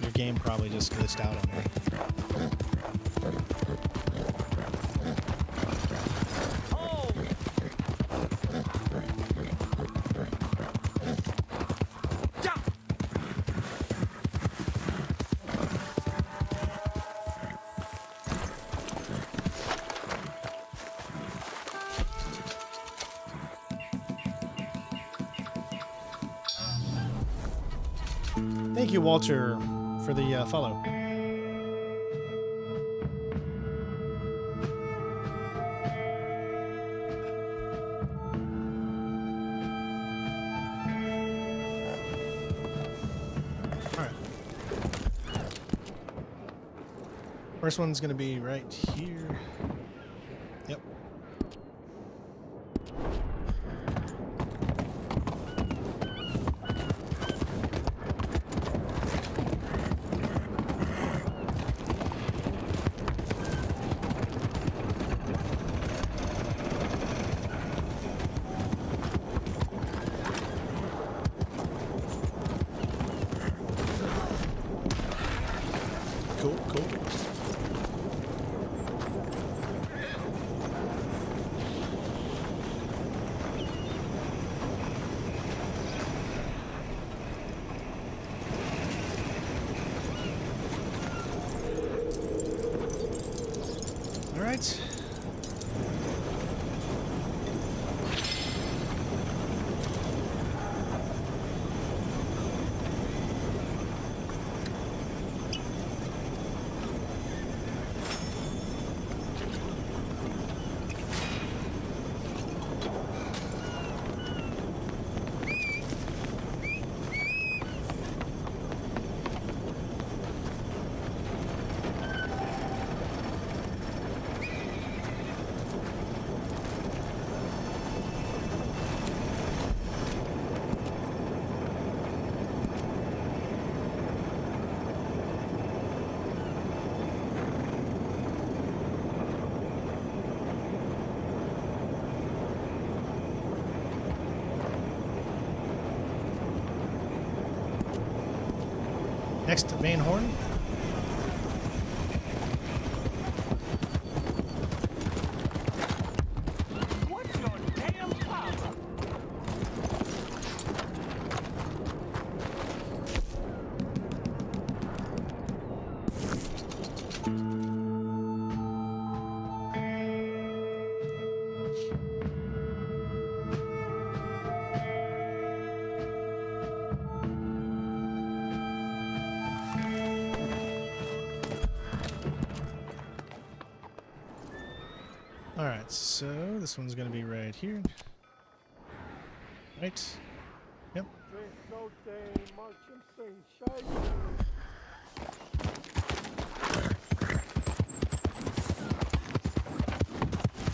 your game probably just glitched out on me. Thank you, Walter, for the follow. All right. First one's going to be right here. Yep. All right. Next to Van Horn. What's your damn problem? All right, so this one's gonna be right here. Right. Yep. Drink so damn much and say shite.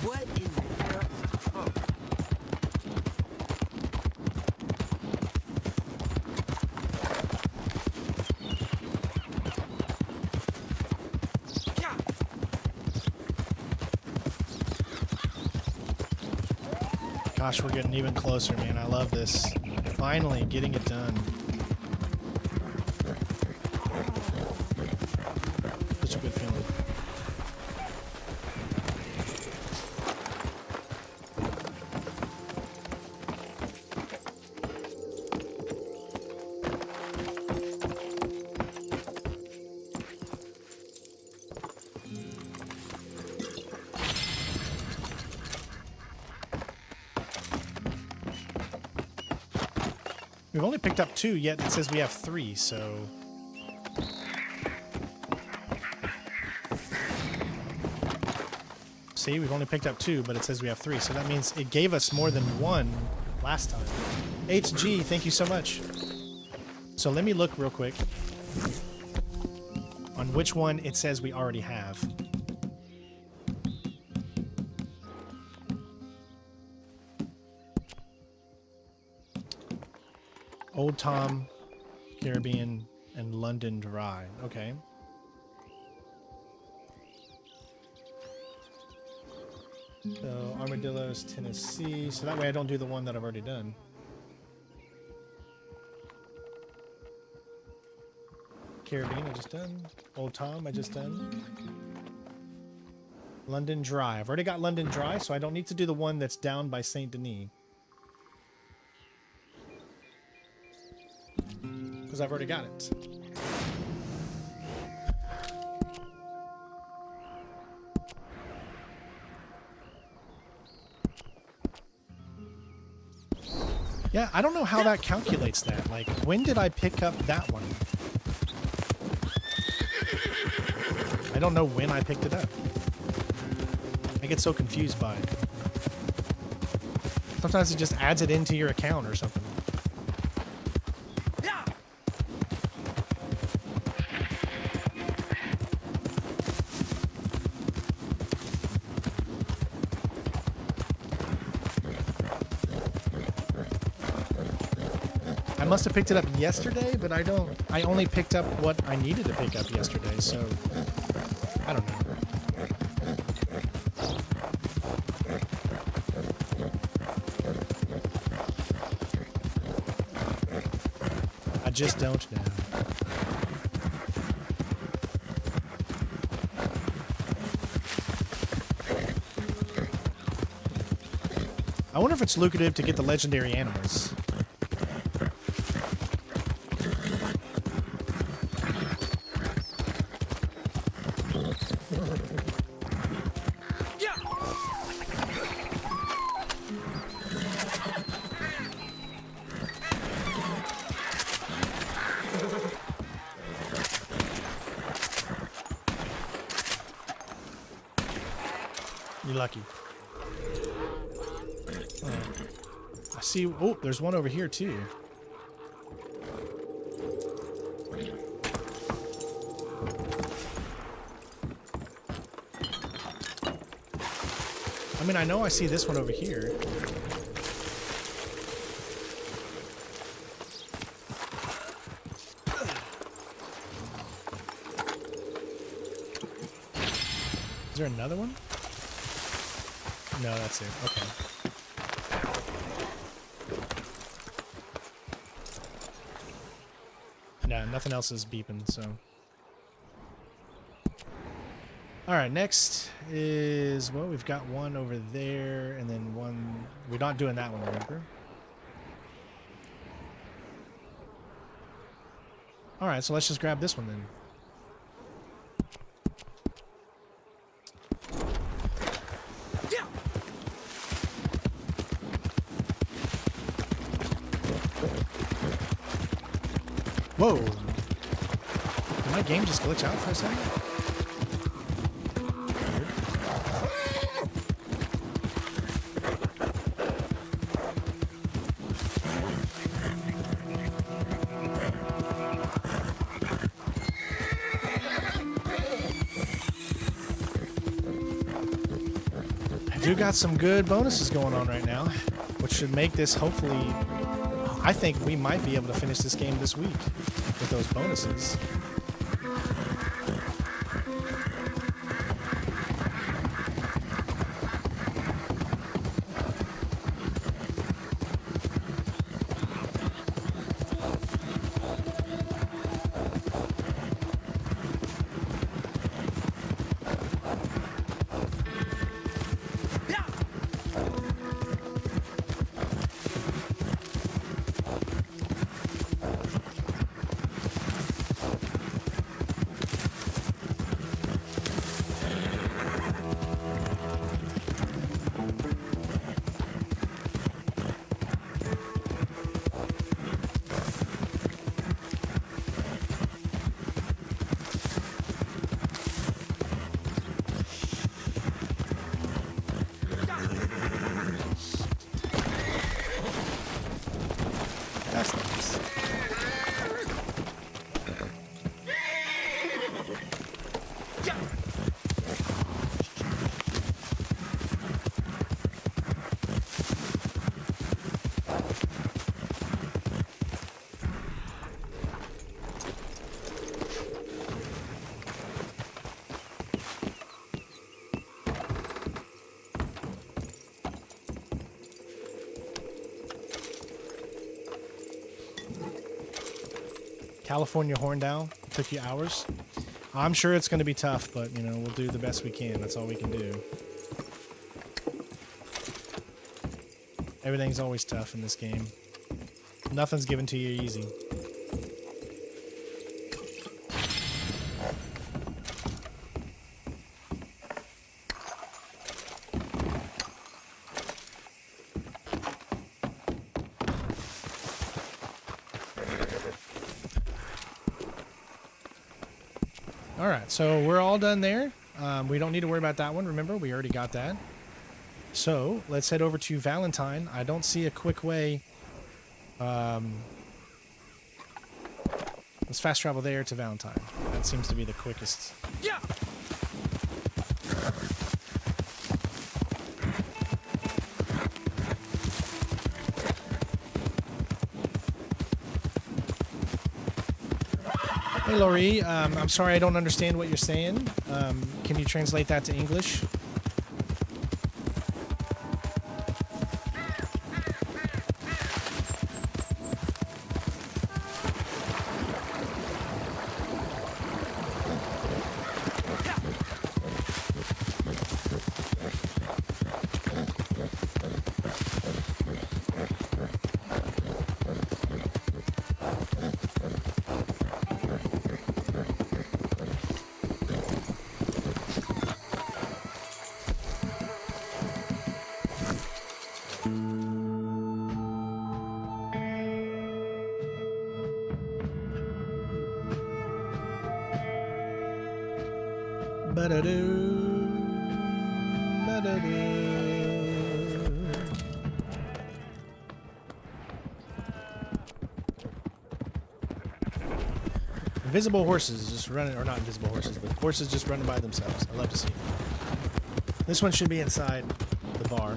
What in the hell? Oh. Gosh, we're getting even closer, man. I love this. Finally, getting it done. Such a good feeling. We've only picked up 2, yet it says we have 3, so... See, we've only picked up 2, but it says we have 3, so that means it gave us more than 1 last time. HG, thank you so much. So let me look real quick on which one it says we already have. Old Tom, Caribbean, and London Dry. Okay. So Armadillos, Tennessee. So that way I don't do the one that I've already done. Caribbean, I just done. Old Tom, I just done. London Dry. I've already got London Dry, so I don't need to do the one that's down by St. Denis. Because I've already got it. Yeah, I don't know how that calculates that. Like, when did I pick up that one? I don't know when I picked it up. I get so confused by it. Sometimes it just adds it into your account or something. I must have picked it up yesterday, but I only picked up what I needed to pick up yesterday, so I don't know. I just don't know. I wonder if it's lucrative to get the legendary animals. You're lucky. I see. Oh, there's one over here too. I mean, I know I see this one over here. Is there another one? No, that's it. Okay. No, nothing else is beeping, so. Alright, next is, well, we've got one over there, and then one. We're not doing that one, remember? Alright, so let's just grab this one then. Whoa! Did my game just glitch out for a second? I do got some good bonuses going on right now, which should make this hopefully. I think we might be able to finish this game this week with those bonuses. That's nice. California horned owl took you hours. I'm sure it's going to be tough, but you know, we'll do the best we can. That's all we can do. Everything's always tough in this game. Nothing's given to you easy. Alright, so we're all done there. We don't need to worry about that one. Remember, we already got that. So, let's head over to Valentine. I don't see a quick way. Let's fast travel there to Valentine. That seems to be the quickest. Yeah. Hey, Laurie. I'm sorry I don't understand what you're saying. Can you translate that to English? Ba-da-doo, Invisible horses just running, or not invisible horses, but horses just running by themselves. I love to see it. This one should be inside the bar.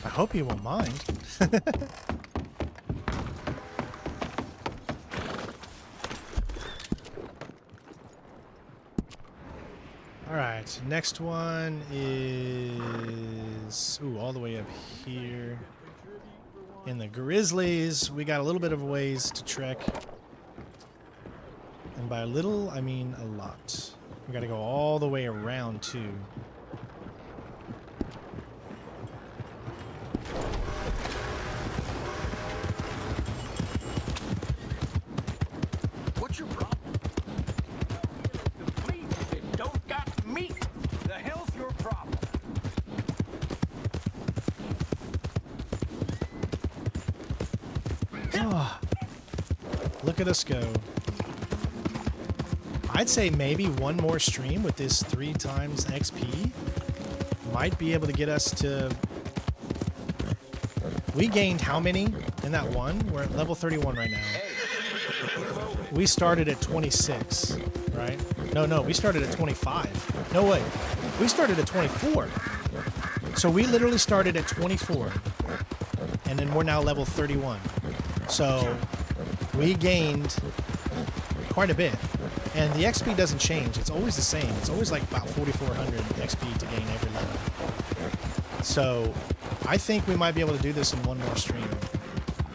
I hope you won't mind. Alright, next one is all the way up here. In the Grizzlies, we got a little bit of a ways to trek. And by little, I mean a lot. We gotta go all the way around too. What's your problem? Please, if it don't got meat, the hell's your problem? Oh, look at us go. I'd say maybe one more stream with this 3 times XP might be able to get us to... We gained how many in that one? We're at level 31 right now. We started at 26, right? No, we started at 25. No way. We started at 24. So we literally started at 24. And then we're now level 31. So we gained quite a bit. And the XP doesn't change. It's always the same. It's always like about 4,400 XP to gain every level. So I think we might be able to do this in one more stream.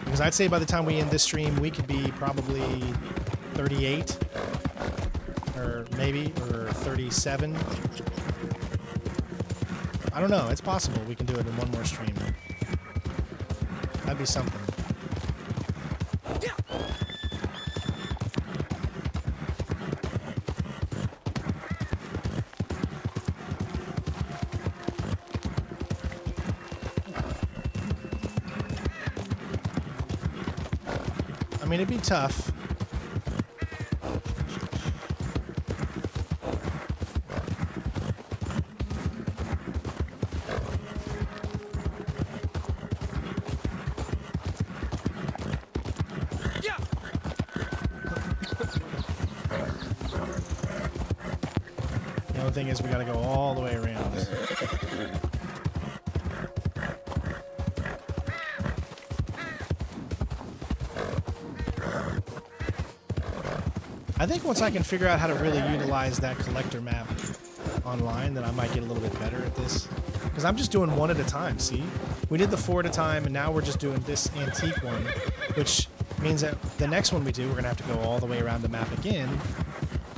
Because I'd say by the time we end this stream, we could be probably 38. Or maybe, or 37. I don't know. It's possible we can do it in one more stream. That'd be something. I mean, it'd be tough. The only thing is we gotta go all the way around. I think once I can figure out how to really utilize that collector map online, then I might get a little bit better at this. Because I'm just doing one at a time, see? We did the 4 at a time, and now we're just doing this antique one, which means that the next one we do, we're going to have to go all the way around the map again,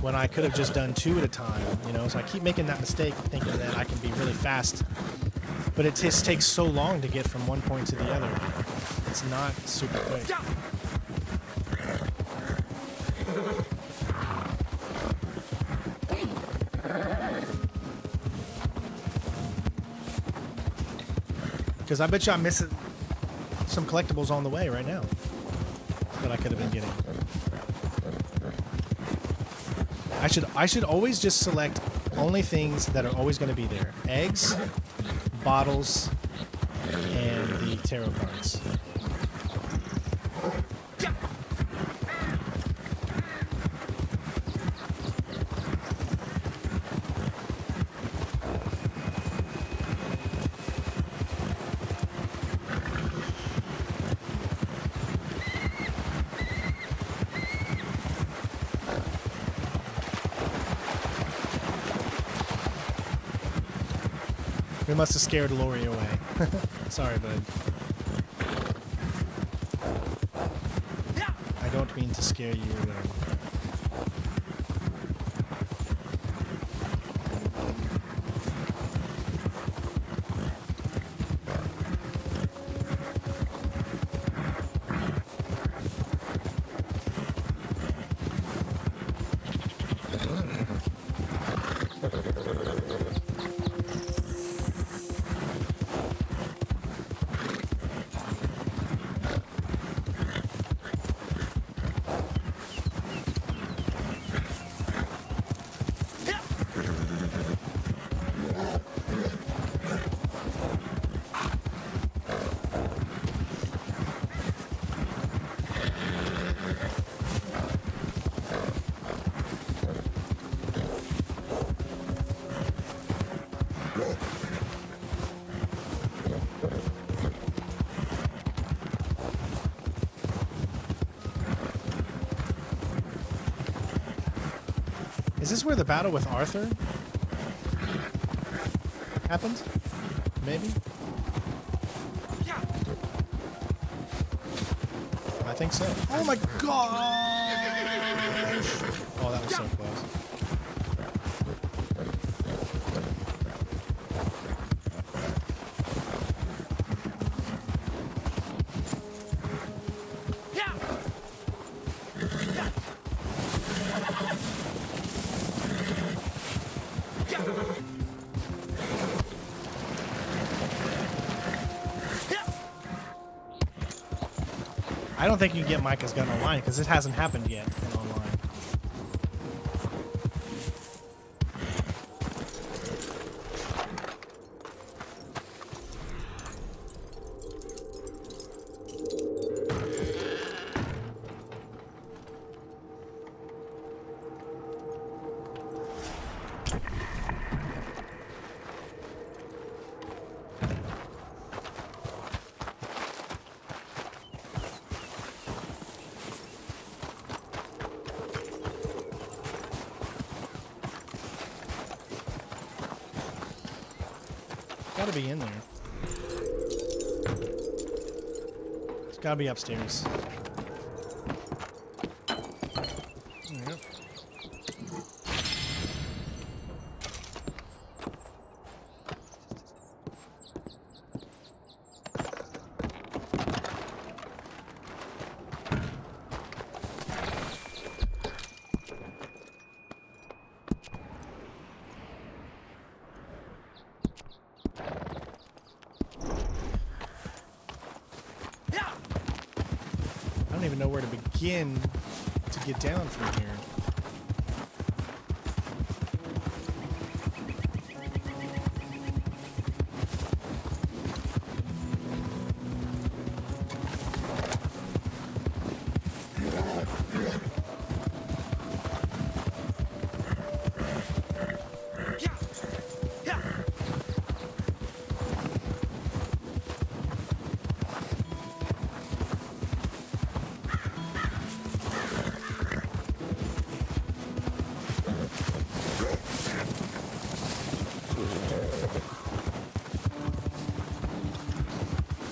when I could have just done 2 at a time, you know? So I keep making that mistake, thinking that I can be really fast. But it just takes so long to get from one point to the other. It's not super quick. Because I bet you I'm missing some collectibles on the way right now that I could have been getting. I should always just select only things that are always going to be there. Eggs, bottles, and the tarot cards. We must have scared Lori away. Sorry, bud. I don't mean to scare you away. Is this where the battle with Arthur happened? Maybe? I think so. Oh my gosh! Oh, that was so close. I don't think you can get Micah's gun online because it hasn't happened yet in online. Gotta be in there. It's gotta be upstairs. Yep. I don't even know where to begin to get down from here.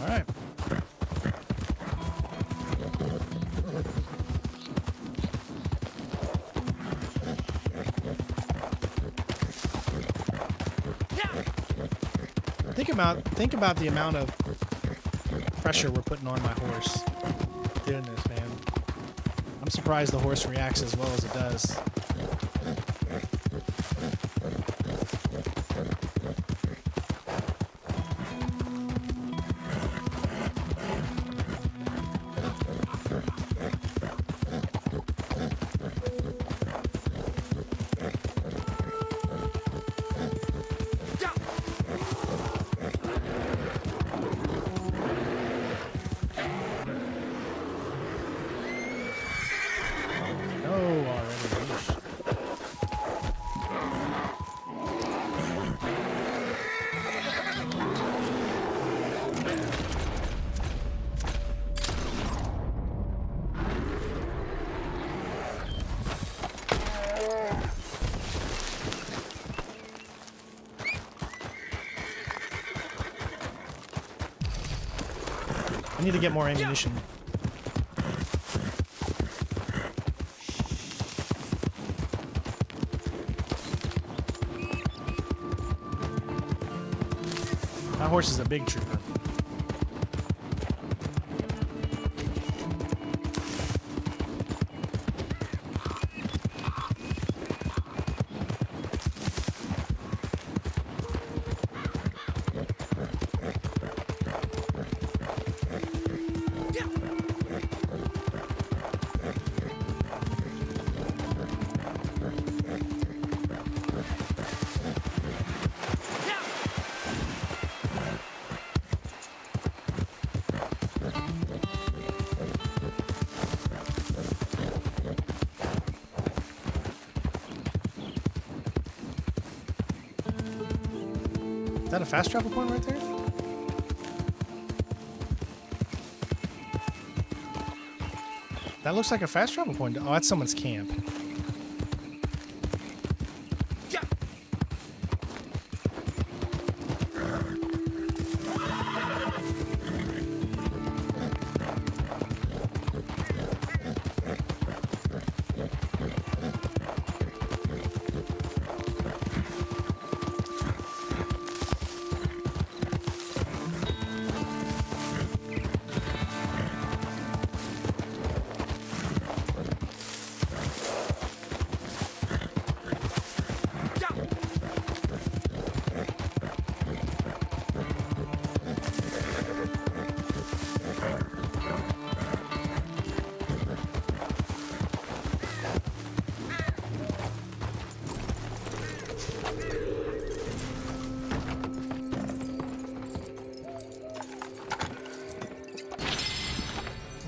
All right. Think about the amount of pressure we're putting on my horse doing this, man. I'm surprised the horse reacts as well as it does. I need to get more ammunition. That horse is a big trooper. Is that a fast travel point right there? That looks like a fast travel point. Oh, that's someone's camp.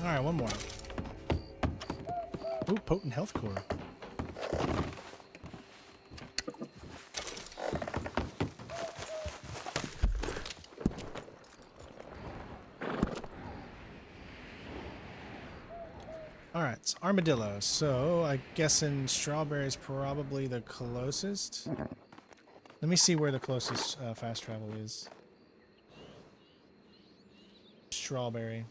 All right, one more. Ooh, potent health core. All right, it's armadillo. So I guessing strawberry is probably the closest. Let me see where the closest fast travel is. Strawberry.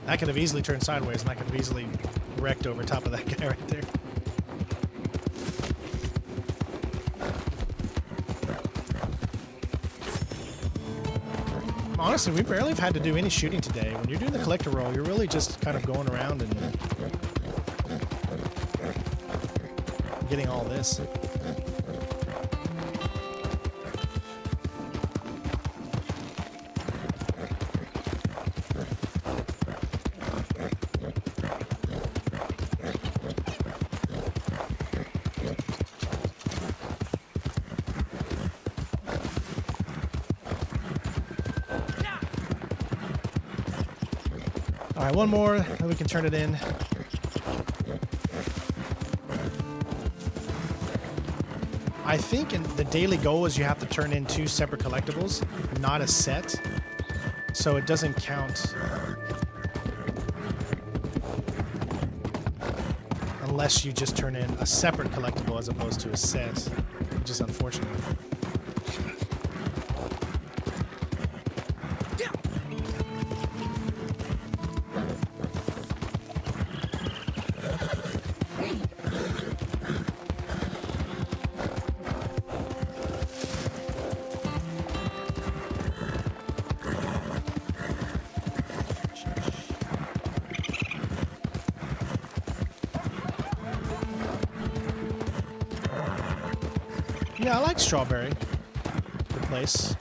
I could have easily turned sideways, and I could have easily wrecked over top of that guy right there. Honestly, we barely have had to do any shooting today. When you're doing the collector roll, you're really just kind of going around and getting all this. All right, one more, then we can turn it in. I think the daily goal is you have to turn in 2 separate collectibles, not a set, so it doesn't count unless you just turn in a separate collectible as opposed to a set, which is unfortunate. Yeah, I like Strawberry. Good place.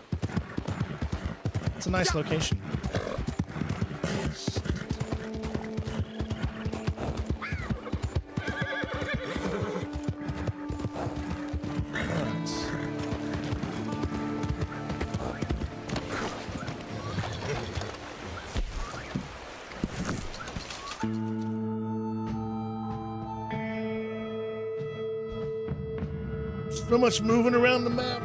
It's a nice location. So much moving around the map.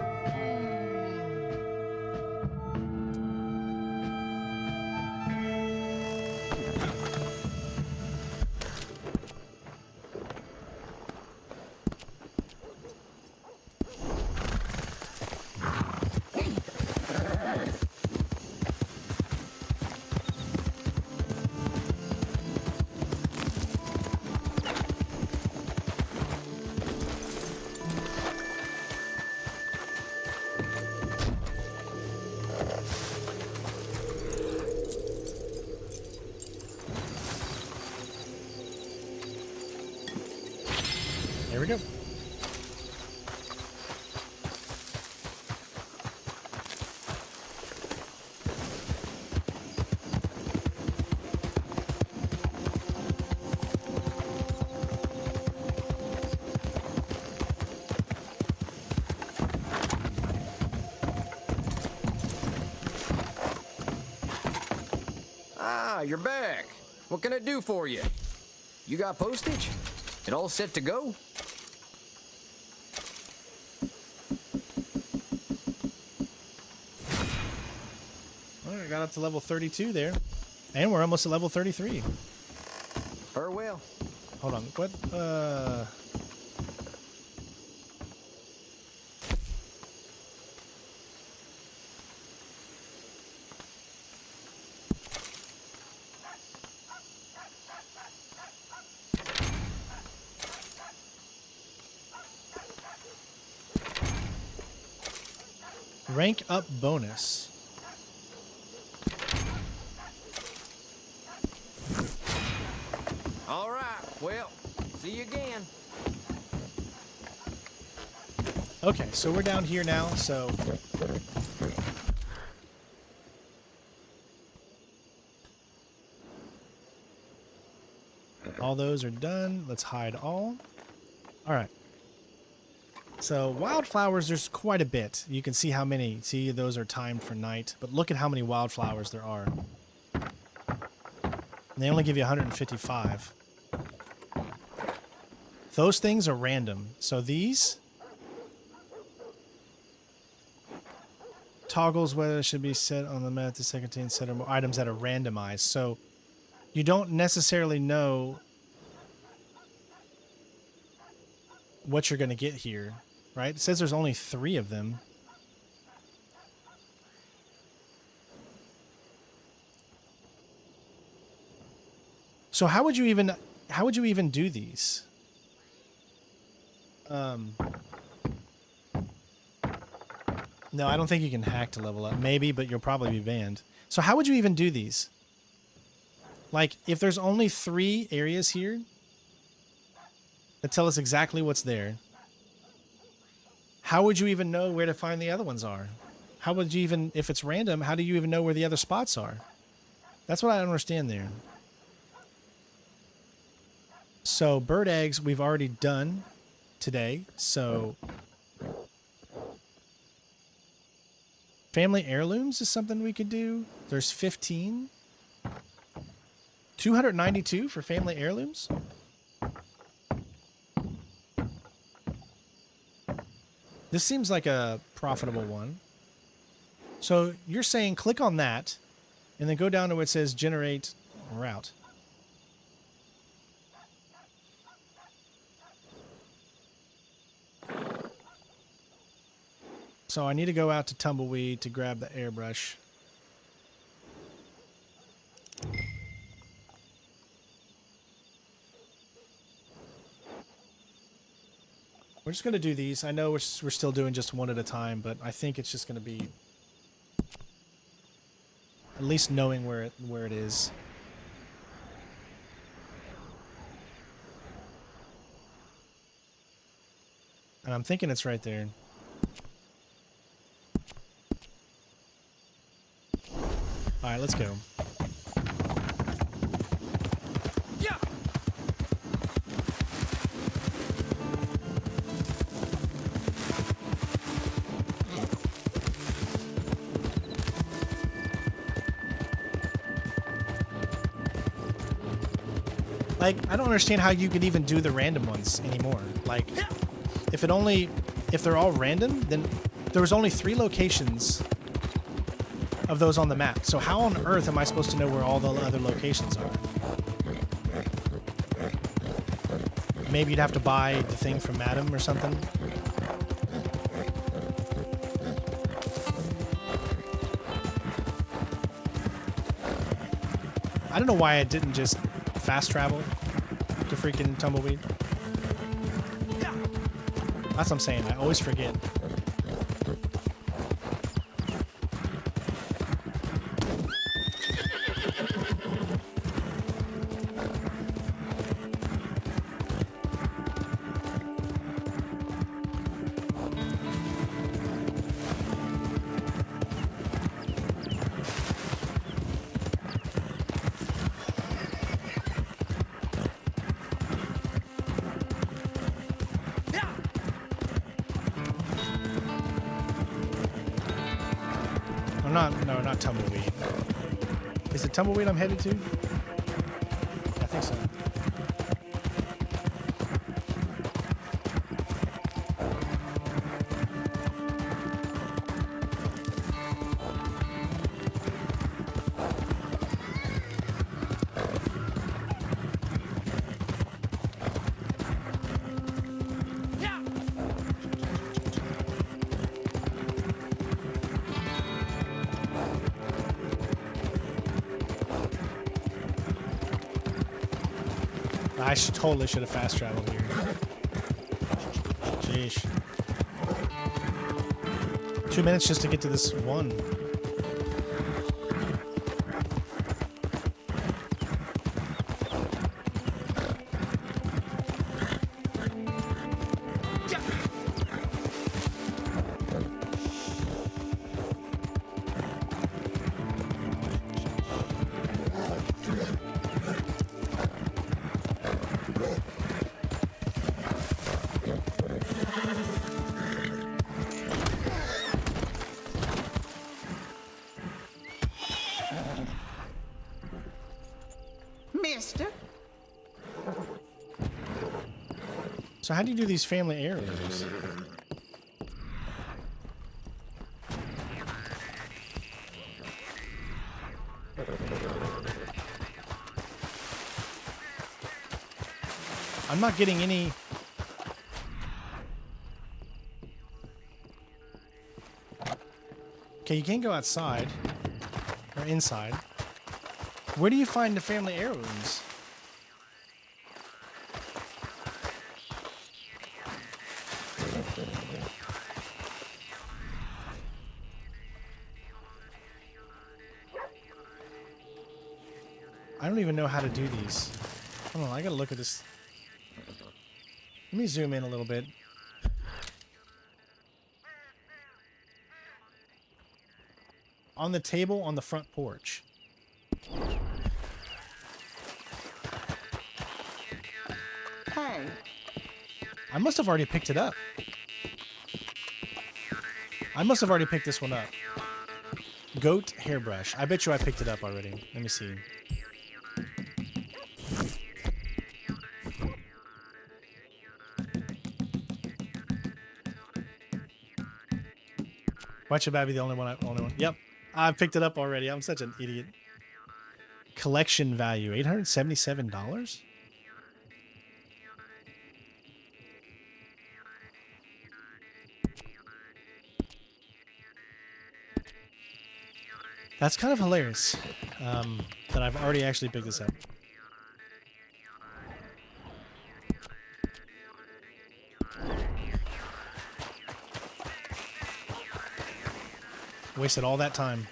There we go. Ah, you're back. What can I do for you? You got postage? It all set to go? All right, got up to level 32 there. And we're almost at level 33. Well. Hold on. What? Rank up bonus. All right. Well, see you again. Okay, so we're down here now, so... all those are done. Let's hide all. All right. So wildflowers, there's quite a bit. You can see how many. See, those are timed for night. But look at how many wildflowers there are. And they only give you 155. Those things are random. So these... toggles whether it should be set on the map to contain set of items that are randomized. So you don't necessarily know what you're going to get here, right? It says there's only 3 of them. So how would you even do these? No, I don't think you can hack to level up. Maybe, but you'll probably be banned. So how would you even do these? Like, if there's only 3 areas here that tell us exactly what's there, how would you even know where to find the other ones are? How would you even, if it's random, how do you even know where the other spots are? That's what I don't understand there. So bird eggs we've already done today. So family heirlooms is something we could do. There's 15. 292 for family heirlooms. This seems like a profitable one. So you're saying click on that and then go down to where it says generate route. So I need to go out to Tumbleweed to grab the airbrush. We're just going to do these. I know we're still doing just one at a time, but I think it's just going to be at least knowing where it is. And I'm thinking it's right there. All right, let's go. Yeah. Like, I don't understand how you could even do the random ones anymore. Like, if they're all random, then there was only 3 locations of those on the map. So how on earth am I supposed to know where all the other locations are? Maybe you'd have to buy the thing from Madam or something. I don't know why it didn't just fast travel to freaking Tumbleweed. That's what I'm saying. I always forget. Not Tumbleweed. Is it Tumbleweed I'm headed to? I think so. I totally should have fast traveled here. Sheesh. 2 minutes just to get to this one. Mister? So how do you do these family heirlooms? I'm not getting any... Okay, you can't go outside. Or inside. Where do you find the family heirlooms? I don't even know how to do these. Hold on, I gotta look at this. Let me zoom in a little bit. On the table on the front porch. Hey. I must have already picked it up. I must have already picked this one up. Goat hairbrush. I bet you I picked it up already. Let me see. Why should I be the only one? Yep. I picked it up already. I'm such an idiot. Collection value, $877? That's kind of hilarious that I've already actually picked this up. Wasted all that time.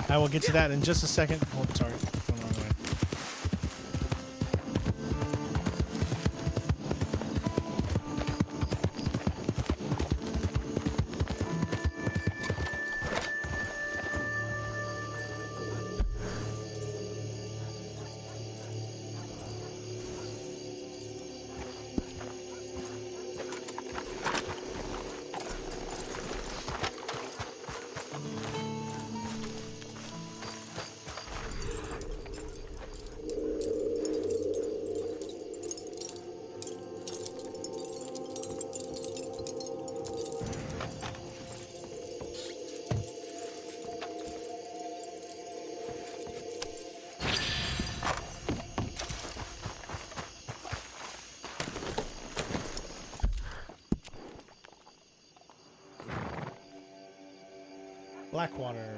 I will get to that in just a second. Oh, sorry. Going the wrong way. Blackwater.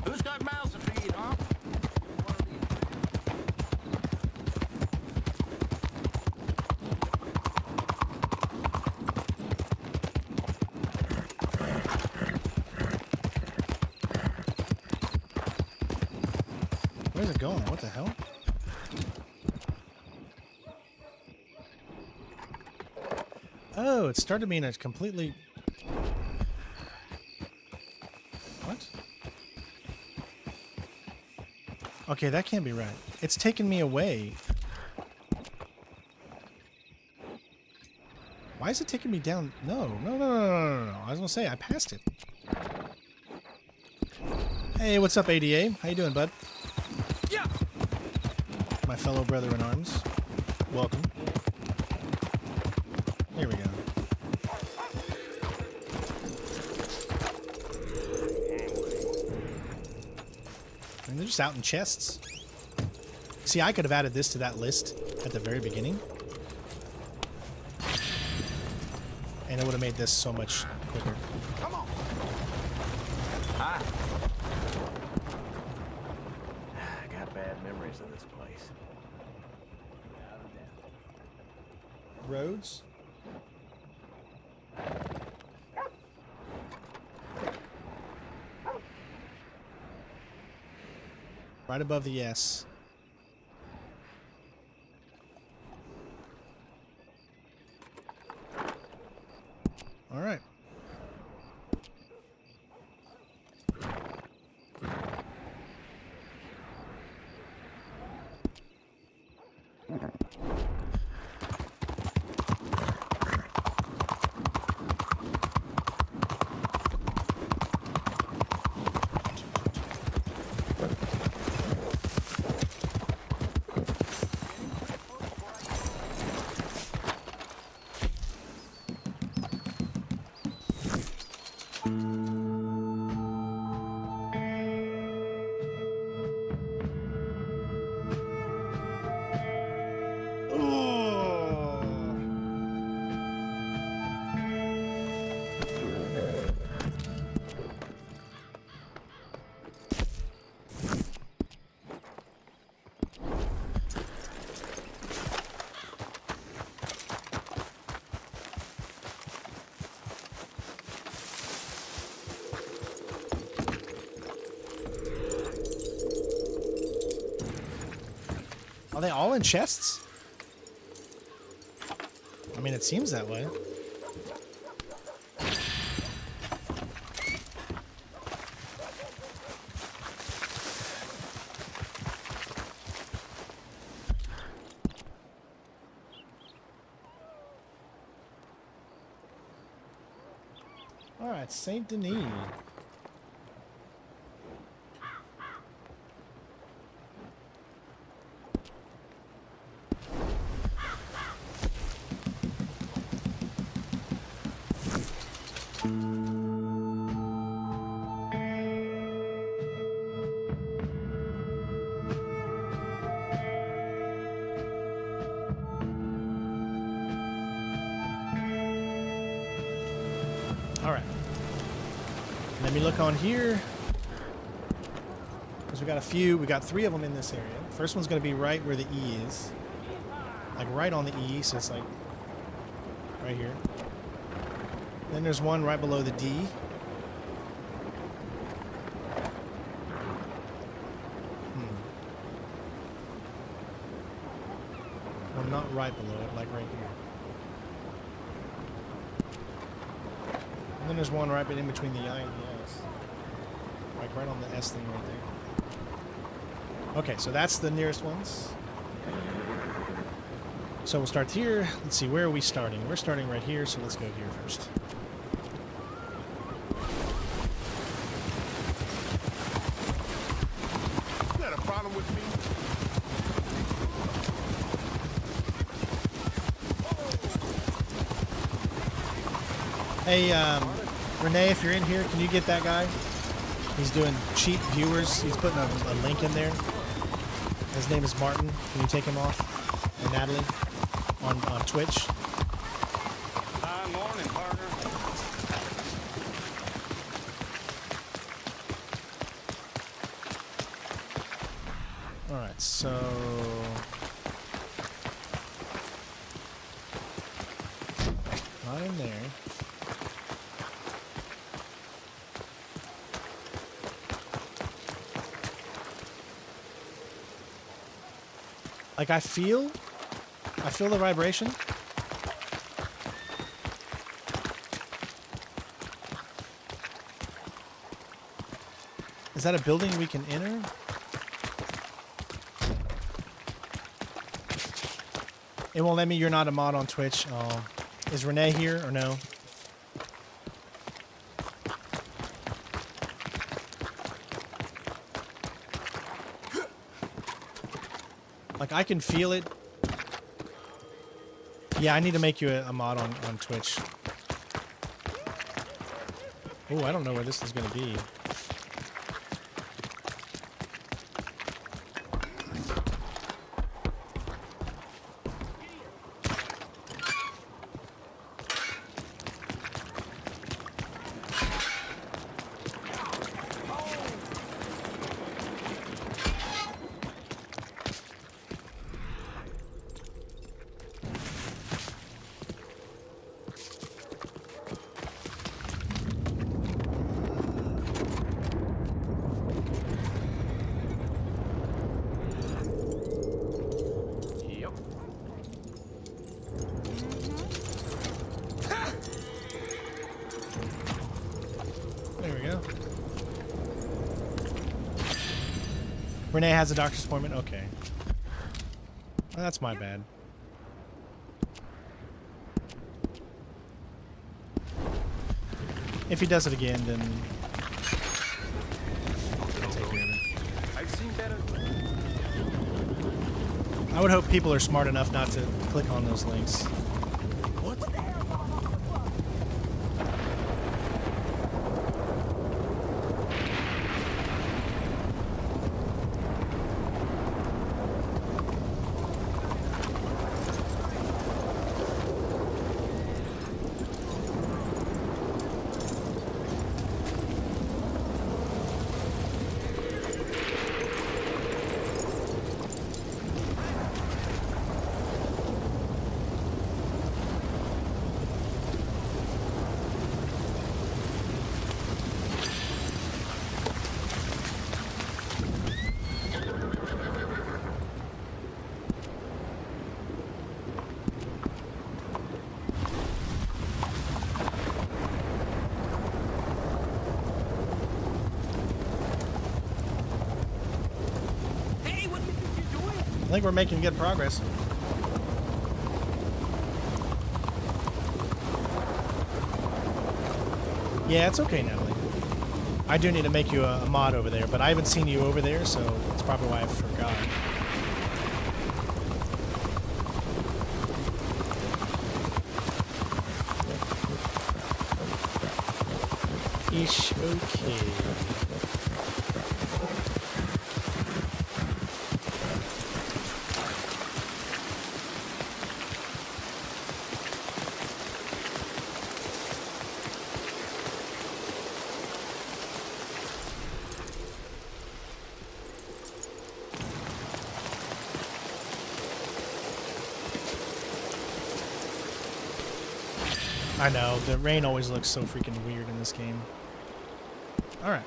Who's got mouths to feed, huh? Where's it going? What the hell? Oh, it started me in a completely... What? Okay, that can't be right. It's taken me away. Why is it taking me down? No. I was gonna say, I passed it. Hey, what's up, ADA? How you doing, bud? Yeah. My fellow brother in arms. Welcome. Here we go. I mean, they're just out in chests. See, I could have added this to that list at the very beginning. And it would have made this so much quicker. Come on. Hi. I got bad memories of this place. Roads? Right above the S. All right. Are they all in chests? I mean, it seems that way. All right, St. Denis. All right. Let me look on here. Because we got a few. We got 3 of them in this area. First one's going to be right where the E is. Like right on the E, so it's like right here. Then there's one right below the D. One not right below it, like right here. And then there's one right in between the I and the S. Like right on the S thing right there. Okay, so that's the nearest ones. So we'll start here. Let's see, where are we starting? We're starting right here, so let's go here first. Is that a problem with me? Hey, Renee, if you're in here, can you get that guy? He's doing cheap viewers. He's putting a link in there. His name is Martin. Can you take him off? And Natalie on Twitch. Hi, morning, partner. All right, so not in there. Like I feel the vibration. Is that a building we can enter? It won't let me. You're not a mod on Twitch. Oh. Is Renee here or no? Like I can feel it. Yeah, I need to make you a mod on Twitch. Oh, I don't know where this is going to be. Renee has a doctor's appointment? Okay. Well, that's my bad. If he does it again, then I'll take care of it. I've seen better. I would hope people are smart enough not to click on those links. I think we're making good progress. Yeah, it's okay, Natalie. I do need to make you a mod over there, but I haven't seen you over there, so that's probably why I forgot. Ish, okay. I know, the rain always looks so freaking weird in this game. Alright.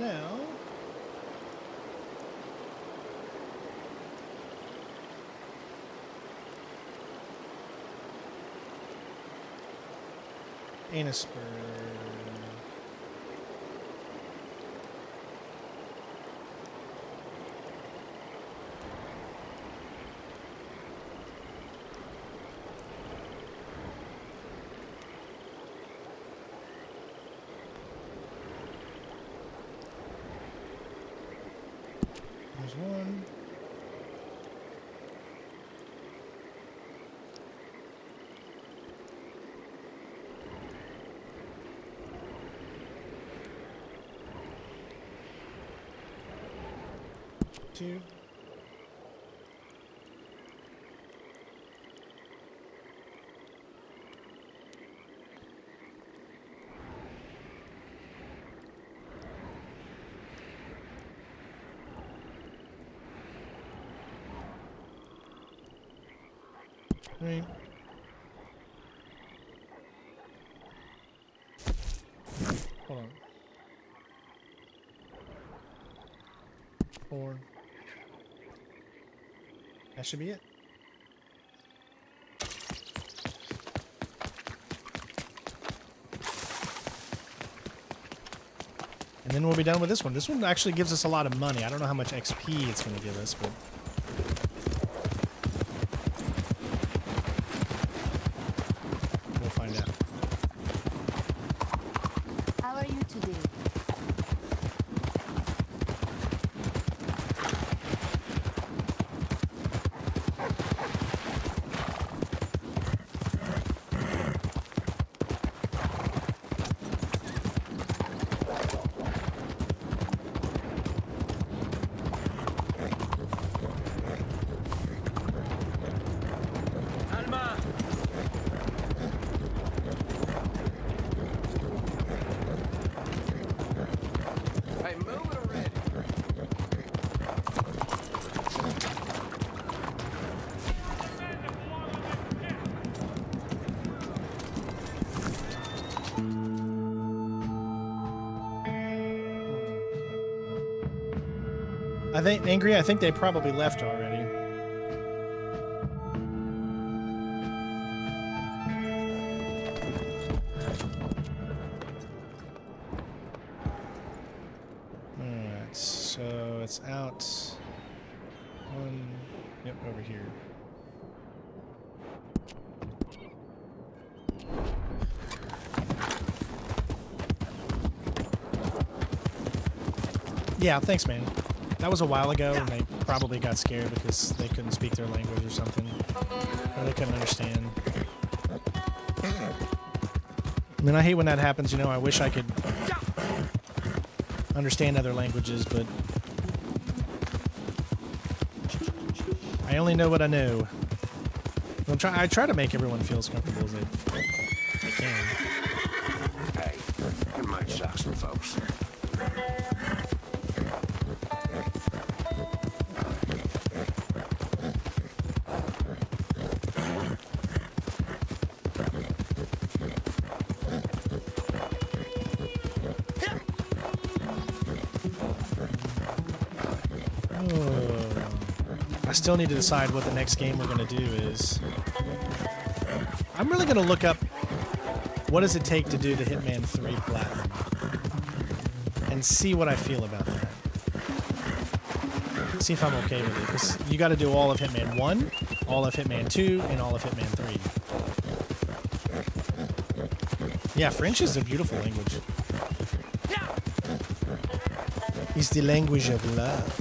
Now... Annisburg. There's one. Two. Three. Hold on. 4. That should be it. And then we'll be done with this one. This one actually gives us a lot of money. I don't know how much XP it's going to give us, but... we'll find out. How are you today? Hey, move it already. I think they probably left already. Alright, so it's out. One, yep, over here. Yeah, thanks, man. That was a while ago, and they probably got scared because they couldn't speak their language or something. Or they couldn't understand. I mean, I hate when that happens, you know. I wish I could understand other languages, but I only know what I know. I try to make everyone feel as comfortable as they can. Hey, it might shock some folks. I still need to decide what the next game we're going to do is. I'm really going to look up what does it take to do the Hitman 3 Platinum and see what I feel about that. See if I'm okay with it. Because you got to do all of Hitman 1, all of Hitman 2, and all of Hitman 3. Yeah, French is a beautiful language. It's the language of love.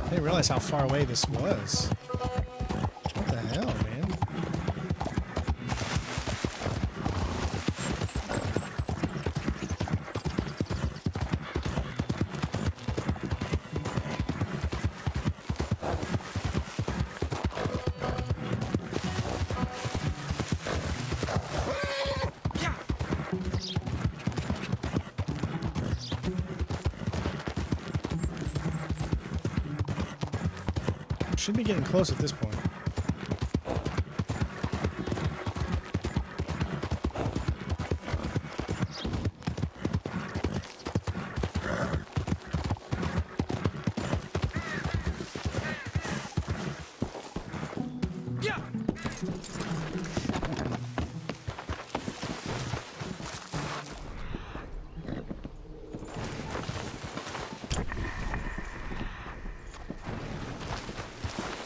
I didn't realize how far away this was. What the hell, man? Should be getting close at this point.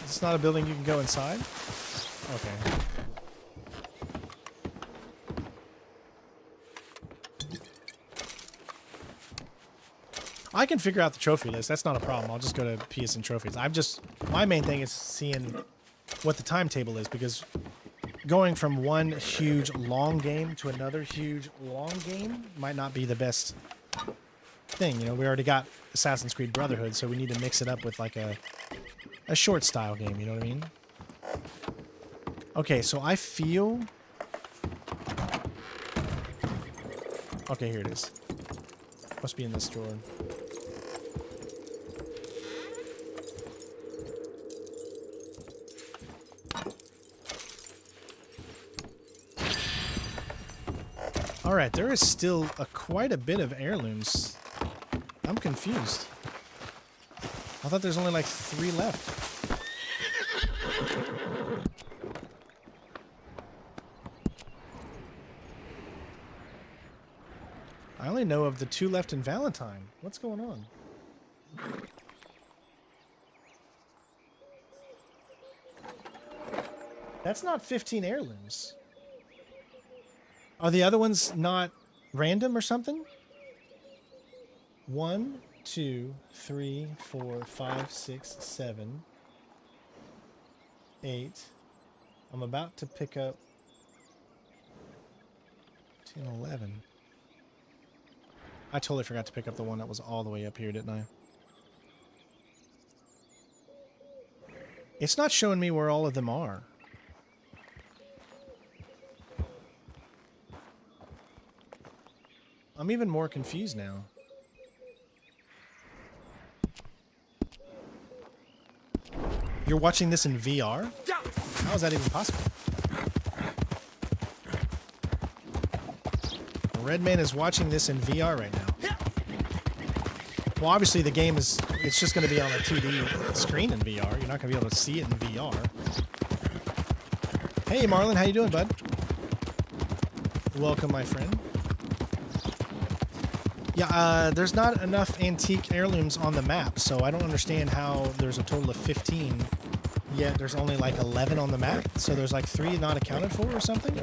It's not a building you can go inside? Okay. I can figure out the trophy list. That's not a problem. I'll just go to PSN trophies. My main thing is seeing what the timetable is, because going from one huge long game to another huge long game might not be the best thing. You know, we already got Assassin's Creed Brotherhood, so we need to mix it up with like a short style game, you know what I mean? Okay, so I feel... Okay, here it is. Must be in this drawer. Alright, there is still quite a bit of heirlooms. I'm confused. I thought there's only like 3 left. I only know of the 2 left in Valentine. What's going on? That's not 15 heirlooms. Are the other ones not random or something? 1, 2, 3, 4, 5, 6, 7, 8. I'm about to pick up 10, 11. I totally forgot to pick up the one that was all the way up here, didn't I? It's not showing me where all of them are. I'm even more confused now. You're watching this in VR? How is that even possible? Redman is watching this in VR right now. Well, obviously the game is... It's just going to be on a 2D screen in VR. You're not going to be able to see it in VR. Hey, Marlon. How you doing, bud? Welcome, my friend. Yeah, there's not enough antique heirlooms on the map, so I don't understand how there's a total of 15, yet there's only like 11 on the map, so there's like 3 not accounted for or something?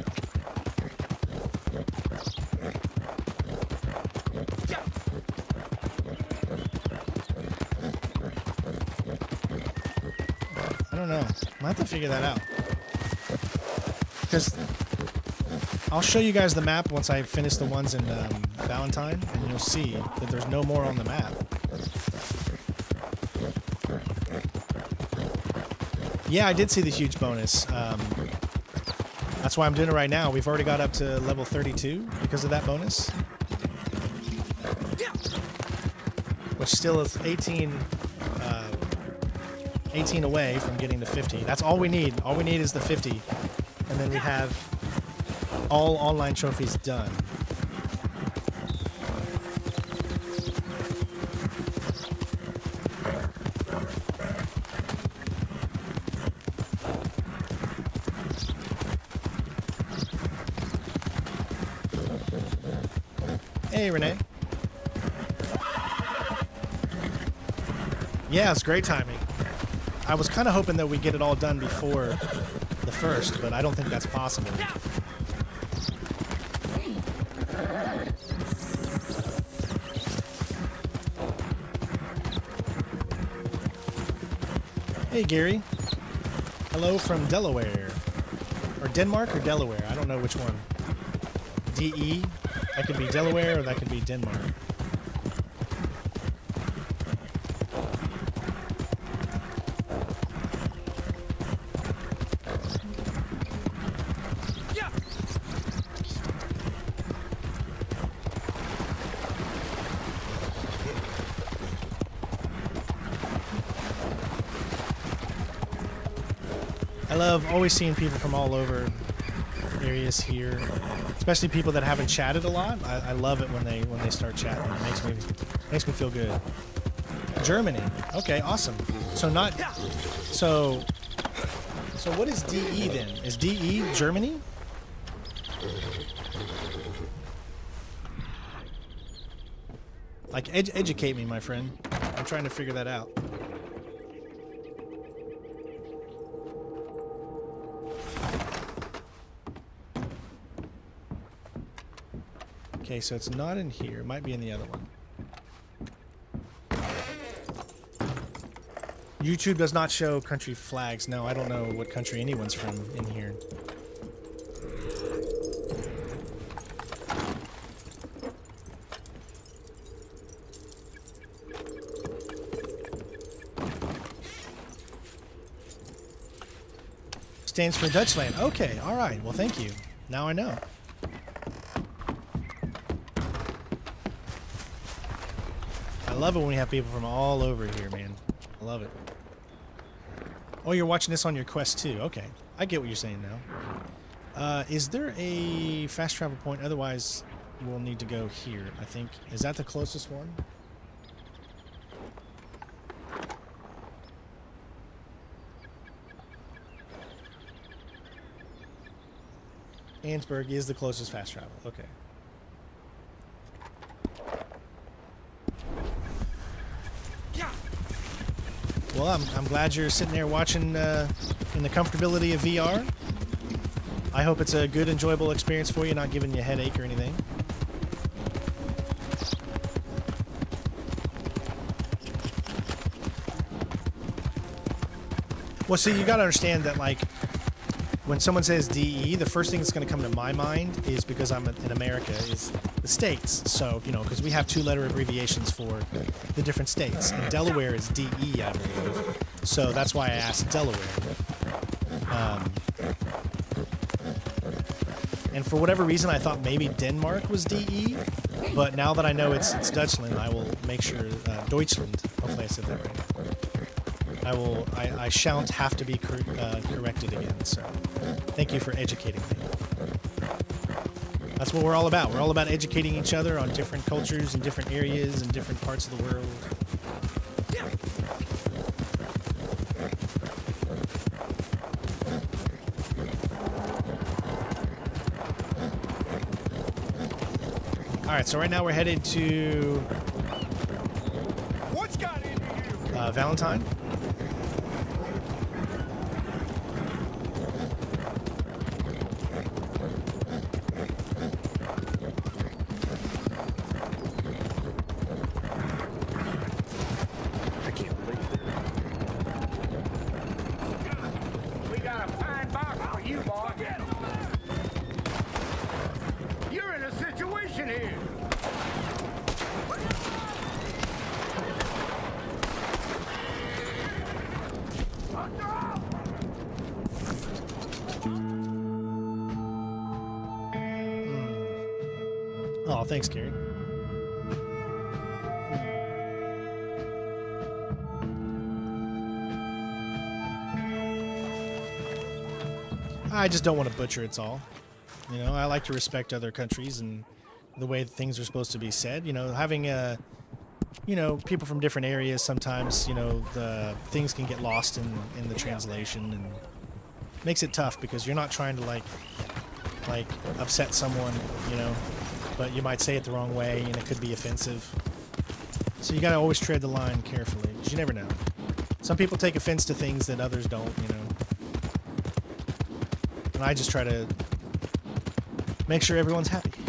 I don't know. I'll have to figure that out. Because I'll show you guys the map once I finish the ones in Valentine, and you'll see that there's no more on the map. Yeah, I did see the huge bonus. That's why I'm doing it right now. We've already got up to level 32 because of that bonus. Which still is 18 away from getting to 50. That's all we need. All we need is the 50. And then we have all online trophies done. Hey, Renee. Yeah, it's great timing. I was kind of hoping that we get it all done before the first, but I don't think that's possible. Hey, Gary. Hello from Delaware. Or Denmark or Delaware. I don't know which one. DE. That could be Delaware or that could be Denmark. I love always seeing people from all over areas here, especially people that haven't chatted a lot. I love it when they start chatting. It makes me feel good. Germany. Okay, awesome. So not so what is DE then? Is DE Germany? Like educate me, my friend. I'm trying to figure that out. Okay, so it's not in here. It might be in the other one. YouTube does not show country flags. No, I don't know what country anyone's from in here. Stands for Dutchland. Okay, all right. Well, thank you. Now I know. I love it when we have people from all over here, man. I love it. Oh, you're watching this on your Quest too. Okay, I get what you're saying now. Is there a fast travel point? Otherwise, we'll need to go here, I think. Is that the closest one? Ansburg is the closest fast travel. Okay. Well, I'm glad you're sitting there watching in the comfortability of VR. I hope it's a good, enjoyable experience for you, not giving you a headache or anything. Well, see, you got to understand that, like, when someone says DE, the first thing that's going to come to my mind is, because I'm in America, is the states. So, you know, because we have 2-letter abbreviations for the different states. And Delaware is DE, I believe. So that's why I asked Delaware. And for whatever reason, I thought maybe Denmark was DE. But now that I know it's Dutchland, I will make sure, Deutschland, hopefully I said that right. I shan't have to be corrected again, so thank you for educating me. That's what we're all about. We're all about educating each other on different cultures and different areas and different parts of the world. Alright, so right now we're headed to What's got into you? Valentine. We got a fine box for you, boy. You're in a situation here. Oh, thanks, Gary. I just don't want to butcher it all. You know, I like to respect other countries and the way things are supposed to be said. You know, having you know, people from different areas, sometimes, you know, the things can get lost in the translation, and makes it tough because you're not trying to like upset someone, you know, but you might say it the wrong way and it could be offensive. So you gotta always tread the line carefully, because you never know. Some people take offense to things that others don't, you know. And I just try to make sure everyone's happy.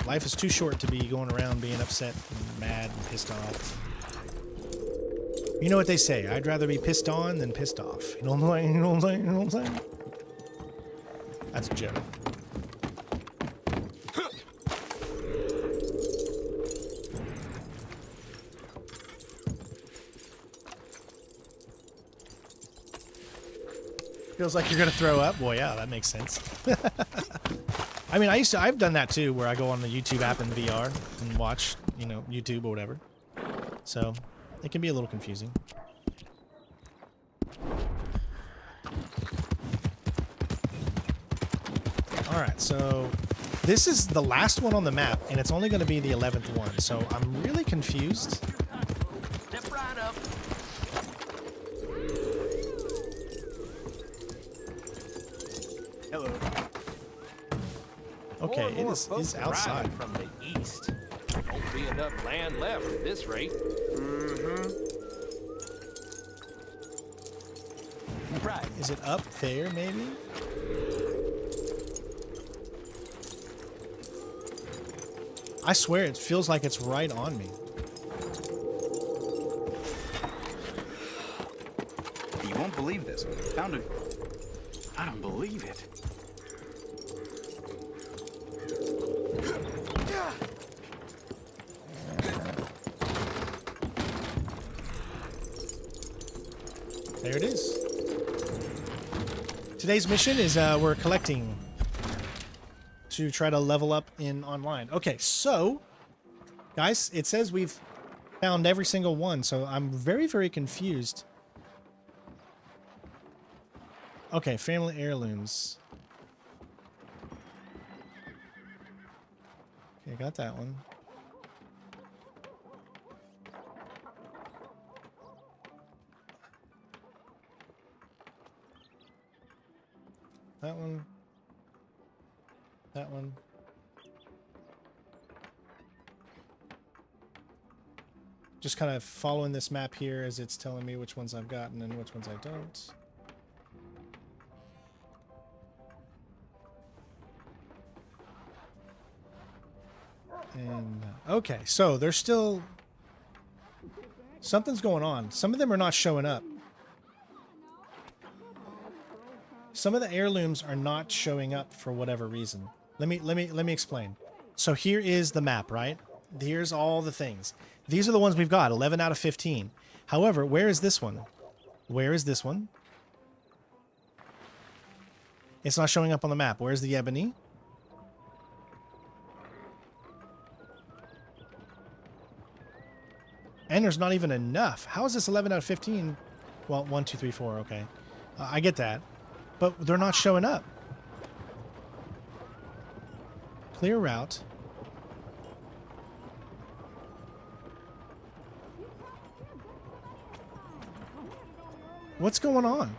Life is too short to be going around being upset and mad and pissed off. You know what they say, I'd rather be pissed on than pissed off. You know what I'm saying? You know what I'm saying? You know what I'm saying? That's a joke. Feels like you're gonna throw up? Boy, yeah, that makes sense. I mean, I've done that too, where I go on the YouTube app in VR and watch, you know, YouTube or whatever. So, it can be a little confusing. All right, so this is the last one on the map, and it's only going to be the 11th one. So I'm really confused. Step right up. Hello. Okay, More and it more is folks outside. arriving from the east. Won't be enough land left at this rate. Right. Is it up there, maybe? I swear it feels like it's right on me. You won't believe this. Found it. I don't believe it. There it is. Today's mission is we're collecting to try to level up in online. Okay, so guys, it says we've found every single one, so I'm very, very confused. Okay, family heirlooms. Okay, got that one. That one. That one. Just kind of following this map here as it's telling me which ones I've gotten and which ones I don't. And okay, so there's still something's going on. Some of them are not showing up. Some of the heirlooms are not showing up for whatever reason. Let me explain. So here is the map, right? Here's all the things. These are the ones we've got, 11 out of 15. However, where is this one? Where is this one? It's not showing up on the map. Where's the ebony? And there's not even enough. How is this 11 out of 15? Well, 1, 2, 3, 4, okay. I get that. But they're not showing up. Clear route. What's going on?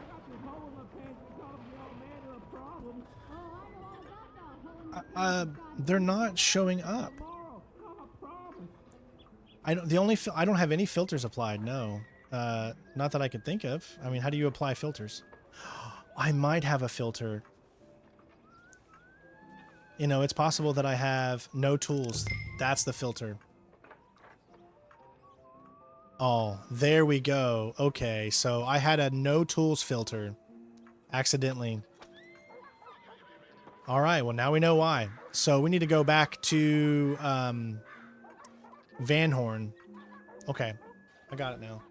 They're not showing up. I don't have any filters applied. No, not that I could think of. I mean, how do you apply filters? I might have a filter. You know, it's possible that I have no tools. That's the filter. Oh, there we go. Okay, so I had a no tools filter accidentally. All right, well, now we know why. So we need to go back to Van Horn. Okay, I got it now.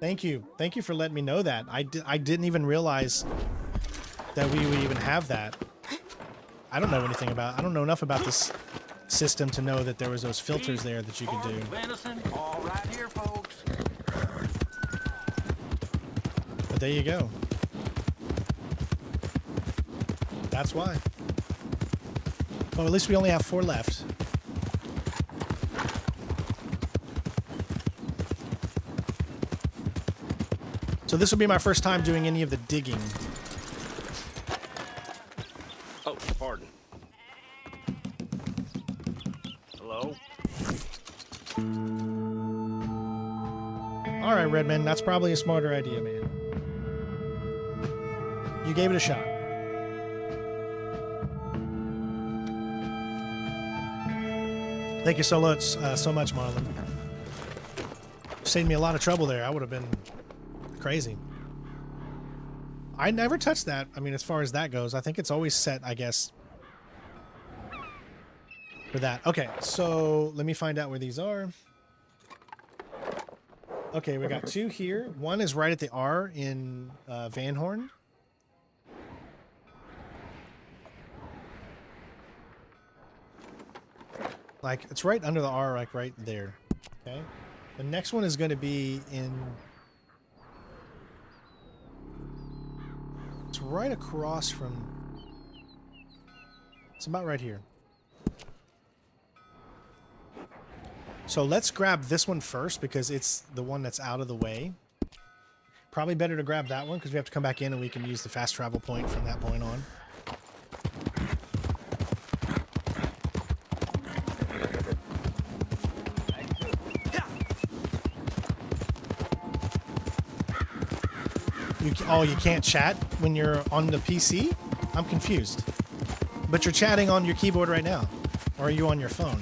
Thank you. Thank you for letting me know that. I didn't even realize that we would even have that. I don't know anything about... I don't know enough about this system to know that there was those filters there that you could do. Venison, all right here, folks. But there you go. That's why. Well, at least we only have 4 left. So this will be my first time doing any of the digging. Oh, pardon. Hello? All right, Redman, that's probably a smarter idea, man. You gave it a shot. Thank you so much, Marlon. Saved me a lot of trouble there. I would have been crazy. I never touched that. I mean, as far as that goes, I think it's always set, I guess, for that. Okay, so let me find out where these are. Okay, we got 2 here. One is right at the R in Van Horn. Like, it's right under the R, like right there. Okay. The next one is going to be in... It's right across from... It's about right here. So let's grab this one first because it's the one that's out of the way. Probably better to grab that one because we have to come back in and we can use the fast travel point from that point on. You can't chat when you're on the PC? I'm confused. But you're chatting on your keyboard right now. Or are you on your phone?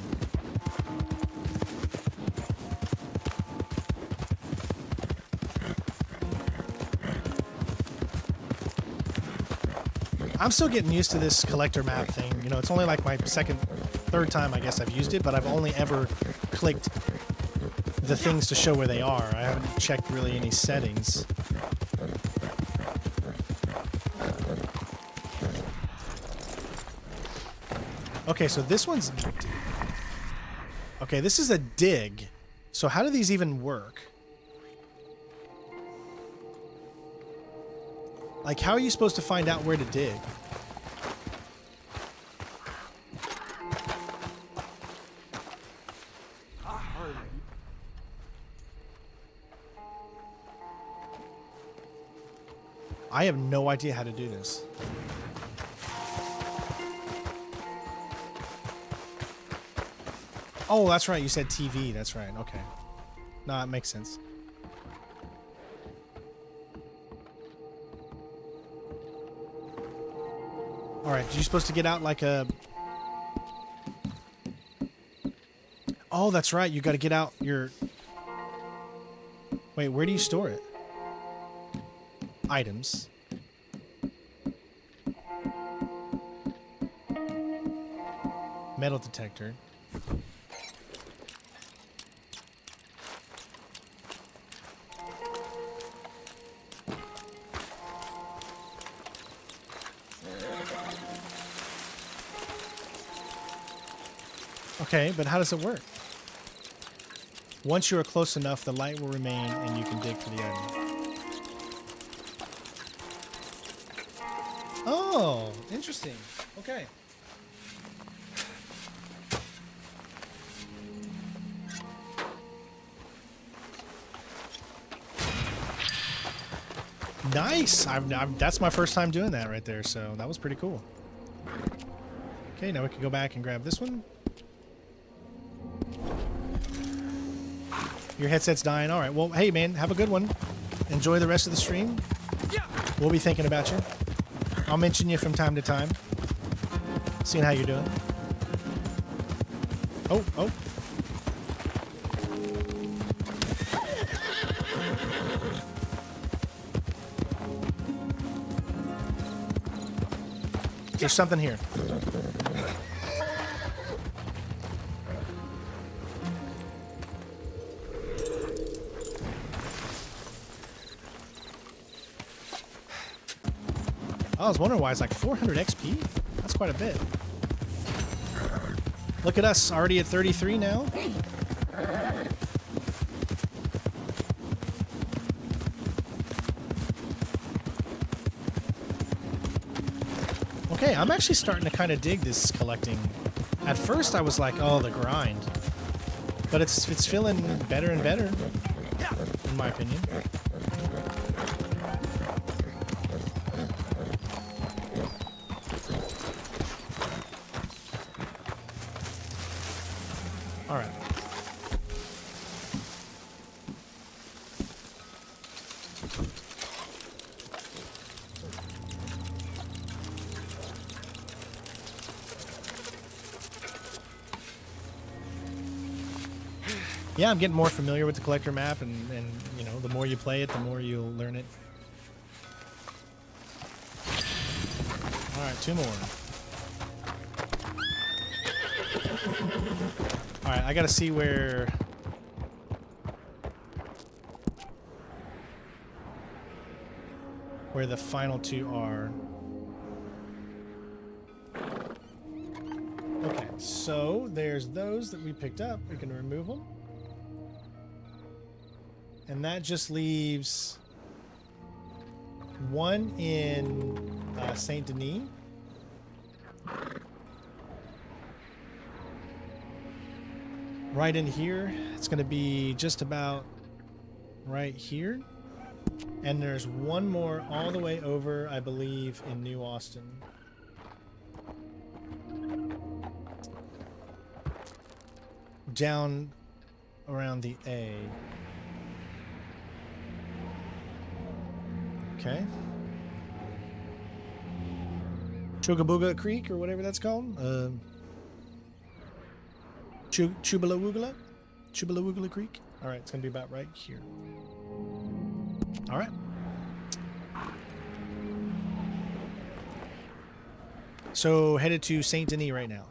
I'm still getting used to this collector map thing. You know, it's only like my third time I guess I've used it, but I've only ever clicked the things to show where they are. I haven't checked really any settings. Okay, so this one's... Okay, this is a dig. So how do these even work? Like, how are you supposed to find out where to dig? I have no idea how to do this. Oh, that's right. You said TV. That's right. Okay. No, that makes sense. All right. You're supposed to get out like a... Oh, that's right. You got to get out your... Wait, where do you store it? Items. Metal detector. Okay, but how does it work? Once you are close enough, the light will remain and you can dig for the item. Oh, interesting. Okay. Nice. That's my first time doing that right there, so that was pretty cool. Okay, now we can go back and grab this one. Your headset's dying. All right. Well, hey, man, have a good one. Enjoy the rest of the stream. We'll be thinking about you. I'll mention you from time to time. Seeing how you're doing. Oh, oh. There's something here. I was wondering why it's like 400 XP. That's quite a bit. Look at us, already at 33 now. Okay, I'm actually starting to kind of dig this collecting. At first I was like, oh, the grind. But it's feeling better and better, in my opinion. All right. Yeah, I'm getting more familiar with the collector map, and you know, the more you play it, the more you'll learn it. All right, 2 more. All right, I gotta see where the final 2 are. Okay, so there's those that we picked up. We can remove them. And that just leaves one in St. Denis. Right in here. It's going to be just about right here. And there's one more all the way over, I believe, in New Austin. Down around the A. Okay. Chugabooga Creek, or whatever that's called. Chubalawugala? Chubalawugala Creek? Alright, it's going to be about right here. Alright. So, headed to St. Denis right now.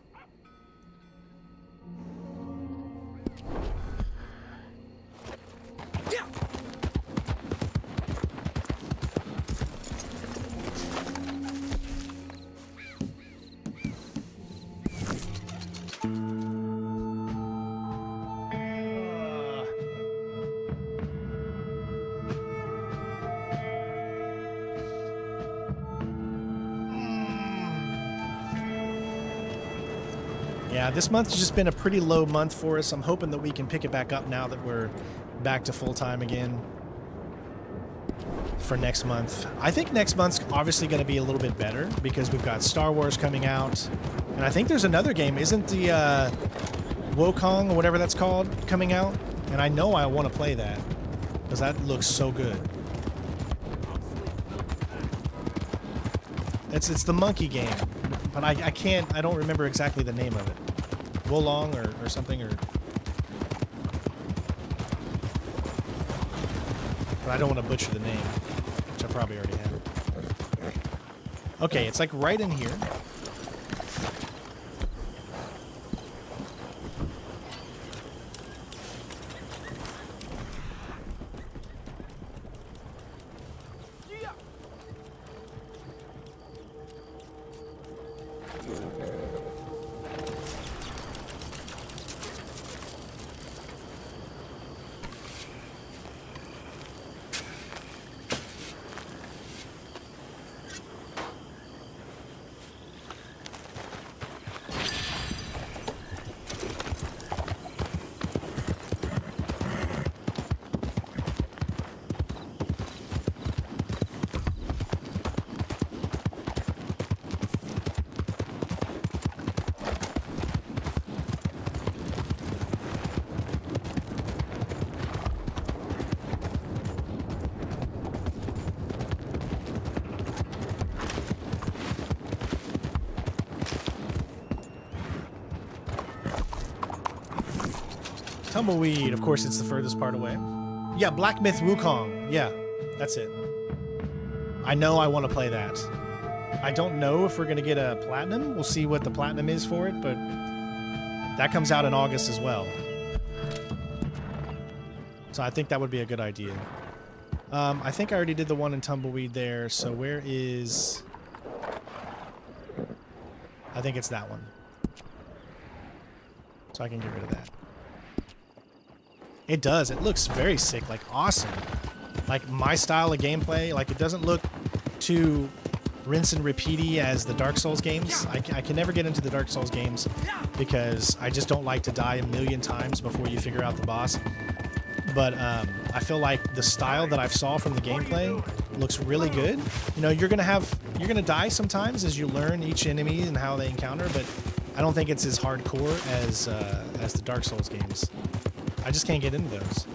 Yeah, this month's just been a pretty low month for us. I'm hoping that we can pick it back up now that we're back to full-time again for next month. I think next month's obviously going to be a little bit better because we've got Star Wars coming out. And I think there's another game. Isn't the Wukong or whatever that's called coming out? And I know I want to play that because that looks so good. It's the monkey game. But I don't remember exactly the name of it. Wolong or something, or... But I don't want to butcher the name, which I probably already have. Okay, it's like right in here. Tumbleweed, of course, it's the furthest part away. Yeah, Black Myth Wukong. Yeah, that's it. I know I want to play that. I don't know if we're going to get a platinum. We'll see what the platinum is for it, but that comes out in August as well. So I think that would be a good idea. I think I already did the one in Tumbleweed there, so where is... I think it's that one. So I can get rid of that. It does. It looks very sick. Like, awesome. Like, my style of gameplay. Like, it doesn't look too rinse and repeaty as the Dark Souls games. I can never get into the Dark Souls games because I just don't like to die a million times before you figure out the boss. But I feel like the style that I've saw from the gameplay looks really good. You know, you're gonna die sometimes as you learn each enemy and how they encounter, but I don't think it's as hardcore as the Dark Souls games. I just can't get into those.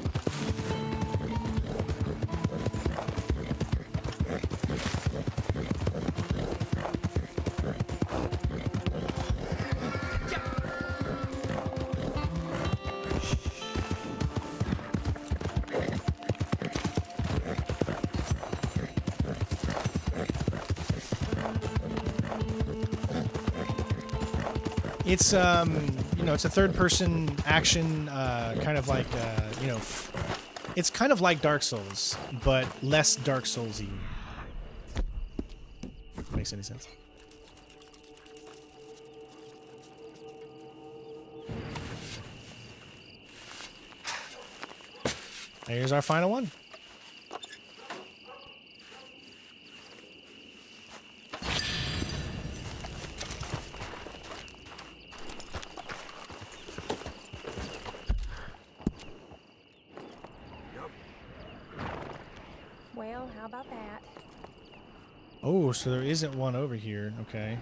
It's you know, it's a third-person action, kind of like you know, it's kind of like Dark Souls, but less Dark Souls-y. Makes any sense? Here's our final one. Well, how about that? Oh, so there isn't one over here. Okay.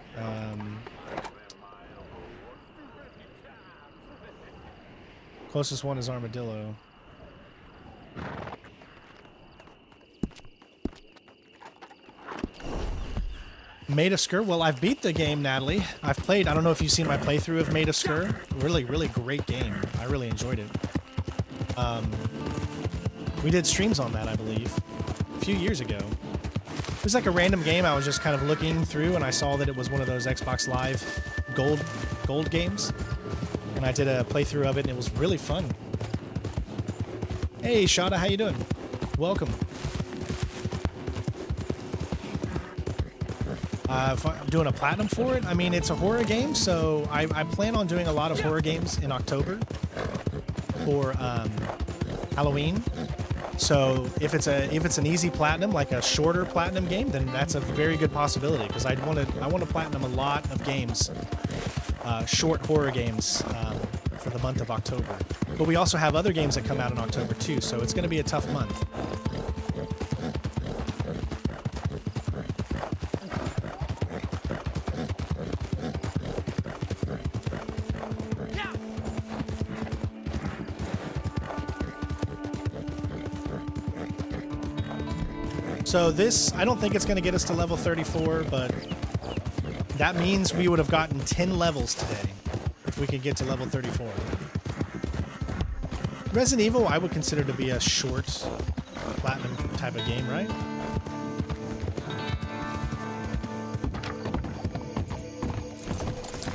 Closest one is Armadillo. Made of Skur. Well, I've beat the game, Natalie. I've played. I don't know if you've seen my playthrough of Made of Skur. Really, really great game. I really enjoyed it. We did streams on that, I believe, a few years ago. It was like a random game. I was just kind of looking through, and I saw that it was one of those Xbox Live gold games, and I did a playthrough of it, and it was really fun. Hey, Shada, how you doing? Welcome. If I'm doing a platinum for it, I mean, it's a horror game, so I plan on doing a lot of horror games in October for Halloween. So if it's an easy platinum, like a shorter platinum game, then that's a very good possibility, because I want to platinum a lot of games, short horror games, for the month of October. But we also have other games that come out in October too, so it's going to be a tough month. So this, I don't think it's going to get us to level 34, but that means we would have gotten 10 levels today if we could get to level 34. Resident Evil, I would consider to be a short platinum type of game, right?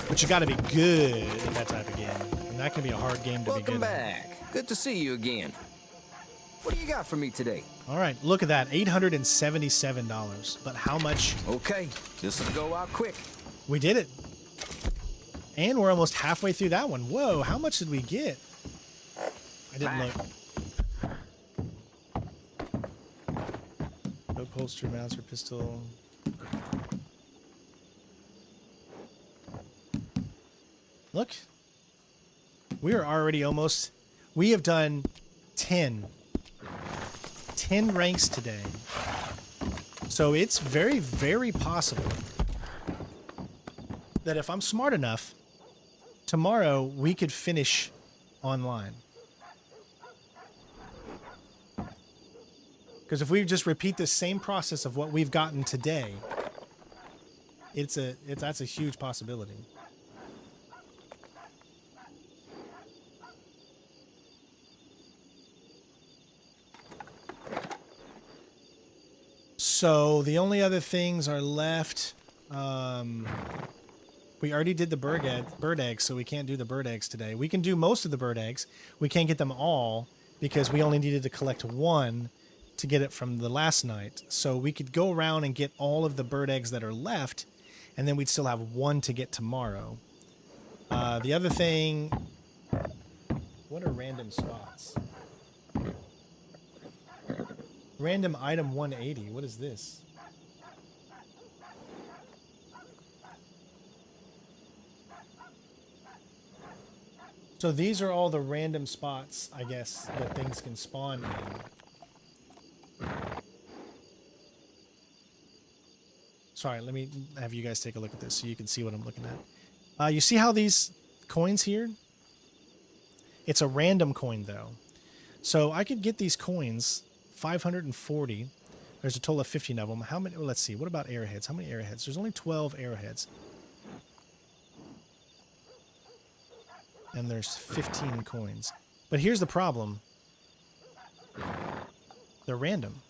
But you got to be good at that type of game, and that can be a hard game to be good at. Welcome back. Good to see you again. What do you got for me today? All right, look at that, $877. But how much? Okay, this will go out quick. We did it. And we're almost halfway through that one. Whoa, how much did we get? I didn't look. Boat holster, Mauser pistol. Look. We are already almost... We have done 10 ranks today. So it's very, very possible that if I'm smart enough, tomorrow we could finish online. Because if we just repeat the same process of what we've gotten today, that's a huge possibility. So the only other things are left. We already did the bird eggs, so we can't do the bird eggs today. We can do most of the bird eggs. We can't get them all because we only needed to collect one to get it from the last night. So we could go around and get all of the bird eggs that are left, and then we'd still have one to get tomorrow. The other thing... What are random spots? Random item 180. What is this? So these are all the random spots, I guess, that things can spawn in. Sorry, let me have you guys take a look at this so you can see what I'm looking at. You see how these coins here? It's a random coin, though. So I could get these coins... 540. There's a total of 15 of them. How many? Well, let's see. What about arrowheads? How many arrowheads? There's only 12 arrowheads. And there's 15 coins. But here's the problem. They're random.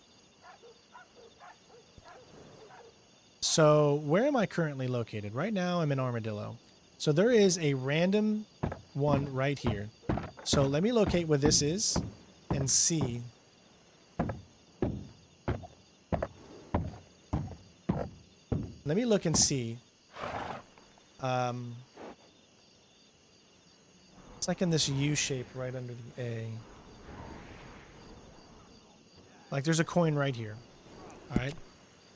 So where am I currently located? Right now I'm in Armadillo. So there is a random one right here. So let me locate where this is and see. Let me look and see. It's like in this U shape right under the A. Like there's a coin right here. All right.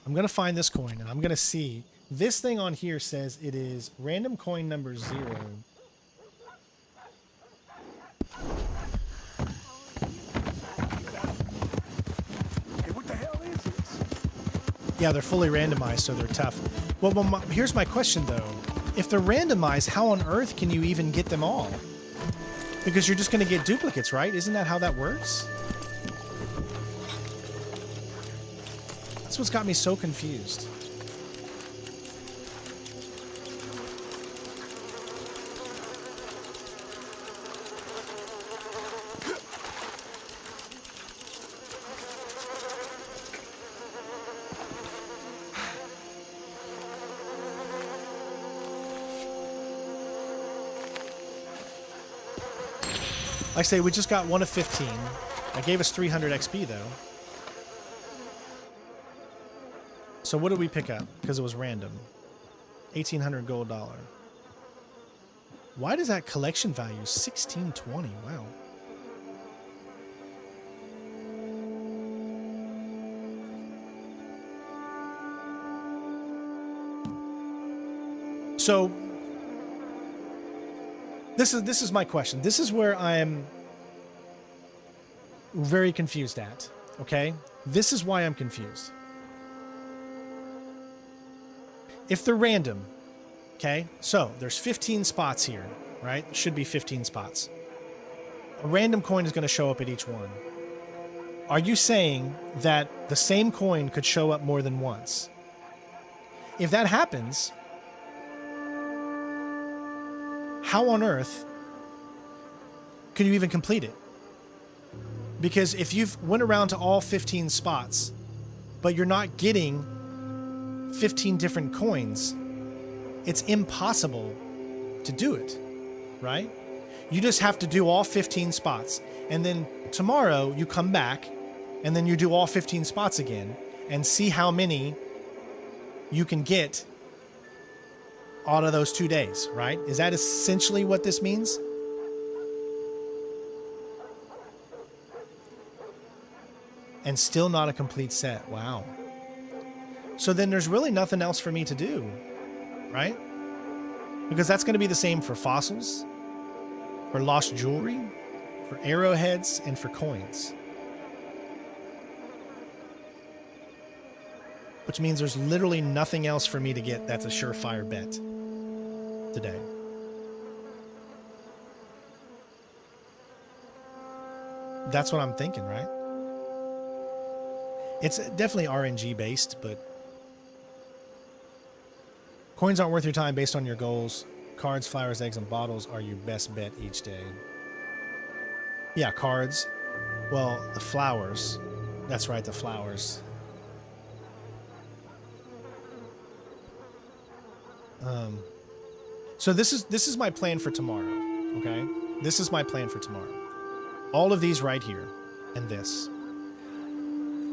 I'm going to find this coin and I'm going to see. This thing on here says it is random coin number 0. Hey, what the hell is Yeah, they're fully randomized, so they're tough. Well, here's my question, though. If they're randomized, how on earth can you even get them all? Because you're just going to get duplicates, right? Isn't that how that works? That's what's got me so confused. Like I say, we just got 1 of 15. That gave us 300 XP, though. So what did we pick up? Because it was random. 1,800 gold dollar. Why does that collection value 1620? Wow. So this is my question. This is where I am very confused at, okay? This is why I'm confused. If they're random, okay? So there's 15 spots here, right? Should be 15 spots. A random coin is going to show up at each one. Are you saying that the same coin could show up more than once? If that happens, how on earth can you even complete it? Because if you've went around to all 15 spots, but you're not getting 15 different coins, it's impossible to do it, right? You just have to do all 15 spots. And then tomorrow you come back and then you do all 15 spots again and see how many you can get out of those 2 days, right? Is that essentially what this means? And still not a complete set. Wow. So then there's really nothing else for me to do, right? Because that's going to be the same for fossils, for lost jewelry, for arrowheads, and for coins. Which means there's literally nothing else for me to get that's a surefire bet today. That's what I'm thinking, right? It's definitely RNG based, but coins aren't worth your time based on your goals. Cards, flowers, eggs, and bottles are your best bet each day. Yeah, cards. Well, the flowers. That's right, the flowers. So this is my plan for tomorrow, okay? This is my plan for tomorrow. All of these right here, and this.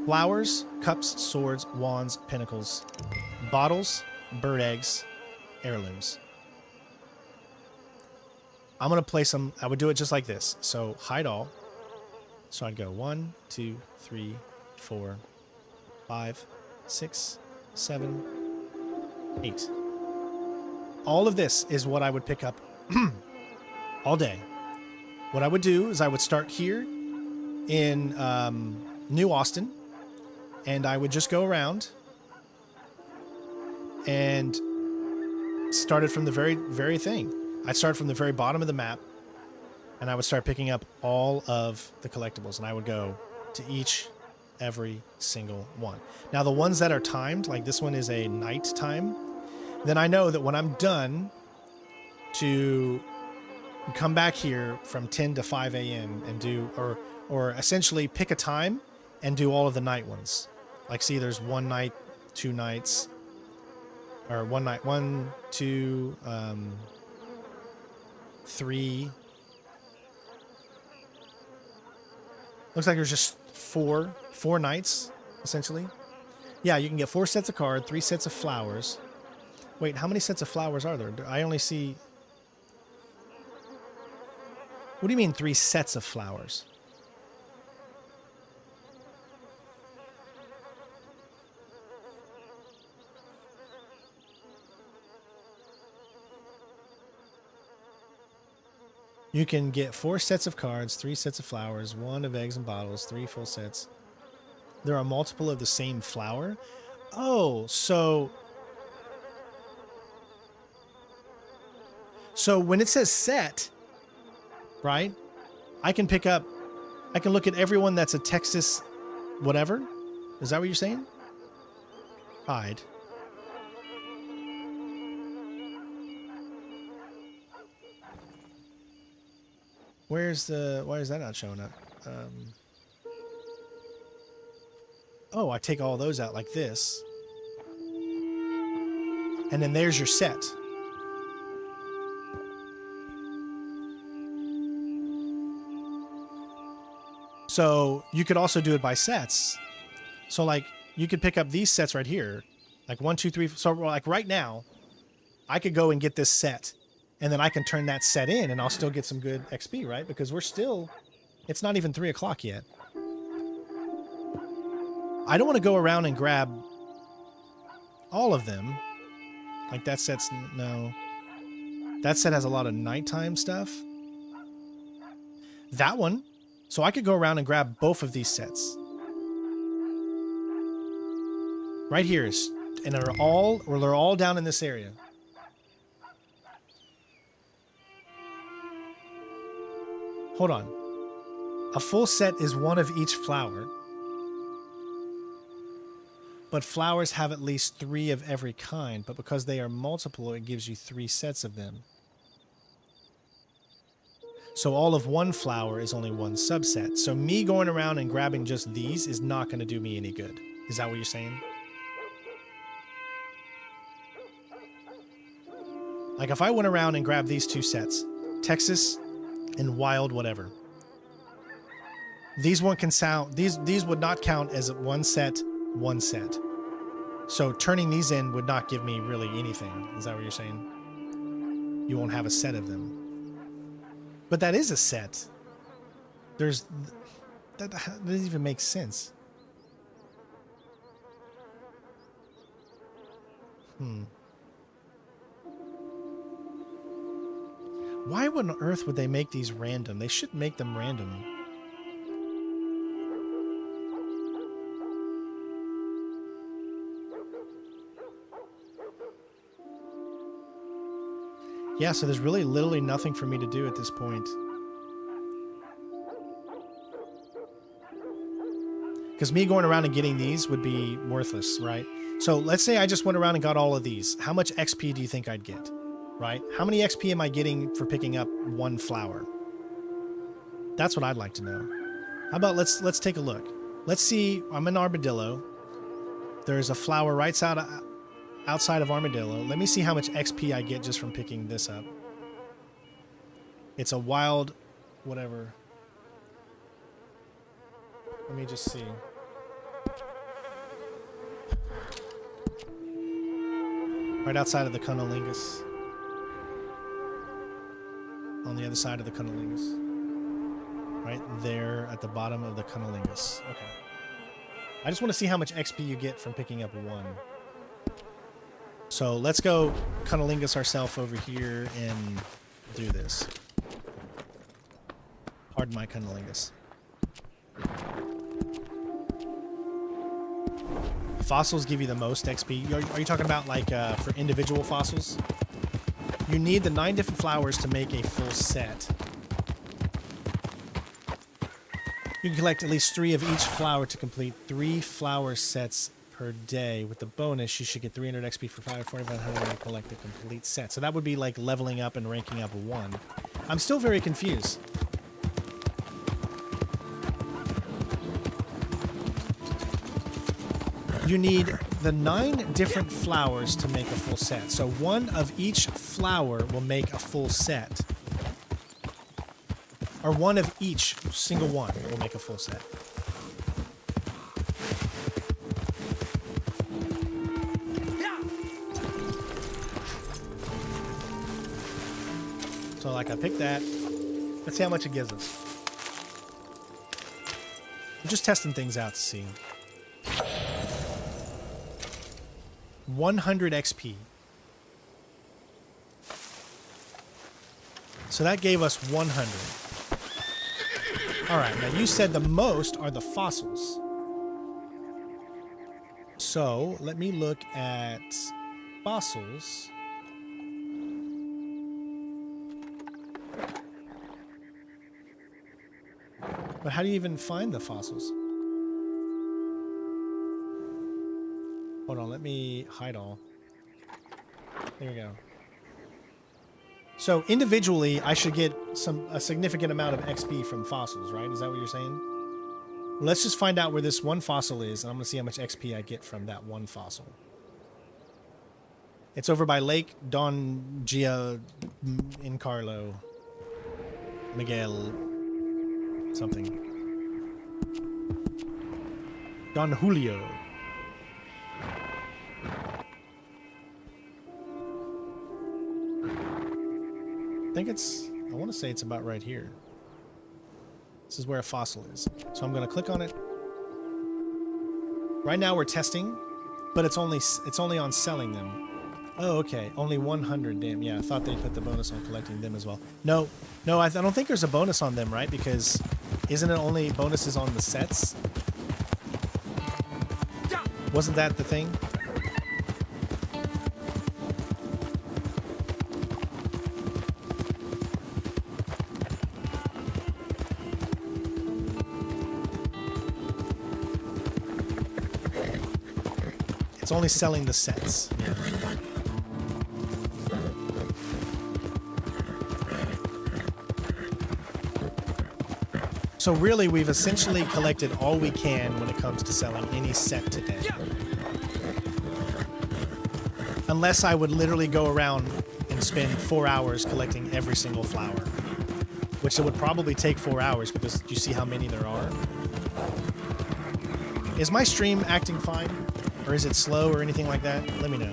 Flowers, cups, swords, wands, pinnacles, bottles, bird eggs, heirlooms. I'm going to play some, I would do it just like this. So hide all. So I'd go 1, 2, 3, 4, 5, 6, 7, 8. All of this is what I would pick up all day. What I would do is I would start here in New Austin, and I would just go around and started from the very thing. I'd start from the very bottom of the map, and I would start picking up all of the collectibles, and I would go to every single one. Now, the ones that are timed, like this one is a night time, then I know that when I'm done to come back here from 10 to 5 a.m. and do, or essentially pick a time and do all of the night ones. Like, see, there's 1 night, 2 nights, or 1 night, 1, 2, 3. Looks like there's just four nights, essentially. Yeah, you can get 4 sets of cards, 3 sets of flowers. Wait, how many sets of flowers are there? I only see... What do you mean 3 sets of flowers? You can get 4 sets of cards, 3 sets of flowers, 1 of eggs and bottles, 3 full sets. There are multiple of the same flower. Oh, so when it says set, right? I can look at everyone that's a Texas whatever. Is that what you're saying? Hide. Why is that not showing up? Oh, I take all those out like this. And then there's your set. So you could also do it by sets. So like you could pick up these sets right here. Like 1, 2, 3. So like right now, I could go and get this set. And then I can turn that set in and I'll still get some good XP, right? Because it's not even 3 o'clock yet. I don't want to go around and grab all of them. Like that set's, no. That set has a lot of nighttime stuff. That one. So I could go around and grab both of these sets. Right here is, and they're all down in this area. Hold on. A full set is one of each flower. But flowers have at least 3 of every kind, but because they are multiple, it gives you 3 sets of them. So all of one flower is only one subset. So me going around and grabbing just these is not going to do me any good. Is that what you're saying? Like if I went around and grabbed these 2 sets, Texas and wild whatever. These would not count as one set. So turning these in would not give me really anything. Is that what you're saying? You won't have a set of them. But that is a set. That doesn't even make sense. Why on earth would they make these random? They shouldn't make them random. Yeah, so there's really literally nothing for me to do at this point. Because me going around and getting these would be worthless, right? So let's say I just went around and got all of these. How much XP do you think I'd get, right? How many XP am I getting for picking up one flower? That's what I'd like to know. How about let's take a look. Let's see, I'm in Armadillo. There's a flower right outside of Armadillo. Let me see how much XP I get just from picking this up. It's a wild whatever. Let me just see. Right outside of the cunnilingus. On the other side of the cunnilingus. Right there at the bottom of the cunnilingus. Okay. I just want to see how much XP you get from picking up one. So let's go cunnilingus ourselves over here and do this. Pardon my cunnilingus. Fossils give you the most XP. Are you talking about like for individual fossils? You need the 9 different flowers to make a full set. You can collect at least 3 of each flower to complete 3 flower sets per day. With the bonus, you should get 300 XP for 4,500 when you collect a complete set. So that would be like leveling up and ranking up 1. I'm still very confused. You need the 9 different flowers to make a full set. So 1 of each flower will make a full set. Or 1 of each single one will make a full set. So like I picked that. Let's see how much it gives us. I'm just testing things out to see. 100 XP. So that gave us 100. Alright, now you said the most are the fossils. So let me look at fossils. But how do you even find the fossils? Hold on, let me hide all. There we go. So individually, I should get a significant amount of XP from fossils, right? Is that what you're saying? Let's just find out where this one fossil is, and I'm going to see how much XP I get from that one fossil. It's over by Lake Don Giancarlo Miguel something. Don Julio. I want to say it's about right here. This is where a fossil is. So I'm going to click on it. Right now we're testing, but it's only on selling them. Oh, okay. Only 100. Damn. Yeah, I thought they put the bonus on collecting them as well. No, I don't think there's a bonus on them, right? Because isn't it only bonuses on the sets? Wasn't that the thing? It's only selling the sets. Yeah. So really, we've essentially collected all we can when it comes to selling any set today. Unless I would literally go around and spend 4 hours collecting every single flower. Which it would probably take 4 hours because you see how many there are. Is my stream acting fine? Or is it slow or anything like that? Let me know.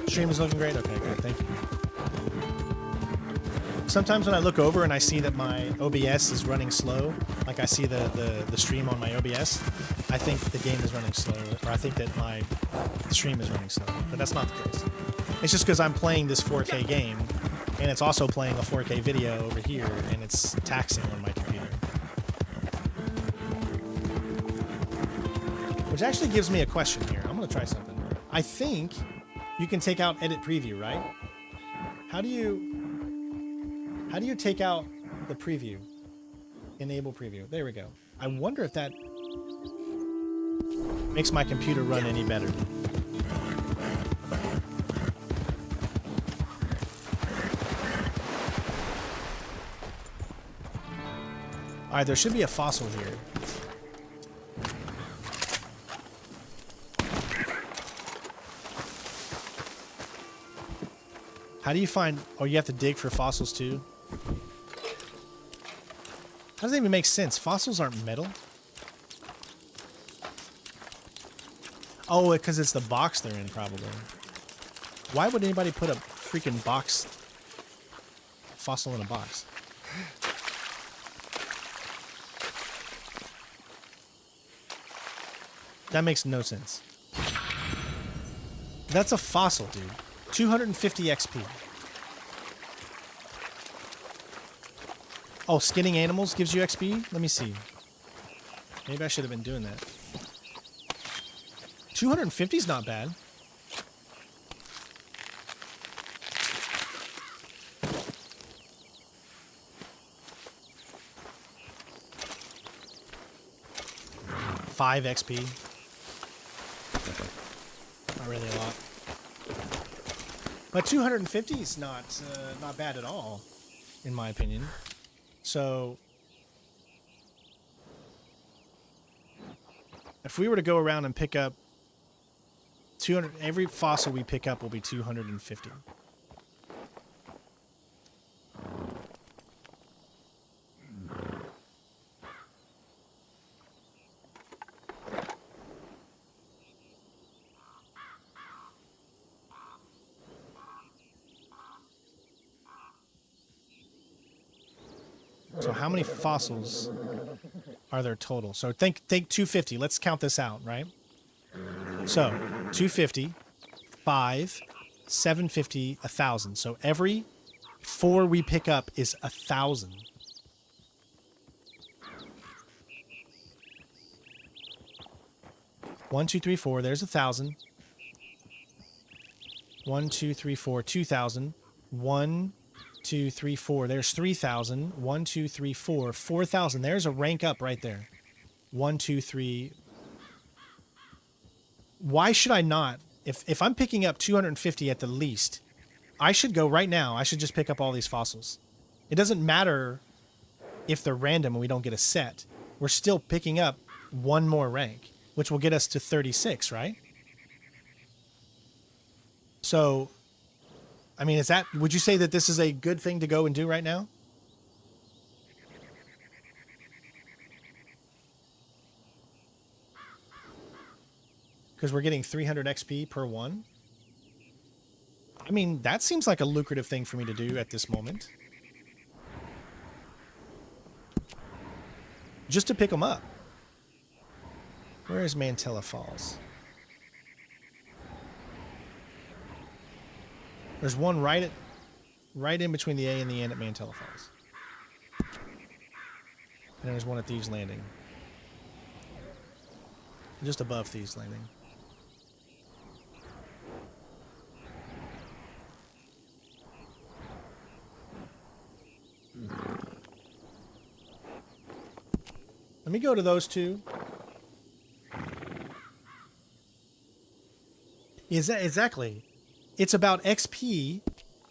Stream is looking great? Okay, good. Thank you. Sometimes when I look over and I see that my OBS is running slow, like I see the stream on my OBS, I think the game is running slow, or I think that my stream is running slow, but that's not the case. It's just because I'm playing this 4K game, and it's also playing a 4K video over here, and it's taxing on my computer. Which actually gives me a question here. I'm going to try something. I think you can take out edit preview, right? How do you take out the preview? Enable preview. There we go. I wonder if that makes my computer run any better. Alright, there should be a fossil here. How do you find... Oh, you have to dig for fossils too? How does that even make sense? Fossils aren't metal? Oh, because it's the box they're in, probably. Why would anybody put a freaking box... fossil in a box? That makes no sense. That's a fossil, dude. 250 XP. Oh, skinning animals gives you XP? Let me see. Maybe I should have been doing that. 250 is not bad. Five XP. Not really a lot. But 250 is not bad at all, in my opinion. So, if we were to go around and pick up 200, every fossil we pick up will be 250. So how many fossils are there total? So think 250. Let's count this out, right? So 250, 5, 750, 1,000. So every 4 we pick up is 1,000. One, two, three, four. There's 1,000. 1, 2, 3, 4. 2,000. 1, 2, 3, 4. There's 3,000. 1, 2, 3, 4. 4,000. There's a rank up right there. 1, 2, 3. Why should I not? If I'm picking up 250 at the least, I should go right now. I should just pick up all these fossils. It doesn't matter if they're random and we don't get a set. We're still picking up one more rank, which will get us to 36, right? So, I mean, would you say that this is a good thing to go and do right now? Because we're getting 300 XP per one. I mean, that seems like a lucrative thing for me to do at this moment. Just to pick them up. Where is Mantilla Falls? There's one right in between the A and the N at Mantilla Falls. And there's one at Thieves Landing. Just above Thieves Landing. Let me go to those two. Exactly. It's about XP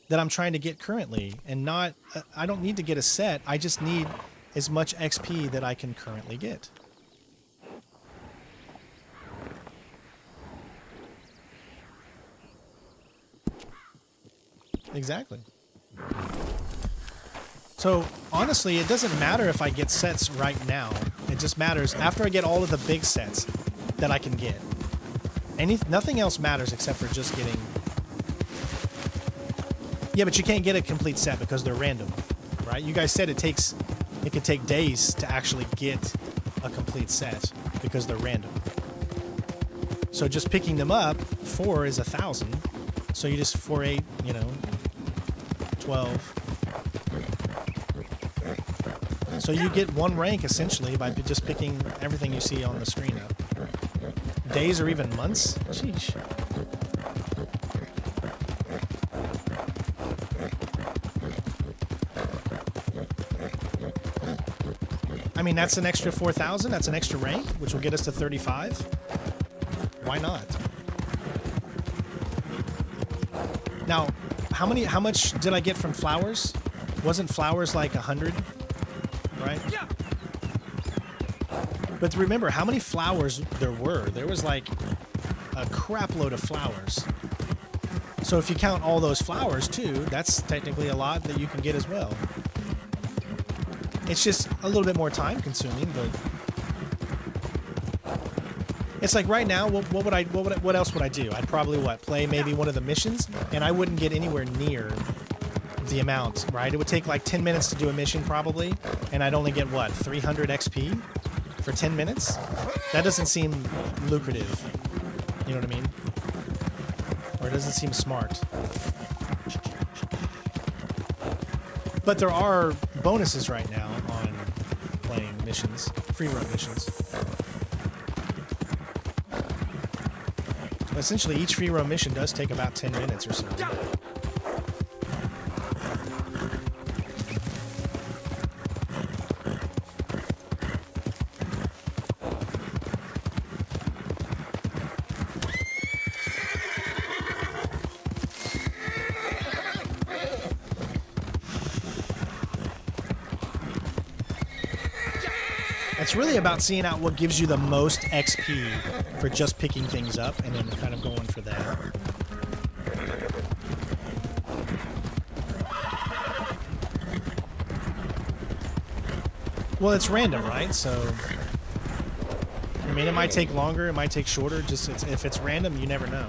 that I'm trying to get currently, and not, I don't need to get a set. I just need as much XP that I can currently get. Exactly. So, honestly, it doesn't matter if I get sets right now. It just matters after I get all of the big sets that I can get. Nothing else matters except for just getting... Yeah, but you can't get a complete set because they're random, right? You guys said it could take days to actually get a complete set because they're random. So just picking them up, 4 is 1,000. So you just 4, 8, 12. So you get one rank essentially by just picking everything you see on the screen up. Days or even months? Sheesh. I mean, that's an extra 4,000. That's an extra rank, which will get us to 35. Why not? Now, how much did I get from flowers? Wasn't flowers like 100? Right? Yeah. But remember how many flowers there were. There was like a crap load of flowers. So if you count all those flowers too, that's technically a lot that you can get as well. It's just a little bit more time consuming, but it's like right now, what else would I do? I'd probably play maybe one of the missions, and I wouldn't get anywhere near the amount, right? It would take like 10 minutes to do a mission probably, and I'd only get 300 XP for 10 minutes? That doesn't seem lucrative. You know what I mean? Or it doesn't seem smart. But there are bonuses right now on playing missions, free roam missions. Essentially, each free roam mission does take about 10 minutes or so. It's really about seeing out what gives you the most XP for just picking things up and then kind of going for that. Well, it's random, right? So, I mean, it might take longer, it might take shorter. Just if it's random, you never know.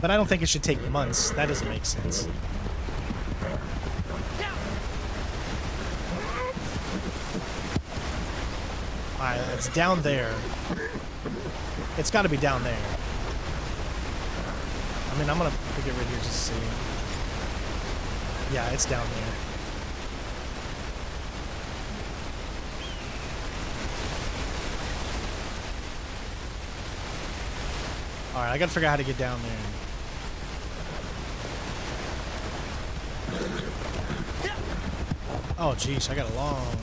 But I don't think it should take months. That doesn't make sense. It's down there. It's got to be down there. I mean, I'm gonna pick it right here just to see. Yeah, it's down there. All right, I gotta figure out how to get down there. Oh, geez, I got a long way.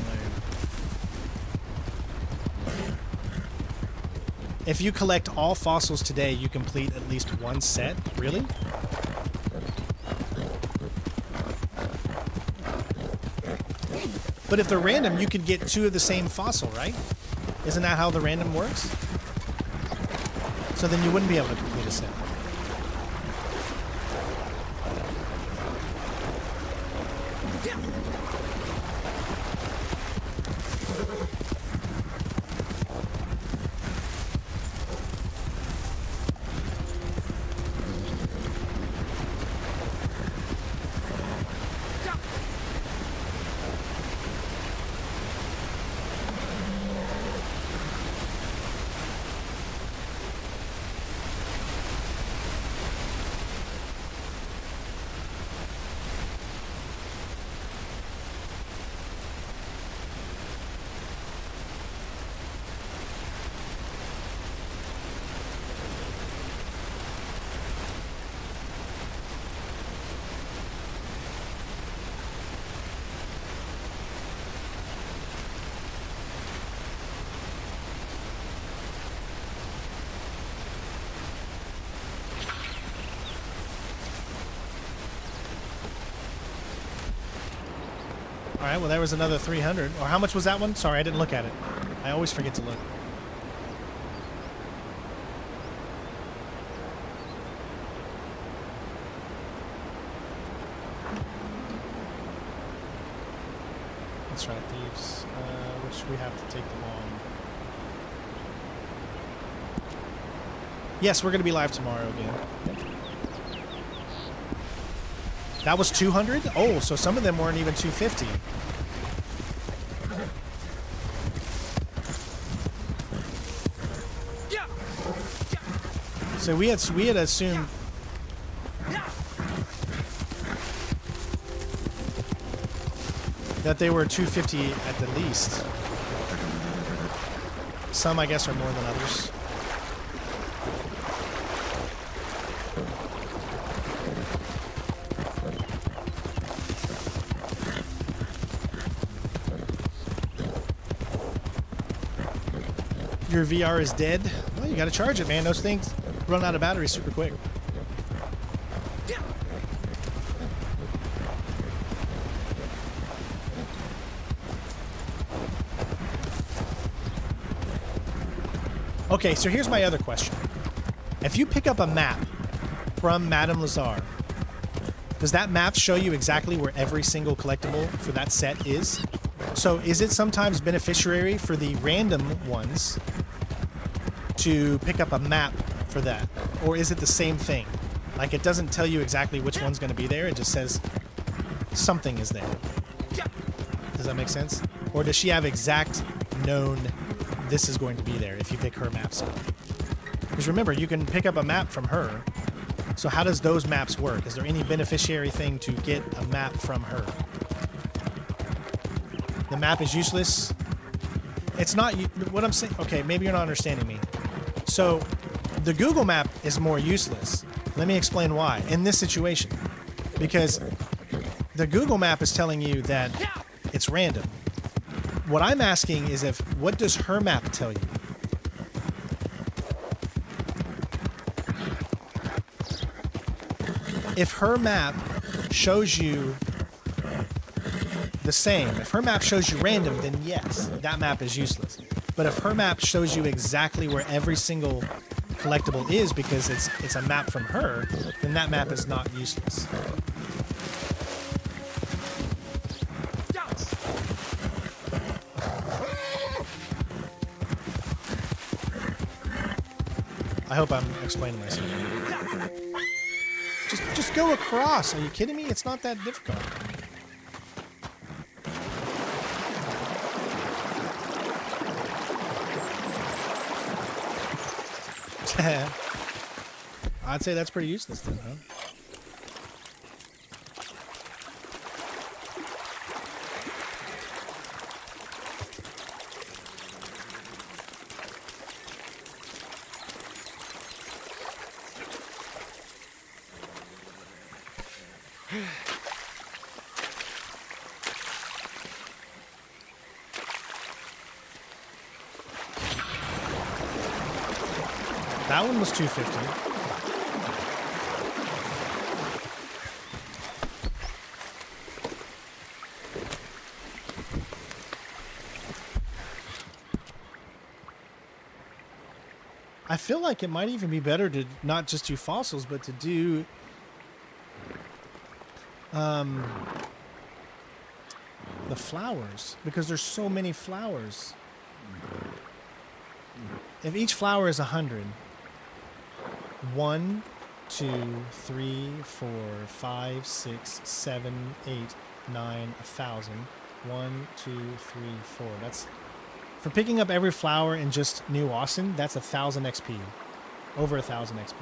If you collect all fossils today, you complete at least one set. Really? But if they're random, you could get 2 of the same fossil, right? Isn't that how the random works? So then you wouldn't be able to complete a set. All right, well, there was another 300. Or how much was that one? Sorry, I didn't look at it. I always forget to look. That's right, thieves. Which we have to take them on. Yes, we're going to be live tomorrow again. Yep. That was 200? Oh, so some of them weren't even 250. So we had assumed that they were 250 at the least. Some, I guess, are more than others. Your VR is dead? Well, you gotta charge it, man. Those things run out of battery super quick. Okay, so here's my other question. If you pick up a map from Madame Lazare, does that map show you exactly where every single collectible for that set is? So is it sometimes beneficiary for the random ones to pick up a map for that? Or is it the same thing? Like, it doesn't tell you exactly which one's going to be there. It just says something is there. Does that make sense? Or does she have exact known this is going to be there if you pick her maps up? Because remember, you can pick up a map from her. So how does those maps work? Is there any beneficiary thing to get a map from her? The map is useless. It's not what I'm saying. Okay, maybe you're not understanding me. So the Google map is more useless. Let me explain why in this situation. Because the Google map is telling you that it's random. What I'm asking is what does her map tell you? If her map shows you the same, if her map shows you random, then yes, that map is useless. But if her map shows you exactly where every single collectible is because it's a map from her, then that map is not useless. I hope I'm explaining myself. Just go across. Are you kidding me? It's not that difficult. I'd say that's pretty useless then, huh? That one was 250. I feel like it might even be better to not just do fossils, but to do the flowers, because there's so many flowers. If each flower is 100, 1, 2, 3, 4, 5, 6, 7, 8, 9, 1,000. 1, 2, 3, 4. That's for picking up every flower in just New Austin. That's 1,000 XP, over 1,000 XP.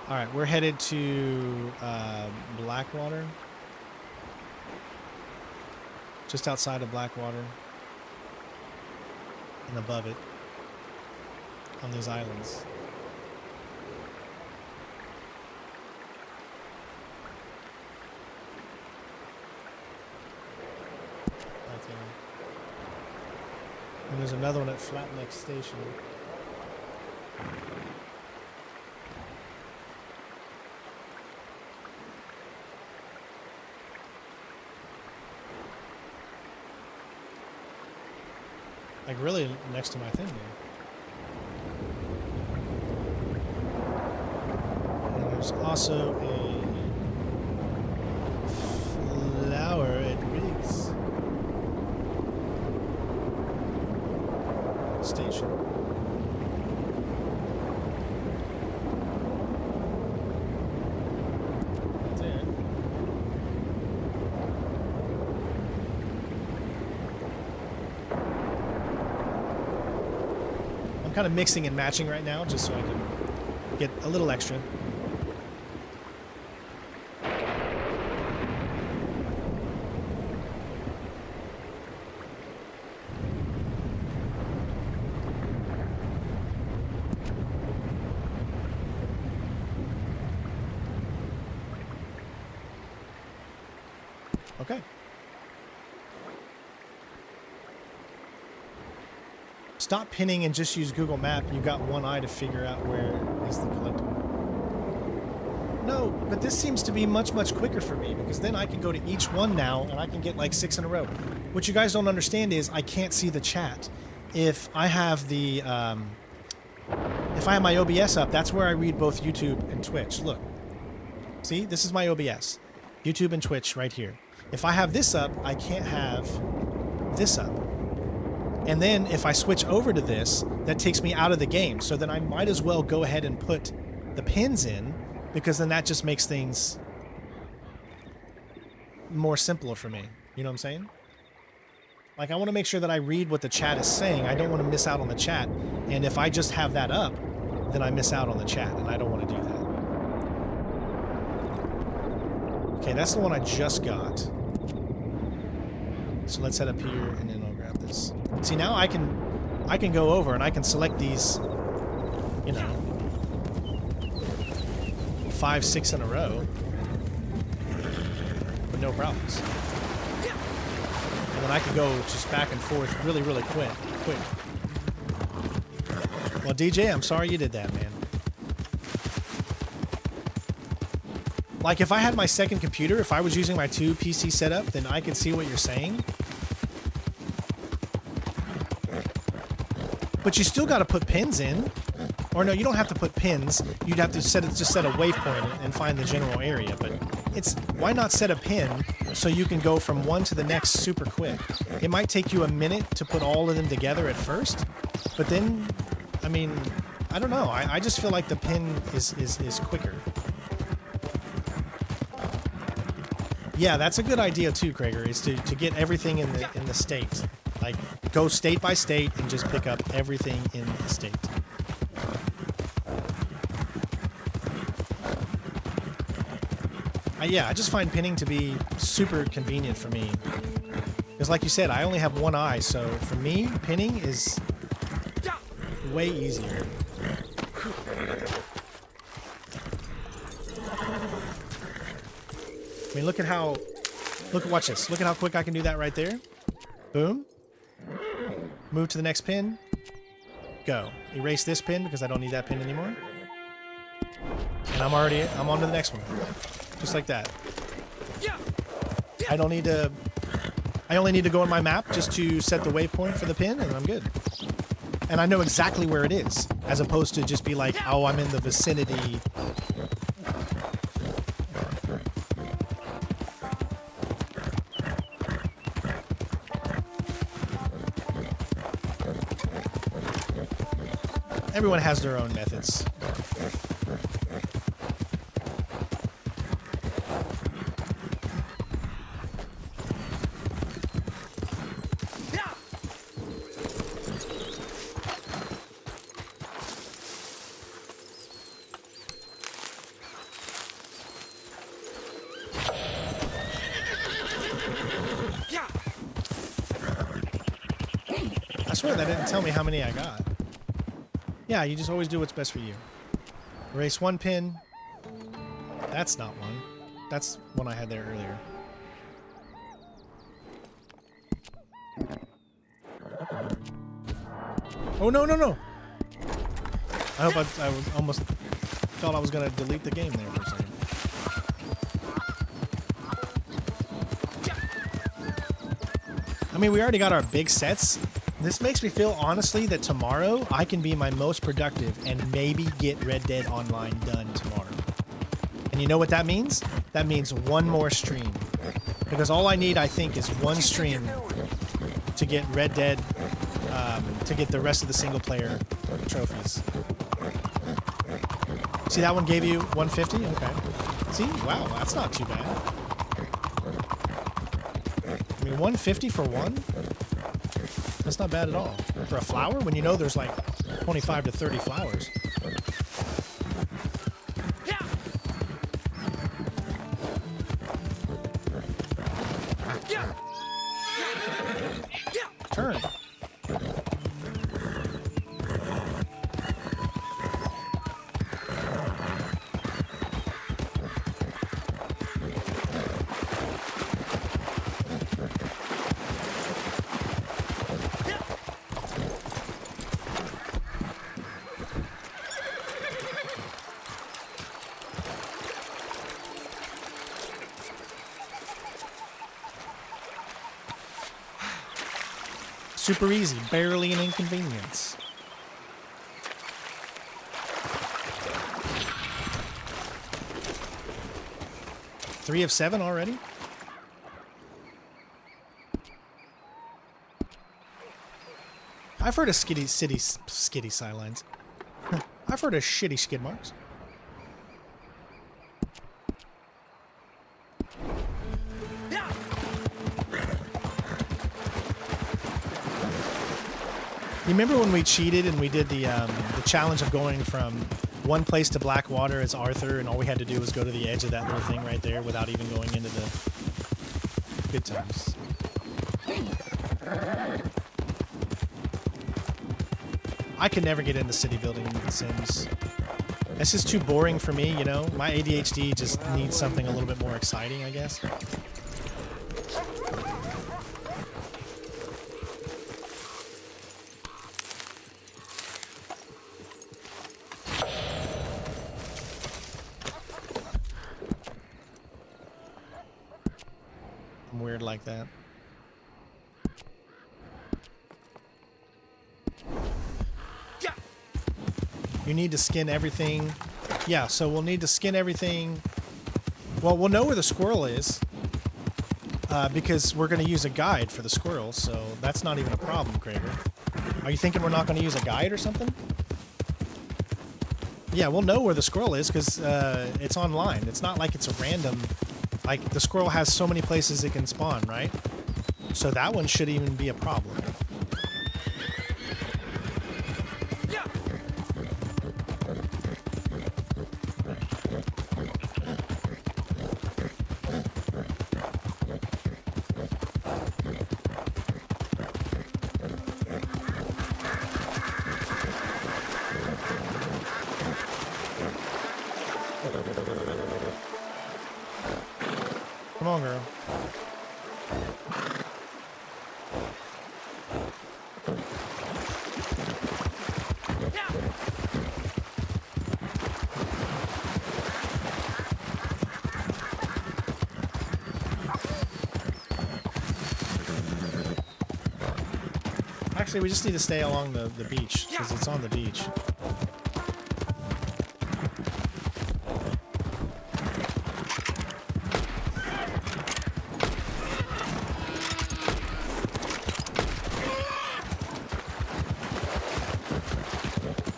All right, we're headed to Blackwater. Just outside of Blackwater and above it on these islands. Right there. And there's another one at Flatneck Station. Like really next to my thing there. And there's also a flower at Riggs Station. Right there. I'm kind of mixing and matching right now just so I can get a little extra. Okay. Stop pinning and just use Google Map. You got one eye to figure out where is the collectible. No, but this seems to be much, much quicker for me because then I can go to each one now and I can get like 6 in a row. What you guys don't understand is I can't see the chat. If I have the, if I have my OBS up, that's where I read both YouTube and Twitch. Look, see, this is my OBS, YouTube and Twitch right here. If I have this up, I can't have this up. And then if I switch over to this, that takes me out of the game. So then I might as well go ahead and put the pins in because then that just makes things more simpler for me. You know what I'm saying? Like I want to make sure that I read what the chat is saying. I don't want to miss out on the chat. And if I just have that up, then I miss out on the chat and I don't want to do that. Okay, that's the one I just got. So let's head up here and then I'll grab this. See, now I can go over and I can select these, you know, 5, 6 in a row with no problems. And then I can go just back and forth really, really quick. Well, DJ, I'm sorry you did that, man. Like, if I had my second computer, if I was using my 2 PC setup, then I could see what you're saying. But you still got to put pins in. Or no, you don't have to put pins. You'd have to set a waypoint and find the general area. But why not set a pin so you can go from one to the next super quick? It might take you a minute to put all of them together at first, but then, I mean, I don't know. I just feel like the pin is quicker. Yeah, that's a good idea too, Krager, is to get everything in the state. Like, go state by state and just pick up everything in the state. Yeah, I just find pinning to be super convenient for me. Because like you said, I only have one eye, so for me, pinning is way easier. I mean, watch this. Look at how quick I can do that right there. Boom. Move to the next pin. Go. Erase this pin because I don't need that pin anymore. And I'm on to the next one. Just like that. I only need to go on my map just to set the waypoint for the pin, and I'm good. And I know exactly where it is, as opposed to just be like, oh, I'm in the vicinity. Everyone has their own methods. I swear that didn't tell me how many I got. Yeah, you just always do what's best for you. Erase one pin. That's not one. That's one I had there earlier. Oh, no, no, no! I hope I was almost thought I was going to delete the game there for a second. I mean, we already got our big sets. This makes me feel, honestly, that tomorrow I can be my most productive and maybe get Red Dead Online done tomorrow. And you know what that means? That means one more stream. Because all I need, I think, is one stream to get Red Dead, to get the rest of the single-player trophies. See, that one gave you 150? Okay. See? Wow, that's not too bad. I mean, 150 for one? That's not bad at all. For a flower, when you know there's like 25 to 30 flowers. Turn. Super easy, barely an inconvenience. Three of 7 already? I've heard of skiddy sidelines. I've heard of shitty skid marks. You remember when we cheated and we did the challenge of going from one place to Blackwater as Arthur, and all we had to do was go to the edge of that little thing right there without even going into the good times. I could never get into city building in The Sims. That's just too boring for me, you know? My ADHD just needs something a little bit more exciting, I guess. I'm weird like that. You need to skin everything. Yeah, so we'll need to skin everything. Well, we'll know where the squirrel is because we're going to use a guide for the squirrel, so that's not even a problem, Krager. Are you thinking we're not going to use a guide or something? Yeah, we'll know where the squirrel is because it's online. It's not like it's a random... Like, the squirrel has so many places it can spawn, right? So that one shouldn't even be a problem. Come on, girl. Actually, we just need to stay along the beach, because it's on the beach.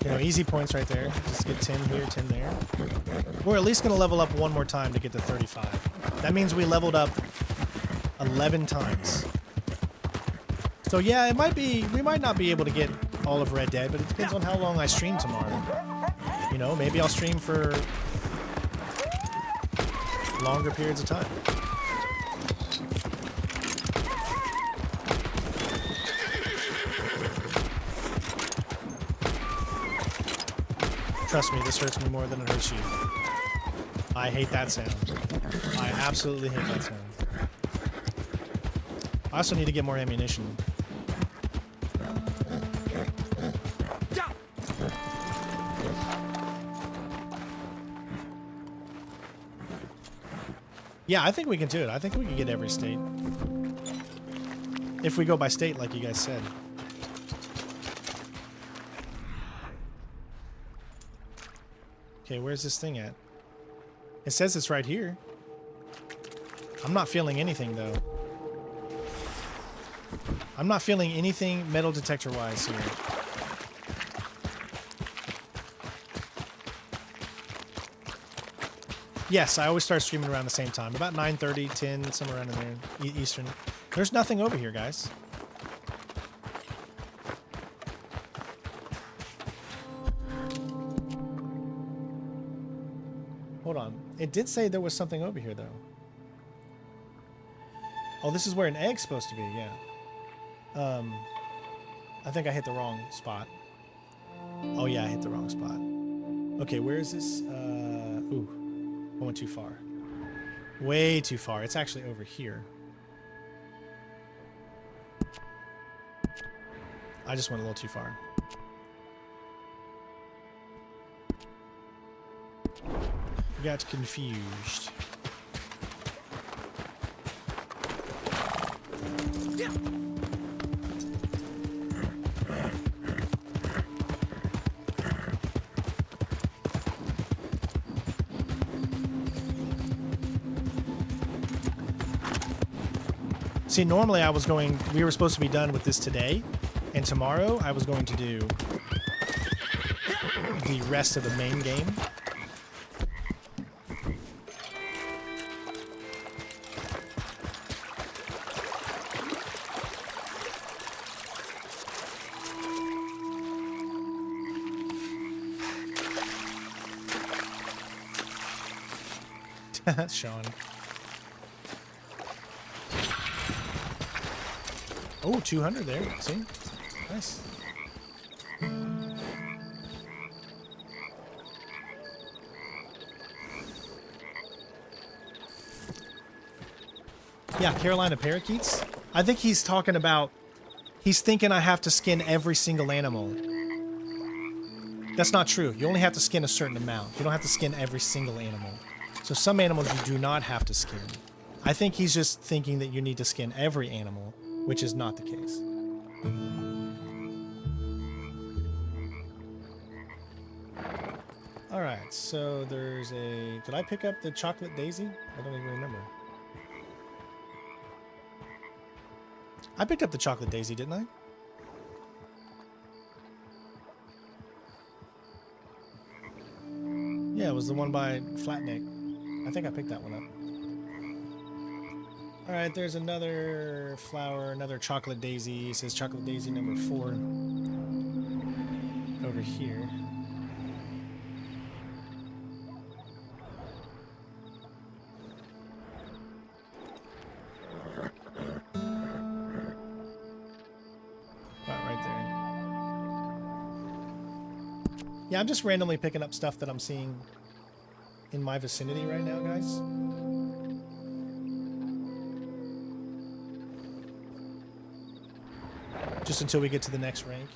You know, easy points right there. Just get 10 here, 10 there. We're at least going to level up one more time to get to 35. That means we leveled up 11 times. So yeah, it might be, we might not be able to get all of Red Dead, but it depends on how long I stream tomorrow. You know, maybe I'll stream for longer periods of time. Trust me, this hurts me more than it hurts you. I hate that sound. I absolutely hate that sound. I also need to get more ammunition. Yeah, I think we can do it. I think we can get every state. If we go by state, like you guys said. Okay, where's this thing at? It says it's right here. I'm not feeling anything, though. I'm not feeling anything metal detector-wise here. Yes, I always start streaming around the same time. About 9:30, 10, somewhere around in there, Eastern. There's nothing over here, guys. Hold on. It did say there was something over here, though. Oh, this is where an egg's supposed to be, yeah. I think I hit the wrong spot. Oh, yeah, I hit the wrong spot. Okay, where is this? Ooh. I went too far. Way too far. It's actually over here. I just went a little too far. Got confused. See, normally we were supposed to be done with this today, and tomorrow I was going to do the rest of the main game. Sean. Oh, 200 there. See? Nice. Yeah, Carolina parakeets. I think he's talking about... He's thinking I have to skin every single animal. That's not true. You only have to skin a certain amount. You don't have to skin every single animal. So some animals you do not have to skin. I think he's just thinking that you need to skin every animal, which is not the case. Alright, so there's a... Did I pick up the chocolate daisy? I don't even remember. I picked up the chocolate daisy, didn't I? Yeah, it was the one by Flatneck. I think I picked that one up. All right, there's another flower, another chocolate daisy. It says chocolate daisy number 4 over here. Right there. Yeah, I'm just randomly picking up stuff that I'm seeing in my vicinity right now, guys. Just until we get to the next rank.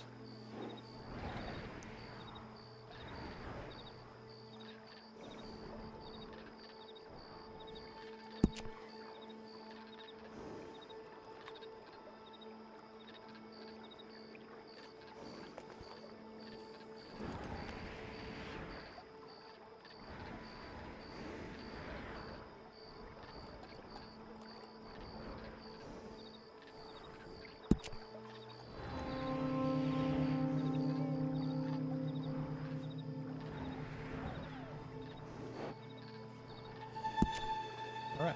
All right.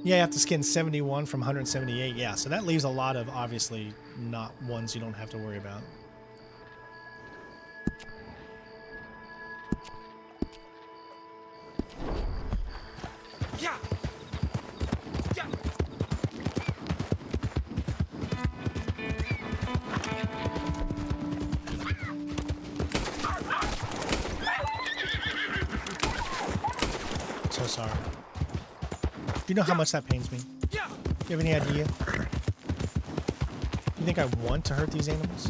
Yeah, you have to skin 71 from 178. Yeah, so that leaves a lot of, obviously, not ones you don't have to worry about. Yeah. Yeah. So sorry. Do you know how much that pains me? Do you have any idea? You think I want to hurt these animals?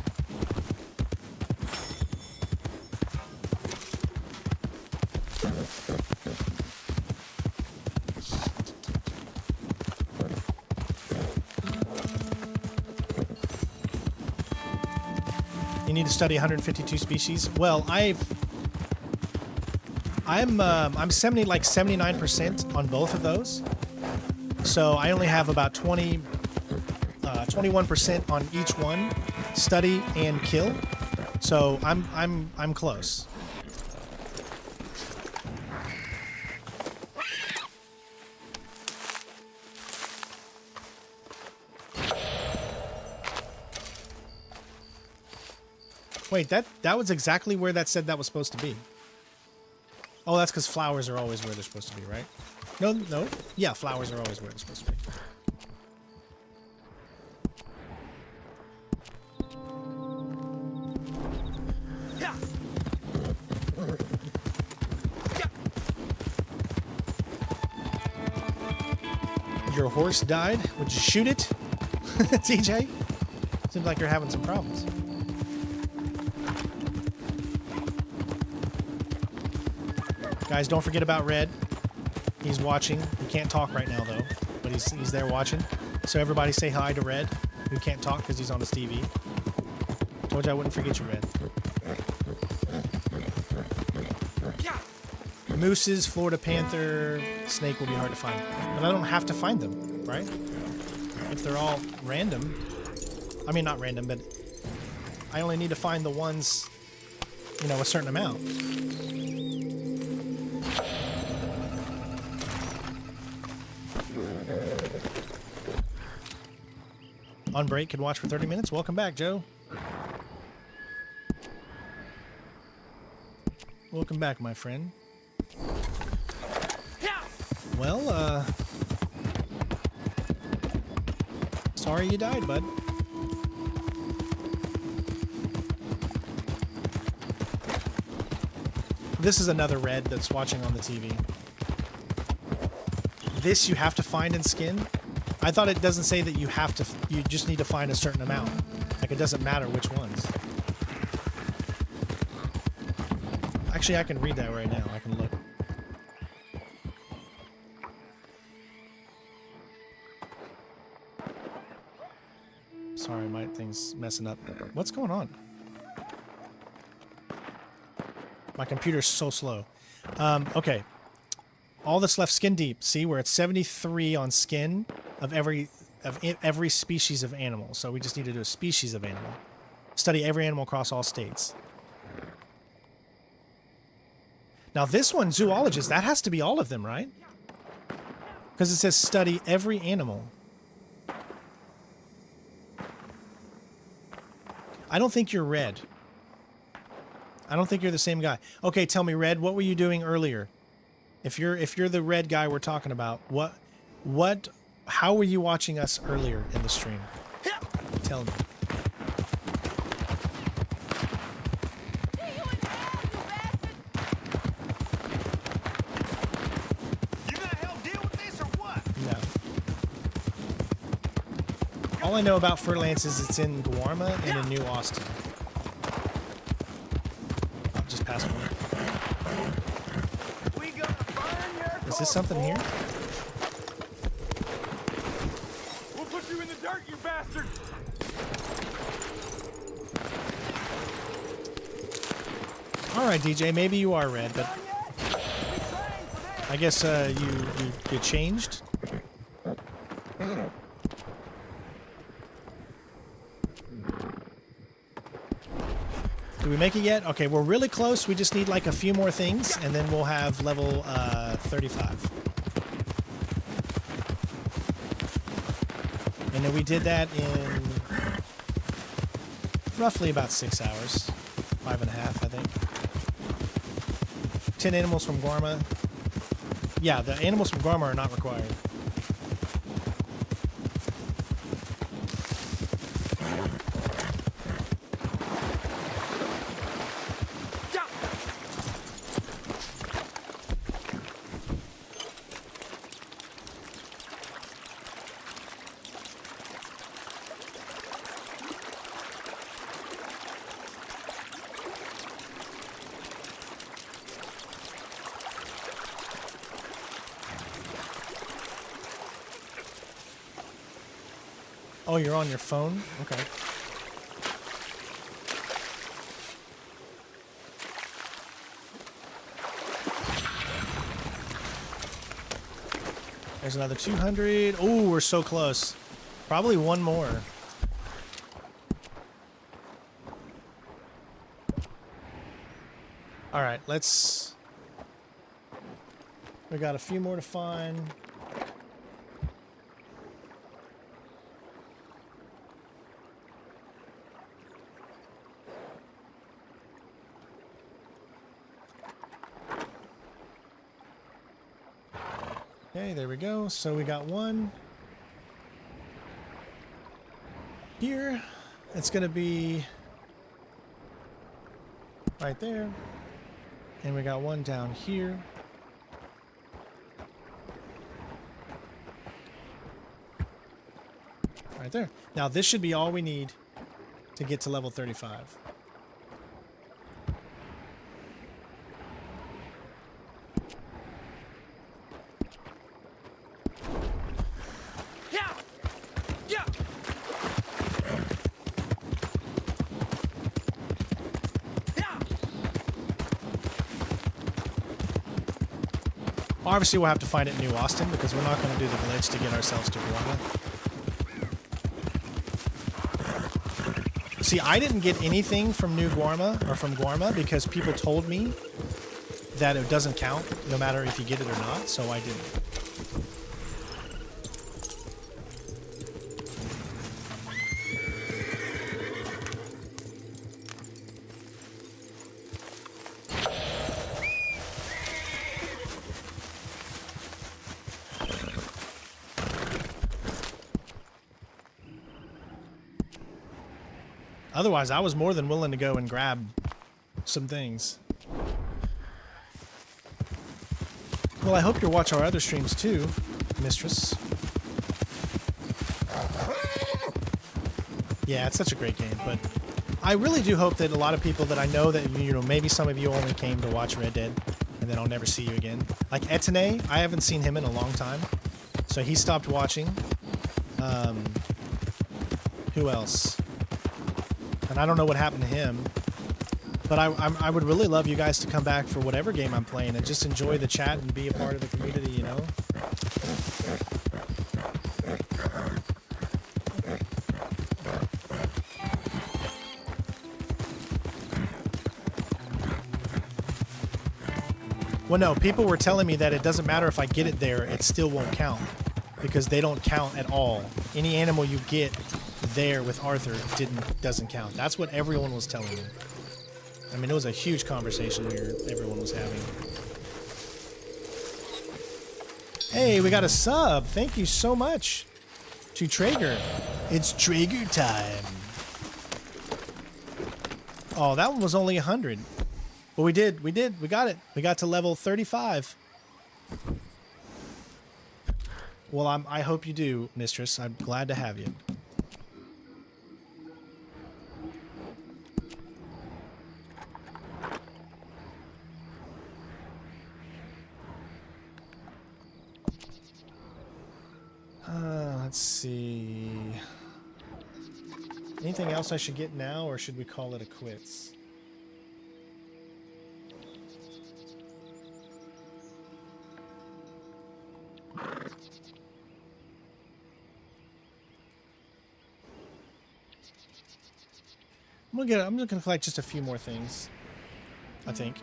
You need to study 152 species. Well, I'm 79% on both of those. So I only have about 21% on each one, study and kill. So I'm close. Wait, that was exactly where that said that was supposed to be. Oh, that's because flowers are always where they're supposed to be, right? No. Yeah, flowers are always where they're supposed to be. Your horse died? Would you shoot it? TJ? Seems like you're having some problems. Guys, don't forget about Red. He's watching. He can't talk right now, though, but he's there watching. So everybody say hi to Red, who can't talk because he's on his TV. Told you I wouldn't forget you, Red. Mooses, Florida panther, snake will be hard to find. But I don't have to find them, right? If they're all random. I mean, not random, but I only need to find the ones, you know, a certain amount. On break, can watch for 30 minutes. Welcome back, Joe. Welcome back, my friend. Well, sorry you died, bud. This is another Red that's watching on the TV. This you have to find and skin. I thought it doesn't say that you have to, you just need to find a certain amount. Like it doesn't matter which ones. Actually, I can read that right now. I can look. Sorry, my thing's messing up. What's going on? My computer's so slow. Okay. All that's left, skin deep. See, we're at 73 on skin of every species of animal. So we just need to do a species of animal. Study every animal across all states. Now this one, zoologist, that has to be all of them, right? Because it says study every animal. I don't think you're Red. I don't think you're the same guy. Okay, tell me, Red, what were you doing earlier? If you're the Red guy we're talking about, how were you watching us earlier in the stream? Tell me. All I know about Furlance is it's in Guarma and in New Austin. Oh, just past one. Is this something here? We'll put you in the dirt, you bastard! All right, DJ, maybe you are Red, but I guess you changed. Do we make it yet? Okay, we're really close. We just need like a few more things, and then we'll have level 35. And then we did that in roughly about 6 hours. 5.5, I think. 10 animals from Guarma. Yeah, the animals from Guarma are not required. Oh, you're on your phone? Okay. There's another 200. Oh, we're so close. Probably one more. All right, let's... We got a few more to find. Okay, there we go. So we got one here. It's going to be right there. And we got one down here. Right there. Now this should be all we need to get to level 35. Obviously, we'll have to find it in New Austin because we're not going to do the glitch to get ourselves to Guarma. See, I didn't get anything from New Guarma or from Guarma because people told me that it doesn't count no matter if you get it or not, so I didn't. Otherwise, I was more than willing to go and grab some things. Well, I hope you'll watch our other streams too, Mistress. Yeah, it's such a great game, but I really do hope that a lot of people that I know that, you know, maybe some of you only came to watch Red Dead and then I'll never see you again. Like Etene, I haven't seen him in a long time, so he stopped watching. Who else? And I don't know what happened to him, but I would really love you guys to come back for whatever game I'm playing and just enjoy the chat and be a part of the community, you know? Well, no, people were telling me that it doesn't matter if I get it there, it still won't count. Because they don't count at all. Any animal you get there with Arthur doesn't count. That's what everyone was telling me. I mean, it was a huge conversation here everyone was having. Hey, we got a sub. Thank you so much to Traeger. It's Traeger time. Oh, that one was only 100. But we got it. We got to level 35. Well, I hope you do, Mistress. I'm glad to have you. Let's see. Anything else I should get now, or should we call it a quits? I'm gonna collect just a few more things, I think.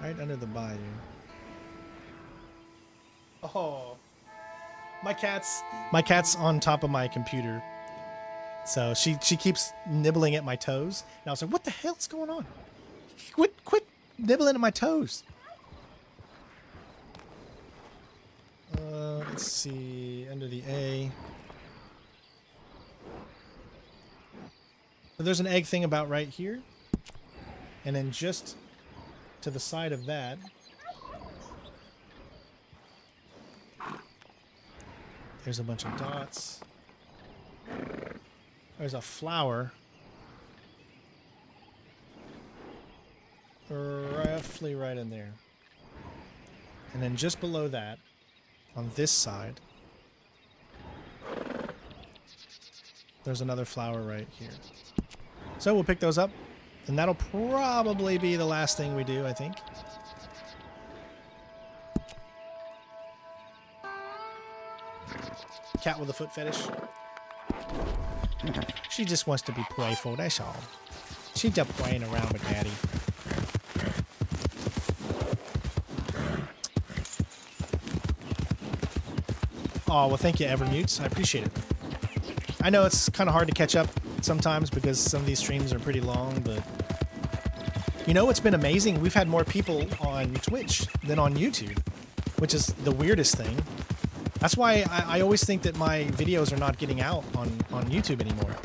Right under the bayou. Oh, my cat's on top of my computer, so she keeps nibbling at my toes. And I was like, "What the hell's going on? Quit nibbling at my toes." Let's see, under the A. So there's an egg thing about right here, and then just to the side of that, there's a bunch of dots. There's a flower. Roughly right in there. And then just below that, on this side, there's another flower right here. So we'll pick those up, and that'll probably be the last thing we do, I think. Cat with a foot fetish. She just wants to be playful, that's all. She's just playing around with Daddy. Oh, well, thank you, Evermutes. I appreciate it. I know it's kind of hard to catch up sometimes because some of these streams are pretty long, but you know what's been amazing? We've had more people on Twitch than on YouTube, which is the weirdest thing. That's why I always think that my videos are not getting out on YouTube anymore.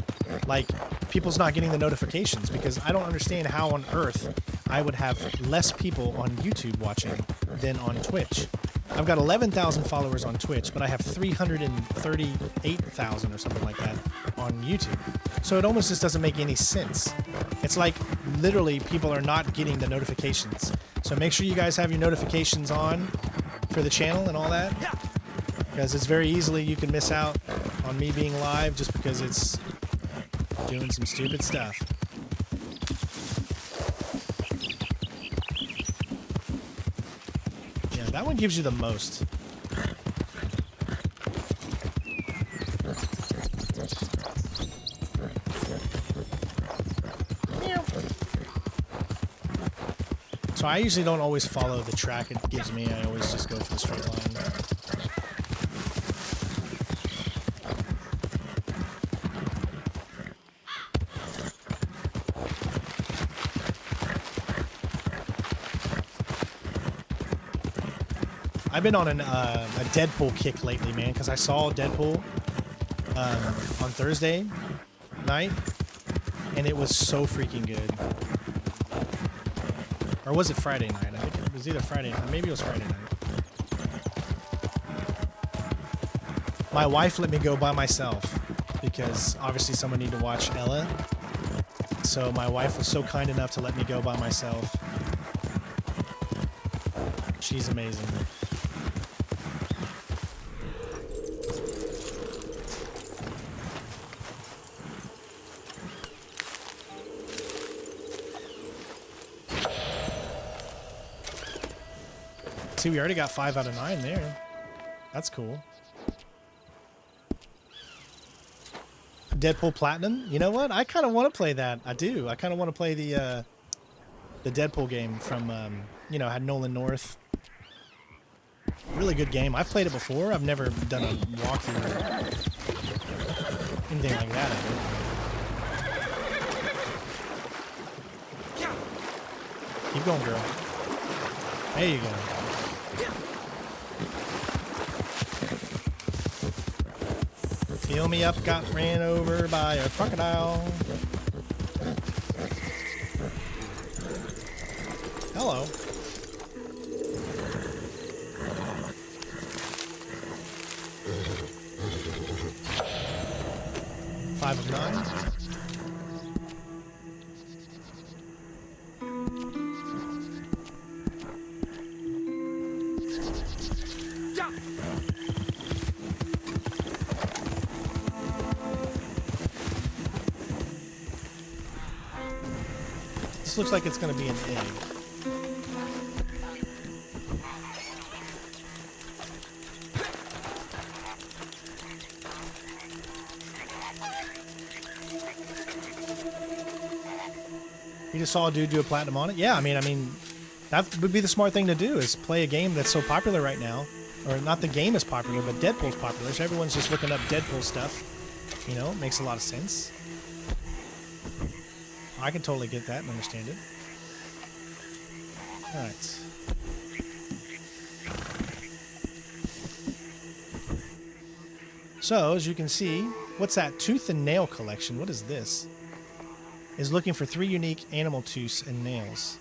Like, people's not getting the notifications because I don't understand how on earth I would have less people on YouTube watching than on Twitch. I've got 11,000 followers on Twitch, but I have 338,000 or something like that on YouTube. So it almost just doesn't make any sense. It's like literally people are not getting the notifications. So make sure you guys have your notifications on for the channel and all that. Because it's very easily you can miss out on me being live just because it's doing some stupid stuff. Yeah, that one gives you the most. So I usually don't always follow the track it gives me. I always just go for the straight line. I've been on a Deadpool kick lately, man, because I saw Deadpool on Thursday night, and it was so freaking good. Or was it Friday night? I think it was either Friday night. Maybe it was Friday night. My wife let me go by myself because obviously someone needed to watch Ella. So my wife was so kind enough to let me go by myself. She's amazing. See, we already got 5 out of 9 there. That's cool. Deadpool Platinum? You know what? I kind of want to play that. I do. I kind of want to play the the Deadpool game from, you know, had Nolan North. Really good game. I've played it before. I've never done a walkthrough or anything like that of it. Keep going, girl. There you go. Fill me up, got ran over by a crocodile. Hello. Five of 9. This looks like it's going to be an egg. You just saw a dude do a platinum on it? Yeah, I mean, that would be the smart thing to do, is play a game that's so popular right now. Or not the game is popular, but Deadpool's popular, so everyone's just looking up Deadpool stuff. You know, it makes a lot of sense. I can totally get that and understand it. Alright. So, as you can see, what's that? Tooth and nail collection. What is this? Is looking for 3 unique animal tooths and nails.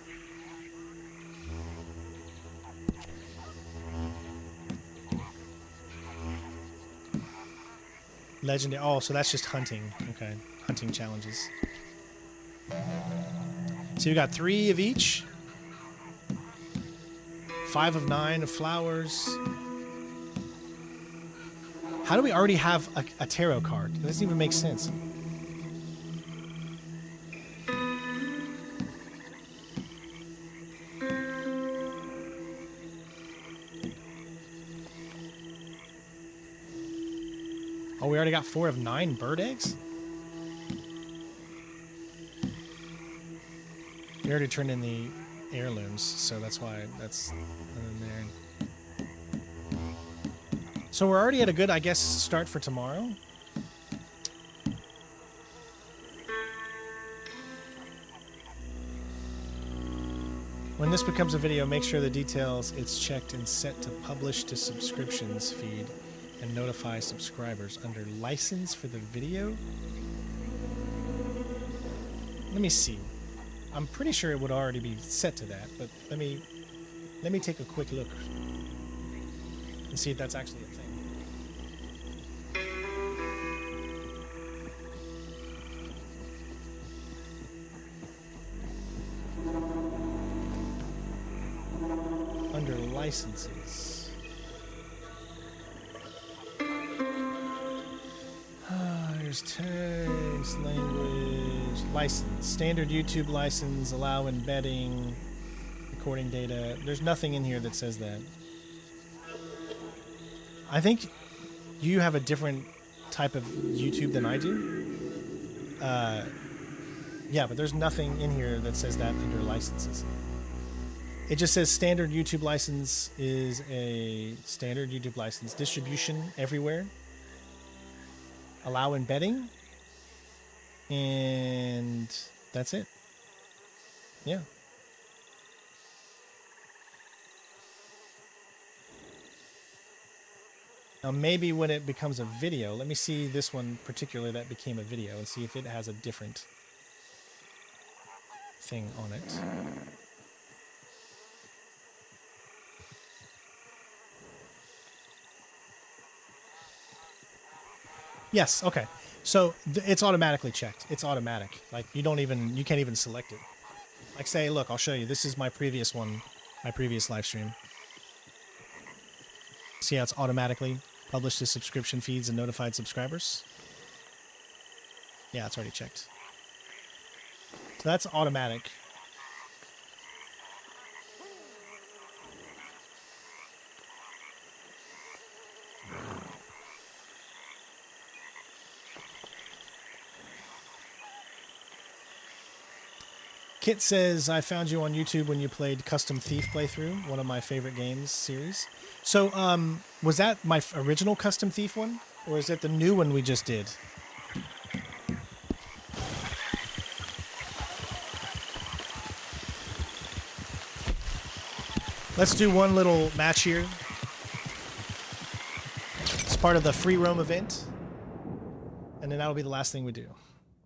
Legendary. Oh, so that's just hunting. Okay. Hunting challenges. So you got 3 of each. 5 of 9 of flowers. How do we already have a tarot card? It doesn't even make sense. Oh, we already got 4 of 9 bird eggs? We already turned in the heirlooms, so that's why that's in there. So we're already at a good, I guess, start for tomorrow. When this becomes a video, make sure the details it's checked and set to publish to subscriptions feed and notify subscribers under license for the video. Let me see. I'm pretty sure it would already be set to that, but let me take a quick look and see if that's actually a thing. Under licenses. There's text, language, license, standard YouTube license, allow embedding, recording data. There's nothing in here that says that. I think you have a different type of YouTube than I do. Yeah, but there's nothing in here that says that under licenses. It just says standard YouTube license is a standard YouTube license. Distribution everywhere. Allow embedding. And that's it. Yeah. Now maybe when it becomes a video, let me see this one particularly that became a video and see if it has a different thing on it. Yes, okay. So it's automatically checked. It's automatic. Like you can't even select it. Like say, look, I'll show you. This is my previous one, my previous live stream. See how it's automatically published to subscription feeds and notified subscribers? Yeah, it's already checked. So that's automatic. Kit says, I found you on YouTube when you played Custom Thief playthrough, one of my favorite games series. So, was that my original Custom Thief one? Or is it the new one we just did? Let's do one little match here. It's part of the free roam event. And then that'll be the last thing we do.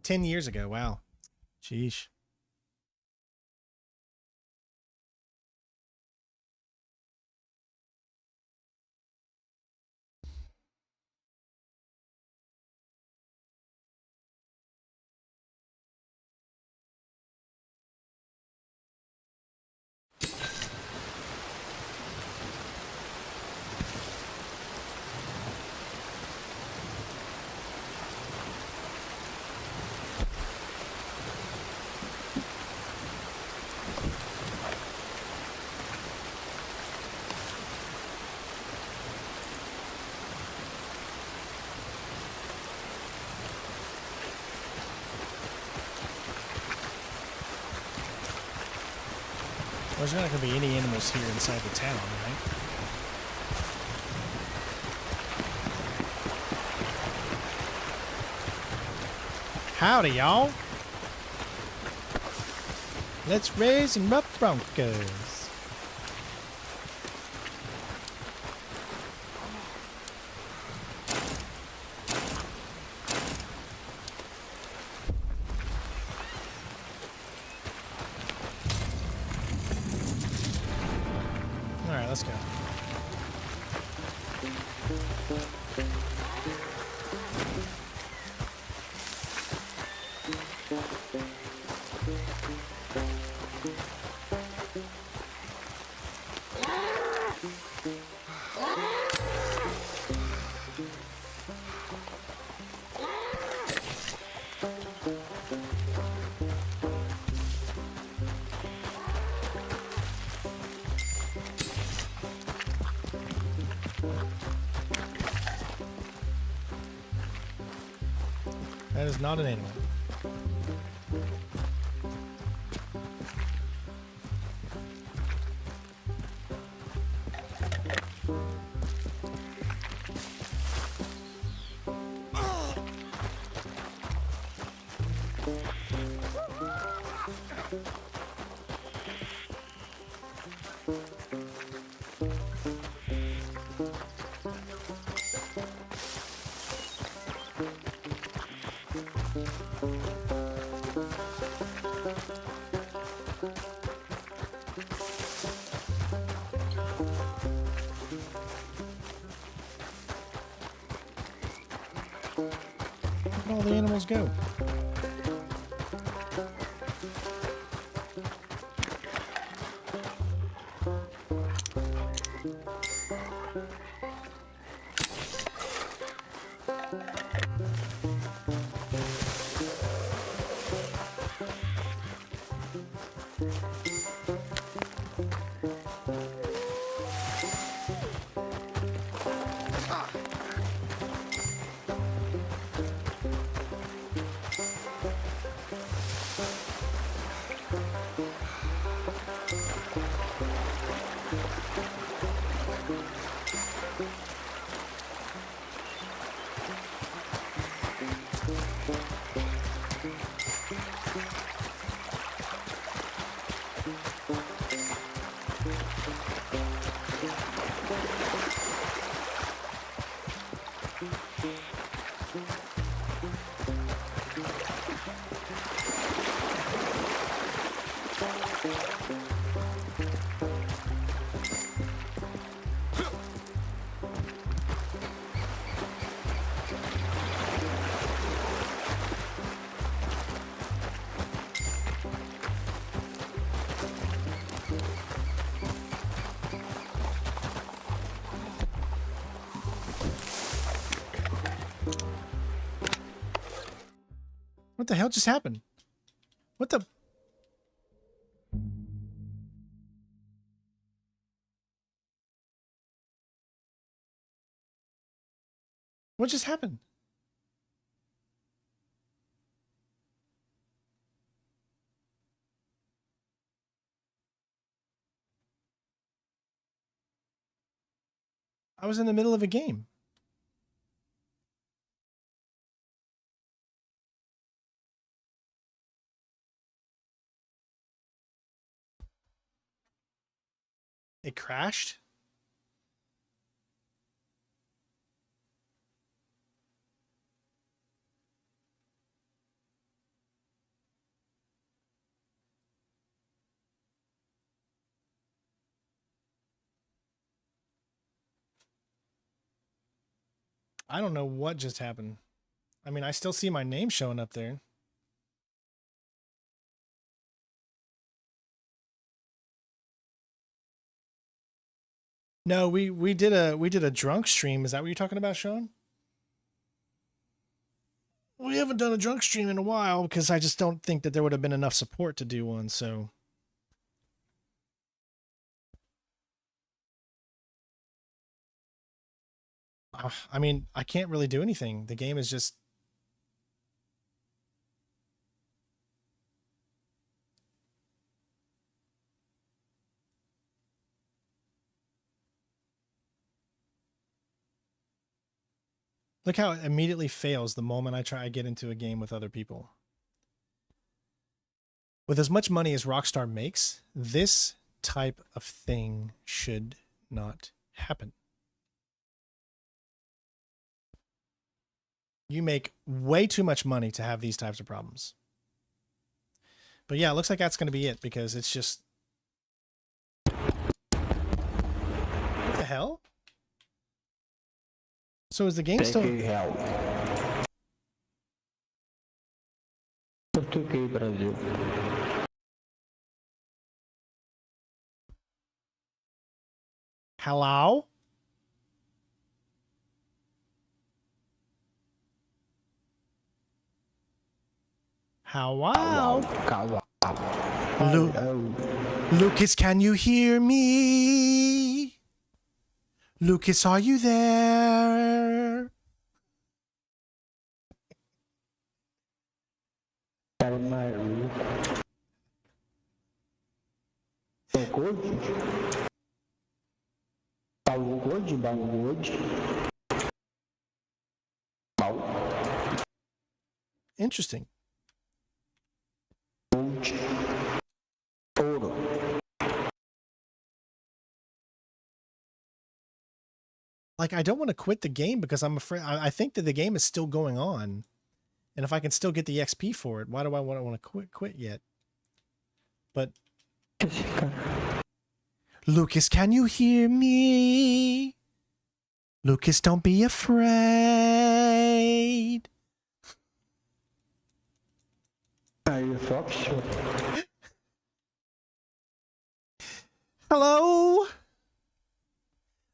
10 years ago, wow. Sheesh. There's not going to be any animals here inside the town, right? Howdy, y'all. Let's raise some rough Broncos. All right, let's go. That is not an animal. Where'd all the animals go? What the hell just happened? What the? What just happened? I was in the middle of a game. It crashed? I don't know what just happened. I mean, I still see my name showing up there. No, we did a drunk stream. Is that what you're talking about, Sean? We haven't done a drunk stream in a while because I just don't think that there would have been enough support to do one, so I mean, I can't really do anything. The game is just look how it immediately fails the moment I try to get into a game with other people. With as much money as Rockstar makes, this type of thing should not happen. You make way too much money to have these types of problems. But yeah, it looks like that's going to be it because it's just... What the hell? So is the game still... Hello? Hello? Lucas, can you hear me? Lucas, are you there? Interesting. Like, I don't want to quit the game because I'm afraid. I think that the game is still going on, and if I can still get the XP for it, why do I want to quit yet? But Lucas, can you hear me? Lucas, don't be afraid. Hello?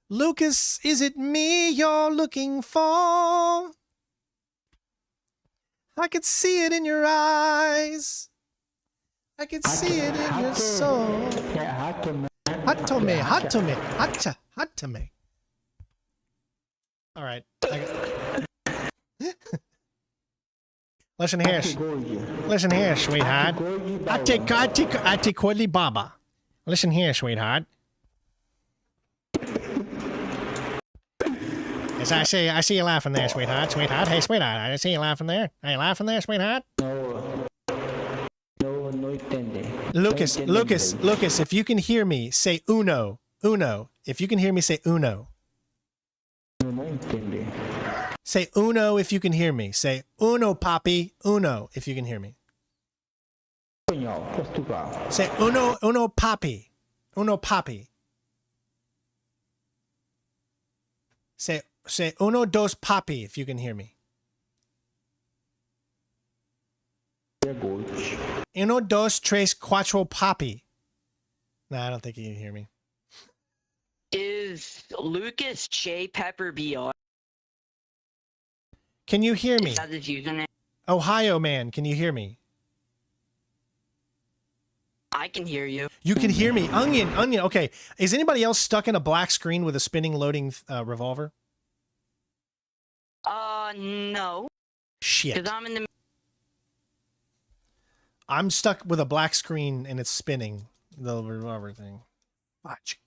Lucas, is it me you're looking for? I could see it in your eyes. I could see it in your soul. Hot to me, hot to me, hot to me. All right. Listen here, sweetheart. Ati Koli Baba. Listen here, sweetheart. Yes, I see you laughing there, sweetheart. Sweetheart, hey, sweetheart, I see you laughing there. Are you laughing there, sweetheart? No entiende. Lucas, if you can hear me, say uno. Uno. If you can hear me, say uno. No entiende. Say uno if you can hear me. Say uno, papi. Uno if you can hear me. Say uno papi. Uno papi. Say uno, dos, papi if you can hear me. Uno, dos, tres, cuatro, papi. Nah, I don't think you can hear me. Is Lucas J Pepper BR? Can you hear me? Is that his username? Ohio man, can you hear me? I can hear you. You can hear me. Onion. Okay. Is anybody else stuck in a black screen with a spinning loading revolver? No. Shit. Because I'm in the... I'm stuck with a black screen and it's spinning the revolver thing. Watch.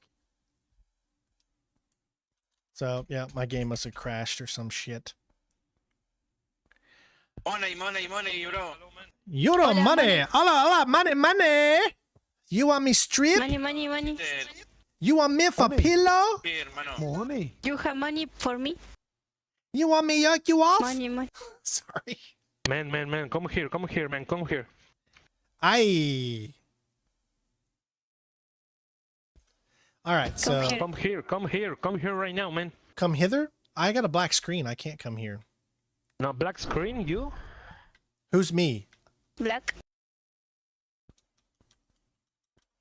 So yeah, my game must have crashed or some shit. Money, euro. Euro Hola, money. Hola, money. You want me strip? Money. You want me for pillow? Sí, hermano. Money. You have money for me? You want me yuck you off? Money. Sorry. Man, come here, man, come here. Aye. All right, so Come here right now, man. come hither. I got a black screen. I can't come here. No, black screen, you? Who's me? Black.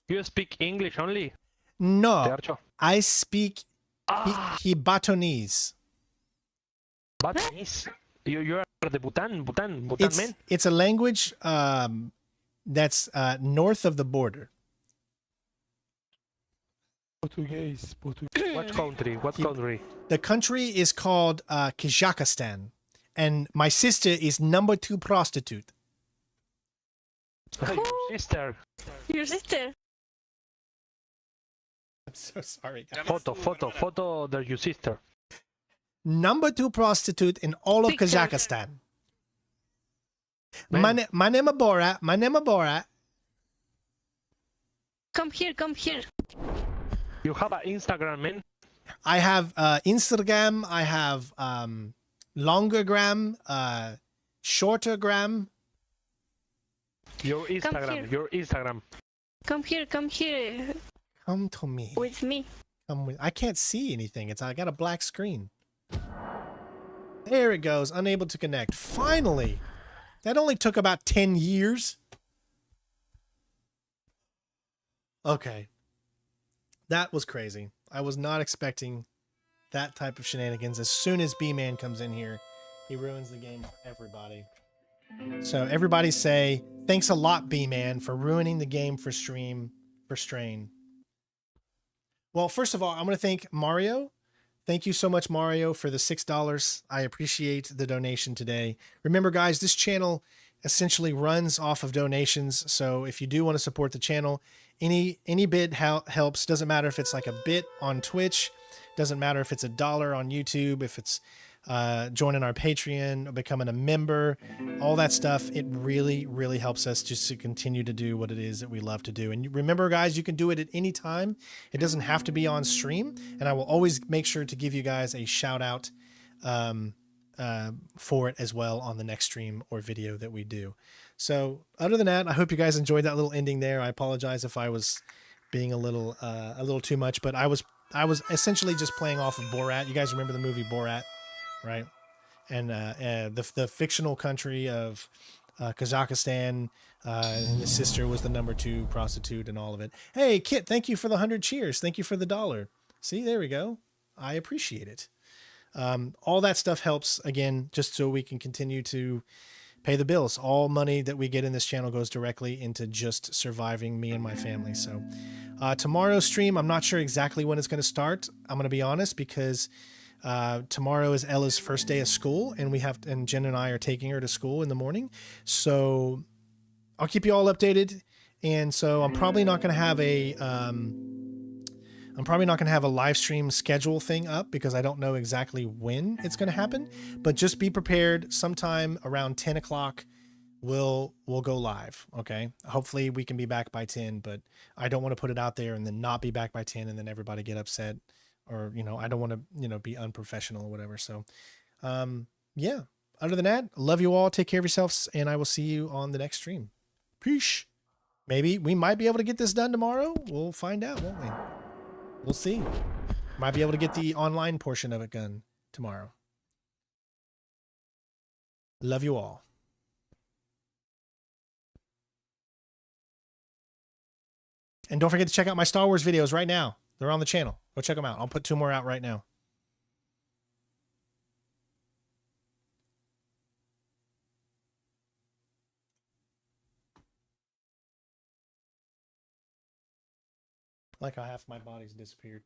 You speak English only? No, Sergio. I speak Hibatonese. Batanese. You are the Bhutan It's man. it's a language that's north of the border. Portuguese. What country? The country is called Kazakhstan, and my sister is number 2 prostitute. Your sister. Your sister. I'm so sorry, guys. Photo of your sister. Number 2 prostitute in all of Picture. Kazakhstan. Man. My name is Borat. My name is Borat. Come here. You have an Instagram, man. I have Instagram. I have longergram, shortergram. Your Instagram. Come here. Come to me. With me. I can't see anything. I got a black screen. There it goes. Unable to connect. Finally. That only took about 10 years. Okay. That was crazy. I was not expecting that type of shenanigans. As soon as B-Man comes in here, he ruins the game for everybody. So everybody say, thanks a lot, B-Man, for ruining the game for Strain. Well, first of all, I'm going to thank Mario. Thank you so much, Mario, for the $6. I appreciate the donation today. Remember, guys, this channel essentially runs off of donations. So if you do want to support the channel, any bit helps. Doesn't matter if it's like a bit on Twitch. Doesn't matter if it's $1 on YouTube. If it's joining our Patreon, becoming a member, all that stuff. It really, really helps us just to continue to do what it is that we love to do. And remember, guys, you can do it at any time. It doesn't have to be on stream. And I will always make sure to give you guys a shout out for it as well on the next stream or video that we do. So other than that, I hope you guys enjoyed that little ending there. I apologize if I was being a little too much, but I was essentially just playing off of Borat. You guys remember the movie Borat, right? And the fictional country of Kazakhstan, and his sister was the number 2 prostitute and all of it. Hey, Kit, thank you for the 100 cheers. Thank you for the $1. See, there we go. I appreciate it. All that stuff helps, again, just so we can continue to pay the bills. All money that we get in this channel goes directly into just surviving me and my family. So tomorrow's stream, I'm not sure exactly when it's going to start. I'm going to be honest, because tomorrow is Ella's first day of school, and Jen and I are taking her to school in the morning. So I'll keep you all updated. And so I'm probably not going to have a live stream schedule thing up, because I don't know exactly when it's going to happen. But just be prepared. Sometime around 10 o'clock, we'll go live. Okay. Hopefully we can be back by 10, but I don't want to put it out there and then not be back by 10 and then everybody get upset, or, I don't want to, be unprofessional or whatever. So, yeah, other than that, love you all. Take care of yourselves, and I will see you on the next stream. Peace. Maybe we might be able to get this done tomorrow. We'll find out, won't we? We'll see. Might be able to get the online portion of it done tomorrow. Love you all. And don't forget to check out my Star Wars videos right now. They're on the channel. Go check them out. I'll put 2 more out right now. Like how half my body's disappeared.